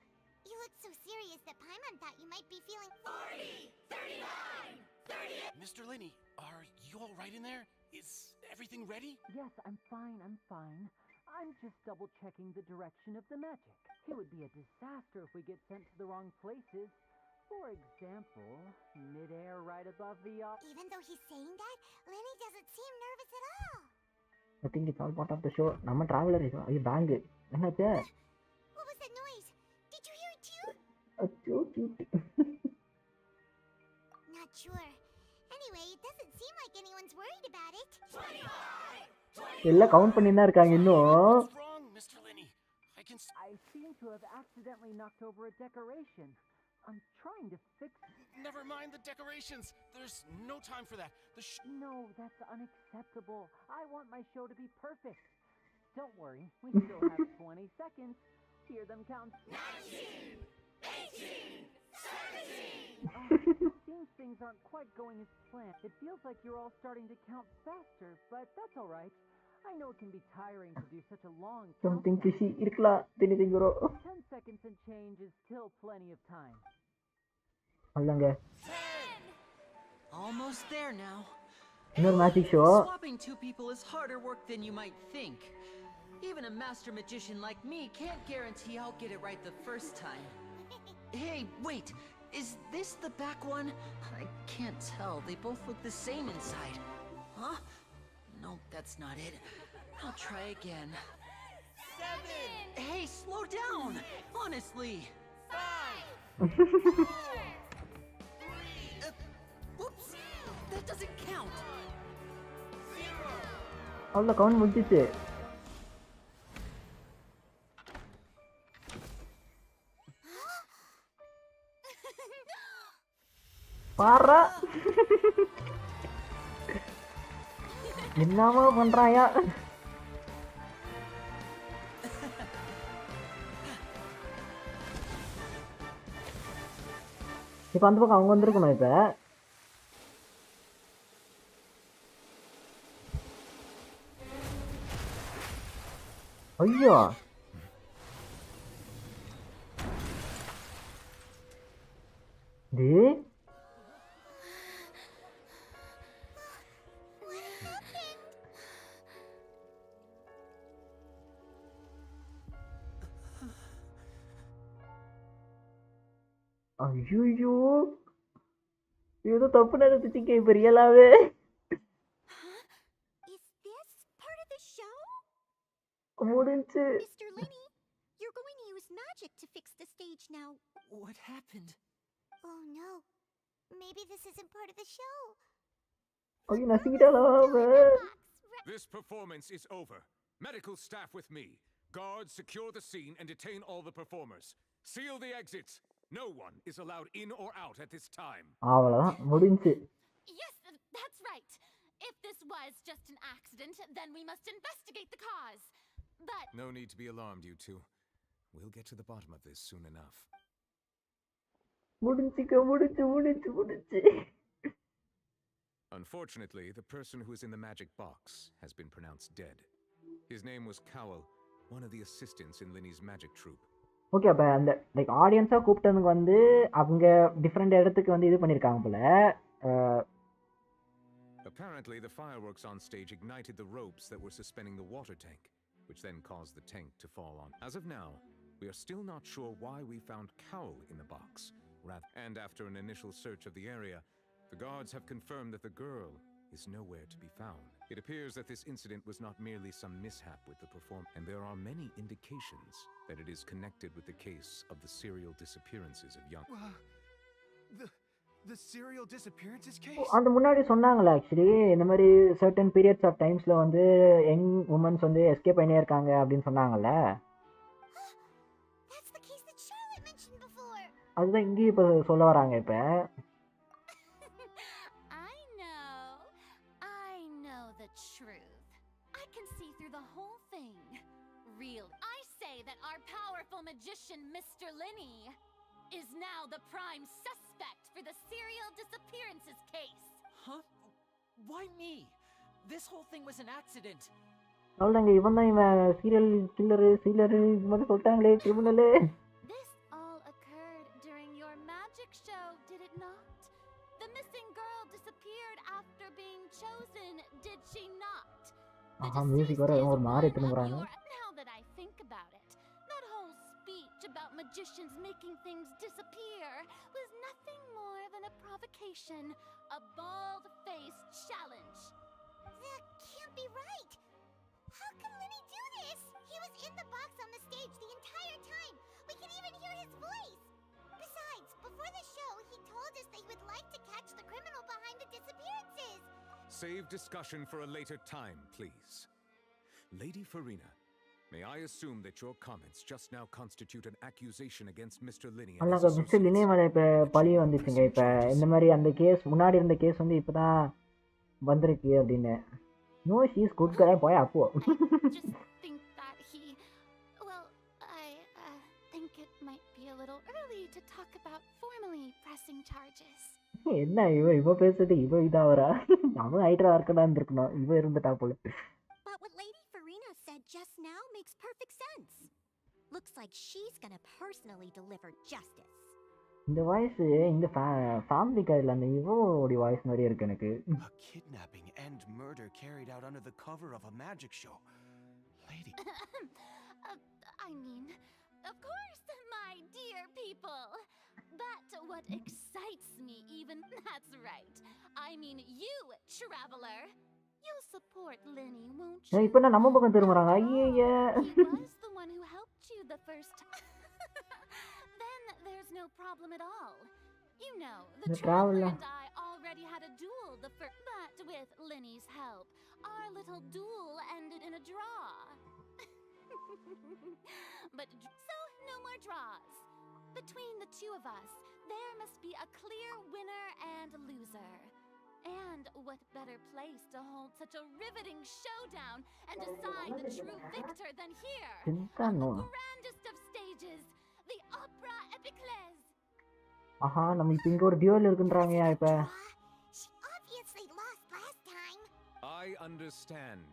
You look so serious that Paimon thought you might be feeling 40, 39, 38. Mr. Linney, are you all right in there? Is everything ready? Yes, I'm fine. I'm just double-checking the direction of the magic. It would be a disaster if we get sent to the wrong places. For example, mid-air right above the... Even though he's saying that, Lenny doesn't seem nervous at all. I think it's all part of the show. நம்ம traveler இது. ஐயோ bank. என்னாச்சு? What was that noise? Did you hear it too? அச்சோ cute. Not sure. Anyway, it doesn't seem like anyone's worried about it. 25, 20. எல்லாம் count பண்ணி தான் இருக்காங்க இன்னும். What's wrong, Mr. Linney? I seem to have accidentally knocked over a decoration. I'm trying to fix... Never mind the decorations. There's no time for that. No, that's unacceptable. I want my show to be perfect. Don't worry, we still have 20 seconds. Hear them count. 19, 18, 17. It seems things aren't quite going as planned. It feels like you're all starting to count faster, but that's all right. I know it can be tiring to do such a long Something fishy irukla thiniguro. 10 seconds and change is still plenty of time. allanga 10. Almost there now. No magic show. Swapping two people is harder work than you might think. Even a master magician like me can't guarantee I'll get it right the first time. Hey, wait. Is this the back one? I can't tell. They both look the same inside. Huh? No, that's not it. I'll try again. 7. Hey, slow down! Honestly. 5. 4. 3. Whoops! That doesn't count. 0. அவ்வளோ count முடிஞ்சிச்சு. பாரா என்னமா பண்றாயா? இப்ப அந்த பக்கம் அவங்க வந்திருக்கணும். இப்ப ஐயோ டேய் ஐயோ ஏதோ தப்பு நடந்துச்சுங்க இப்ப ரியலாவே. Is this part of the show? முடிஞ்சு. Mr. Linney, you're going to use magic to fix the stage now. What happened? Oh no. Maybe this isn't part of the show. ஐயோ நசிக்கிட்டாளா அவ? This performance is over. Medical staff with me. Guards secure the scene and detain all the performers. Seal the exits. No one is allowed in or out at this time. அவ்வளவுதான் முடிஞ்சு. Yes, that's right. If this was just an accident, then we must investigate the cause. But No need to be alarmed, you two. We'll get to the bottom of this soon enough. முடிஞ்சு. Unfortunately, the person who is in the magic box has been pronounced dead. His name was Cowell, one of the assistants in Linny's magic troupe. Okay அப்ப அந்த like ஆடியன்ஸா கூப்பிட்டவங்க வந்து அவங்க different இடத்துக்கு வந்து இது பண்ணிருக்காங்க போல. Apparently, the fireworks on stage ignited the ropes that were suspending the water tank, which then caused the tank to fall on. As of now, we are still not sure why we found Cowell in the box. And after an initial search of the area, the guards have confirmed that the girl is nowhere to be found. It appears that this incident was not merely some mishap with the performance, and there are many indications that it is connected with the case of the serial disappearances of young... The serial disappearances case? அந்த முன்னாடி சொன்னாங்களே actually இந்த மாதிரி certain periods of டைம்ஸ்ல வந்து young women's வந்து escape பண்ணியே இருக்காங்க அப்படின்னு சொன்னாங்கல்ல. அதுதான் இங்கேயும் இப்போ சொல்ல வராங்க. இப்போ I know the truth. I can see through the our powerful magician, Mr. Linny, is now the prime suspect for the serial disappearances case. Huh? Why me? This whole thing was an accident. சொல்றாங்க இவன் தான் இவன் serial killer இது மாதிரி சொல்லிட்டாங்களே criminal. This all occurred during your magic show, did it not? The missing girl disappeared after being chosen, did she not? Music வர ஒரு மாதிரி திரும்புறாங்க. Now that I think about it, that whole speech about magicians making things disappear was nothing more than a provocation, a bald-faced challenge. That can't be right. How can Linny do this? He was in the box on the stage the entire time. We can even hear his voice. Besides, before the show, he told us that he would like to catch the criminal behind the disappearances. Save discussion for a later time, please. Lady Farina, may I assume that your comments just now constitute an accusation against Mr. Linny and his அல்லாங்க mister Lyney மேல இப்ப பழி வந்துச்சுங்க. இப்ப இந்த மாதிரி அந்த case முன்னாடி இருந்த கேஸ் வந்து இப்பதான் வந்திருக்கு அப்படின்னு. No, she's good guy boy அப்போ. Just think that well, I think it might be a little early to talk about formally pressing charges. என்ன இவ பேசுறது இவ இதாவரா? அவன் ஹைட்ரா இருக்கடா இருக்கணும். இவ இருந்துட்டா போல. But what Lady Farina said just now makes perfect sense. Looks like she's gonna personally deliver justice. இந்த வாய்ஸ் இந்த ஃபேமிலி கைல அந்த இவோடி வாய்ஸ் மாதிரி இருக்கு எனக்கு. A kidnapping and murder carried out under the cover of a magic show. Lady. I mean, of course, my dear people. But what excites me even, that's right. I mean you, traveler. You'll support Linny, won't you? இப்போ நம்ம பக்கம் திரும்பறாங்க. ஐயே. He was the one who helped you the first time. Then there's no problem at all. You know, the traveler and I already had a duel but with Linny's help, our little duel ended in a draw. But so no more draws. Between the two of us, there must be a clear winner and loser. And what better place to hold such a riveting showdown and decide the true victor than here, on the grandest of stages, the Opera Epiclese. ஆஹா நம்ம இப்ப இங்க ஒரு dual இருக்குன்றாங்க இப்ப. She obviously lost last time. I understand.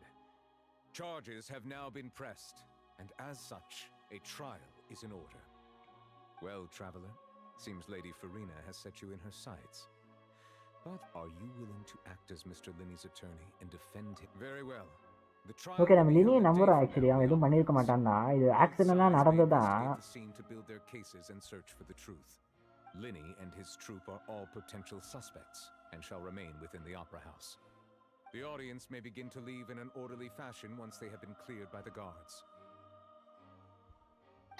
Charges have now been pressed, and as such, a trial is in order. Well, traveler, seems Lady Farina has set you in her sights. But are you willing to act as Mr. Linny's attorney and defend him? Very well. The trial. Okay, நம்ம லினியை நம்புறோம் actually. அவன் எதுவும் பண்ணிருக்க மாட்டான்டா. இது ஆக்சிடென்ட்டா நடந்ததா. The scene to build their cases and search for the truth. Linny and his troupe are all potential suspects and shall remain within the opera house. The audience may begin to leave in an orderly fashion once they have been cleared by the guards.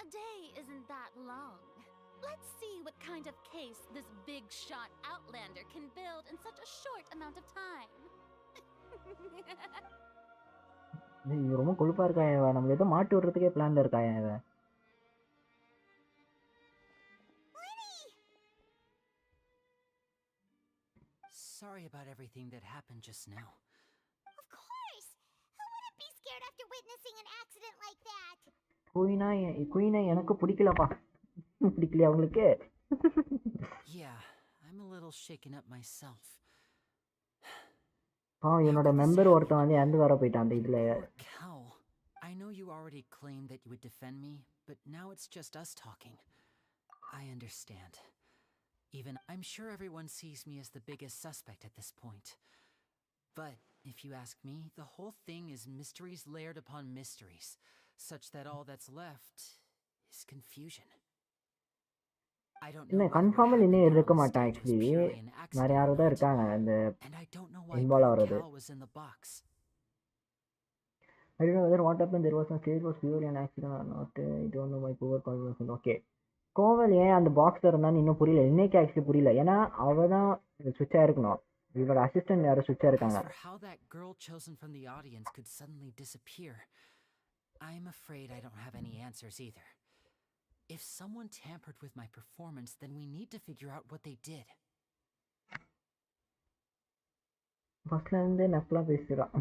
A day isn't that long. Let's see what kind of case this big shot outlander can build in such a short amount of time. இது ரொம்ப கொழுப்பா இருக்காயா. நம்ம ஏதோ மாட்டி விடுறதுக்கே பிளான்ல இருக்காயா இவ. Sorry about everything that happened just now. Of course! Who wouldn't be scared after witnessing an accident like that? குயினா எனக்கு பிடிக்கலப்பா. பிடிக்கலையா உங்களுக்கு? Yeah, I'm a little shaken up myself. என்னோட மெம்பர் ஒருத்தன் வந்து இறந்து வர போயிட்டான் அந்த இதுல. Cow, I know you already claimed that you would defend me, but now it's just us talking. I understand. Even I'm sure everyone sees me as the biggest suspect at this point. But if you ask me, the whole thing is mysteries layered upon mysteries, such that all that's left is confusion. I don't know. என்ன கன்ஃபார்மா இன்னே இருக்க மாட்டான் actually. வேற யாரோ தான் இருக்காங்க அந்த involve ஆறது. I don't know whether what happened there was a stage was purely an accident or not. I don't know my poor conversation. Okay. Koval ஏன் அந்த பாக்ஸ்ல இருந்தான்னு இன்னும் புரியல. இன்னைக்கு ஆக்சுவலி புரியல. ஏன்னா அவ தான் சுவிட்சா இருக்கணும். இவரோட அசிஸ்டன்ட் யாரோ சுவிட்சா இருக்காங்க. How that girl chosen from the audience could suddenly disappear, I'm afraid I don't have any answers either. If someone tampered with my performance, then we need to figure out what they did. ஃபர்ஸ்ட்ல இருந்தே நக்கலா பேசுறான்.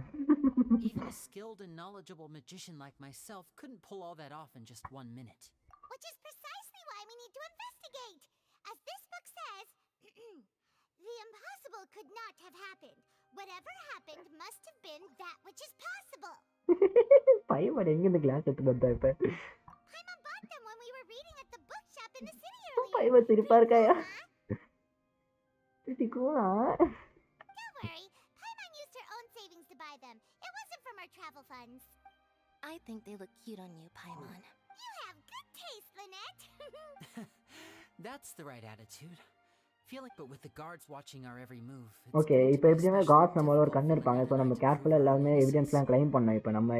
Even a skilled and knowledgeable magician like myself couldn't pull all that off in just 1 minute. Which is precisely why we need to investigate. As this book says, the impossible could not have happened. Whatever happened must have been that which is possible. பையன் எங்க இந்த class எடுத்து வந்தா இப்ப Paimon bought them when we were reading at the bookshop in the city earlier. பையன் சிரிப்பா இருக்காயா pretty cool Don't worry, Paimon used her own savings to buy them. It wasn't from our travel funds. I think they look cute on you, Paimon. You have good taste, Lynette. That's the right attitude. Feeling, but with the guards watching our every move. Okay இப்போ எப்படின்னா God's நம்மளோட ஒரு கண்ணு இருப்பாங்க so நம்ம கேர்ஃபுல்லாக எல்லாமே எவிடன்ஸ்லாம் claim பண்ணோம் இப்போ நம்ம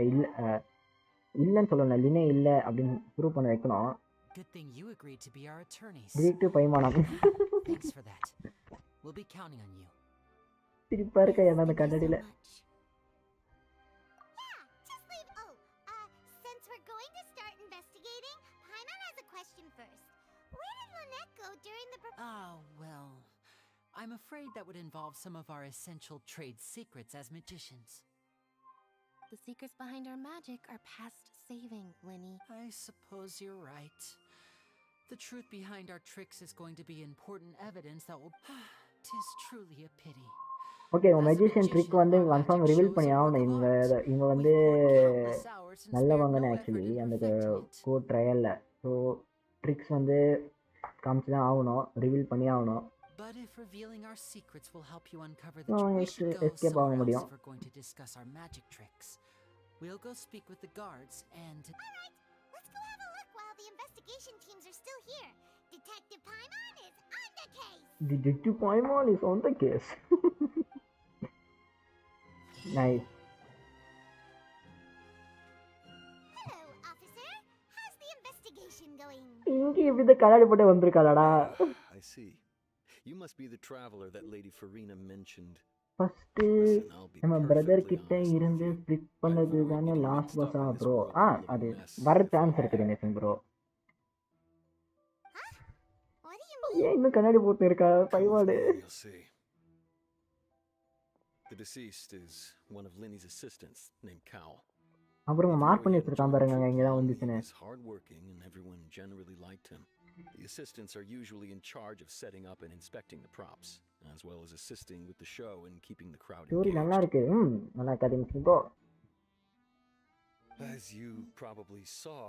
இல்லைன்னு சொல்லணும் லினே இல்லை அப்படின்னு ப்ரூவ் பண்ண வைக்கணும் Good thing you agreed to be our attorneys. Detective பைமானம் Thanks for that. We'll be counting on you. சிரிப்பா இருக்கா என்ன அந்த கண்ணடியில் Just leave. Since we're going to start investigating, Paimon has a question first. Where did Lynette go during the Oh, well, I'm afraid that would involve some of our essential trade secrets as magicians. The secrets behind our magic are past saving, Linny. I suppose you're right. The truth behind our tricks is going to be important evidence that will... 'Tis truly a pity. Okay உங்கள் magician trick வந்து confirm reveal பண்ணி ஆகணும் இவங்க வந்து நல்லவங்கன்னு actually அந்த court ட்ரையலில் so tricks வந்து காமிச்சு தான் ஆகணும் ரிவீல் பண்ணி ஆகணும் But if revealing our secrets will help you uncover the truth, we should go escape somewhere ஆக else முடியும் if we're going to discuss our magic tricks. We'll go speak with the guards and... Alright, let's go have a look while the investigation teams are still here. Detective Paimon is on the case. Detective Paimon is on the case. Nice. Hello, officer. How's the investigation going? இங்கே இப்படி இந்த கண்ணாடி போட்டு வந்திருக்காளடா I see. You must be the traveler that Lady Farina mentioned. First நம்ம brother கிட்ட இருந்து split பண்ணது தானே லாஸ்ட் பஸ்ஸா ப்ரோ அது வர சான்ஸ் இருக்குது நினைக்கிறேன் ப்ரோ ஏன் இன்னும் கண்ணாடி போட்டு இருக்கா பைவாடு You'll see. The deceased is one of Linny's assistants named Cal. அப்புறம் மார்க் பண்ணி வச்சிருக்கான் பாருங்க இங்க தான் வந்துச்சுன்னு He's hardworking and everyone generally liked him. The assistants are usually in charge of setting up and inspecting the props, as well as assisting with the show and keeping the crowd story நல்லா engaged. இருக்கு நல்லா கதைங்க bro As you probably saw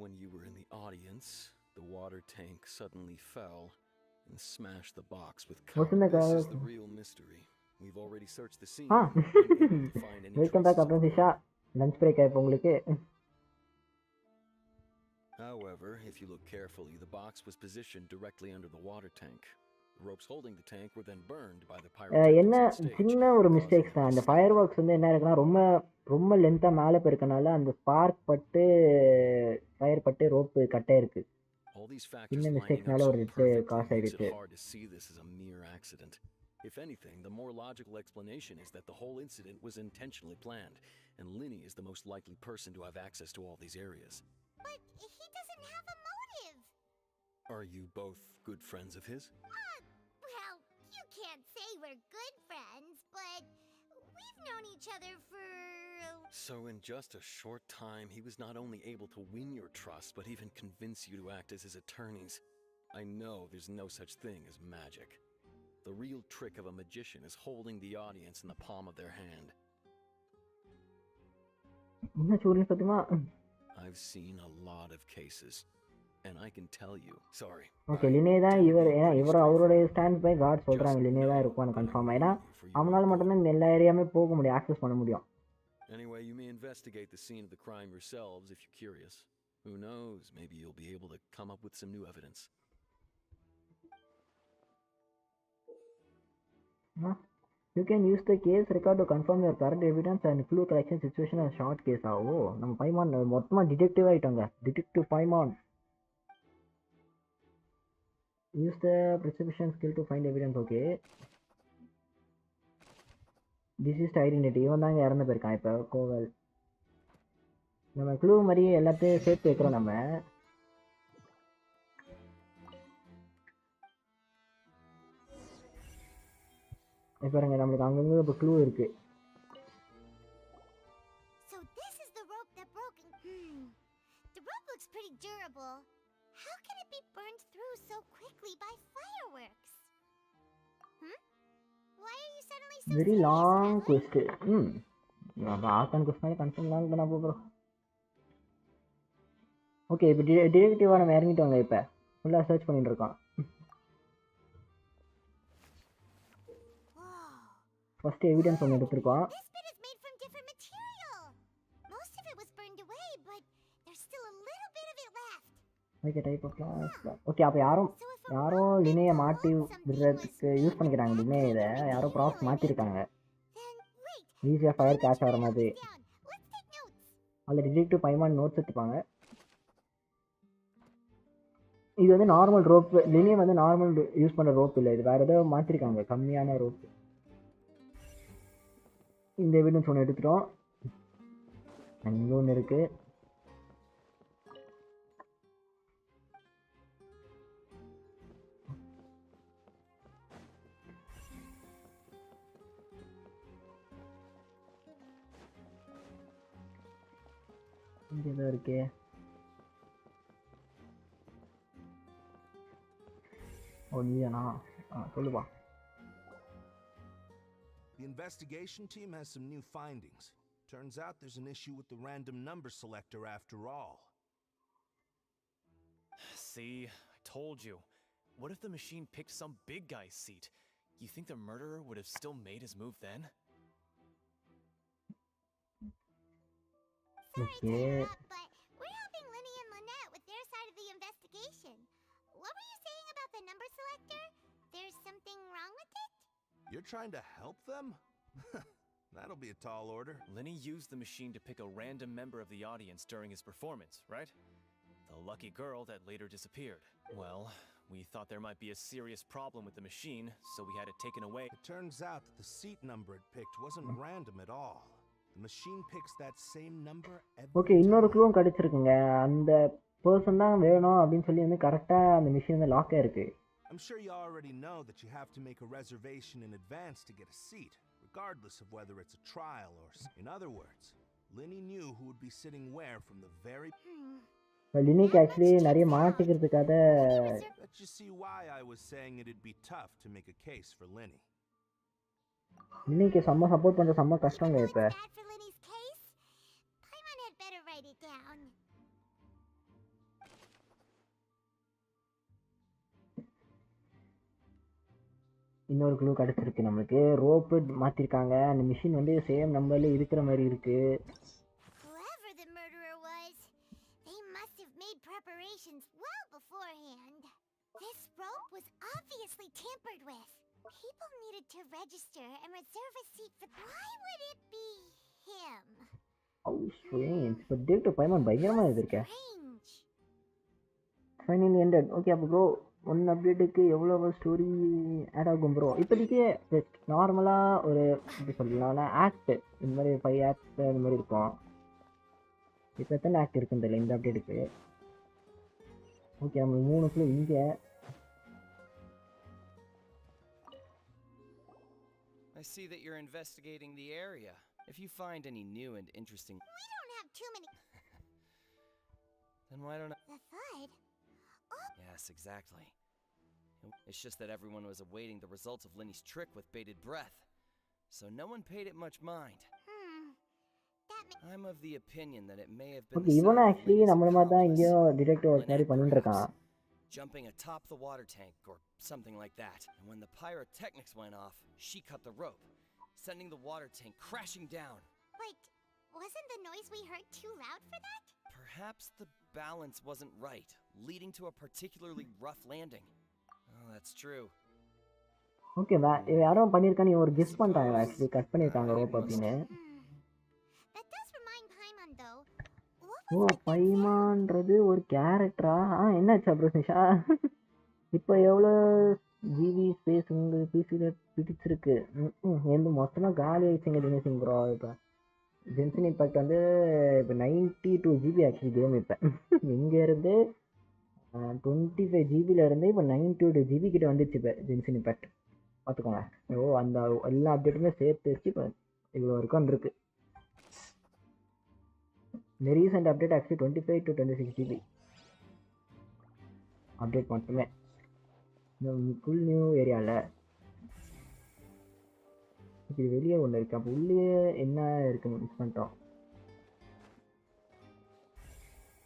when you were in the audience, the water tank suddenly fell and smashed the box with coal. This is the real mystery. We've already searched the scene and unable to find any welcome back traces. அப்புறம் சிஷா lunch break ஆயிப்போ உங்களுக்கு However, if you look carefully, the box was positioned directly under the water tank. The ropes holding the tank were then burned by the என்ன pyrotechnics on stage. சின்ன ஒரு mistakes தான் அந்த fire works வந்து என்ன இருக்குன்னா ரொம்ப ரொம்ப லென்த்தாக மேலே போயிருக்கனால அந்த ஸ்பார்க் பட்டு ஃபயர் பட்டு ரோப்பு கட்டே இருக்கு All these factors சின்ன lining மிஸ்டேக்ஸ்னால up ஒரு so இது perfectly காசு makes ஆயிடுச்சு it hard to see this as a mere accident. If anything, the more logical explanation is that the whole incident was intentionally planned, and Linny is the most likely person to have access to all these areas. But he doesn't have a motive. Are you both good friends of his? Well, you can't say we're good friends, but we've known each other for... So in just a short time, he was not only able to win your trust, but even convince you to act as his attorneys. I know there's no such thing as magic. The real trick of a magician is holding the audience in the palm of their hand. என்ன சொல்லுங்க சத்தியமா I've seen a lot of cases, and I can tell you. Sorry. Okay Lyney தான் இவர் அவருடைய stand by God சொல்கிறாங்க லினே தான் இருப்பான்னு confirm ஏன்னா அவனால் மட்டும்தான் இந்த எல்லா ஏரியாவுமே போக முடியும் ஆக்சஸ் பண்ண முடியும் Anyway, you may investigate the scene of the crime yourselves if you're curious. Who knows, maybe you'll be able to come up with some new evidence. You can use the case record to confirm your current evidence and clue collection situation as short case ஆவோ நம்ம Paimon மொத்தமாக detective ஆகிட்டோங்க detective Paimon use the perception skill to find evidence okay this is identity இவன் தாங்க இறந்து போயிருக்கான் இப்போ கோவல் நம்ம க்ளூ மாதிரி எல்லாத்தையும் சேர்த்து வைக்கிறோம் நம்ம இப்போ பாருங்க நம்மளுக்கு அங்கங்கே இப்போ க்ளூ இருக்கு Very long quest. நம்ம ஆர்கான் கொஸ்டின் கன்ஃபார்ம் லாங் பண்ண போகிறோம். ஓகே, இப்போ டிடெக்டிவாக நம்ம இறங்கிட்டோங்க. இப்போ ஃபுல்லாக சர்ச் பண்ணிட்டு இருக்கோம். ஃபர்ஸ்ட் எவிடன்ஸ் ஒன்று எடுத்திருக்கோம். Okay, type of okay. அப்போ யாரோ லினையை மாட்டி விடுறதுக்கு யூஸ் பண்ணிக்கிறாங்க. லினே இதை யாரோ ப்ராப்ஸ் மாற்றிருக்காங்க, ஈஸியாக ஃபயர் கேட்ச் ஆகிற மாதிரி. அதில் டிடெக்டிவ் பைமான் நோட்ஸ் எடுத்துப்பாங்க. இது வந்து நார்மல் ரோப். லினே வந்து நார்மல் யூஸ் பண்ணுற ரோப் இல்லை, இது வேறு ஏதோ மாற்றிருக்காங்க, கம்மியான ரோப். இந்த எவிடன்ஸ் ஒன்று எடுத்துட்டோம். அங்கே ஒன்று இருக்குது. இங்கே ஏதோ இருக்கே. ஓ, நீதானா? சொல்லுவா. The investigation team has some new findings. Turns out there's an issue with the random number selector after all. See, I told you. What if the machine picked some big guy's seat? You think the murderer would have still made his move then? Sorry to interrupt, but we're helping Linny and Lynette with their side of the investigation. What were you saying about the number selector? There's something wrong with it? You're trying to help them? That'll be a tall order. Linny used the machine to pick a random member of the audience during his performance, right? The lucky girl that later disappeared. Well, we thought there might be a serious problem with the machine, so we had it taken away. It turns out that the seat number it picked wasn't random at all. The machine picks that same number every okay, இன்னொரு க்ளூவும் கிடச்சிருக்குங்க. அந்த person தான் வேணும் அப்படின்னு சொல்லி வந்து கரெக்டாக அந்த machine வந்து லாக் ஆயிருக்கு. I'm sure you already know that you have to make a reservation in advance to get a seat, regardless of whether it's a trial or... In other words, Linny knew who would be sitting where from the very... லினிக்கு actually நிறைய மாட்டிக்கிறதுக்காக... Let's just see why I was saying it'd be tough to make a case for Linny. லினிக்கு செம்ம support பண்ணுற செம்ம கஷ்டங்க இப்போ. இன்னொரு clue கிடச்சிருக்கு நம்மளுக்கு. ரோப்பு மாற்றிருக்காங்க. அந்த மிஷின் வந்து சேம் நம்பர்ல இருக்கிற மாதிரி இருக்கு. Whoever the murderer was, they must have made preparations well beforehand. This rope was obviously tampered with. People needed to register and reserve a seat for... Why would it be him? How strange. But Director Paimon பயங்கரமா இருக்கு. Finally ended. Okay, அப்போ bro one அப்டேட்டுக்கு எவ்வளோ story add ஆகும் bro? இப்போதைக்கு நார்மலாக ஒரு எப்படி சொல்லலாம், ஆக்ட் இந்த மாதிரி 5 ஆக்ட் அந்த மாதிரி இருக்கும். இப்போ எத்தனை ஆக்ட் இருக்குன்னு தெரியல இந்த அப்டேட்டுக்கு. ஓகே, நம்ம 3 க்ளூ இங்கே. I see that you're investigating the area. If you find any new and interesting... We don't have too many... Then why don't I... The thud? Oh. Yes, exactly. It's just that everyone was awaiting the results of Linny's trick with bated breath. So no one paid it much mind. I'm of the opinion that it may have been... Okay, இவன் actually நம்மள மாதிரி தான் இங்கேயோ detective work மாதிரி பண்ணிட்டு இருக்கான். Jumping atop the water tank or something like that. And when the pyrotechnics went off, she cut the rope, sending the water tank crashing down. Wait, wasn't the noise we heard too loud for that? Perhaps the balance wasn't right, leading to a particularly rough landing. Oh, that's true. Okay, யாரோ பண்ணிருக்கானே ஒரு guess பண்றாங்க actually cut பண்ணிருக்காங்க rope அப்படினு. That does remind Paimon though. ஓ, பைமான்றது ஒரு கேரக்டரா? என்னாச்சு bro Nisha? இப்போ எவ்வளோ ஜிபி ஸ்பேஸ் உங்கள் பிசியில் பிடிச்சிருக்கு? எந்த மொத்தமாக காலி ஆயிடுச்சுங்க தினேஷிங் ப்ரோ. இப்போ ஜென்சன் இம்பாக்ட் வந்து இப்போ 92 ஜிபி ஆக்சுவலி கேம். இப்போ இங்கேருந்து 25 ஜிபியிலேருந்து இப்போ 92 ஜிபி கிட்ட வந்துடுச்சு இப்போ ஜென்சன் இம்பாக்ட். பார்த்துக்கோங்க. அந்த எல்லா அப்டேட்டுமே சேர்த்து வச்சு இப்போ இவ்வளோ வரைக்கும் வந்துருக்கு. இந்த recent update actually 25 to 26 GB update மட்டுமே. இந்த ஃபுல் நியூ ஏரியாவில் இது வெளியே ஒன்று இருக்குது. அப்போ உள்ளே என்ன இருக்குன்னு மிஸ் பண்ணிட்டோம்.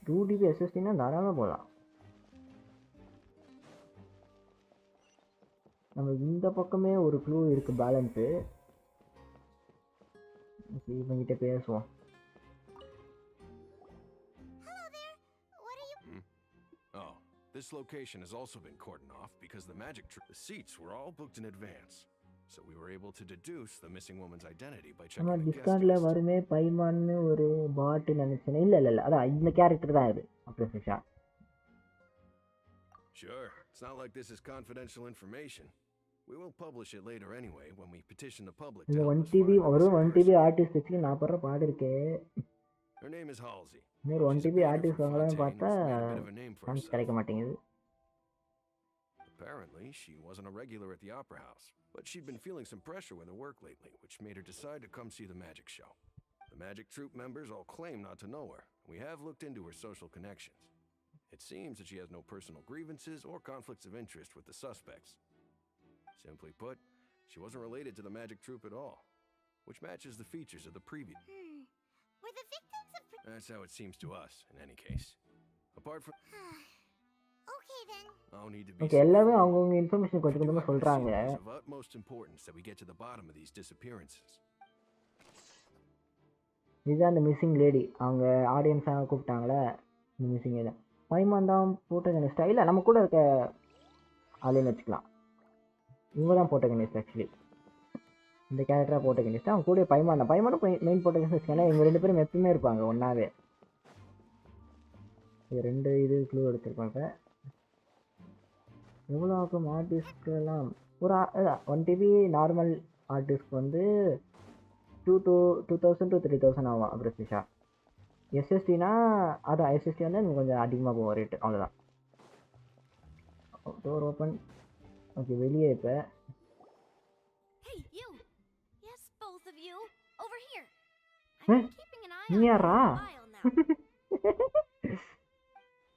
2 GB SSDனா தாராளமாக போகலாம். நம்ம இந்த பக்கமே ஒரு க்ளூ இருக்குது பேலன்ஸு. ஓகே, இவங்கிட்ட பேசுவோம். This location has also been cordoned off because the the seats were all booked in advance. So we were able to deduce the missing woman's identity by checking நம்ம the guest டிஸ்கார்டில் list. வருமே பைமான்னு ஒரு பாட்டு நினச்சேன். இல்லை அதான் இந்த character தான் இது. அப்புறம் ஃபிஷா. Sure, it's not like this is confidential information. We will publish it later anyway when we petition the public to இந்த help 1 us TB find the ஒரு missing 1 TB ஆர்டிஸ்ட் வச்சு நான் படுற பாடு இருக்கே. Her name is Halsey. இன்னொரு 1 TB artist வாங்கலாம்னு பார்த்தா Made a bit of a name for chance herself. கிடைக்க மாட்டேங்குது. Apparently, she wasn't a regular at the opera house, but she'd been feeling some pressure with her work lately, which made her decide to come see the magic show. The magic troupe members all claim not to know her. We have looked into her social connections. It seems that she has no personal grievances or conflicts of interest with the suspects. Simply put, she wasn't related to the magic troupe at all, which matches the features of the previous. Were the victims of... That's how it seems to us, in any case. Apart from... Okay then. I'll need to be... okay, எல்லாமே அவங்கவுங்க information கொஞ்சம் கொஞ்சமாக சொல்கிறாங்க. It's of utmost importance that we get to the bottom of these disappearances. இதுதான் அந்த missing lady. அவங்க ஆடியன்ஸாக கூப்பிட்டாங்களே இந்த missing lady. பைமான் தான் போட்டகனிஸ்ட். இல்லை, நம்ம கூட இருக்க ஆளுன்னு வச்சுக்கலாம். இவங்க தான் போட்டகனிஸ்ட். ஆக்சுவலி இந்த கேரக்டராக போட்டகனிஸ்ட். அவங்க கூட பைமானும் மெயின் போட்டகனிஸ்ட் வச்சுக்கோங்களேன். இவங்க 2 பேரும் எப்பவுமே இருப்பாங்க ஒன்றாவே. இது 2 இது க்ளூ எடுத்துருப்பாங்க. எவ்வளோ ஆகும் ஆர்டிஸ்ட்லாம்? ஒரு 1 TB நார்மல் ஆர்டிஸ்ட்க்கு வந்து 2000 to 3000 ஆகும். அப்புறம் ஃபிஷா எஸ்எஸ்டினா அதான் எஸ்எஸ்டி வந்து எனக்கு கொஞ்சம் அதிகமாக போகும் ரேட்டு. அவ்வளோதான். Door open. ஓகே, வெளியே இப்போ Hey, you! Yes, both of you! Over here! நீ யாரா?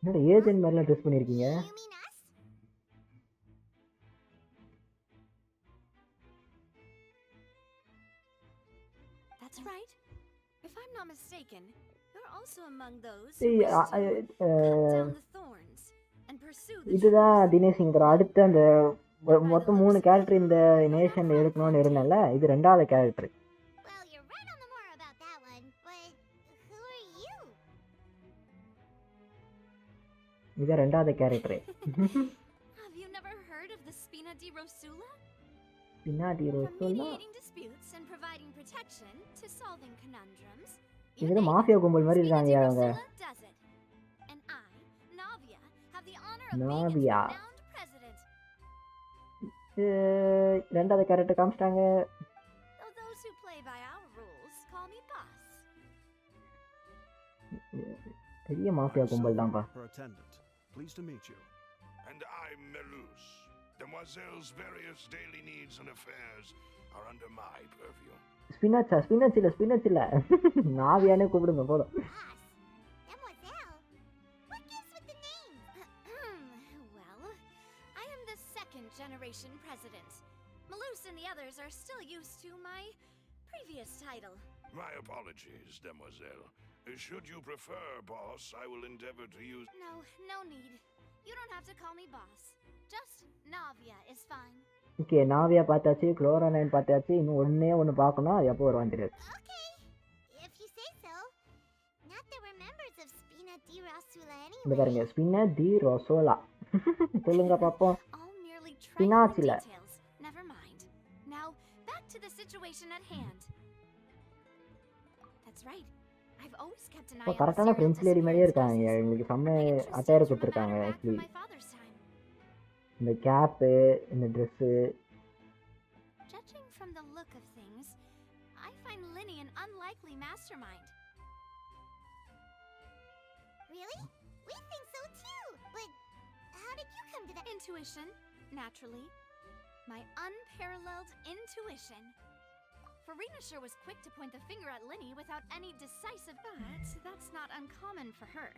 என்னோட ஏஜென்ட் மாதிரிலாம் ட்ரெஸ் பண்ணியிருக்கீங்க. That's right. If I'm not mistaken, you're also among those See, who wish to cut down the thorns and pursue the இதுதான் தினேஷ்ங்கிற அடுத்த அந்த மொத்தம் 3 character இந்த நேஷன் எடுக்கணும்னு இருந்தேன்ல, இது 2வது character. Well, you're right on the more about that one, but who are you? இது 2வது character. Have you never heard of the Spina di Rosula? Spina di From Rosula? mediating disputes and providing protection to solving conundrums. இது mafia கும்பல் மாதிரி இருக்காங்க அவங்க. Does it? And I, Navia, have the honor of being Navya. its renowned president. 2வது character காமிச்சிட்டாங்க. Though those who play by our rules call me boss. பெரிய mafia கும்பல் தான்ப்பா. Her attendant. Pleased to meet you. And I'm Melus. Demoiselle's various daily needs and affairs are under my purview. Spinach இல்ல நாவியானே கூப்பிடுங்க போதும். Demoiselle? What gives with the name? Well, I am the 2nd generation president. Malus and the others are still used to my previous title. My apologies, Demoiselle. Should you prefer, boss, I will endeavor to use... No need. You don't have to call me boss. Just Navia is fine. Okay, Navia பார்த்தாச்சு, Clorinde பார்த்தாச்சு. இன்னும் ஒன்று பார்க்கணும். அது எப்போ வருவான்னு தெரியாது. Okay, if you say so. Not that we're members of Spina di Rosula anyway. இந்த பாருங்க, ஸ்பினா டி ரொசோலா. சொல்லுங்க பாப்போம். All merely ஸ்பினாச் trifling இல்ல. details. Never mind. Now, back to the situation at hand. That's right. I've always kept an eye இப்போ on கரெக்டான serial friends lady மாதிரியே disappearances. இருக்காங்க. எங்களுக்கு செம்ம அட்டையர் கொடுத்துருக்காங்க. ஆக்சுவலி இந்த கேப்பு, இந்த dress. Judging from the look of things, I find Linny an unlikely mastermind. Really? We think so too. But how did you come to that? Intuition, naturally. My unparalleled intuition. Farina sure was quick to point the finger at Linny without any decisive... But that's not uncommon for her.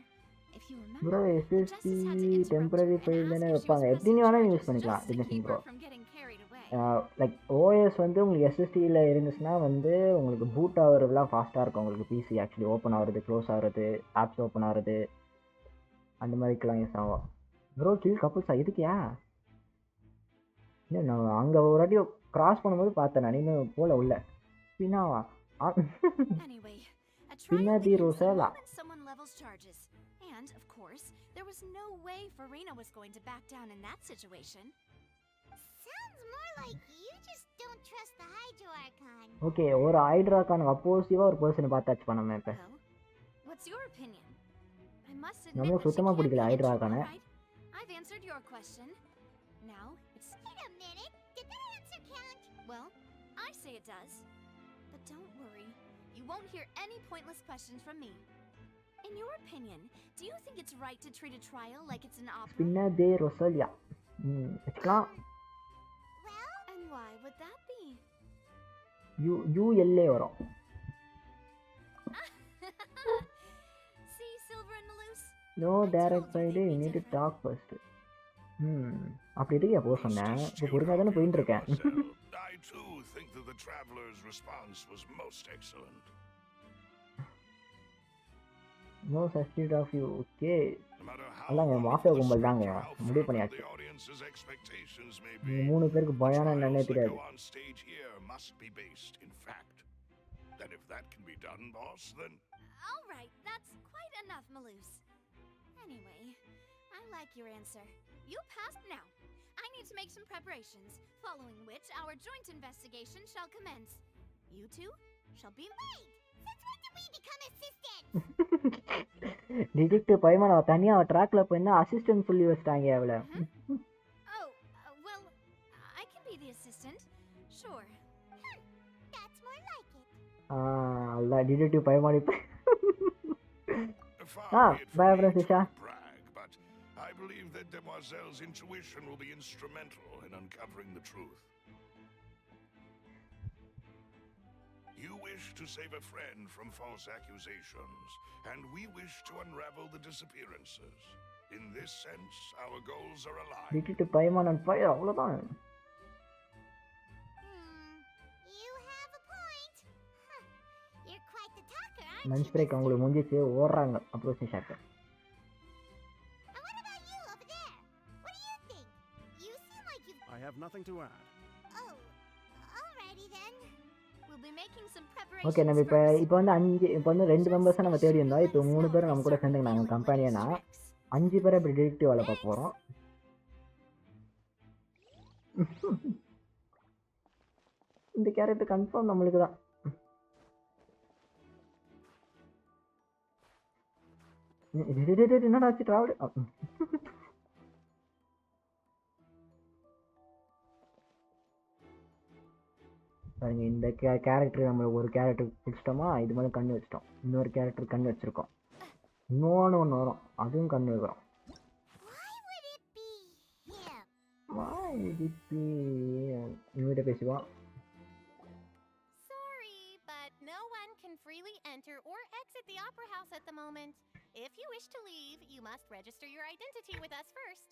If you bro remember, the SST justice had to interrupt temporary her file and தானே ask if she was வைப்பாங்க. pressing எப்படின்னு வேணாலும் charges use பண்ணிக்கலாம். just to டினேஷன் keep bro her from getting carried away. Like OS வந்து உங்களுக்கு எஸ்எஸ்டியில் இருந்துச்சுன்னா வந்து உங்களுக்கு பூட் ஆகிறதுலாம் ஃபாஸ்ட்டாக இருக்கும் உங்களுக்கு பிசி ஆக்சுவலி ஓப்பன் ஆகுறது க்ளோஸ் ஆகுறது ஆப்ஸ் ஓப்பன் ஆகுறது அந்த மாதிரிக்கெலாம் யூஸ் ஆகும். ப்ரோ கில் கப்புள்ஸா இதுக்கியா? இல்லை நான் அங்கே ஒரு வாட்டி கிராஸ் பண்ணும்போது பார்த்தேன் நான் இன்னும் போல உள்ள பின்னாவா பின்னாடி ரோசலா. Someone levels charges. And, of course, there was no way Farina was going to back down in that situation. Sounds more like you just don't trust the Hydro Archon. Okay ஒரு ஹைட்ராக்கானுக்கு அப்போசிவாக ஒரு பர்சனை பார்த்தாச்சு பண்ணமே இப்போ. What's your opinion? I must admit நமக்கு சுத்தமாக பிடிக்கல ஹைட்ராக்கானை. I've answered your question. Now it's... Wait a minute. Did that answer count? Well, I say it does. But don't worry. You won't hear any pointless questions from me. In your opinion, do you think it's right to treat a trial like it's an opera? பின்னாடி ரோசலியா வச்சுக்கலாம். And why would that be? யூஎல்ஏ வரும். See, Silver and Malus? No direct side, you need to talk first. அப்படி இருக்கியா போக சொன்னேன். இப்போ பொறுமையாக தானே போயிட்டு இருக்கேன். I too think that the traveler's response was most excellent. No substitute of you. Okay. அல்லாங்க மாஃபியா கும்பல் தாங்க முடிவு பண்ணியாச்சு. மூணு பேருக்கு பயானம் என்னன்னே தெரியாது. Then if that can be done, boss, then all right, that's quite enough, Malus. Anyway, I like your answer. You passed now. I need to make some preparations, following which our joint investigation shall commence. You two shall be made. Since when did we become assistants? Detective Paimon அவ தனியா அவ ட்ராக்ல போய் என்ன assistant சொல்லி வச்சிட்டாங்க அவள. Oh, well, I can be the assistant. Sure. That's more like it. அல்ல டிடெக்டிவ் பைமான் இப்ப. By Sisha. But I believe that Demoiselle's intuition will be instrumental in uncovering the truth. You wish to save a friend from false accusations, and we wish to unravel the disappearances. In this sense, our goals are aligned. Detective Paimon and fire அவ்வளவுதான். You have a point. You're quite the talker, aren't you? Lunch break அவங்களுக்கு முடிஞ்சிச்சு ஓடுறாங்க approach நிஷாக்கு. And what about you over there? What do you think? You seem like you've... I have nothing to add. Oh, alrighty then. We'll be making some preparations. Okay நம்ம இப்போ வந்து 5 இப்போ வந்து 2 மெம்பர்ஸை நம்ம தேடி இருந்தோம். இப்போ 3 பேர் நம்ம கூட சேர்ந்துக்கினாங்க கம்பெனியனா. 5 பேரை இப்படி டிடெக்டிவ் வேலை பார்க்க போகிறோம். இந்த கேரக்டர் கன்ஃபார்ம் நம்மளுக்கு தான். என்னடா ஆச்சு ட்ராவல். பாருங்க இந்த கேரக்டர் நம்ம ஒரு கேரக்டர் பிடிச்சிட்டோமா இது மாதிரி கண்ணு வச்சிட்டோம். இன்னொரு கேரக்டர் கண்ணு வச்சிருக்கோம். இன்னொன்று ஒன்று வரும் அதுவும் கண்ணு வைக்கிறோம். இவங்கிட்ட பேசுவா. Sorry, but no one can freely enter or exit the Opera House at the moment. If you wish to leave, you must register your identity with us first.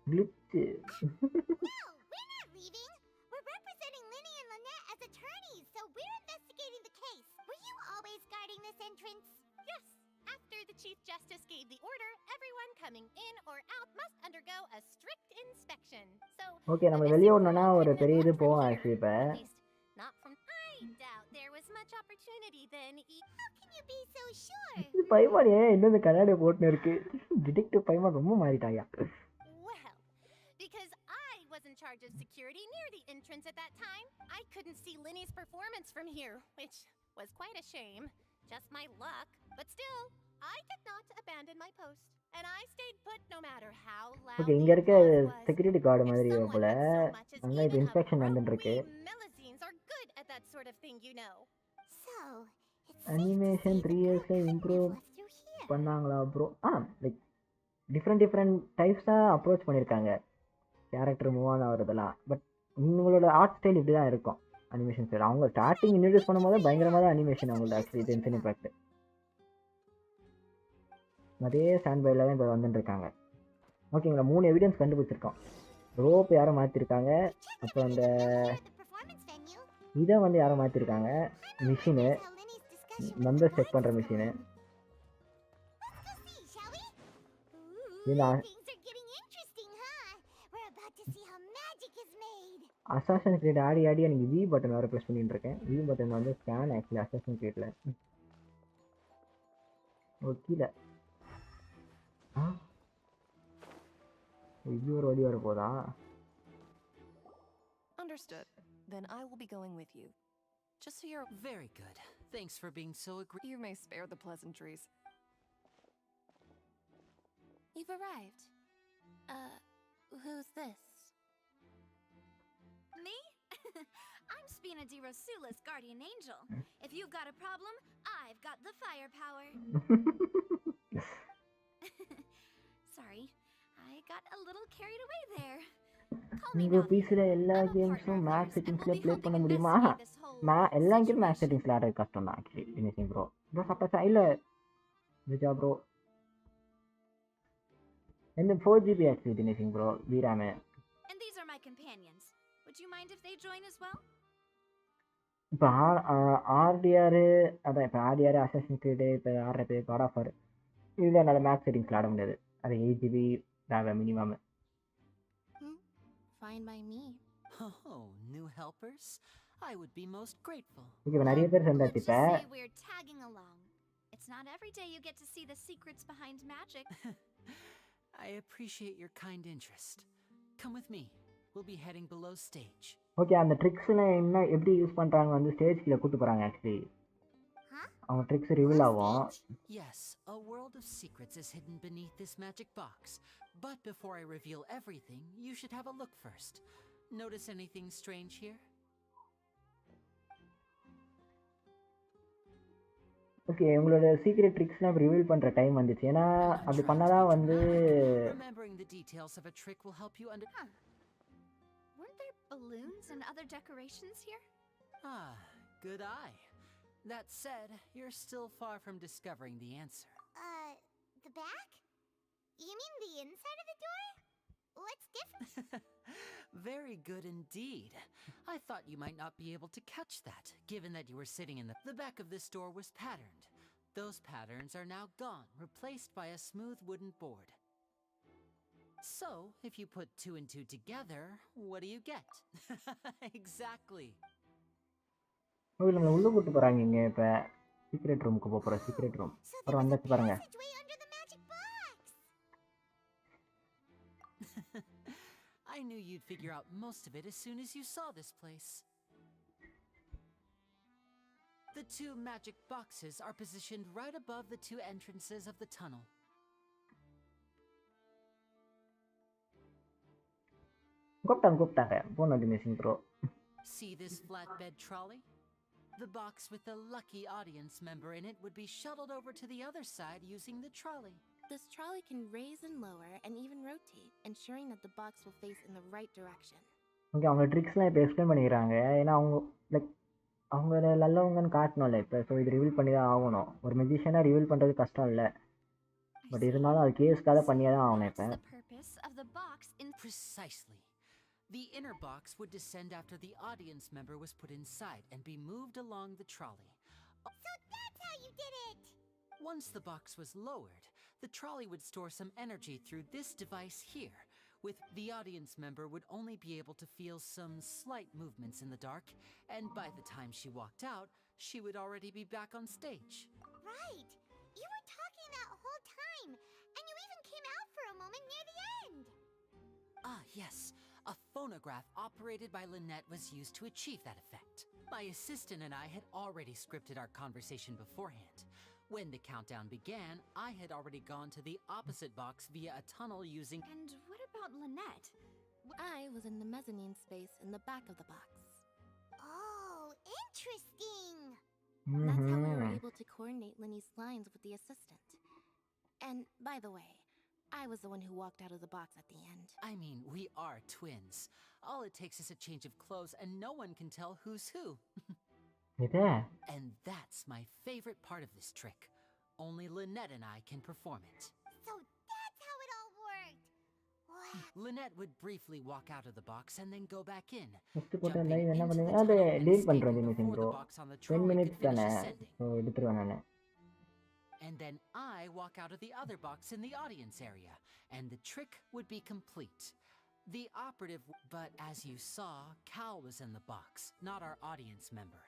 Glitch. No, we're not leaving. We're representing Linny and Lynette as attorneys, so we're investigating the case. Were you always guarding this entrance? Yes. After the Chief Justice gave the order, everyone coming in or out must undergo a strict inspection. So, okay நம்ம வெளியே ஓடணும்னா ஒரு பெரிய இது போவோம் actually இப்போ. not from I doubt there was much opportunity then. How can you be so sure? இது பைமான் ஏன் இன்னும் கண்ணாடி போட்டுன்னு இருக்கு. டிடெக்டிவ் பைமான் ரொம்ப மாறிட்டாயா. Well, because I was in charge of security near the entrance at that time, I couldn't see Linny's performance from here, which was quite a shame. Just my luck. But still, I did not abandon my post. And I stayed put no matter how loud. Okay இங்க இருக்க security guard மாதிரி போல. அங்க இப்போ inspection நடந்துட்டு இருக்கு. Melusines are good at that sort of thing, you know. So, animation 3 இயர்ஸ்ல improve பண்ணாங்களா ப்ரோ? லைக் டிஃப்ரெண்ட் டைப்ஸா அப்ரோச் பண்ணிருக்காங்க கேரக்டர் மூவ் ஆன் ஆகிறதெல்லாம். பட் உங்களோட ஆர்ட் ஸ்டைல் இப்படி தான் இருக்கும் அனிமேஷன் ஸ்டைல். அவங்க ஸ்டார்டிங் இன்ட்ரடியூஸ் பண்ணும்போது பயங்கரமாக தான் அனிமேஷன் அவங்களோட ஆக்சுவலி ஜென்ஷன் இம்பாக்ட். அதே ஸ்டாண்ட் பைல தான் இப்போ வந்துட்டு இருக்காங்க. ஓகேங்களா 3 எவிடன்ஸ் கண்டுபிடிச்சிருக்கோம். ரோப் யாரும் மாற்றிருக்காங்க. அப்புறம் அந்த இதை வந்து யாரும் மாற்றிருக்காங்க. மிஷினு மெம்பர்ஸ் செக் பண்ணுற மிஷினு. அசாசன் கிரீட் ஆடி ஆடி எனக்கு வி பட்டன் வேறு ப்ரெஸ் பண்ணிட்டு இருக்கேன். வி பட்டன் வந்து ஸ்கேன் ஆக்சுவலி அசாசன் கிரீட்டில். கீழே இது ஒரு வழி வர போதா? Understood. Then I will be going with you. Just so you're very good. Thanks for being so You may spare the pleasantries. You've arrived. Who's this? Me? I'm Spina di Rosula's guardian angel. If you've got a problem, I've got the firepower. Sorry, I got a little carried away there. உங்கள் பீஸில் எல்லா கேம்ஸும் maths செட்டிங்ஸில் play பண்ண முடியுமா? எல்லா கேமும் maths செட்டிங்ஸில் ஆடுறது கஷ்டம் தான் ஆக்சுவலி. தினேஷ் ப்ரோ சாப்பிட்டா இல்லை விஜா ப்ரோ இந்த 4GB ஆக்சுவலி தினேஷ் ப்ரோ வீராமே. And these are my companions. Would you mind if they join as well? இப்போ ஆர்டிஆர் அதான் இப்போ ஆர்டிஆர் அசாசின் கிரீடு இப்போ ஆடுறது காட் ஆஃப் வார் இதில் என்னால் மேக்ஸ் செட்டிங்ஸில் ஆட முடியாது. அது 8GB தேவை minimum. Fine by me. Oh, new helpers? I would be most grateful. இப்போ நிறைய பேர் சேர்ந்தாச்சு. இப்போ We're tagging along. It's not every day you get to see the secrets behind magic. I appreciate your kind interest. Come with me. We'll be heading below stage. Okay, அந்த ட்ரிக்ஸ்லாம் என்ன எப்படி use பண்ணுறாங்க வந்து ஸ்டேஜ்ல கூட்டு போகிறாங்க ஆக்சுவலி. அவங்க tricks reveal ஆகும். Yes, a world of secrets is hidden beneath this magic box. But before I reveal everything, you should have a look first. Notice anything strange here? Okay, உங்களோட secret ட்ரிக்ஸ்லாம் reveal பண்ணுற time வந்துச்சு. ஏன்னா அப்படி பண்ணாதான் வந்து Remembering the details of a trick will help you under... Weren't there balloons and other decorations here? Ah, good eye. That said, you're still far from discovering the answer. The back? You mean the inside of the door? What's different? Very good indeed. I thought you might not be able to catch that, given that you were sitting in the back of this door was patterned. Those patterns are now gone, replaced by a smooth wooden board. So, if you put 2 and 2 together, what do you get? Exactly. நம்மளை உள்ளே கூட்டு போகிறாங்க. இங்கே இப்போ secret ரூமுக்கு போகிறோம். Secret room அப்புறம் வந்தாச்சு பாருங்க. I knew you'd figure out most of it as soon as you saw this place. The 2 magic boxes are positioned right above the 2 entrances of the tunnel. கூப்பிட்டாங்க போனது machine bro. See this flatbed trolley? The box with the lucky audience member in it would be shuttled over to the other side using the trolley. This trolley can raise and lower and even rotate, ensuring that the box will face in the right direction. Okay, அவங்க ட்ரிக்ஸ்லாம் இப்போ explain பண்ணிக்கிறாங்க. ஏன்னா அவங்க like அவங்க நல்லவங்கன்னு காட்டணும்ல இப்போ. So இது reveal பண்ணி தான் ஆகணும். ஒரு மெஜிஷியனாக ரிவீல் பண்ணுறது கஷ்டம் இல்லை. பட் இருந்தாலும் அது கேஸ்க்காக பண்ணியே தான் ஆகணும் இப்போ. Precisely. The inner box would descend after the audience member was put inside and be moved along the trolley. So that's how you did it! Once the box was lowered, the trolley would store some energy through this device here, with the audience member would only be able to feel some slight movements in the dark, and by the time she walked out, she would already be back on stage. Right! You were talking that whole time, and you even came out for a moment near the end! Ah, yes. A phonograph operated by Lynette was used to achieve that effect. My assistant and I had already scripted our conversation beforehand. When the countdown began, I had already gone to the opposite box via a tunnel using... And what about Lynette? I was in the mezzanine space in the back of the box. Oh, interesting! That's how we were able to coordinate Linny's lines with the assistant. And, by the way, I was the one who walked out of the box at the end. I mean, we are twins. All it takes is a change of clothes and no one can tell who's who. And that's my favorite part of this trick. Only Lynette and I can perform it. So that's how it all worked! Lynette would briefly walk out of the box and then go back in. First போட்ட Jumping live என்ன into the பண்ணுங்க அது tunnel and deal பண்றேன் escaping Dinesh before bro the box on the 10 trolley could minutes finish தானே ascending. So எடுத்துருவேன் நான் And then I walk out of the other box in the audience area, and the trick would be complete. The operative, but as you saw, Cal was in the box, not our audience member.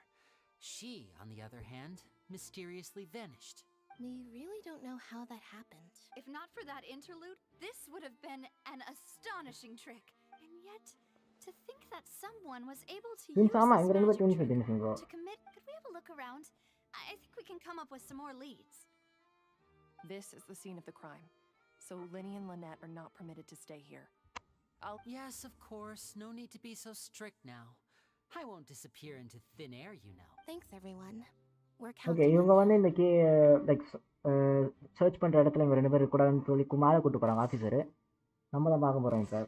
She, on the other hand, mysteriously vanished. We really don't know how that happened. If not for that interlude, this would have been an astonishing trick. And yet, to think that someone was able to use twins ஆமா this இங்க ரெண்டு பேர் magic twins trick Dinesh bro to commit... Could we have a look around? I think we can come up with some more leads. This is the scene of the crime, so Linny and Lynette are not permitted to stay here. Yes, of course. No need to be so strict now. I won't disappear into thin air, you know. Thanks, everyone. We're okay counting இவங்க on வந்து இந்த like search பண்ற இடத்துல இவங்க 2 பேர் கூடாதுன்னு சொல்லி மேலே கூட்டு போறாங்க ஆஃபீஸரு நம்ம தான் பார்க்க போறோம் இப்போ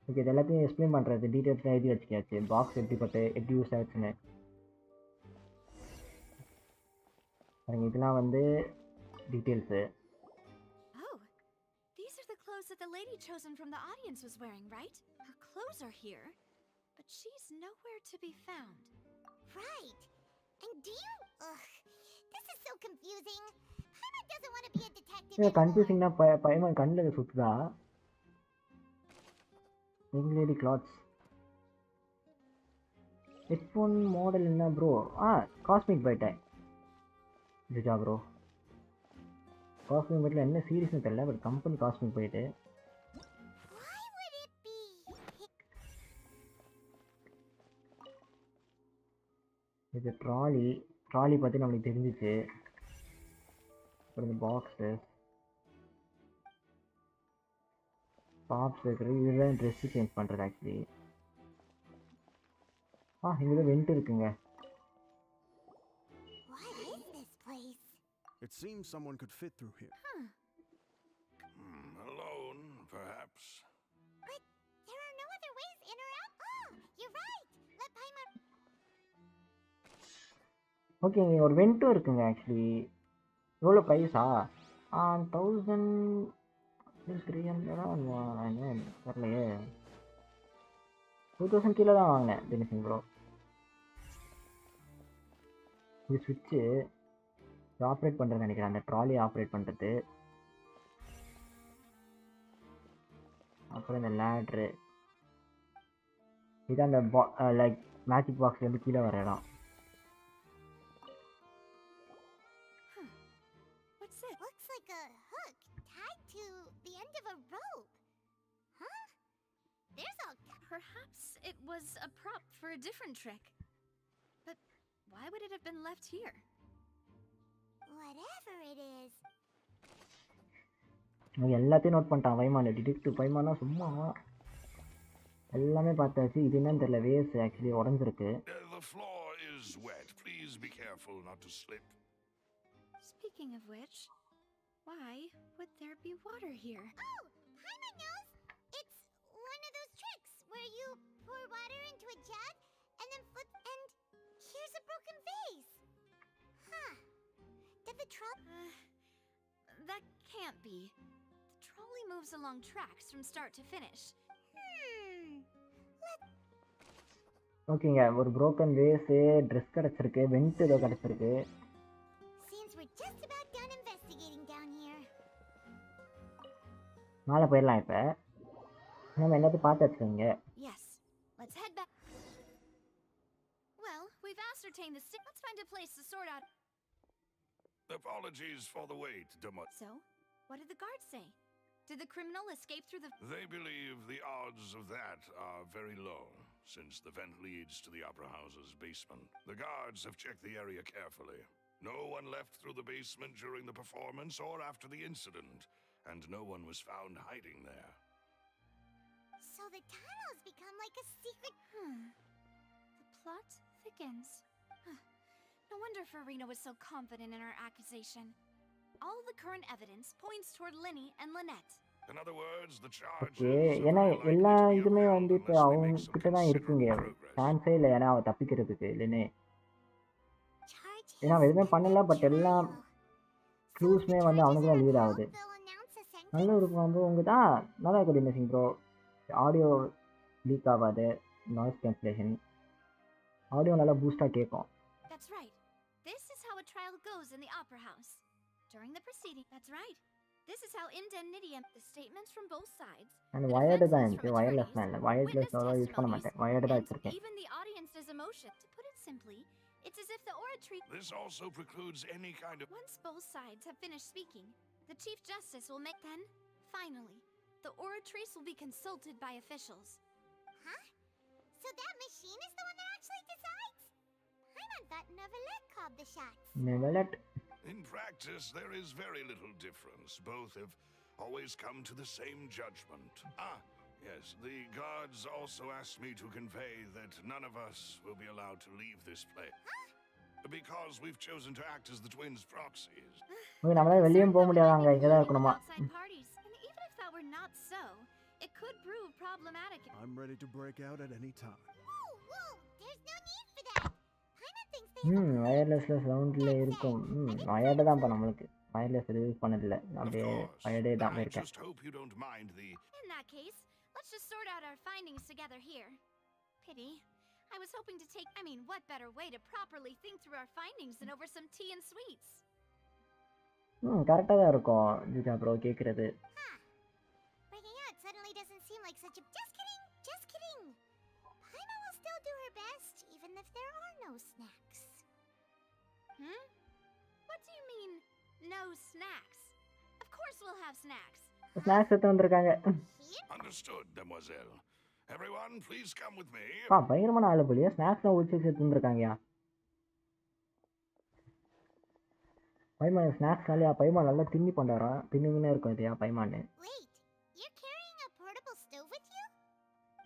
ஓகே இது எல்லாத்தையும் எக்ஸ்பிளைன் பண்றது டீட்டெயில்ஸ்லாம் எழுதி வச்சுக்கியாச்சு பாக்ஸ் எப்படி யூஸ் ஆச்சுன்னு இதெல்லாம் வந்து details Oh, these are the clothes that the lady chosen from the audience was wearing, right? Her clothes are here, but she's nowhere to be found. Right. And do you... Ugh. This is so confusing. Paimon doesn't want to be a detective இது anymore. கன்ஃபியூசிங்னா பையன் கண்ணில் சுற்றுதா lady clothes headphone model என்ன bro Cosmic பைட்டேன் இதுஜா bro Cosmic பைட்டில் என்ன சீரியஸ்னு தெரியல but company Cosmic Byte Why would it be... இது ட்ராலி பற்றி நம்மளுக்கு தெரிஞ்சிச்சு அப்புறம் இந்த பாக்ஸு பாப்ஸ் இருக்கிறது இதுதான் ட்ரெஸ்ஸு சேஞ்ச் பண்ணுறது ஆக்சுவலி இங்கே தான் வெண்ட் இருக்குங்க What is this place? It seems someone could fit through here. Alone, perhaps. But there are no other ways in or out. Oh, you're right. Let Paimon... okay இங்கே ஒரு வெண்ட்டும் இருக்குங்க actually எவ்வளோ ப்ரைஸா 1300 வரலையே 2000 கீழே தான் வாங்கினேன் தினேஷன் ப்ரோ இது ஸ்விட்சு ஆப்ரேட் பண்ணுறது நினைக்கிறேன் அந்த ட்ராலி ஆப்ரேட் பண்ணுறது அப்புறம் இந்த லேட்ரு இதான் அந்த லைக் மேஜிக் பாக்ஸ்லேருந்து கீழே வர இடம் What's it? Looks like a hook tied to the end of a rope. Huh? There's all... Perhaps it was a prop for a different trick. But why would it have been left here? Whatever it is. எல்லாத்தையும் note பண்ணிட்டான் வைமான் detective வைமானா சும்மா எல்லாமே பார்த்தாச்சு இது என்னன்னு தெரியல vase actually உடஞ்சிருக்கு The floor is wet. Please be careful not to slip. Speaking of which, why would there be water here? Oh, Paimon knows. It's one of those tricks where you pour water into a jug and then flip and here's a broken vase. Huh. Did the trolley... That can't be. The trolley moves along tracks from start to finish. ஓகேங்க ஒரு broken வேஸு dress கிடச்சிருக்கு went ஏதோ கிடச்சிருக்கு Seems we're just about done investigating down here. மேலே போயிடலாம் இப்போ நம்ம எல்லாத்தையும் பார்த்து வச்சுக்கோங்க Yes. Let's head back. Well, we've ascertained the... Let's find a place to sort out... Apologies for the wait, So, what did the guards say? Did the criminal escape through the... They believe the odds of that are very low, since the vent leads to the Opera House's basement. The guards have checked the area carefully. No one left through the basement during the performance or after the incident, and no one was found hiding there. So the tunnel's become like a secret... The plot thickens. No wonder Farina was so confident in her accusation. All the current evidence points toward Linny and Lynette. In other words, the charge okay ஏன்னா எல்லா இதுவுமே வந்துட்டு அவங்க கிட்ட தான் இருக்குங்க சான்ஸே இல்லை ஏன்னா அவள் தப்பிக்கிறதுக்கு இல்லைன்னு ஏன்னா அவள் எதுவுமே பண்ணல பட் எல்லா க்ளூஸுமே வந்து அவனுக்கு தான் லீட் ஆகுது They'll announce a நல்ல இருக்கும் ப்ரோ உங்கள்கிட்ட நல்லா இருக்குது மிஸ்ஸிங் ப்ரோ ஆடியோ லீக் ஆகாது நாய்ஸ் கேன்சலேஷன் ஆடியோ நல்லா பூஸ்டாக கேட்கும். That's right. This is how a trial goes in the Opera House. During the proceeding, that's right. This is how indemnitium, the statements from both sides, and the wired தான் defenses எனக்கு from wireless attorneys, தான் இல்லை witness wireless அவ்வளோ use பண்ண testimonies, மாட்டேன் wired தான் and வச்சுருக்கேன். even the audience's emotion. To put it simply, it's as if the oratory... This also precludes any kind of... Once both sides have finished speaking, the Chief Justice will make... Then, finally, the oratrice will be consulted by officials. Huh? So that machine is the one that actually decides? I thought Nevelet called the shots. Nevelet? In practice, there is very little difference. Both have always come to the same judgment. Yes, the guards also asked me to convey that none of us will be allowed to leave this place. Because we've chosen to act as the twins' proxies. Okay நம்மளால வெளியும் போக முடியாதாங்க இங்கே தான் இருக்கணுமா? Outside parties, and even if that were not so, it could prove problematic. I'm ready to break out at any time. Whoa, there's no need for that. Paimon thinks they வயர்லெஸில் சவுண்டில் இருக்கும் wired தான் இப்போ நம்மளுக்கு wireless use பண்ணதில்லை அப்படியே வயர்டே தான் இருக்கேன். Just hope you don't mind the... In that case, let's just sort out our findings together here. Pity. I was hoping to take... what better way to properly think through our findings than over some tea and sweets? கரெக்டாக தான் இருக்கும் ஜிஜா bro கேட்குறது. Breaking out suddenly doesn't seem like such a... Just kidding. Paimon will still do her best, even if there are no snacks. What do you mean, no snacks? Of course we'll have snacks. Snacks எடுத்து வந்திருக்காங்க. Understood, mademoiselle. Everyone, please come with me. பயங்கரமான ஆளு போலியா ஸ்நாக்ஸ்லாம் ஒழிச்சு எடுத்து வந்திருக்காங்கயா. பைமான் ஸ்நாக்ஸ்னாலே பைமான் நல்லா தின்னி பண்ணுறான் தின்னுங்கன்னே இருக்கும் இல்லையா பைமான். Wait, you're carrying a portable stove with you?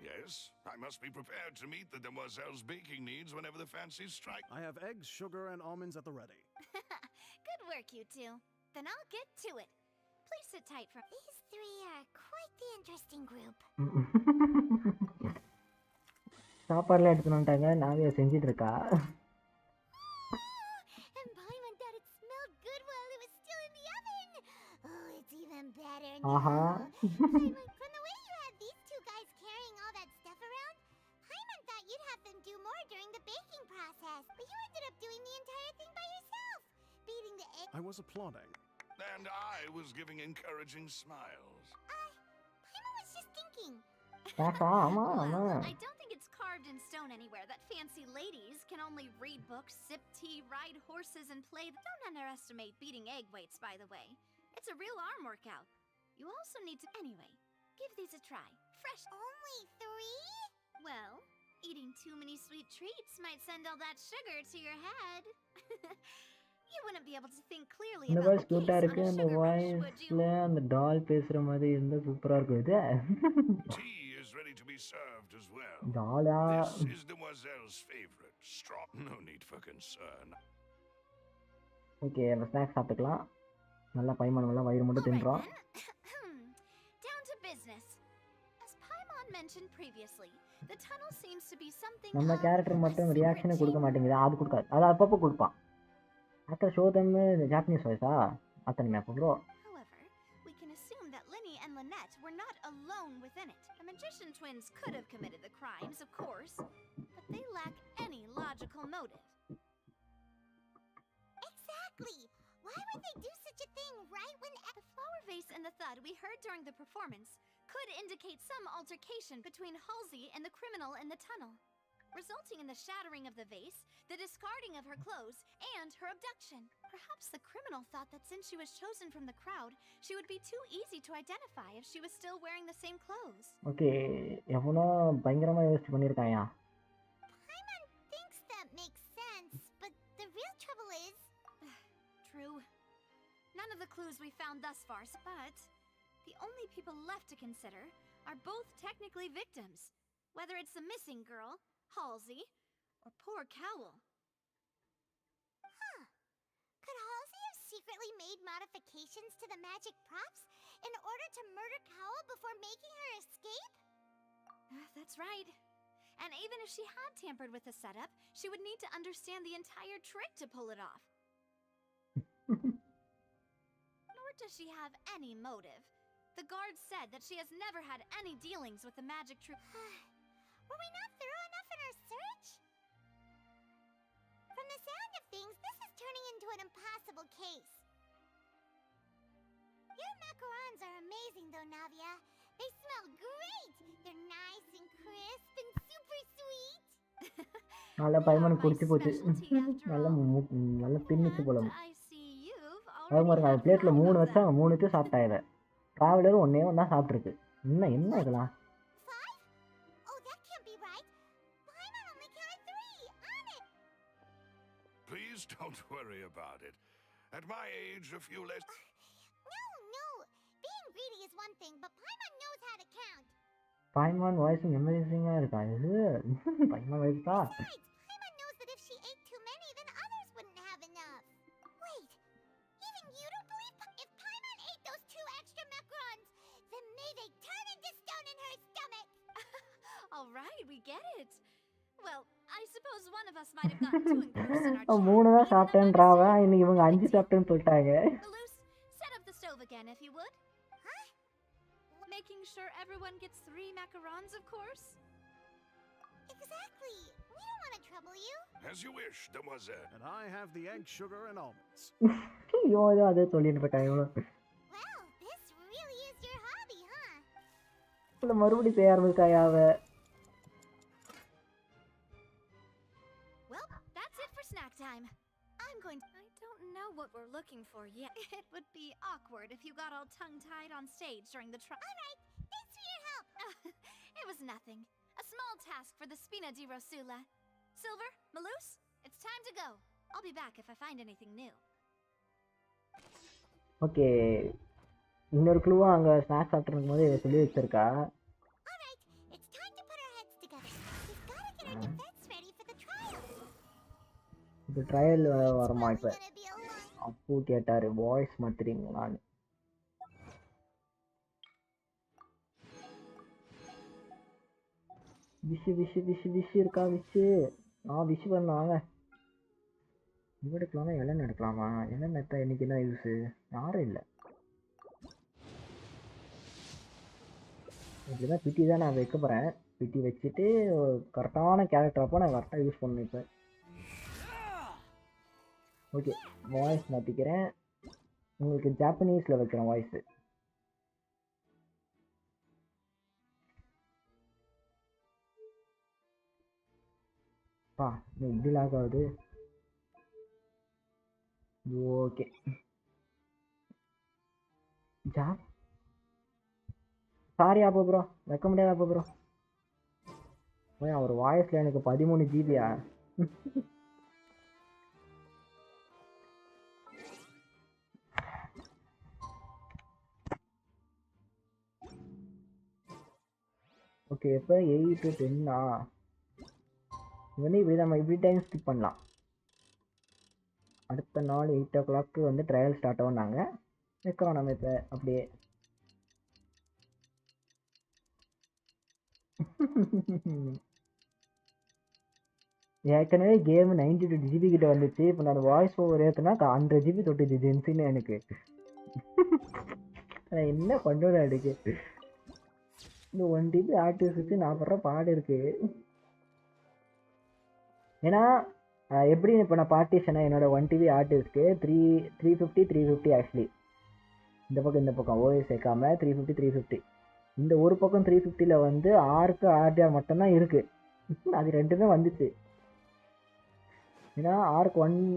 Yes, I must be prepared to meet the demoiselle's baking needs whenever the fancies strike. I have eggs, sugar, and almonds at the ready. Good work, you two. Then I'll get to it. Please sit tight for... These three are quite the interesting group. சாப்பாடுலாம் எடுத்துன்னு வந்துட்டாங்க நாவே செஞ்சுட்டு இருக்கா. And Paimon thought it smelled good while it was still in the oven. Oh, it's even better now. Paimon, from the way you had these two guys carrying all that stuff around, Paimon thought you'd have them do more during the baking process. But you ended up doing the entire thing by yourself. Beating the egg... I was applauding. And I was giving encouraging smiles. Paimon was just thinking. Well, I don't think it's carved in stone anywhere that fancy ladies can only read books, sip tea, ride horses, and play... Don't underestimate beating egg weights, by the way. It's a real arm workout. You also need to... Anyway, give these a try. Fresh... Only 3? Well, eating too many sweet treats might send all that sugar to your head. You wouldn't be able to think clearly இந்த about voice the கியூட்டா case இருக்கு on a அந்த sugar rush, would வாய்ஸ்ல you? அந்த டால் பேசுற மாதிரி இருந்தா சூப்பரா இருக்கும் இது. Tea is ready to be served as well. டாலா This is demoiselle's favorite. Straw. No need for concern. Okay நம்ம ஸ்நாக்ஸ் சாப்பிட்டுக்கலாம். நல்லா பைமான் நல்லா வயிறு மட்டும் தின்றோம். Down to business. As Paimon mentioned previously, the tunnel seems to be something நம்ம of character a மட்டும் secret ரியாக்ஷனை கொடுக்க chamber. மாட்டேங்குது அது கொடுக்காது அது அப்பப்போ கொடுப்பான். ஆக்டர் ஷோ தம் ஜாப்பனீஸ் வாய்ஸா அத்தனை அப்போ bro. However, we can assume that Linny and Lynette were not alone within it. The magician twins could have committed the crimes, of course, but they lack any logical motive. Exactly. Why would they do such a thing right when... The flower vase and the thud we heard during the performance could indicate some altercation between Halsey and the criminal in the tunnel, resulting in the shattering of the vase, the discarding of her clothes, and her abduction. Perhaps the criminal thought that since she was chosen from the crowd, she would be too easy to identify if she was still wearing the same clothes. Okay எவனோ பயங்கரமா யோசிச்சு பண்ணியிருக்காயா. Paimon thinks that makes sense, but the real trouble is... True. None of the clues we found thus far, but the only people left to consider are both technically victims, whether it's the missing girl, Halsey, or poor Cowell. Huh. Could Halsey have secretly made modifications to the magic props in order to murder Cowell before making her escape? That's right. And even if she had tampered with the setup, she would need to understand the entire trick to pull it off. Nor does she have any motive. The guard said that she has never had any dealings with the magic troop. Were we not thorough enough in our search? From the sound of things, this is turning into an impossible case. Your macarons are amazing though, Navia. They smell great! They're nice and crisp and super sweet! நல்ல பைமன் குடிச்சு போச்சு. நல்ல தின்னுச்சு போல. அது பாருங்க அது பிளேட்ல 3 வச்சாங்க 3 சாப்பிட்டா இதை. டிராவலர் ஒன்னே ஒன்னா சாப்பிட்டுருக்கு. என்ன இதெல்லாம்? Please don't worry about it. At my age, a few less. No. Being greedy is one thing, but Paimon knows how to count. Paimon voice மெமரைசிங்கா இருக்கா இது? Paimon voice தான். Paimon knows that if she ate too many, then others wouldn't have enough. Wait, even you don't believe if Paimon ate those 2 extra macarons, then may they turn into stone in her stomach. All right, we get it. Well, I suppose one of us might have gotten too engrossed in our chat. 3 தான் சாப்பிட்டேன்றாவ இன்னைக்கு இவங்க 5 சாப்பிட்டேன்னு சொல்லிட்டாங்க. Set up the stove again if you would. Huh? Making sure everyone gets 3 macarons, of course. Exactly. We don't want to trouble you. As you wish, demoiselle. And I have the egg, sugar, and almonds. ஐயோ அதே சொல்லிட்டு இருக்காங்க இவங்க. Well, this really is your hobby, huh? இல்ல மறுபடியும் செய்ய ஆரம்பிச்சாயா அவ. Well, that's it for snack time. I don't know what we're looking for yet. It would be awkward if you got all tongue-tied on stage during the trial. All right, thanks for your help. It was nothing. A small task for the Spina di Rosula. Silver, Maloose, it's time to go. I'll be back if I find anything new. Okay இன்னொரு க்ளூவா அங்க snacks சாப்பிட்டு இருக்கும்போது இவ சொல்லி வச்சிருக்கா. All right, it's time to put our heads together. We've got to get our defense ready for the trial. இந்த trial வரமா இப்ப அப்போ கேட்டாரு வாய்ஸ் மாத்துறீங்களான்னு. விஷ் இருக்கா விஷ் பண்ணாங்க. இவ எடுக்கலாமா எல்லாம் எடுக்கலாமா என்ன எடுத்தா இன்னைக்கு என்ன யூஸ் யாரும் இல்லை. இப்படிதான் பிட்டி தான் நான் வைக்க போறேன். பிட்டி வச்சுட்டு கரெக்டான கேரக்டர் அப்போ நான் கரெக்டாக யூஸ் பண்ணணும் இப்போ. ஓகே வாய்ஸ் மாற்றிக்கிறேன். உங்களுக்கு ஜாப்பனீஸில் வைக்கிறேன் வாய்ஸு. பா இப்படி லாக் ஆகுது. ஓகே ஜாப் சாரி அப்போ ப்ரோ வைக்க முடியாது அப்போ ப்ரோ. அவர் வாய்ஸில் எனக்கு 13 ஜிபியா? ஓகே எப்போ 8 to 10 வந்து இப்படி நம்ம இப்படி டைம் ஸ்கிப் பண்ணலாம். அடுத்த நாள் 8 o'clock வந்து ட்ரையல் ஸ்டார்ட் ஆகும். நாங்கள் வைக்கிறோம் நம்ம இப்போ அப்படியே. ஏற்கனவே கேம் 92 GB கிட்ட வந்துச்சு. இப்போ நான் வாய்ஸ் ஓவர் ஏற்றுனா 100 GB தொட்டுச்சு ஜென்சின்னு எனக்கு. என்ன பண்ணுறேன் அதுக்கு இந்த 1 GB ஆர்டிஎஸ் வச்சு நான் படுற பாடு இருக்கு. ஏன்னா எப்படி இப்போ நான் பார்ட்டிஷனாக என்னோட 1 TB ஆர்டிஎஸ்க்கு 350 ஆக்சுவலி இந்த பக்கம் ஓஎஸ் சேர்க்காம 350 இந்த ஒரு பக்கம் 350 வந்து ஆருக்கு ஆர்டிஆர் மட்டும்தான் இருக்கு. அது ரெண்டுமே வந்துச்சு. ஏன்னா ஆர்க்கு வந்து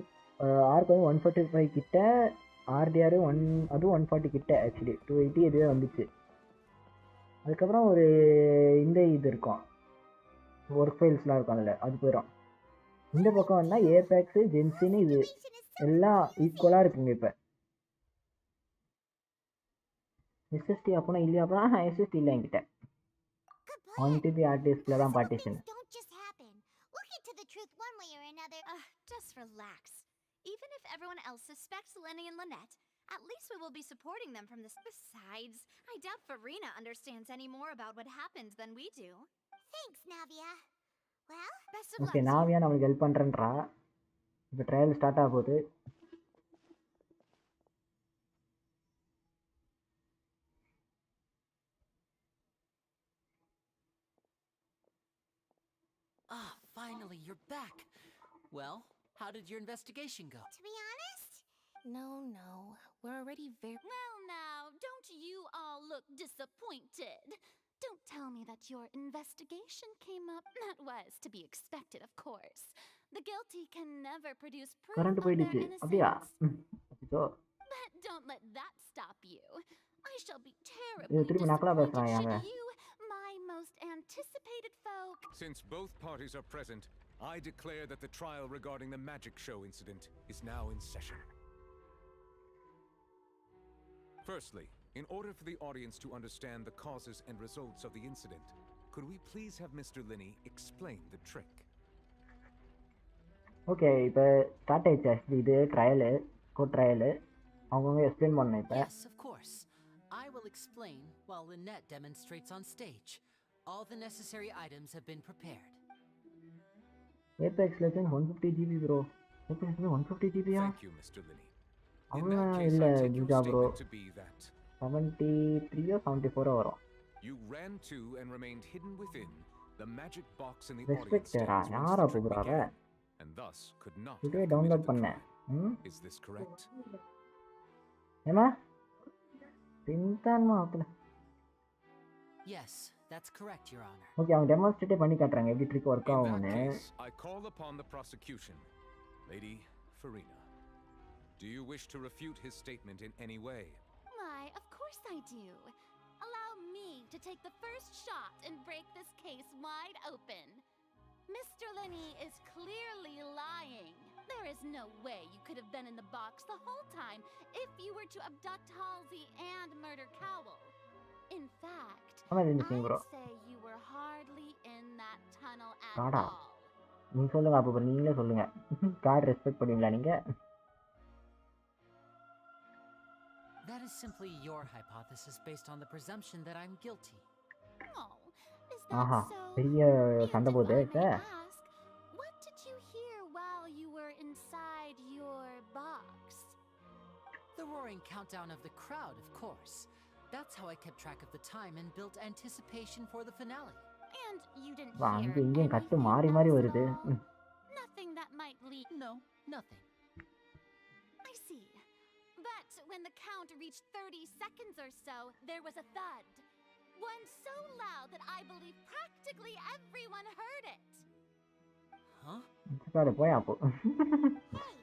145 கிட்ட, ஆர்டிஆர் அதுவும் 140 கிட்ட, ஆக்சுவலி 280 இதுவே வந்துச்சு. அதுக்கப்புறம் ஒரு இந்த இது இருக்கும் ஒர்க் ஃபைல்ஸ்லாம் இருக்கும் அதில் அது போயிடும். இந்த பக்கம் வந்தால் ஏபேக்ஸு ஜென்சின்னு இது எல்லாம் ஈக்குவலாக இருக்குங்க. இப்போ எஸ்எஸ்டி அப்போனா இல்லையா? அப்போ எஸ்எஸ்டி இல்லை என்கிட்ட. 1 TB ஆர்டிஎஸ்கில் தான் partition. Just relax. Even if everyone else suspects Lenny and Lynette, at least we will be supporting them from this. Besides, I doubt Farina understands any more about what happened than we do. Thanks, Navia. Well, best of luck. Okay Navia நம்மளுக்கு help பண்ணுறேன்றா. இப்போ trial start ஆக போகுது. Finally, you're back. Well, how did your investigation go? To be honest? No. We're already very... Well now, don't you all look disappointed? Don't tell me that your investigation came up. That was to be expected, of course. The guilty can never produce proof current of their போயிடுச்சு அப்படியா innocence. அச்சோ But don't let that stop you. I shall be இது terribly திரும்பி நக்கலா disappointed பேசுறாங்க should you, my most anticipated foe... Since both parties are present, I declare that the trial regarding the magic show incident is now in session. Firstly, in order for the audience to understand the causes and results of the incident, could we please have Mr. Linney explain the trick? Okay இப்போ start ஆயிடுச்சு actually இது trial court trial அவங்கவுங்க explain பண்ணணும் இப்போ Yes, of course. I will explain while Lynette demonstrates on stage. All the necessary items have been prepared. Apex legend 150 GB bro Apex 150 GB-யா Thank you, Mr. Linney. In அவங்க that case, இல்லை I take your ஜூஜா bro statement to be that 73 or 74 வரும் you ran to and remained hidden within the magic box in the audience ரெஸ்பெக்டரா stands once யாரா the trick போகிறாங்க began, and thus could not இதுவே have download committed the பண்ணேன் crime. Is this correct? ஏமா பின்தான்மா அப்பல Yes, that's correct, Your Honor. Okay அவங்க demonstrate பண்ணி காட்டுறாங்க எப்படி ட்ரிக் ஒர்க் In that ஆகும்னு case, I call upon the prosecution. Lady Farina, do you wish to refute his statement in any way? Why, of course I do. Allow me to take the first shot and break this case wide open. Mr. Linney is clearly lying. There is no way you could have been in the box the whole time if you were to abduct Halsey and murder Cowell. In fact, I'd say you were hardly in that tunnel at காடா all. நீங்க சொல்லுங்க அப்போ நீங்களே சொல்லுங்க card respect பண்ணுவீங்களா நீங்க That is simply your hypothesis based on the presumption that I'm guilty. Oh, is Aha that so? பெரிய சண்டை போகுது And if I may sir ask, what did you hear while you were inside your box? The roaring countdown of the crowd, of course. That's how I kept track of the time and built anticipation for the finale. And you didn't அங்கே hear இங்கேயும் கட்டு anything மாறி மாறி else வருது at all? Nothing that might lead... No, nothing. I see. But when the count reached 30 seconds or so, there was a thud. One so loud that I believe practically everyone heard it. Huh? Sir போய் அப்போ Hey,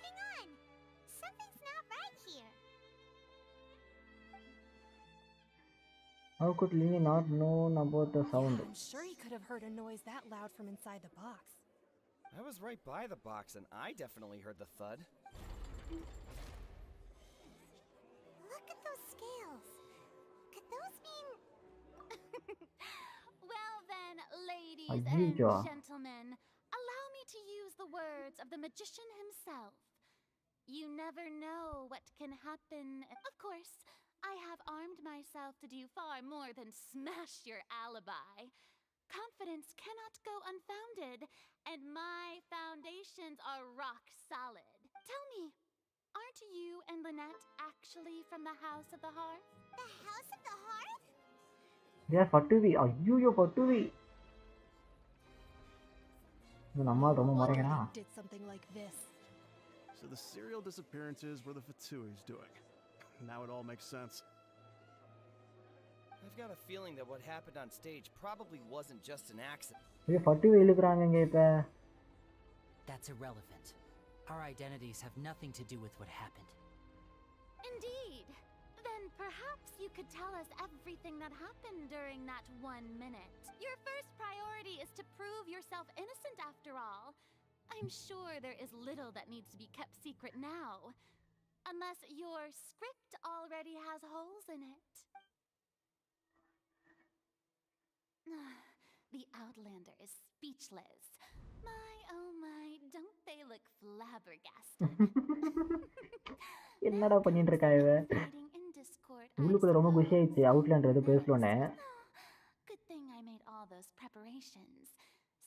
hang on. Something's not right here. How could Lini not know about the sound? I'm sure he could have heard a noise that loud from inside the box. I was right by the box and I definitely heard the thud. Look at those scales. Could those mean... Well then, ladies Ayuja. and gentlemen, allow me to use the words of the magician himself. You never know what can happen. Of course, I have armed myself to do far more than smash your alibi. Confidence cannot go unfounded, and my foundations are rock solid. Tell me, aren't you and Lynette actually from the House of the Hearth? The House of the Hearth? They are Fatuvi. ஐயோ Fatuvi. இது நம்ம ரொம்ப முறைக்கிறா Did something like this. So the serial disappearances were the Fatui's doing. Now it all makes sense. I've got a feeling that what happened on stage probably wasn't just an accident. இது Fatuvi இழுக்குறாங்க இப்ப That's irrelevant. Our identities have nothing to do with what happened. Indeed. Then perhaps you could tell us everything that happened during that 1 minute. Your first priority is to prove yourself innocent after all. I'm sure there is little that needs to be kept secret now. Unless your script already has holes in it. The Outlander is speechless. My, oh my, don't they look flabbergasted? என்னடா பண்ணிட்டு இருக்கா இவ In Discord, உள்ளுக்குள்ள ரொம்ப குஷி ஆயிடுச்சு Outlander எது பேசலோனே good thing I made all those preparations.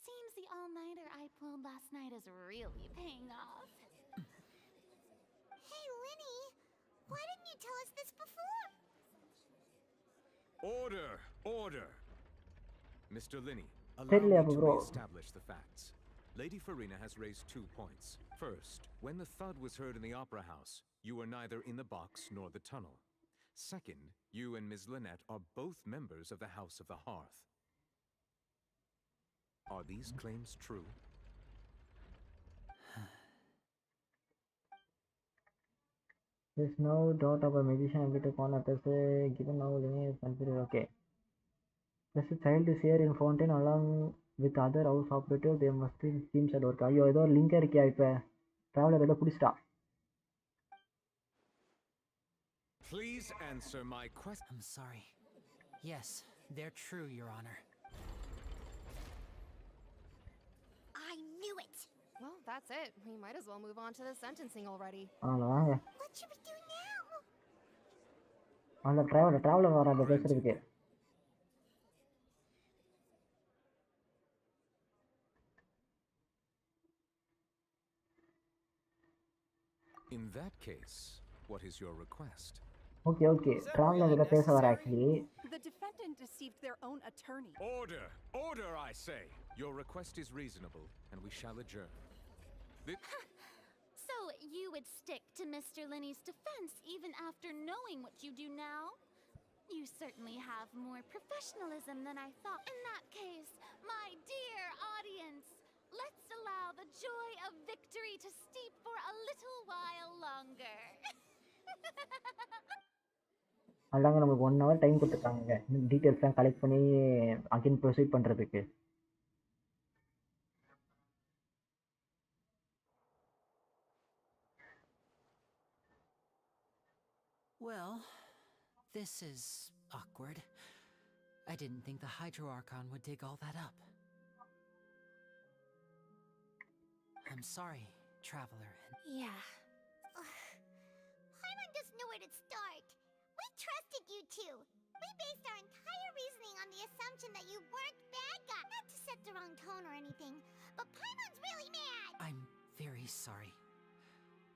Seems the all-nighter I pulled last night is really paying off. Hey, Linny, why didn't you tell us this before? Order! Order! Mr. Linney, Allow me தெரியலையா to bro? re-establish the facts. Lady Farina has raised 2 points. First, when the thud was heard in the Opera House, you were neither in the box nor the tunnel. Second, you and Ms. Lynette are both members of the House of the Hearth. Are these claims true? There's no doubt about magician ability to con others, given now Lenny is considered okay. Plus the child is here in Fontaine along with other house operators, they must be teams at work. ஐயோ ஏதோ ஒரு link இருக்கியா இப்போ traveller ஏதோ பிடிச்சிட்டா. Please answer my question. I'm sorry. Yes, they're true, Your Honor. I knew it! Well, that's it. We might as well move on to the sentencing already. வாங்க. What should we do now? அந்த traveller வராங்க பேசுறதுக்கு. In that case, what is your request? Okay. Traveler கிட்ட பேச வர actually. The defendant deceived their own attorney. Order, I say. Your request is reasonable, and we shall adjourn. So you would stick to Mr. Linney's defense even after knowing what you do now? You certainly have more professionalism than I thought. In that case, my dear audience, let's allow the joy of victory to steep for a little while longer. அதாங்க நமக்கு 1 hour time கொடுத்துருக்காங்க டீட்டெயில்ஸ்லாம் collect பண்ணி again proceed பண்ணுறதுக்கு. Well, this is awkward. I didn't think the Hydro Archon would dig all that up. I'm sorry, Traveler. Yeah. Paimon doesn't know where to start. We trusted you two. We based our entire reasoning on the assumption that you weren't bad guys. Not to set the wrong tone or anything, but Paimon's really mad. I'm very sorry.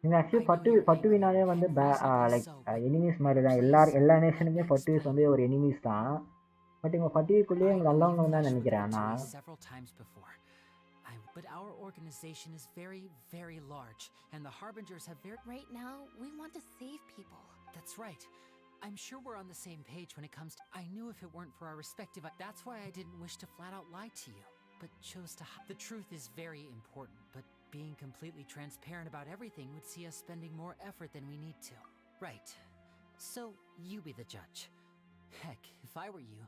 நீங்கள் actually பட்டுவினாலே வந்து like enemies மாதிரி தான் எல்லா நேஷனுமே பட்டுவிஸ் வந்து ஒரு enemies தான். But இவங்க பட்டுவிக்குள்ளேயே இவங்க நல்லவங்க தான் நினைக்கிறேன். ஆனால் but our organization is very, very large, and the Harbingers have very... Right now, we want to save people. That's right. I'm sure we're on the same page when it comes to... I knew if it weren't for our respective... That's why I didn't wish to flat out lie to you, but chose to... The truth is very important, but being completely transparent about everything would see us spending more effort than we need to. Right. So, you be the judge. Heck, if I were you,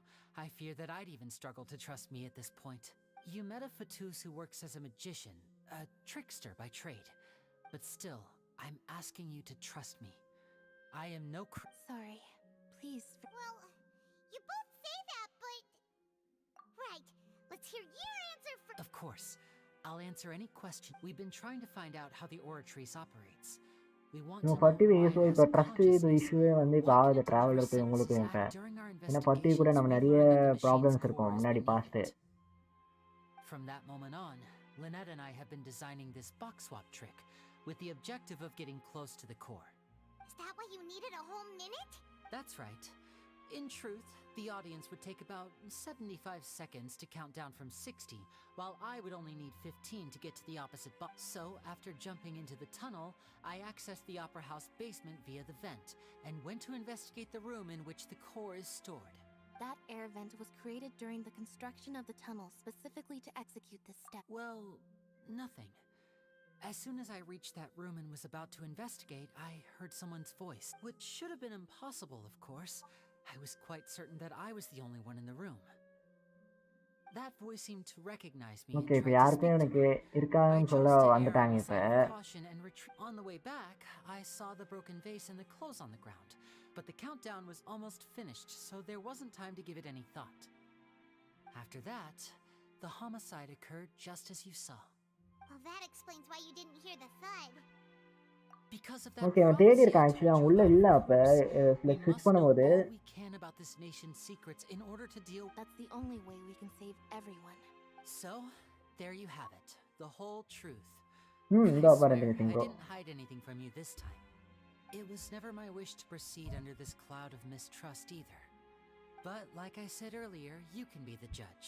I fear that I'd even struggle to trust me at this point. You met a Fatus who works as a magician, a trickster by trade. But still, I'm asking you to trust me. I am no Sorry. Please. Well, you both say that, but... Right. Let's hear your answer first. Of course. I'll answer any question. We've been trying to find out how the Oratrice operates. We want to பட்டுவி so இப்போ trust இது இஷ்யூவே வந்து இப்போ ஆகுது ட்ராவலருக்கு உங்களுக்கு இப்போ. ஏன்னா பட்டுவி கூட நம்ம நிறைய ப்ராப்ளம்ஸ் இருக்கும் முன்னாடி passed. From that moment on, Lynette and I have been designing this box swap trick with the objective of getting close to the core. Is that why you needed a whole minute? That's right. In truth, the audience would take about 75 seconds to count down from 60, while I would only need 15 to get to the opposite box. So, after jumping into the tunnel, I accessed the Opera House basement via the vent, and went to investigate the room in which the core is stored. That air vent was created during the construction of the tunnel specifically to execute this step. Well, nothing. As soon as I reached that room and was about to investigate, I heard someone's voice, which should have been impossible, of course. I was quite certain that I was the only one in the room. That voice seemed to recognize me. Okay, இப்போ யாருக்கும் எனக்கு இருக்கான்னு சொல்ல வந்துட்டாங்க இப்போ. On the way back, I saw the broken vase and the clothes on the ground. But the countdown was almost finished, so there wasn't time to give it any thought. After that, the homicide occurred just as you saw. Well, that explains why you didn't hear the thud. Because of that. Okay, அவன் தேடி இருக்கான் actually அவன் உள்ள இல்ல அப்ப like ஸ்விட்ச் பண்ணும்போது. We can about this nation's secrets in order to deal. That's the only way we can save everyone. So, there you have it. The whole truth. இதோ பாருங்க I சிங்கோ. didn't hide anything from you this time. It was never my wish to proceed under this cloud of mistrust either. But like I said earlier, you can be the judge.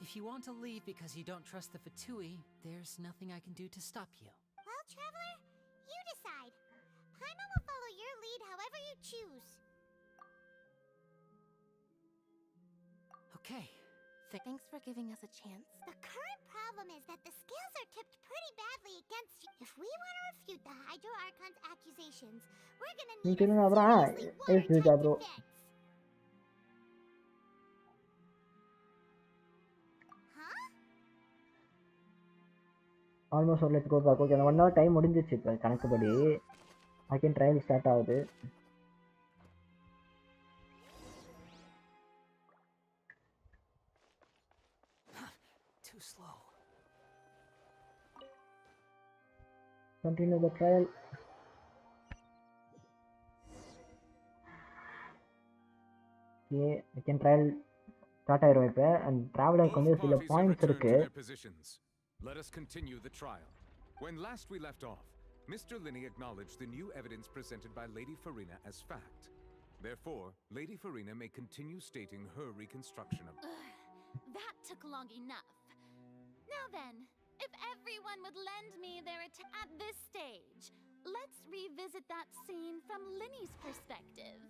If you want to leave because you don't trust the Fatui, there's nothing I can do to stop you. Well, Traveler, you decide. Paimon will follow your lead however you choose. Okay. Thanks for giving us a chance. The current problem is that the scales are tipped pretty badly against you. If we want to refute the Hydro Archon's accusations, we're gonna need a seriously watertight defense. Almost let's go back. Okay, 1 hour time முடிஞ்சிச்சு இப்ப கணக்குப்படி. I can trial start ஆகுது. Too slow. Continue the trial. Okay, I can trial start ஆயிரும் இப்ப. And traveler வந்து சில points இருக்கு. Let us continue the trial. When last we left off, Mr. Linney acknowledged the new evidence presented by Lady Farina as fact. Therefore, Lady Farina may continue stating her reconstruction of... That took long enough. Now then, if everyone would lend me their at this stage, let's revisit that scene from Linney's perspective.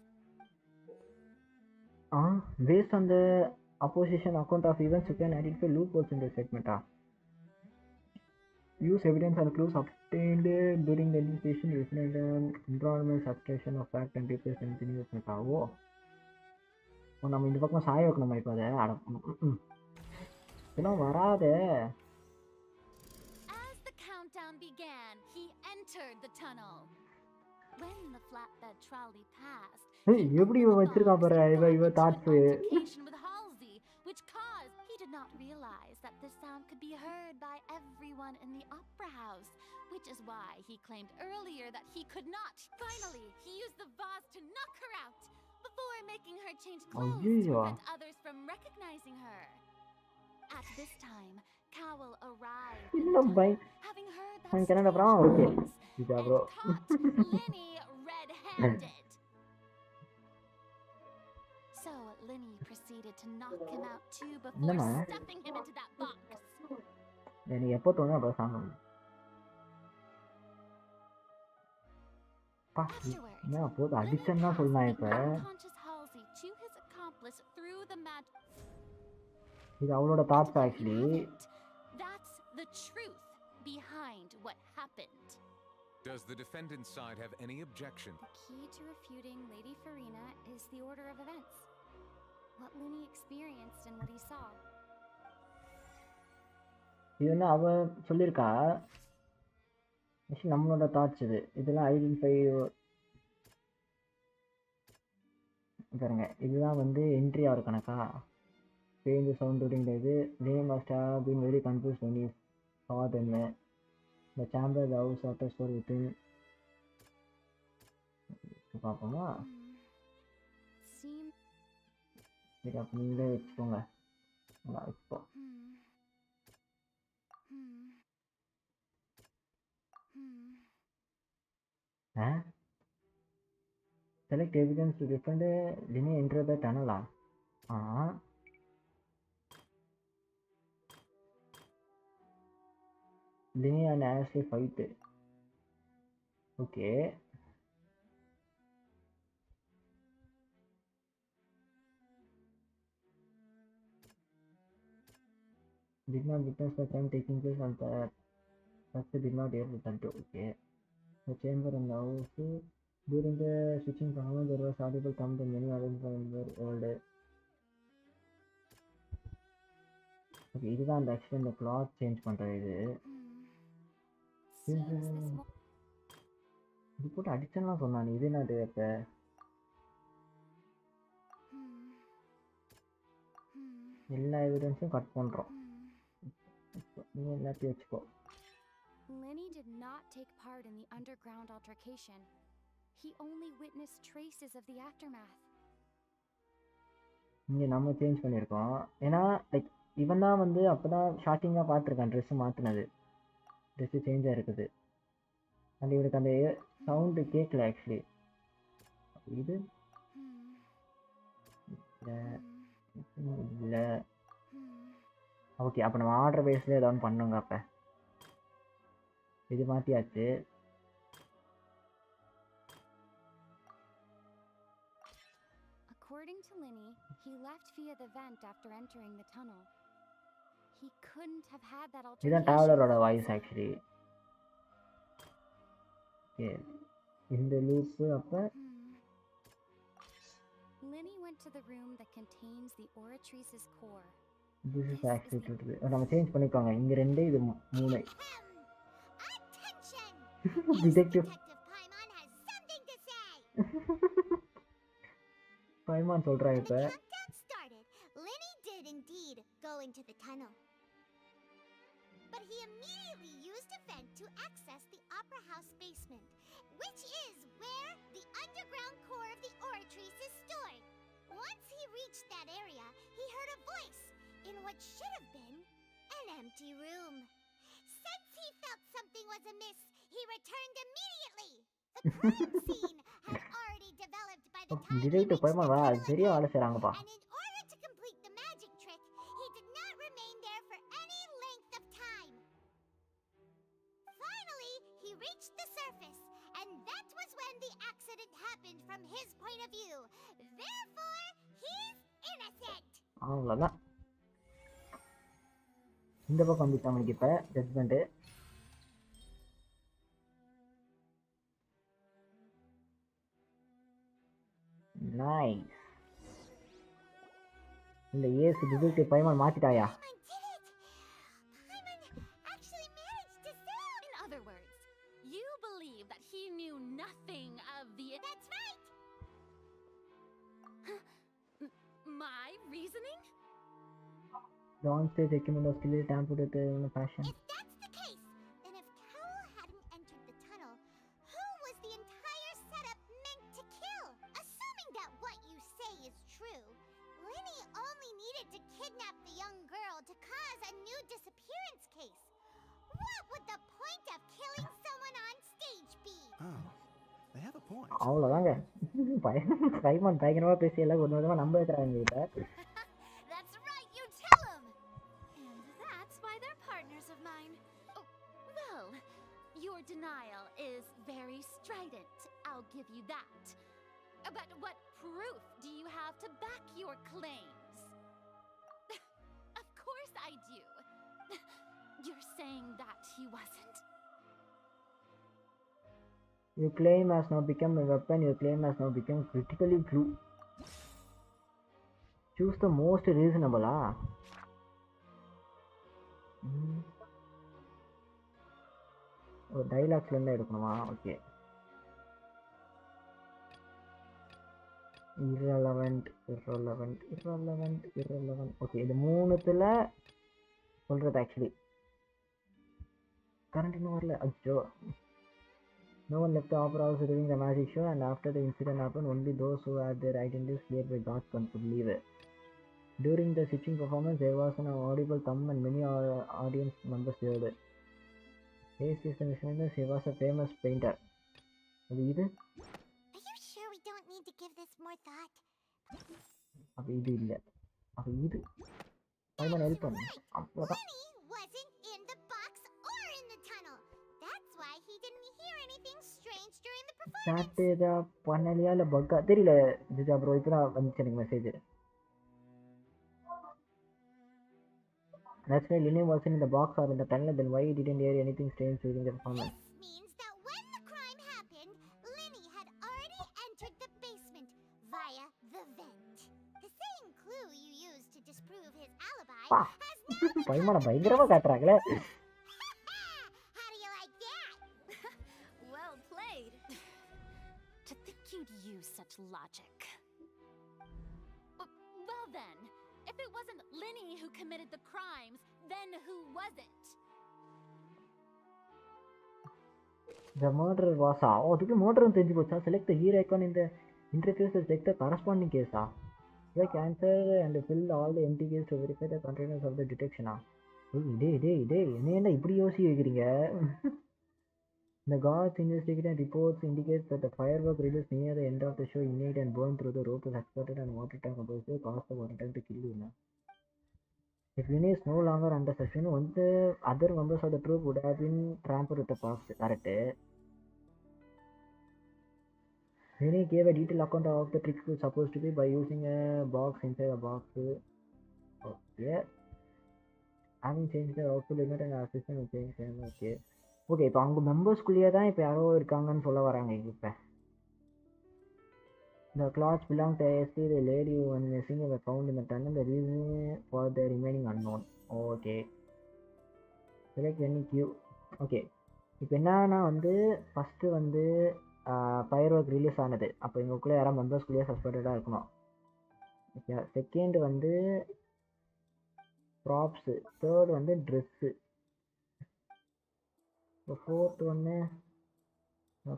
Based on the opposition account of events, you can identify loopholes in the segment. Use evidence and clues obtained during the investigation, refined environment subtraction of fact and replace continuous method. நம்ம இந்த பக்கம் சாய வைக்கணுமா இப்போ அதை இதெல்லாம் வராதே. As the countdown began, he entered the tunnel. When the flatbed trolley passed, எப்படி இவ வச்சிருக்கா பாரு இவ thoughts with Halsey, which caused he did not realize that the sound could be heard by everyone in the opera house, which is why he claimed earlier that he could not. Finally, he used the vase to knock her out before making her change clothes to prevent others from recognizing her. At this time, Cowell arrived in the tunnel, having heard that strange noise, and caught Linny red-handed. So Linny proceeded to knock him out too before stuffing him into that box. எனக்கு எப்போ தோணும் அப்போ சாங்க என்ன போது அடிச்சன்னா சொல்லலாம் இப்ப இது அவளோட thoughts actually. That's the truth behind what happened. Does the defendant's side have any objection? The key to refuting Lady Farina is the order of events. What Linny experienced and what he saw. இது என்ன அவ சொல்லியிருக்கா நம்மளோட thoughts இதெல்லாம் identify பாருங்க. இதுதான் வந்து entry ஆகிற கணக்கா சேஞ்ச் சவுண்ட் அப்படிங்கிறது. They must have been very confuse when you saw them. The chamber, the house, after store within. பார்ப்போமா சரி அப்போ நீங்களே வச்சுக்கோங்க. இப்போ select evidence to defend Linny enter the tunnel. Linny and Ashley fight. Okay. Did not witness the crime taking place and the suspect did not hear return to. Okay. The chamber and the house. During the switching phenomenon, there was audible sound and many others were old. Okay, இதுதான் அந்த actually இந்த cloth change பண்ணுறது. இது போட்டு அடிச்செல்லாம் சொன்னான். இது என்னது இப்போ எல்லா எவிடன்ஸும் கட் பண்ணுறோம். நீ எல்லாத்தையும் வச்சுக்கோ. Linny did not take part in the underground altercation. He only witnessed traces of the aftermath. இங்கே நம்ம சேஞ்ச் பண்ணியிருக்கோம். ஏன்னா லைக் இவன் தான் வந்து அப்போ தான் ஷார்ட்டிங்காக பார்த்துருக்கான் ட்ரெஸ்ஸு மாற்றினது. ட்ரெஸ்ஸு சேஞ்ச் ஆகிருக்குது. அண்ட் இவனுக்கு அந்த சவுண்டு கேட்கல ஆக்சுவலி. இது இல்லை ஓகே, அப்போ நம்ம ஆர்டர் பேஸில் ஏதாவது பண்ணுங்க. அப்போ இது மாற்றியாச்சு. According to Linny, he left via the vent after entering the tunnel. He couldn't have had that இதுதான் altercation. ட்ராவலரோட வாய்ஸ் ஆக்சுவலி. ஓகே, இந்த லூப்பு அப்போ Linny went to the room that contains the Oratrice's core. this is actually நம்ம change பண்ணிக்கோங்க. இங்க 2 இது 3. Detective பைமான் சொல்றா இப்ப. Linny did indeed go into the tunnel. But he immediately used a vent to access the Opera House basement, which is where the underground core of the Oratrice is stored. Once he reached that area, he heard a voice in what should have been an empty room. Since he felt something was amiss, he returned immediately. The crime scene had already developed by the time detective Paimon வா, சரியா வேலை செய்றாங்கப்பா. and in order to complete the magic trick, he did not remain there for any length of time. Finally, he reached the surface, and that was when the accident happened from his point of view. Therefore, he's innocent. அவ்வளோதான். இந்த பக்கம் வந்துட்டான் அவனுக்கு இப்போ judgement. Nice. இந்த ace detective Paimon மாத்திட்டாயா? In other words, you believe that he knew nothing of the... That's right! My reasoning? Don't say the equipment was clearly tampered with in a fashion. If that's the case, then if Cowell hadn't entered the tunnel, who was the entire setup meant to kill? Assuming that what you say is true, Linny only needed to kidnap the young girl to cause a new disappearance case. What would the point of killing someone on stage be? Oh, they have a point. அவ்வளோதாங்க. பைமான் பயங்கரமாக பேசி எல்லாம் ஒரு விதமாக நம்ப வைக்கிறாங்க கிட்ட. That's right, you tell him! And that's why they're partners of mine. Oh, well, your denial is very strident, I'll give you that. But what proof do you have to back your claims? Of course I do. You're saying that he wasn't? Your claim has now become a weapon. Your claim has now become critically true. Choose the most reasonable. ஒரு டைலாக்ஸ்ல இருந்து எடுக்கணுமா? Okay. irrelevant. Okay, இது மூணுத்துல சொல்றது actually current இன்னும் வரல. அச்சோ. No one left the opera house during the magic show, and after the incident happened, only those who had their identities cleared by God's could leave it. During the switching performance, there was an audible thumb and many audience members heard it. Yes, is the missionary. He was a famous painter. Are you sure we don't need to give this more thought? அப்போ இது இல்லை. அப்போ இது பைமான் help பண்ணு. அவ்வளோதான். Linny wasn't in the box or in the tunnel. That's why he didn't hear anything strange during the performance. Chat ஏதா பண்ணலையா இல்லை பக்கா தெரியல ஜிஜா ப்ரோ. இப்போ தான் வந்துச்சு எனக்கு message. That's why Linny wasn't in the box or in the tunnel. Then why he didn't hear anything strange during the performance? This means that when the crime happened, Linny had already entered the basement via the vent. The same clue you used to disprove his alibi has now been... பைமானை பயங்கரமாக காட்டுறாங்களே. How do you like that? Well played. To think you'd use such logic. Well then, if it wasn't Linny who committed the crimes, then who was it? The murderer was அதுக்கு murder தெரிஞ்சு போச்சா? Select the hero icon in the interface to select the corresponding case. Like answer and fill all the empty case to verify the containers of the detection. டேய் என்ன இப்படி யோசிக்க வைக்கிறீங்க? The God's investigation reports indicates that the firework released near the end of the show ignited and burned through the rope was exploded and water tank composed caused the water tank to kill you. If Vinny is no longer under session, one the other members of the troop would have been trampled with the box. Correct. Vinny gave a detailed account of the trick supposed to be by using a box inside a box. Okay. Having changed the output limit and assistant will change them. Okay. Okay, இப்போ அவங்க மெம்பர்ஸ்குள்ளேயே தான் இப்போ யாரோ இருக்காங்கன்னு சொல்ல வராங்க இப்போ. The clothes belong to ASC. The lady who went missing were found in the tunnel. The reason for the remaining unknown. Okay. Select any queue. Okay. இப்போ என்னன்னா வந்து ஃபஸ்ட்டு வந்து ஃபயர்வொர்க் ரிலீஸ் ஆனது. அப்போ எங்களுக்குள்ளே யாராவது மெம்பர்ஸ்குள்ளேயே சஸ்பெக்டடாக இருக்கணும். ஓகே. செகண்ட் வந்து ப்ராப்ஸு. தேர்ட் வந்து ட்ரெஸ்ஸு. ஃபோர்த் ஒன்று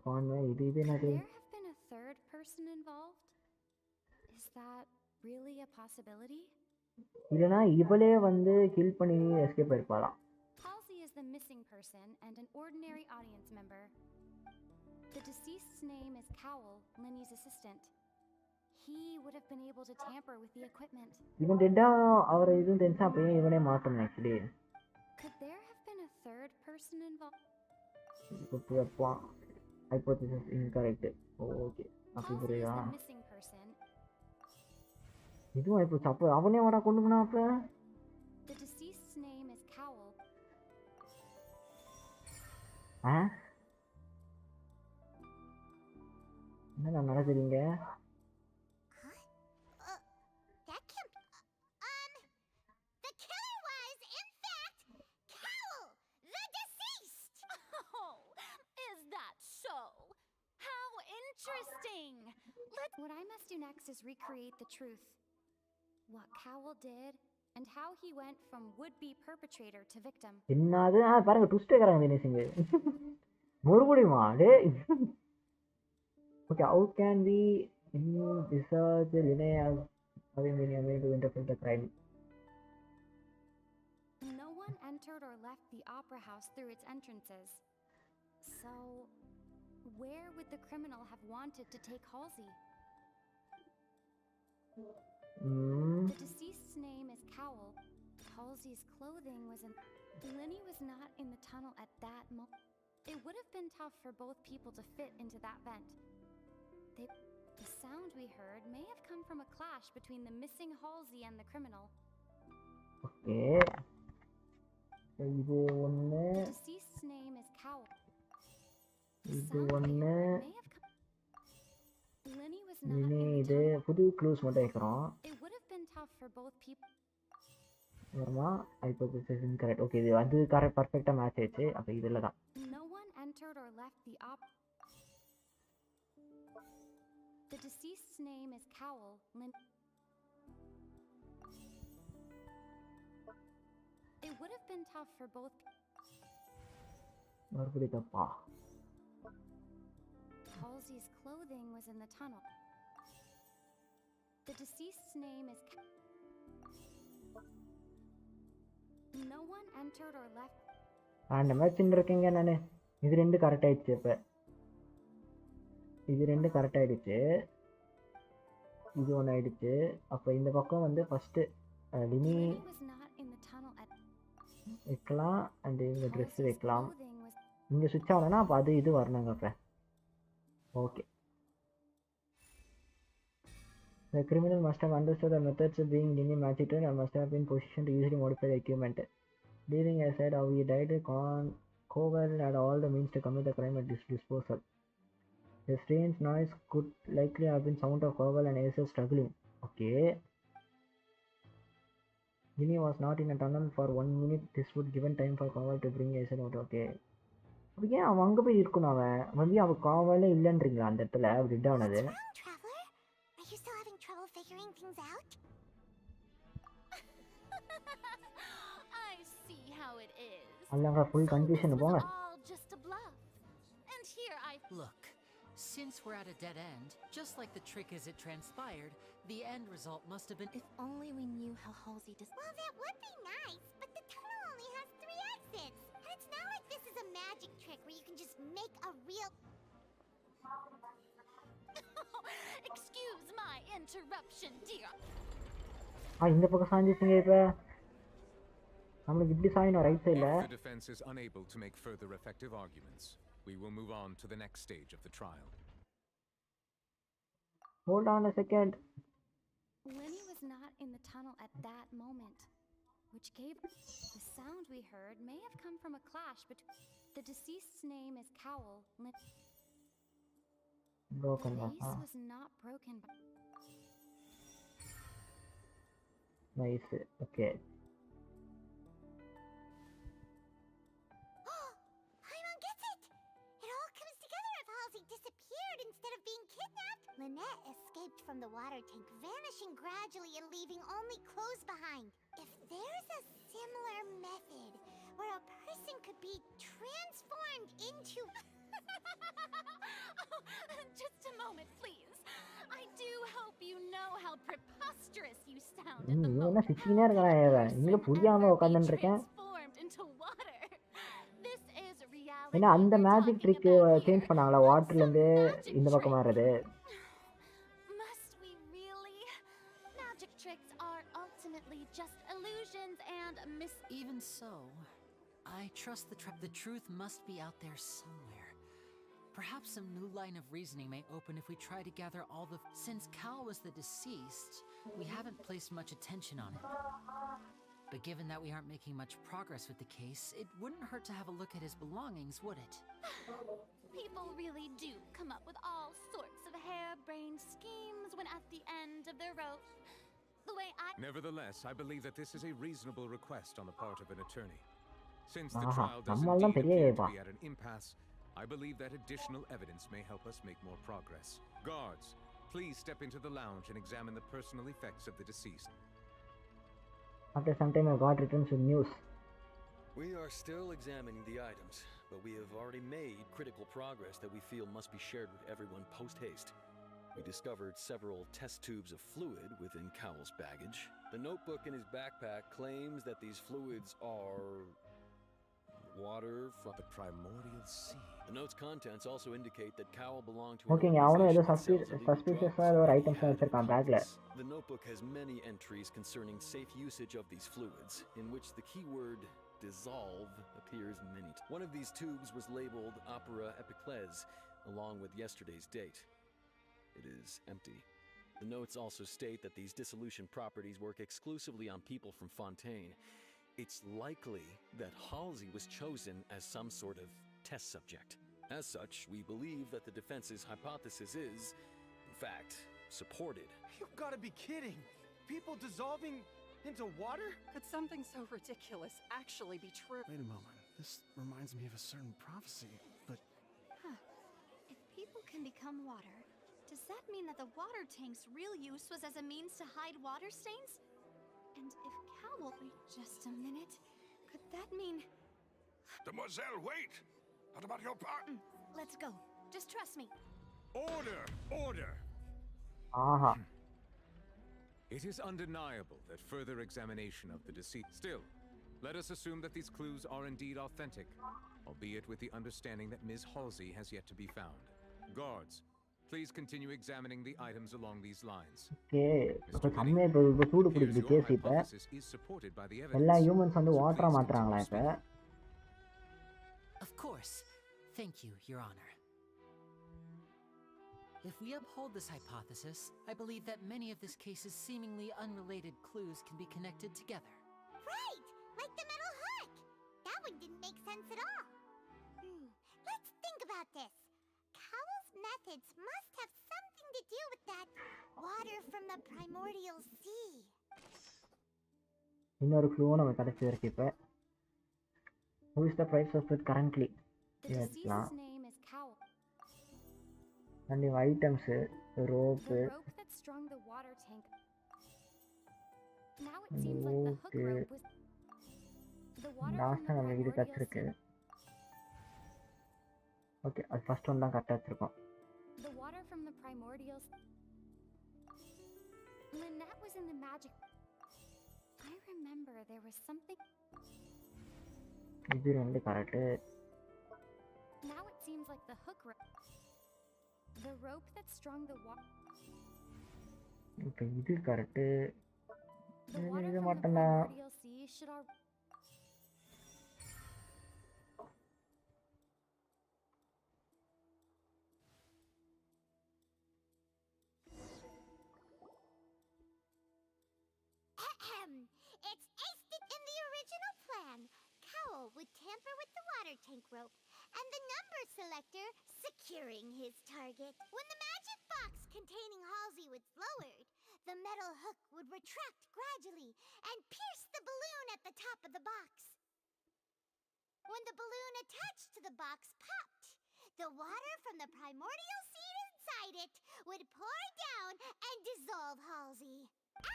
கான்வே. இது என்னது? There have been a third person involved? Is that really a possibility? இல்லைனா இவளே வந்து கில் பண்ணி escape ஆயிருப்பாளாம். Halsey is the missing person and an ordinary audience member. The deceased's name is Cowell, Linny's assistant. He would have been able to tamper with the equipment. இவன் theta அவர் இதுவும் தெரிஞ்சா அப்போ ஏன் இவனே மாற்றணும் actually? Could there have been a third person involved? Hypothesis incorrect. Okay. அப்படி புரியுதா? இதுவும் ஆயிப்போச்சு. அப்போ அவனே வாடா கொண்டு போனா அப்போ? The deceased's name is Cowell. என்ன நடக்குதுங்க? Interesting! What I must do next is recreate the truth. What Cowell did, and how he went from would-be perpetrator to victim. என்னது? பாருங்க ட்விஸ்ட் ஏக்கறாங்க தினேஷிங்க. மறுபடியுமா? டேய். Okay, how can we research Linnae as having been able to interpret the crime? No one entered or left the opera house through its entrances. So, where would the criminal have wanted to take Halsey? The deceased's name is Cowell. Halsey's clothing was in... Linny was not in the tunnel at that moment. It would have been tough for both people to fit into that vent. The sound we heard may have come from a clash between the missing Halsey and the criminal. Okay. The deceased's name is Cowell. இது புது clues மட்டும் வைக்கிறோம். வருமா? Hypothesis incorrect. Okay, இது அது correct பர்ஃபெக்ட்டா match ஆயிடுச்சு. அப்ப இதுல தான். The deceased's name is Cowell. It would have been tough for both. மறுபடியும் தப்பா? Halsey's clothing was in the tunnel. The deceased's name is... No one entered or left. அந்த match இருக்கீங்க நானு. இது ரெண்டு கரெக்ட் ஆயிடுச்சு. இப்ப இது ரெண்டு கரெக்ட் ஆயிடுச்சு. இது ஒன்று ஆயிடுச்சு. அப்போ இந்த பக்கம் வந்து ஃபர்ஸ்ட் லினி வைக்கலாம் அண்ட் இங்கே ட்ரெஸ் வைக்கலாம். இங்கே சுவிட்ச் ஆகலைன்னா அப்போ அது இது வரணுங்க. அப்போ okay. The criminal must have understood the methods of being Linny magic and must have been positioned to easily modify the equipment. Leaving aside how he died, Cowell had all the means to commit the crime at his disposal. The strange noise could likely have been sound of Cowell and Acer struggling. Okay. Linny was not in a tunnel for 1 minute. This would given time for Cowell to bring Acer out. Okay. அப்போ ஏன் அவன் அங்கே போய் இருக்கணும்? அவன் வந்து அவன் காவலே இல்லைன்றீங்களா அந்த இடத்துல? அப்படி இதானது அல்லாங்க ஃபுல் கன்ஃபியூஷன் போங்க. Look, since we're at a dead end, just like the trick as it transpired, the end result must have been... If only we knew how Halsey Well, that would be nice, but the tunnel only has 3 exits. And it's not like this is a magic trick where you can just make a real... Excuse my interruption, dear. இந்த பக்கம் சாஞ்சிச்சுங்க. இப்போ நம்மளுக்கு இப்படி சாயணும் right சைடில். If the defense is unable to make further effective arguments, we will move on to the next stage of the trial. Hold on a second. Lenny was not in the tunnel at that moment, which gave the sound we heard may have come from a clash between the deceased's name is Cowl. Broken The glass. vase was not broken. Nice. Okay. Paimon gets it! It all comes together if Halsey disappeared instead of being kidnapped. Lynette escaped from the water tank, vanishing gradually and leaving only clothes behind. If there's a similar method where a person could be transformed into... Just a moment, please. I do hope you know how preposterous you sound at the என்ன moment. 16 இருக்கான் இங்க புரியாம உட்கார்ந்துட்டு இருக்கேன். Transformed into water. This is reality. ஏன்னா அந்த magic trick change பண்ணாங்களா வாட்டர்ல இருந்து இந்த பக்கம் வர்றது. Must we really? Magic tricks are ultimately just illusions and Even so, I trust the truth must be out there somewhere. Perhaps some new line of reasoning may open if we try to gather all the... Since Cal was the deceased, we haven't placed much attention on it. But given that we aren't making much progress with the case, it wouldn't hurt to have a look at his belongings, would it? People really do come up with all sorts of harebrained schemes when at the end of their rope. The way Nevertheless, I believe that this is a reasonable request on the part of an attorney. Since the Aha, trial does நம்மால் தான் indeed பெரிய appear to Eva. be at an impasse, I believe that additional evidence may help us make more progress. Guards, please step into the lounge and examine the personal effects of the deceased. After some time I got returns with news. We are still examining the items, but we have already made critical progress that we feel must be shared with everyone post-haste. We discovered several test tubes of fluid within Cowell's baggage. The notebook in his backpack claims that these fluids are... water from the primordial sea. The note's contents also indicate that Cowell belonged to an ஓகேங்க அவனும் ஏதோ organization that sells illegal சஸ்பிஷியஸா drugs. ஏதோ ஒரு items வச்சிருக்கான் பேக்ல. The notebook has many entries concerning safe usage of these fluids, in which the keyword dissolve appears many times. One of these tubes was labeled Opera Epiclese, along with yesterday's date. It is empty. The notes also state that these dissolution properties work exclusively on people from Fontaine. It's likely that Halsey was chosen as some sort of test subject. As such, we believe that the defense's hypothesis is, in fact, supported. You've got to be kidding! People dissolving into water? Could something so ridiculous actually be true? Wait a moment. This reminds me of a certain prophecy, but... Huh. If people can become water, does that mean that the water tank's real use was as a means to hide water stains? And if Cowell... Wait just a minute. Could that mean... Demoiselle, wait! What about your part? Let's go. Just trust me. Order! Order! Aha. It is undeniable that further examination of the deceased... Still, let us assume that these clues are indeed authentic, albeit with the understanding that Ms. Halsey has yet to be found. Guards, please continue examining the items along these lines. Okay இப்போ செம்மையா இப்போ சூடு பிடிக்குது case இப்போ. Hypothesis is supported by the எல்லா evidence. Humans வந்து வாட்டரா மாத்துறாங்களா இப்போ? Of course. Thank you, Your Honor. If we uphold this hypothesis, I believe that many of this case's seemingly unrelated clues can be connected together. Right! Like the metal hook! That one didn't make sense at all. Let's think about this. Cowell's methods must have something to do with that water from the primordial sea. இன்னொரு clue நமக்கு கிடைச்சிருக்கு இப்போ. Who is the price of it currently? The deceased's name is Cowell. And the items, rope. The rope that strung the water tank. Now it seems like the hook rope was... The water last from the நம்ம இது primordial கச்சிருக்கு. Okay அது first one தான் கரெக்டா வச்சிருக்கோம். The water from the primordial... Lynette was in the magic... I remember there was something... இது ரெண்டு correct. Now it seems like the hook rope... The rope that strung the water... இப்போ இது correct. The water இது from the மட்டும் தான். primordial sea should It's aced it in the original plan. Cowl would tamper with the water tank rope, and the number selector securing his target. When the magic box containing Halsey was lowered, the metal hook would retract gradually and pierce the balloon at the top of the box. When the balloon attached to the box popped, the water from the primordial seed inside it would pour down and dissolve Halsey.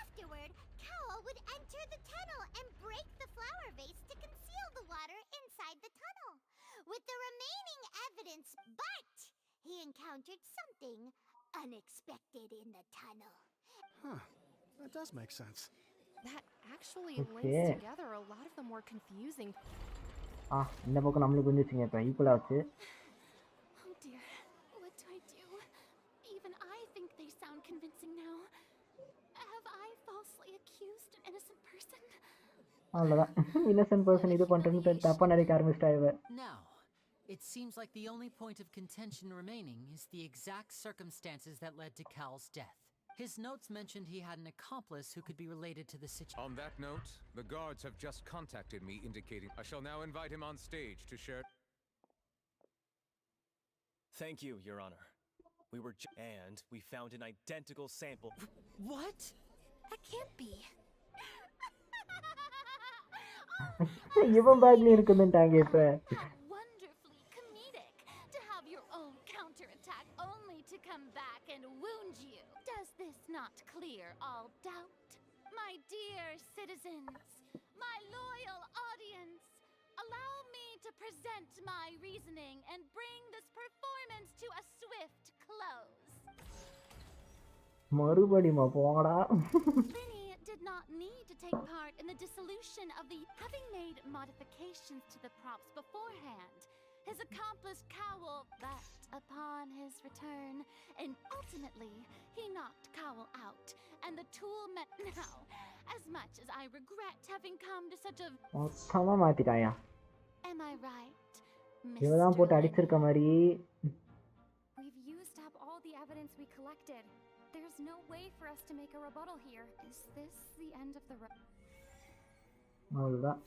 Afterward, Cowl would enter the tunnel and break the flower vase to conceal the water inside the tunnel. With the remaining evidence, but he encountered something unexpected in the tunnel. Huh. That does make sense. That actually Okay. links together a lot of the more confusing. இந்த பக்கம் நம்மளுக்கு வந்துச்சுங்க இப்போ ஈக்குவலா ஆச்சு. Oh dear, what do I do? Even I think they sound convincing now. Have I falsely accused an innocent person? அவ்வளவுதான். Innocent person இது பண்றேன்னு தப்பா நினைக்க ஆரம்பிச்சிட்டா இவ. Now, it seems like the only point of contention remaining is the exact circumstances that led to Cal's death. His notes mentioned he had an accomplice who could be related to the situation. On that note, the guards have just contacted me indicating I shall now invite him on stage to share. Thank you, Your Honor. And we found an identical sample. What? That can't be. இவன் பேக்ல இருக்குதுன்றாங்க இப்ப. Wonderfully comedic to have your own counterattack only to come back and wound you. Does this not clear all doubt? My dear citizens, my loyal audience, allow me to present my reasoning and bring this performance to a swift close. மறுபடியுமா போங்கடா. Vinny did not need to take part in the dissolution of the having made modifications to the props beforehand. His accomplice Cowl but upon his return, and ultimately he knocked Cowl out, and the tool met now. As much as I regret having come to such a மொத்தமா மாத்திட்டாயா. Am I right, இவதான் Mr. போட்டு அடிச்சிருக்க மாதிரி. We've used up all the evidence we collected. There's no way for us to make a rebuttal here. Is this the end of the அவ்வளவுதான்.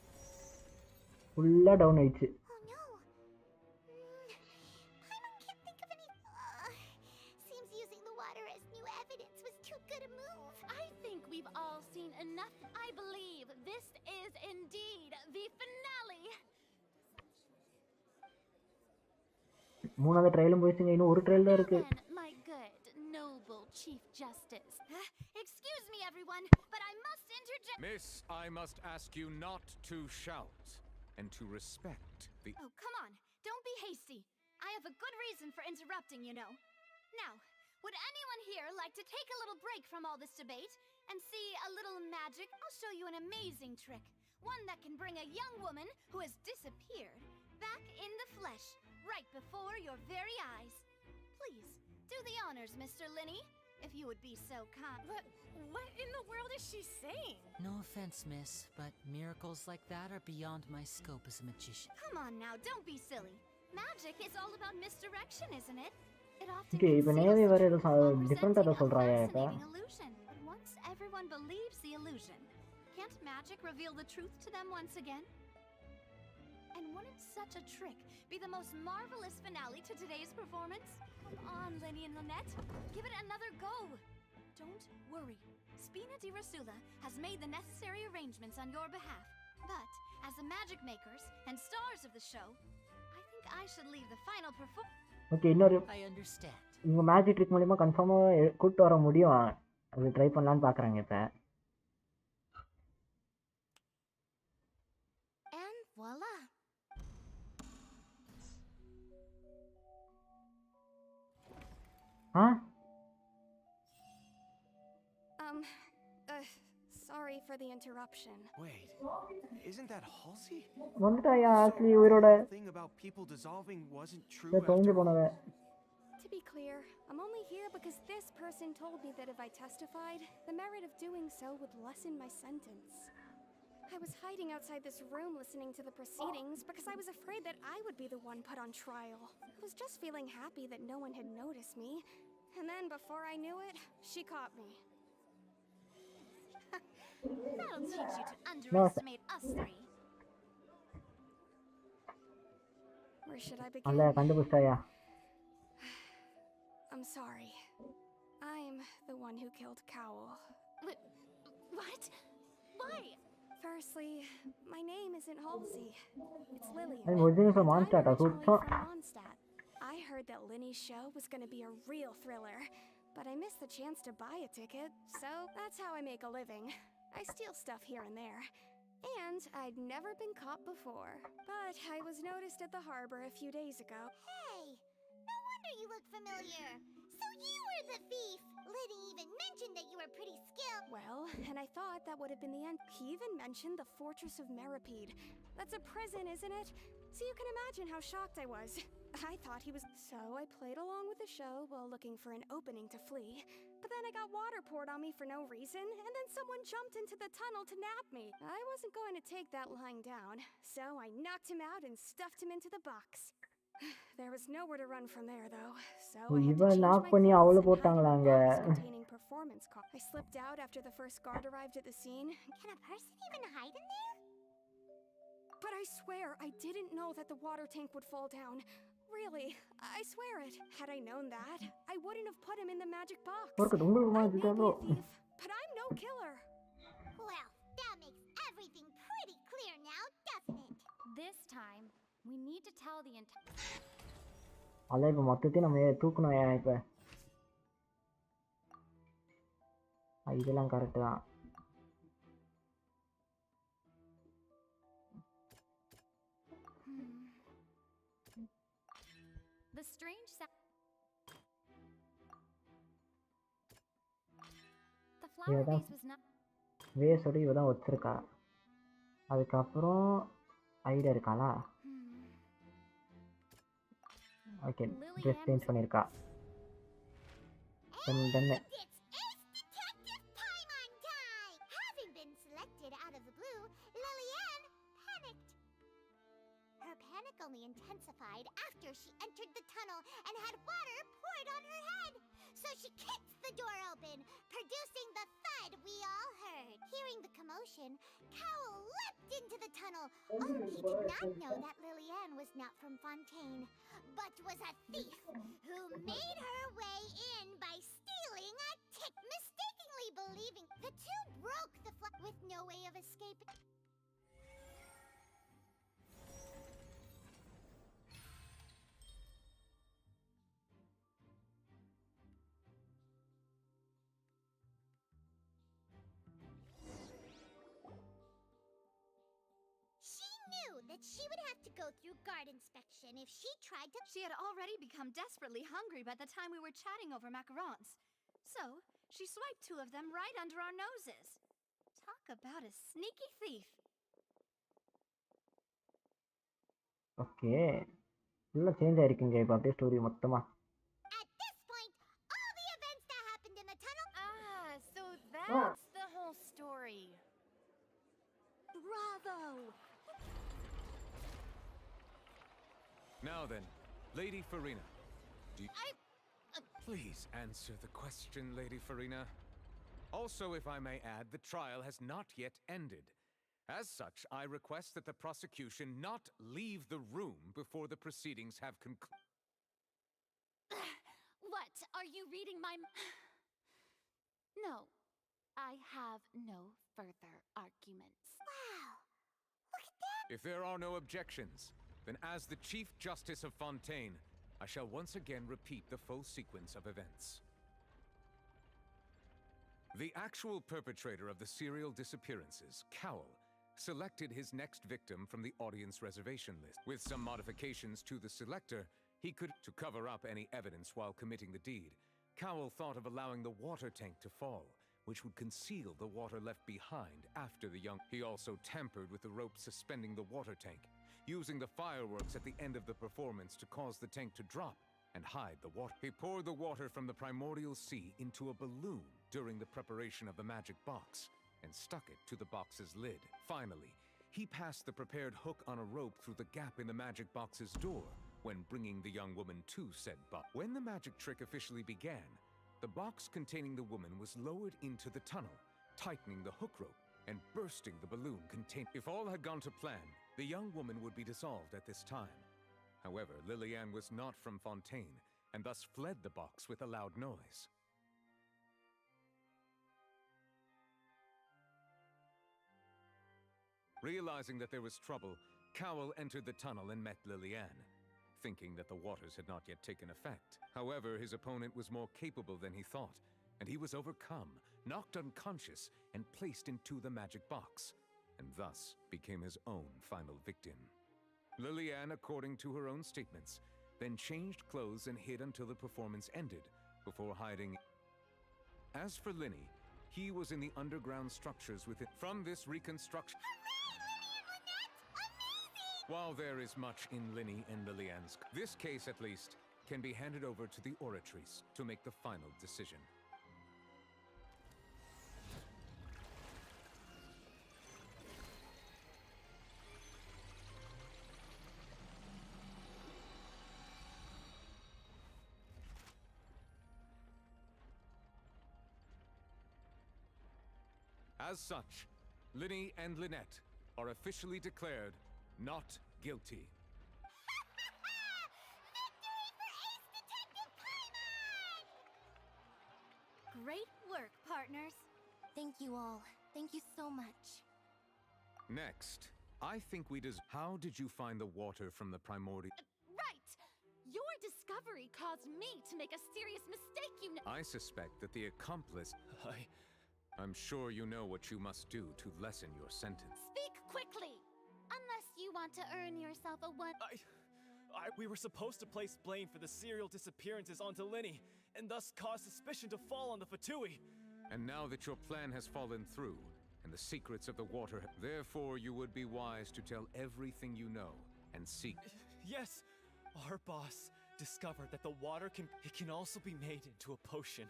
ஃபுல்லா down ஆயிடுச்சு. Oh no! Paimon can't think of any. Seems using the water as new evidence was too good a move. I think we've all seen enough. I believe this is indeed the finale. மூணாவது ட்ரையலும் போயிடுச்சுங்க. இன்னும் ஒரு trial தான் இருக்கு. My good, noble Chief Justice. Excuse me, everyone, but I must interject. Miss, I must ask you not to shout and to respect the. Oh, come on. Don't be hasty. I have a good reason for interrupting, you know. Now, would anyone here like to take a little break from all this debate and see a little magic? I'll show you an amazing trick. One that can bring a young woman who has disappeared back in the flesh, right before your very eyes. Please, do the honors, Mr. Linney, if you would be so kind. What in the world is she saying? No offense, miss, but miracles like that are beyond my scope as a magician. Come on now, don't be silly. Magic is all about misdirection, isn't it? It often okay இப்போ நேவே வேற ஏதோ டிஃபரெண்டா ஏதோ சொல்றாயா இப்ப. fascinating illusion. But once everyone believes the illusion, can't magic reveal the truth to them once again? And wouldn't such a trick be the most marvelous finale to today's performance? Come on, Lenny and Lynette, give it another go. Don't worry, Spina di Rasula has made the necessary arrangements on your behalf. But as the magic makers and stars of the show, I think I should leave the final performance. Okay இன்னொரு I understand. இவங்க magic trick மூலமா கன்ஃபார்மா கூட்டி வர முடியும். அது try பண்ணலாம்னு பாக்குறாங்க இப்ப. And voila. ஆ Sorry for the interruption. Wait, isn't that Halsey? வந்துட்டாயா ஆக்சுவலி உயிரோட. Thing about people dissolving wasn't true. தொலைஞ்சு போனவ. To be clear, I'm only here because this person told me that if I testified, the merit of doing so would lessen my sentence. I was hiding outside this room listening to the proceedings because I was afraid that I would be the one put on trial. I was just feeling happy that no one had noticed me. And then before I knew it, she caught me. That'll teach you to No, underestimate us three. Where should I அல்ல begin? கண்டுபிடிச்சாயா? I'm sorry. I'm the one who killed Cowl. What? Why? Firstly, my name isn't Halsey. It's Lillian. அது original from I'm monster originally சுத்தம். from Mondstadt. I heard that Linny's show was gonna be a real thriller, but I missed the chance to buy a ticket, so that's how I make a living. I steal stuff here and there. And I'd never been caught before, but I was noticed at the harbor a few days ago. Hey, no wonder you look familiar. So you were the thief. Liddy even mentioned that you were pretty skilled. Well, and I thought that would have been the end. He even mentioned the Fortress of Meripede. That's a prison, isn't it? So you can imagine how shocked I was. I thought he was... So I played along with the show while looking for an opening to flee. But then I got water poured on me for no reason, and then someone jumped into the tunnel to nab me. I wasn't going to take that lying down, so I knocked him out and stuffed him into the box. There was nowhere to run from there, though, so I had to இவன் change lock my பண்ணி clothes அவளை and hide in a போட்டாங்களாங்க. box containing performance cards. I slipped out after the first guard arrived at the scene. Can a person even hide in there? But I swear, I didn't know that the water tank would fall down. Really, I swear it. Had I known that, I wouldn't have put him in the magic box. ஒருக்கு உங்களுக்கு மாதிரி I may be bro. a thief, but I'm no killer. Well, that makes everything pretty clear now, doesn't it? This time, we need to tell the entire... அல்ல இப்ப மொத்தத்தையும் நம்ம தூக்கணும் இப்ப. இதெல்லாம் correct தான். The strange sound... The flower இவதான் vase was not... வேஸோட இவ தான் வச்சிருக்கா. அதுக்கப்புறம் ஐடியா இருக்காளா? ஓகே ட்ரெஸ் சேஞ்ச் பண்ணியிருக்கா. தென் Having been selected out of the blue, Lillian panicked. Her panic only intensified after she entered the tunnel and had water poured on her head. So she kicked the door open, producing the thud we all heard. Hearing the commotion, Cowl leapt into the tunnel. Only he did not know that Lillian was not from Fontaine, but was a thief who made her way in by stealing a tick, mistakenly believing the two broke the with no way of escape. That she would have to go through guard inspection if she tried to... She had already become desperately hungry by the time we were chatting over macarons. So, she swiped two of them right under our noses. Talk about a sneaky thief. Okay ஃபுல்லா change ஆயிருக்குங்க இப்போ அப்படியே story மொத்தமா. At this point, all the events that happened in the tunnel... Ah, so that's the whole story. Bravo! Now then, Lady Farina, do you... Please answer the question, Lady Farina. Also, if I may add, the trial has not yet ended. As such, I request that the prosecution not leave the room before the proceedings have concluded. What? Are you reading my... No. I have no further arguments. Wow! Look at that! If there are no objections, then as the Chief Justice of Fontaine, I shall once again repeat the full sequence of events. The actual perpetrator of the serial disappearances, Cowl, selected his next victim from the audience reservation list. With some modifications to the selector, he could, to cover up any evidence while committing the deed, Cowl thought of allowing the water tank to fall, which would conceal the water left behind after the young... He also tampered with the rope suspending the water tank, using the fireworks at the end of the performance to cause the tank to drop and hide the water. He poured the water from the primordial sea into a balloon during the preparation of the magic box and stuck it to the box's lid. Finally, he passed the prepared hook on a rope through the gap in the magic box's door when bringing the young woman to said box. When the magic trick officially began, the box containing the woman was lowered into the tunnel, tightening the hook rope and bursting the balloon containing. If all had gone to plan, the young woman would be dissolved at this time. However, Lillian was not from Fontaine, and thus fled the box with a loud noise. Realizing that there was trouble, Cowell entered the tunnel and met Lillian, thinking that the waters had not yet taken effect. However, his opponent was more capable than he thought, and he was overcome, knocked unconscious, and placed into the magic box, and thus became his own final victim. Lillian, according to her own statements, then changed clothes and hid until the performance ended, before hiding. As for Linny, he was in the underground structures within. From this reconstruction. While there is much in Linny and Lillian's, this case at least can be handed over to the Oratrice to make the final decision. As such, Linny and Lynette are officially declared not guilty. Great work, partners. Thank you all. Thank you so much. Next, I think we How did you find the water from the primordial? Right! Your discovery caused me to make a serious mistake, you know. I suspect that the accomplice. I'm sure you know what you must do to lessen your sentence. Speak quickly! Unless you want to earn yourself a one- We were supposed to place blame for the serial disappearances onto Linny, and thus cause suspicion to fall on the Fatui. And now that your plan has fallen through, and the secrets of the water, therefore you would be wise to tell everything you know, and seek. Yes! Our boss discovered that the water can also be made into a potion,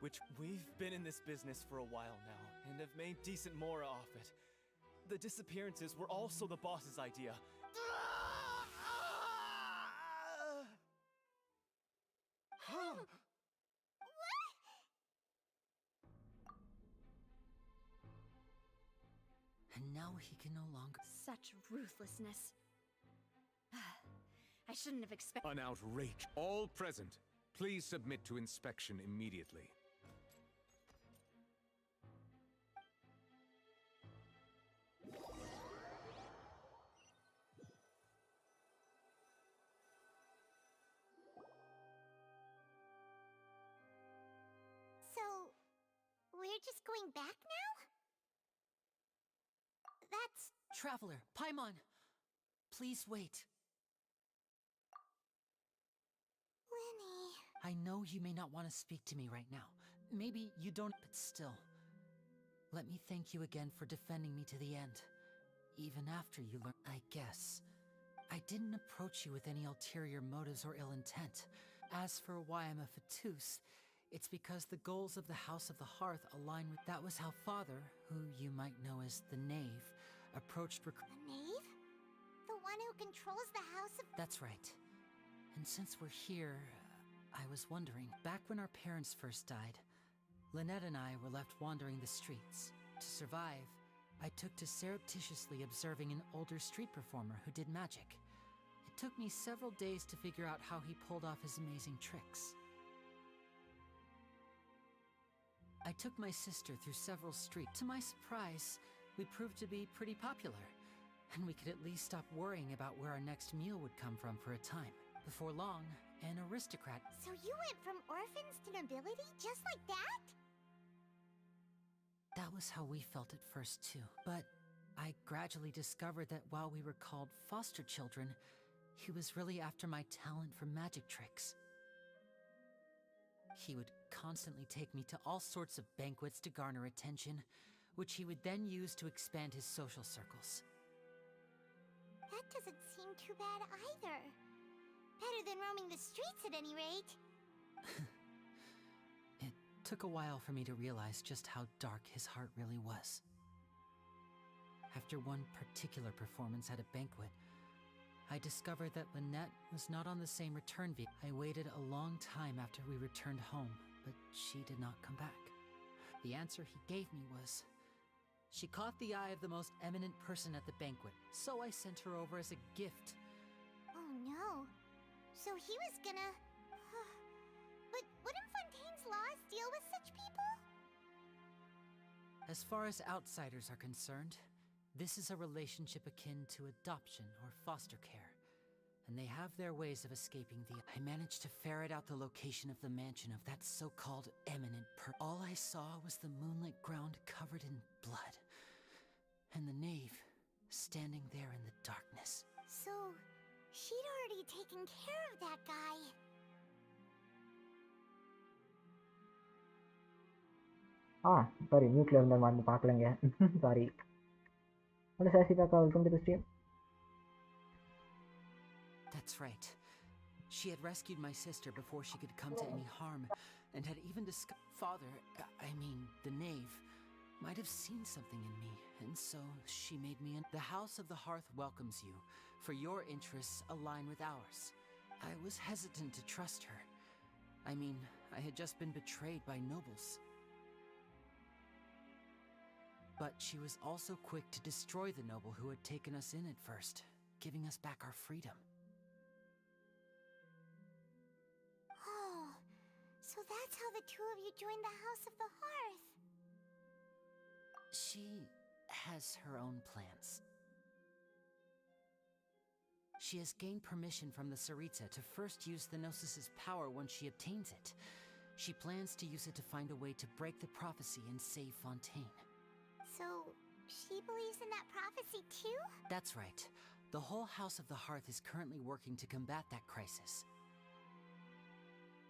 which we've been in this business for a while now, and have made decent more off it. The disappearances were also the boss's idea. And now he can no longer. Such ruthlessness. I shouldn't have expected. An outrage. All present, please submit to inspection immediately. So, we're just going back now? That's... Traveler, Paimon! Please wait. Linny... I know you may not want to speak to me right now. Maybe you don't, but still. Let me thank you again for defending me to the end. Even after you learned, I guess. I didn't approach you with any ulterior motives or ill intent. As for why I'm a Fatus, it's because the goals of the House of the Hearth align with. That was how Father, who you might know as the Knave, approached The knave? The one who controls the House of... That's right. And since we're here, I was wondering, back when our parents first died, Lynette and I were left wandering the streets. To survive, I took to surreptitiously observing an older street performer who did magic. It took me several days to figure out how he pulled off his amazing tricks. I took my sister through several streets. To my surprise, we proved to be pretty popular, and we could at least stop worrying about where our next meal would come from for a time. Before long, an aristocrat. So you went from orphans to nobility just like that? That was how we felt at first too. But I gradually discovered that while we were called foster children, he was really after my talent for magic tricks. He would constantly take me to all sorts of banquets to garner attention, which he would then use to expand his social circles. That doesn't seem too bad either. Better than roaming the streets at any rate. It took a while for me to realize just how dark his heart really was. After one particular performance at a banquet, I discovered that Lynette was not on the same return vehicle. I waited a long time after we returned home, but she did not come back. The answer he gave me was, She caught the eye of the most eminent person at the banquet, so I sent her over as a gift. Oh no. So he was gonna... But wouldn't Fontaine's laws deal with such people? As far as outsiders are concerned, this is a relationship akin to adoption or foster care, and they have their ways of escaping the... I managed to ferret out the location of the mansion of that so-called eminent All I saw was the moonlit ground covered in blood, and the knave standing there in the darkness. So, she'd already taken care of that guy. Sorry, nuclear இருந்தா வந்து பார்க்கலங்க. Sorry. Hello, Sasika, welcome to the stream. That's right. She had rescued my sister before she could come to any harm, and had even Father, the knave, might have seen something in me, and so she made me The House of the Hearth welcomes you, for your interests align with ours. I was hesitant to trust her. I had just been betrayed by nobles. But she was also quick to destroy the noble who had taken us in at first, giving us back our freedom. Oh, so that's how the two of you joined the House of the Hearth. She has her own plans. She has gained permission from the Tsaritsa to first use the Gnosis's power once she obtains it. She plans to use it to find a way to break the prophecy and save Fontaine. So, she believes in that prophecy too? That's right. The whole House of the Hearth is currently working to combat that crisis.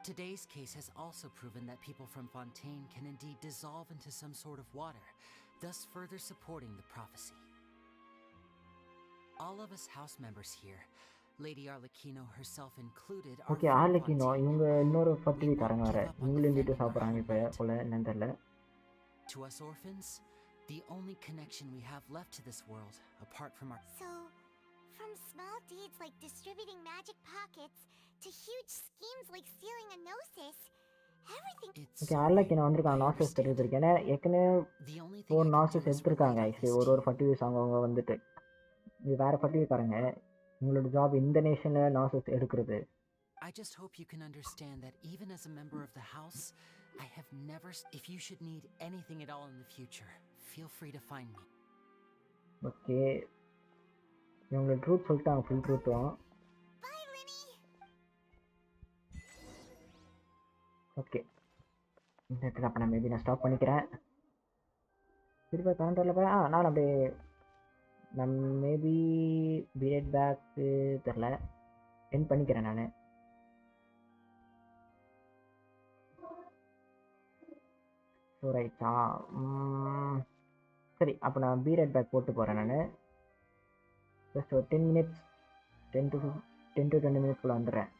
Today's case has also proven that people from Fontaine can indeed dissolve into some sort of water, thus further supporting the prophecy. All of us house members here, Lady Arlecchino herself included, are Okay, from Arlecchino, Fontaine. இவங்க இன்னொரு ஃபர்டிலிட்டிக்காரங்க வேற. இவங்களும் வீட்டு சாப்பிட்றாங்க இப்போ போல என்னன்னு தெரியல. To us orphans, the only connection we have left to this world, apart from our... So, from small deeds like distributing magic pockets to huge schemes like stealing a Gnosis, everything... Okay, Arlecchino வந்திருக்காங்க நாசஸ் எடுத்திருக்கேன். ஏன்னா ஏற்கனவே 4 நாசஸ் எடுத்திருக்காங்க actually ஒரு ஃபர்டிலிட்டிஸ் அவங்க வந்துட்டு. இது வேற ஃபர்டிலிட்டிக்காரங்க. உங்களோட ஜாப் இந்த நேஷனில் நாசஸ் எடுக்கிறது. I just hope you can understand that even as a member of the house, I have never... If you should need anything at all in the future, feel free to find me. Okay, இவங்களோட truth சொல்லிட்டாங்க, full ட்ரூத்தும். Okay, இந்த இடத்துல அப்போ நான் stop பண்ணிக்கிறேன். திரும்ப கவுண்டரில் போய் நான் அப்படியே மேபி பீரியட் பேக்கு தெரில என் பண்ணிக்கிறேன் நான். ஸோ ரைட்டா, சரி அப்போ நான் பீரியட் பேக் போட்டு போகிறேன் நான். ஜஸ்ட் ஒரு 10 மினிட்ஸ் 10 to 20 மினிட்ஸ்க்குள்ளே வந்துடுறேன்.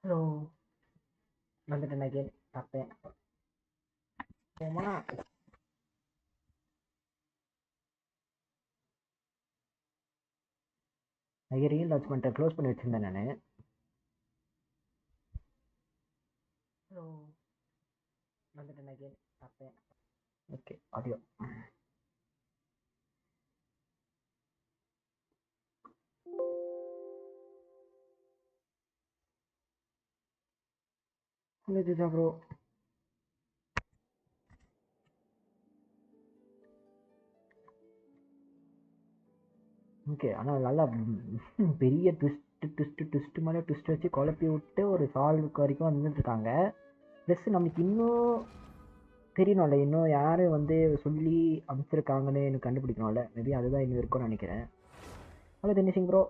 ஹலோ வந்துட்டேன் அகைன் பார்த்தேன் போமா நிறைய ரீல் லான்ச் பண்ணிட்டேன் க்ளோஸ் பண்ணி வச்சிருந்தேன் நான் ஹலோ வந்துட்டேன் அகைன் பார்த்தேன் ஓகே ஆடியோ இதுதான் ப்ரோ ஓகே ஆனால் நல்லா பெரிய ட்விஸ்ட் மேலே ட்விஸ்ட் வச்சு குழப்பி விட்டு ஒரு சால்வுக்கு வரைக்கும் வந்துட்டுருக்காங்க. ப்ளஸ் நம்மளுக்கு இன்னும் தெரியணும்ல, இன்னும் யார் வந்து சொல்லி அனுப்பிச்சிருக்காங்கன்னு எனக்கு கண்டுபிடிக்கணும்ல. மேபி அதுதான் இன்னும் இருக்கும்னு நினைக்கிறேன். ஹலோ தினேஷிங் ப்ரோ.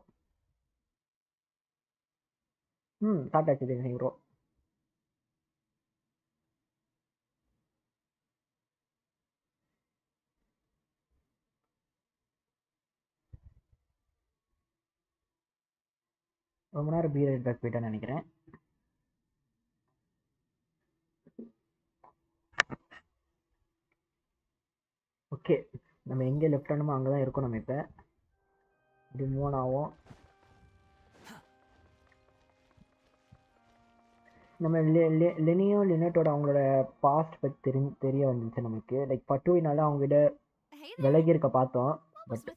சாப்பிட்டாச்சு தினேஷிங் ப்ரோ. ரொம்ப நேரம் பீரியட் பேக் போயிட்டேன்னு நினைக்கிறேன். ஓகே, நம்ம எங்கே லெஃப்ட் ஹேண்டுமோ அங்கே தான் இருக்கோம். நம்ம இப்போ இது மூவ் ஆகும். நம்ம லெனியோ லினட்டோட அவங்களோட பாஸ்ட் பற்றி தெரிய வந்துச்சு நமக்கு. லைக் பட்டுவினால அவங்ககிட்ட விலகி இருக்க பார்த்தோம். பட்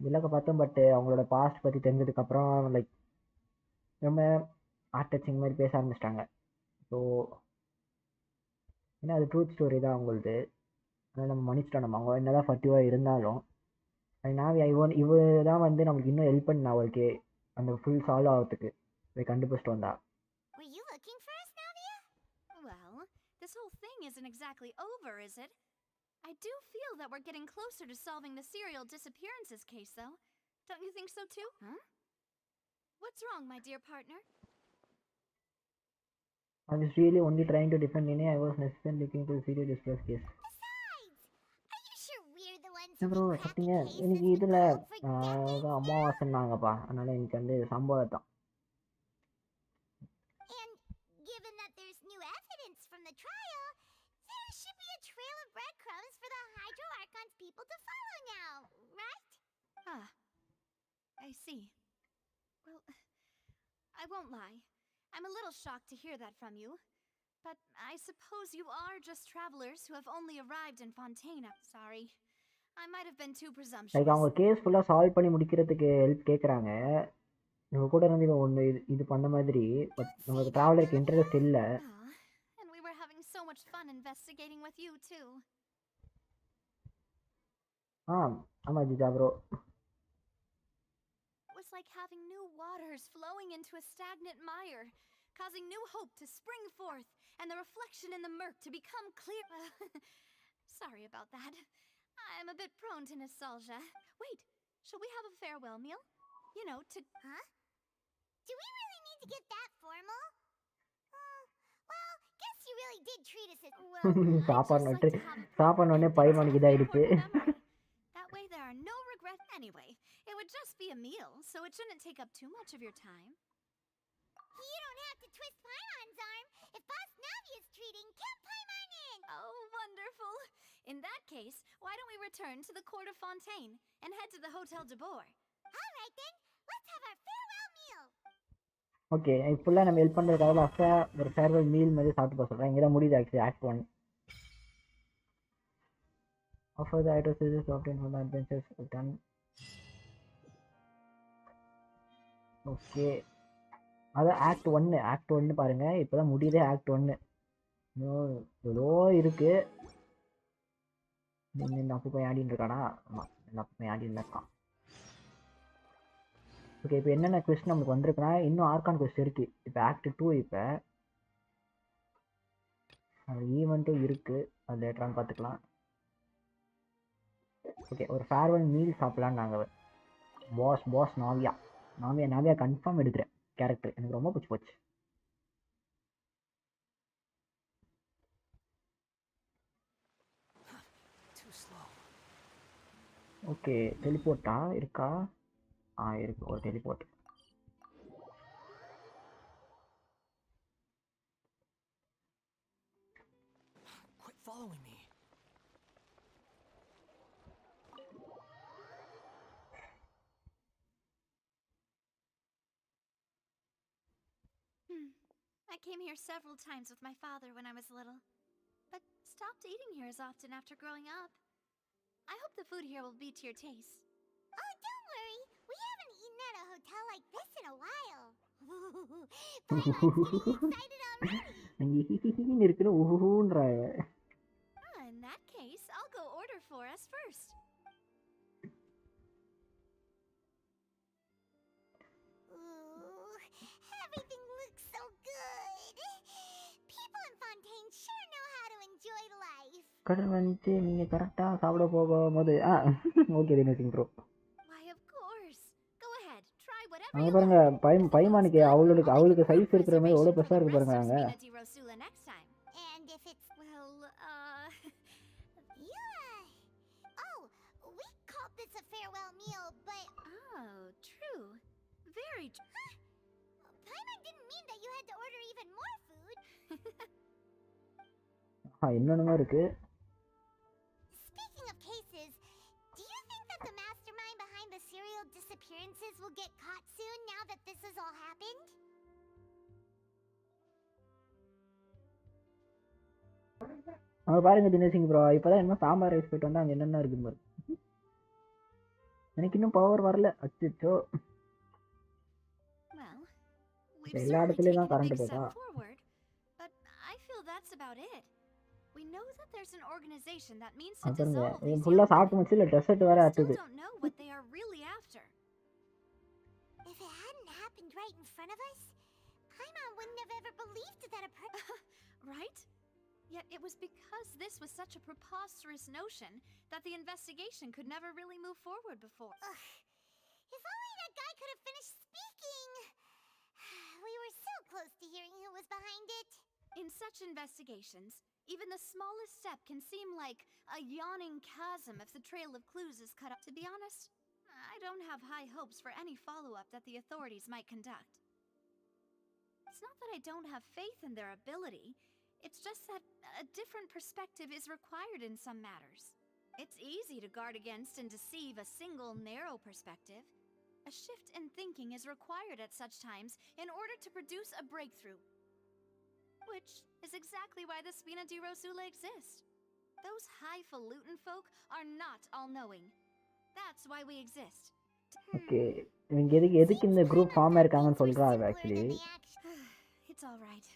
விலக பார்த்தோம். பட் அவங்களோட பாஸ்ட் பற்றி தெரிஞ்சதுக்கப்புறம் லைக் ரொம்ப ஆர்ட் டச்சிங் மாதிரி பேச ஆரம்பிச்சிட்டாங்க. ஸோ ஏன்னா அது ட்ரூத் ஸ்டோரி தான் அவங்களது. அதனால் நம்ம மன்னிச்சிட்டோம். நம்ம அவங்க என்னதான் ஃபர்டிவாக இருந்தாலும் நான் இவ தான் வந்து நம்மளுக்கு இன்னும் ஹெல்ப் பண்ணா அவளுக்கு அந்த ஃபுல் சால்வ் ஆகிறதுக்கு இதை கண்டுபிடிச்சிட்டு வந்தா. Were you looking for us, Navia? Well, this whole thing isn't exactly over, is it? I do feel that we're getting closer to solving the serial disappearances case, though. Don't you think so, too? Huh? What's wrong, my dear partner? I was really only trying to defend Nene. I was necessarily looking to the serial distress case. Bro பார்த்தீங்க எனக்கு இதில் அமாவாசைன்னாங்கப்பா. அதனால் எனக்கு வந்து சம்பவம் தான். And given that there's new evidence from the trial, there should be a trail of breadcrumbs for the Hydro Archon's people to follow now, right? Ah, I see. Well, I won't lie. I'm a little shocked to hear that from you. But I suppose you are just travelers who have only arrived in Fontaine. Sorry. I might have been too presumptuous. Like அவங்க case ஃபுல்லாக solve பண்ணி முடிக்கிறதுக்கு help கேட்குறாங்க. நம்ம கூட இருந்து இவன் ஒன்று இது பண்ண மாதிரி. பட் நமக்கு ட்ராவலருக்கு இன்ட்ரெஸ்ட் இல்லை. And we were having so much fun investigating with you too. ஆமாம் ஜிஜா bro. It was like having new waters flowing into a stagnant mire, causing new hope to spring forth, and the reflection in the murk to become clear. Sorry about that. I'm a bit prone to nostalgia. Wait, shall we have a farewell meal? You know, to... Huh? Do we really need to get that formal? Well, guess you really did treat us as... சாப்பாடு பைமானுக்கு இதாயிடுச்சு. That way there are no regrets anyway. It would just be a meal, so it shouldn't take up too much of your time. You don't have to twist Paimon's arm. If Boss Navi is treating, count Paimon in! Oh, wonderful! In that case, why don't we return to the court of Fontaine and head to the Hotel de Boer? All right then, let's have our farewell meal. Okay, இப்போல்லாம் நம்ம help பண்ணுறதுக்காக லாஸ்ட்டாக ஒரு farewell meal மாதிரி சாப்பிட்டு போக சொல்கிறேன். இங்கே தான் முடியுது actually act 1. Offer the items is often for the adventures done. Okay, அதான் ஆக்ட் 1. ஆக்ட் 1 பாருங்கள், இப்போ தான் முடியுதே ஆக்ட் 1. இன்னும் எவ்வளோ இருக்குது. இந்த அப்போ போய் ஆடின்னு இருக்கானா? ஆமாம், இந்த அப்போ போய் ஆடின்னு இருக்கான். ஓகே, இப்போ என்னென்ன கொஸ்டின் நம்மளுக்கு வந்திருக்குன்னா, இன்னும் ஆர்கான் கொஸ்டின் இருக்குது. இப்போ ஆக்ட் 2 இப்போ அது ஈவெண்ட்டும் இருக்குது. அது லேட்டரானு பார்த்துக்கலாம். ஓகே, ஒரு ஃபேர்வெல் மீல் சாப்பிட்லான்னு நாங்கள் பாஸ் நாவியா கன்ஃபார்ம் எடுக்கிறேன். கேரக்டர் எனக்கு ரொம்ப பிடிச்சி போச்சு. ஓகே, டெலிபோர்ட்டா இருக்கா? இருக்கு ஒரு teleport. I came here several times with my father when I was little, but stopped eating here as often after growing up. I hope the food here will be to your taste. Oh, don't worry. We haven't eaten at a hotel like this in a while. In that case, I'll go order for us first. Ooh, everything looks so good. People in Fontaine sure know how to enjoy life. கடல் வந்துச்சு நீங்க கரெக்டா சாப்பிட போகும்போது okay தினேஷிங் bro. Why, of course. Go ahead. Try whatever அங்க you பாருங்க like. பைமானுக்கு அவளுக்கு சைஸ் இருக்கிற மாதிரி எவ்வளவு பெருசா இருக்கு பாருங்க அங்க. Next time. And if it's we called this a farewell meal, but true. Very true. Paimon didn't mean that you had to order even more food. இன்னொன்னுமா இருக்கு. Speaking of cases, do you think that the mastermind behind the serial disappearances will get caught soon now that this has all happened? அங்க பாருங்க தினேஷிங் bro இப்பதான் என்ன sambar rice போயிட்டு வந்தா அங்க என்னென்ன இருக்குன்னு பாரு. எனக்கு இன்னும் பவர் வரல. அச்சோ. எல்லா இடத்துலயும் தான் கரண்ட் போதா? But I feel that's about it. We know that there's an organization that means to பாருங்க dissolve these ஃபுல்லா சாப்பிட்டு முடிச்சு இல்ல டெசர்ட் வேற ஆட்டுது. don't know what they are really after. If it hadn't happened right in front of us, Paimon wouldn't have ever believed that a Right? Yet it was because this was such a preposterous notion that the investigation could never really move forward before. If only that guy could have finished speaking. We were so close to hearing who was behind it. In such investigations, even the smallest step can seem like a yawning chasm if the trail of clues is cut up. To be honest, I don't have high hopes for any follow-up that the authorities might conduct. It's not that I don't have faith in their ability. It's just that a different perspective is required in some matters. It's easy to guard against and deceive a single narrow perspective. A shift in thinking is required at such times in order to produce a breakthrough. Which is exactly why the Spina di Rosula exist. Those highfalutin folk are not all-knowing. That's why we exist. Okay இவங்க எதுக்கு இந்த group form ஆயிருக்காங்கன்னு சொல்றாங்க actually. It's all right.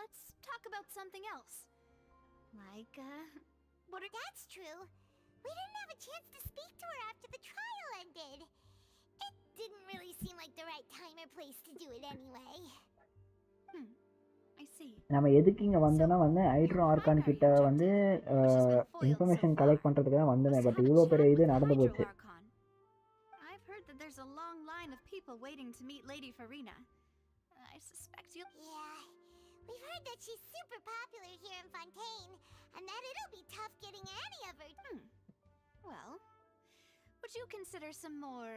Let's talk about something else. Like That's true. We didn't have a chance to speak to her after the trial ended. It didn't really seem like the right time or place to do it anyway. I see. நம்ம எதுக்கு இங்க வந்தோம்னா hydro argon கிட்ட information collect பண்றதுக்கு தான் வந்தேன். But இவ்வளவு பெரிய இது நடந்து போச்சு. I've heard that there's a long line of people waiting to meet Lady Farina. I suspect you'll... Yeah, we've heard that she's super popular here in Fontaine, and that it'll be tough getting any of her. Well, would you consider some more,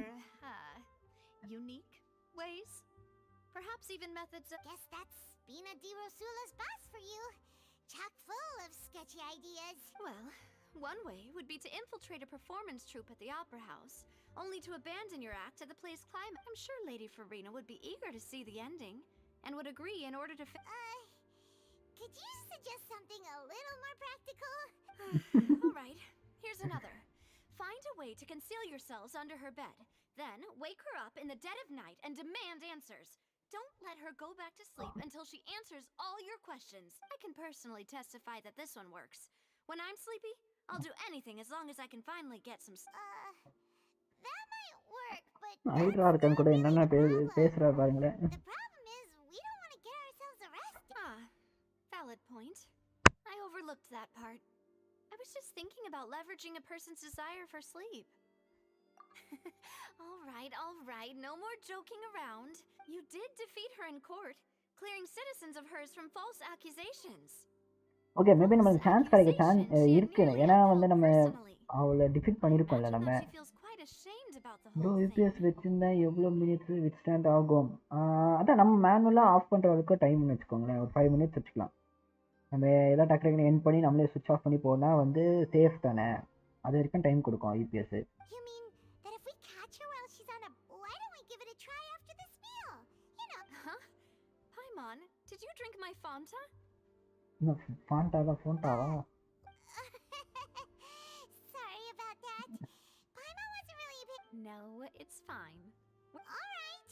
unique ways? Perhaps even methods of... Guess that's Spina di Rosula's boss for you. Chock full of sketchy ideas. Well, one way would be to infiltrate a performance troupe at the Opera House, only to abandon your act at the play's climax. I'm sure Lady Farina would be eager to see the ending, and would agree in order to could you suggest something a little more practical? All right, here's another. Find a way to conceal yourselves under her bed. Then, wake her up in the dead of night and demand answers. Don't let her go back to sleep until she answers all your questions. I can personally testify that this one works. When I'm sleepy, I'll do anything as long as I can finally get some... That might work, but... hydro argon கூட என்னென்ன பேசுறா பாருங்களேன். The problem is, we don't want to get ourselves arrested. Valid point. I overlooked that part. I was just thinking about leveraging a person's desire for sleep. All right, no more joking around. You did defeat her in court, clearing citizens of hers from false accusations. Okay maybe நமக்கு chance கிடைக்க chance இருக்கு. ஏன்னா நம்ம அவளை defeat பண்ணிருக்கோம்ல நம்ம. Bro UPS வச்சிருந்தா எவ்வளோ minutes withstand ஆகும்? அதான் நம்ம மேனுவலாக ஆஃப் பண்ணுற வரைக்கும் டைம்னு வச்சுக்கோங்களேன். ஒரு 5 minutes வச்சுக்கலாம். நம்ம எதாவது டக்குனு எண்ட் பண்ணி நம்மளே சுவிட்ச் ஆஃப் பண்ணி போனால் சேஃப் தானே. அது வரைக்கும் டைம் கொடுக்கும் UPS. You mean that if we catch her while she's on a... Why don't we give it a try after this meal? You know... Paimon, Did you drink my Fanta? No, Fontaine. Sorry about that. Paimon wasn't really a big... No, it's fine. Alright.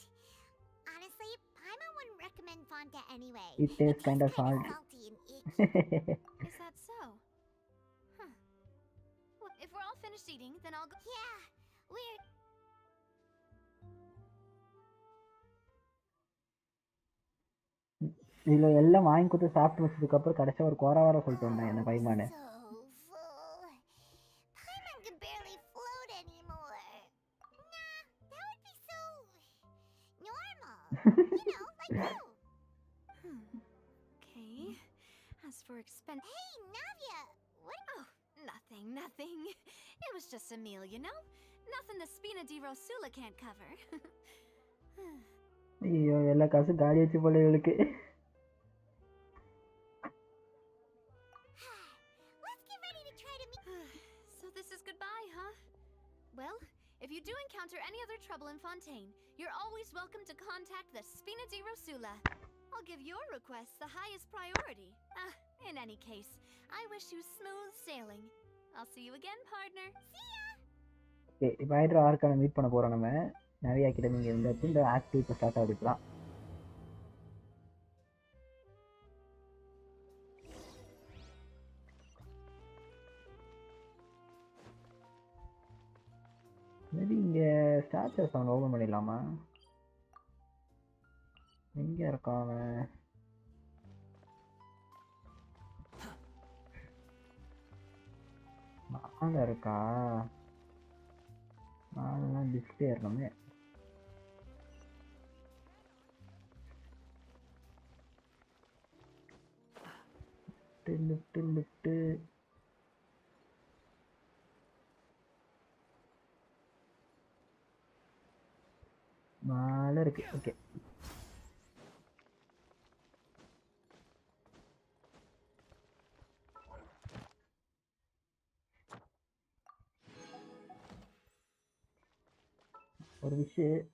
Honestly, Paimon wouldn't recommend Fonta anyway. It tastes kind of kinda salt. salty and icky. Is that so? Huh. Well, if we're all finished eating, then I'll go. Yeah, we're... இதுல எல்லாம் வாங்கி கொடுத்து சாப்பிட்டு வச்சதுக்கு அப்புறம் கடைசியா ஒரு கோரா வர சொல்லிட்டு வந்தேன் என்ன பைமானு. So full. Paimon can barely float anymore. Nah, that would be so... normal. You know, like you. Okay. As for expense... Hey, Navia! What? Oh, nothing. It was just a meal, you know? Nothing the Spina di Rosula can't cover. ஐயோ எல்லா காசும் காலி வச்சு போல இவளுக்கு. Let's get ready to try to meet... So this is goodbye, huh? Well, if you do encounter any other trouble in Fontaine, you're always welcome to contact the Spina di Rosula. I'll give your request the highest priority. In any case, I wish you smooth sailing. I'll see you again, partner. See ya! Okay இப்போ hydra ஆர்க்கான meet பண்ண போகிறோம் நம்ம. நிறையா கிட்ட நீங்கள் இருந்தாச்சு இந்த active இப்போ start ஆகிக்கலாம். Maybe இங்கே ஸ்டாச்சர்ஸ் அவன் ஓப்பன் பண்ணிடலாமா? எங்கே இருக்கான் அவன்? மேலே இருக்கா? மேலாம் டிஸ்பிளே இருக்கணுமே. லிஃப்ட்டு மேலே இருக்கு. ஓகே ஒரு விஷயம்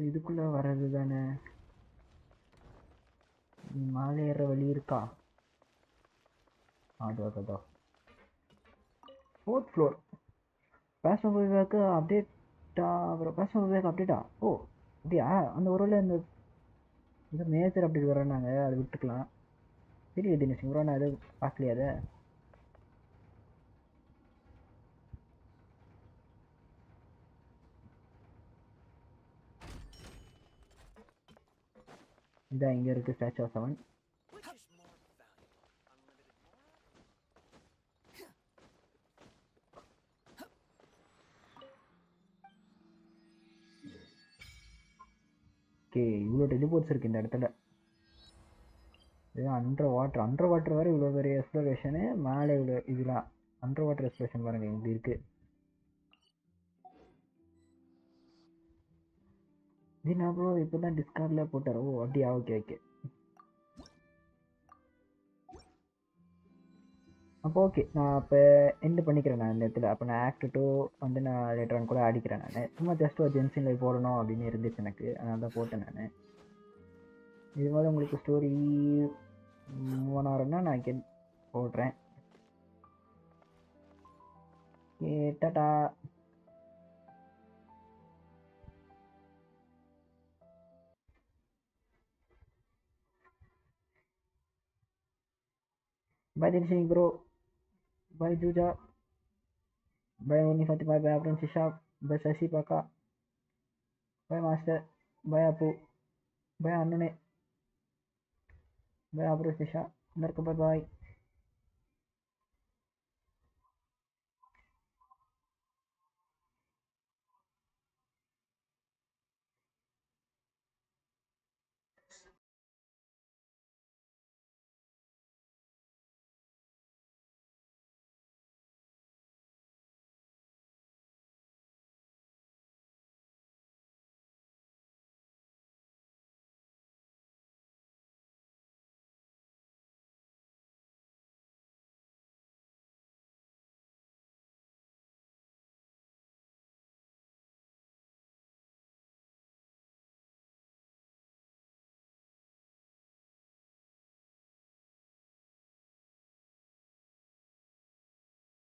இதுக்குள்ள வர்றது தானே. மேலே ஏற வழி இருக்கா? அதோ 4th floor. பேச அப்டேட்டா? அப்புறம் பேச அப்டேட்டா? ஓ அப்படியா? அந்த ஒரு வேளை இந்த மேஜர் அப்டேட் வரேன்னாங்க, அதை விட்டுக்கலாம். சரி தினேஷ் ப்ரோ, நான் எதுவும் பார்க்கலையா அதை? இதான் இங்கே இருக்குது ஸ்டாச்சு ஆஃப் 7. ஓகே இவ்வளோ டெலிபோர்ட்ஸ் இருக்குது இந்த இடத்துல. இது அண்டர் வாட்டர் வேறு இவ்வளோ பெரிய எக்ஸ்ப்ளோரேஷனு. மேலே இவ்வளோ இதெல்லாம் அண்டர் வாட்டர் எக்ஸ்ப்ளோரேஷன் பாருங்கள் இப்படி இருக்குது. இது நான் ப்ரோ இப்போ தான் டிஸ்கார்டில் போட்டார். ஓ அப்படியா? ஓகே அப்போ ஓகே நான் இப்போ எண்டு பண்ணிக்கிறேன் நான் இந்த இடத்துல. அப்போ நான் ஆக்ட் 2 வந்து நான் லேட்டர் ஆன் கூட அடிக்கிறேன். நான் சும்மா ஜஸ்ட் ஒரு ஜென்ஷன் லைவ் போடணும் அப்படின்னு இருந்துச்சு எனக்கு, அதனால தான் போட்டேன் நான். இது மாதிரி உங்களுக்கு ஸ்டோரி மூவ் ஆகிறேன்னா நான் போடுறேன். Tata. Bye Dinshin bro. Bye Juja. Bye Uni Fatima. Bye Abram Shishab. Bye Sashi Paka. Bye Master. Bye Apu. Bye Annune. Bye Abram Shisha. Bye bye.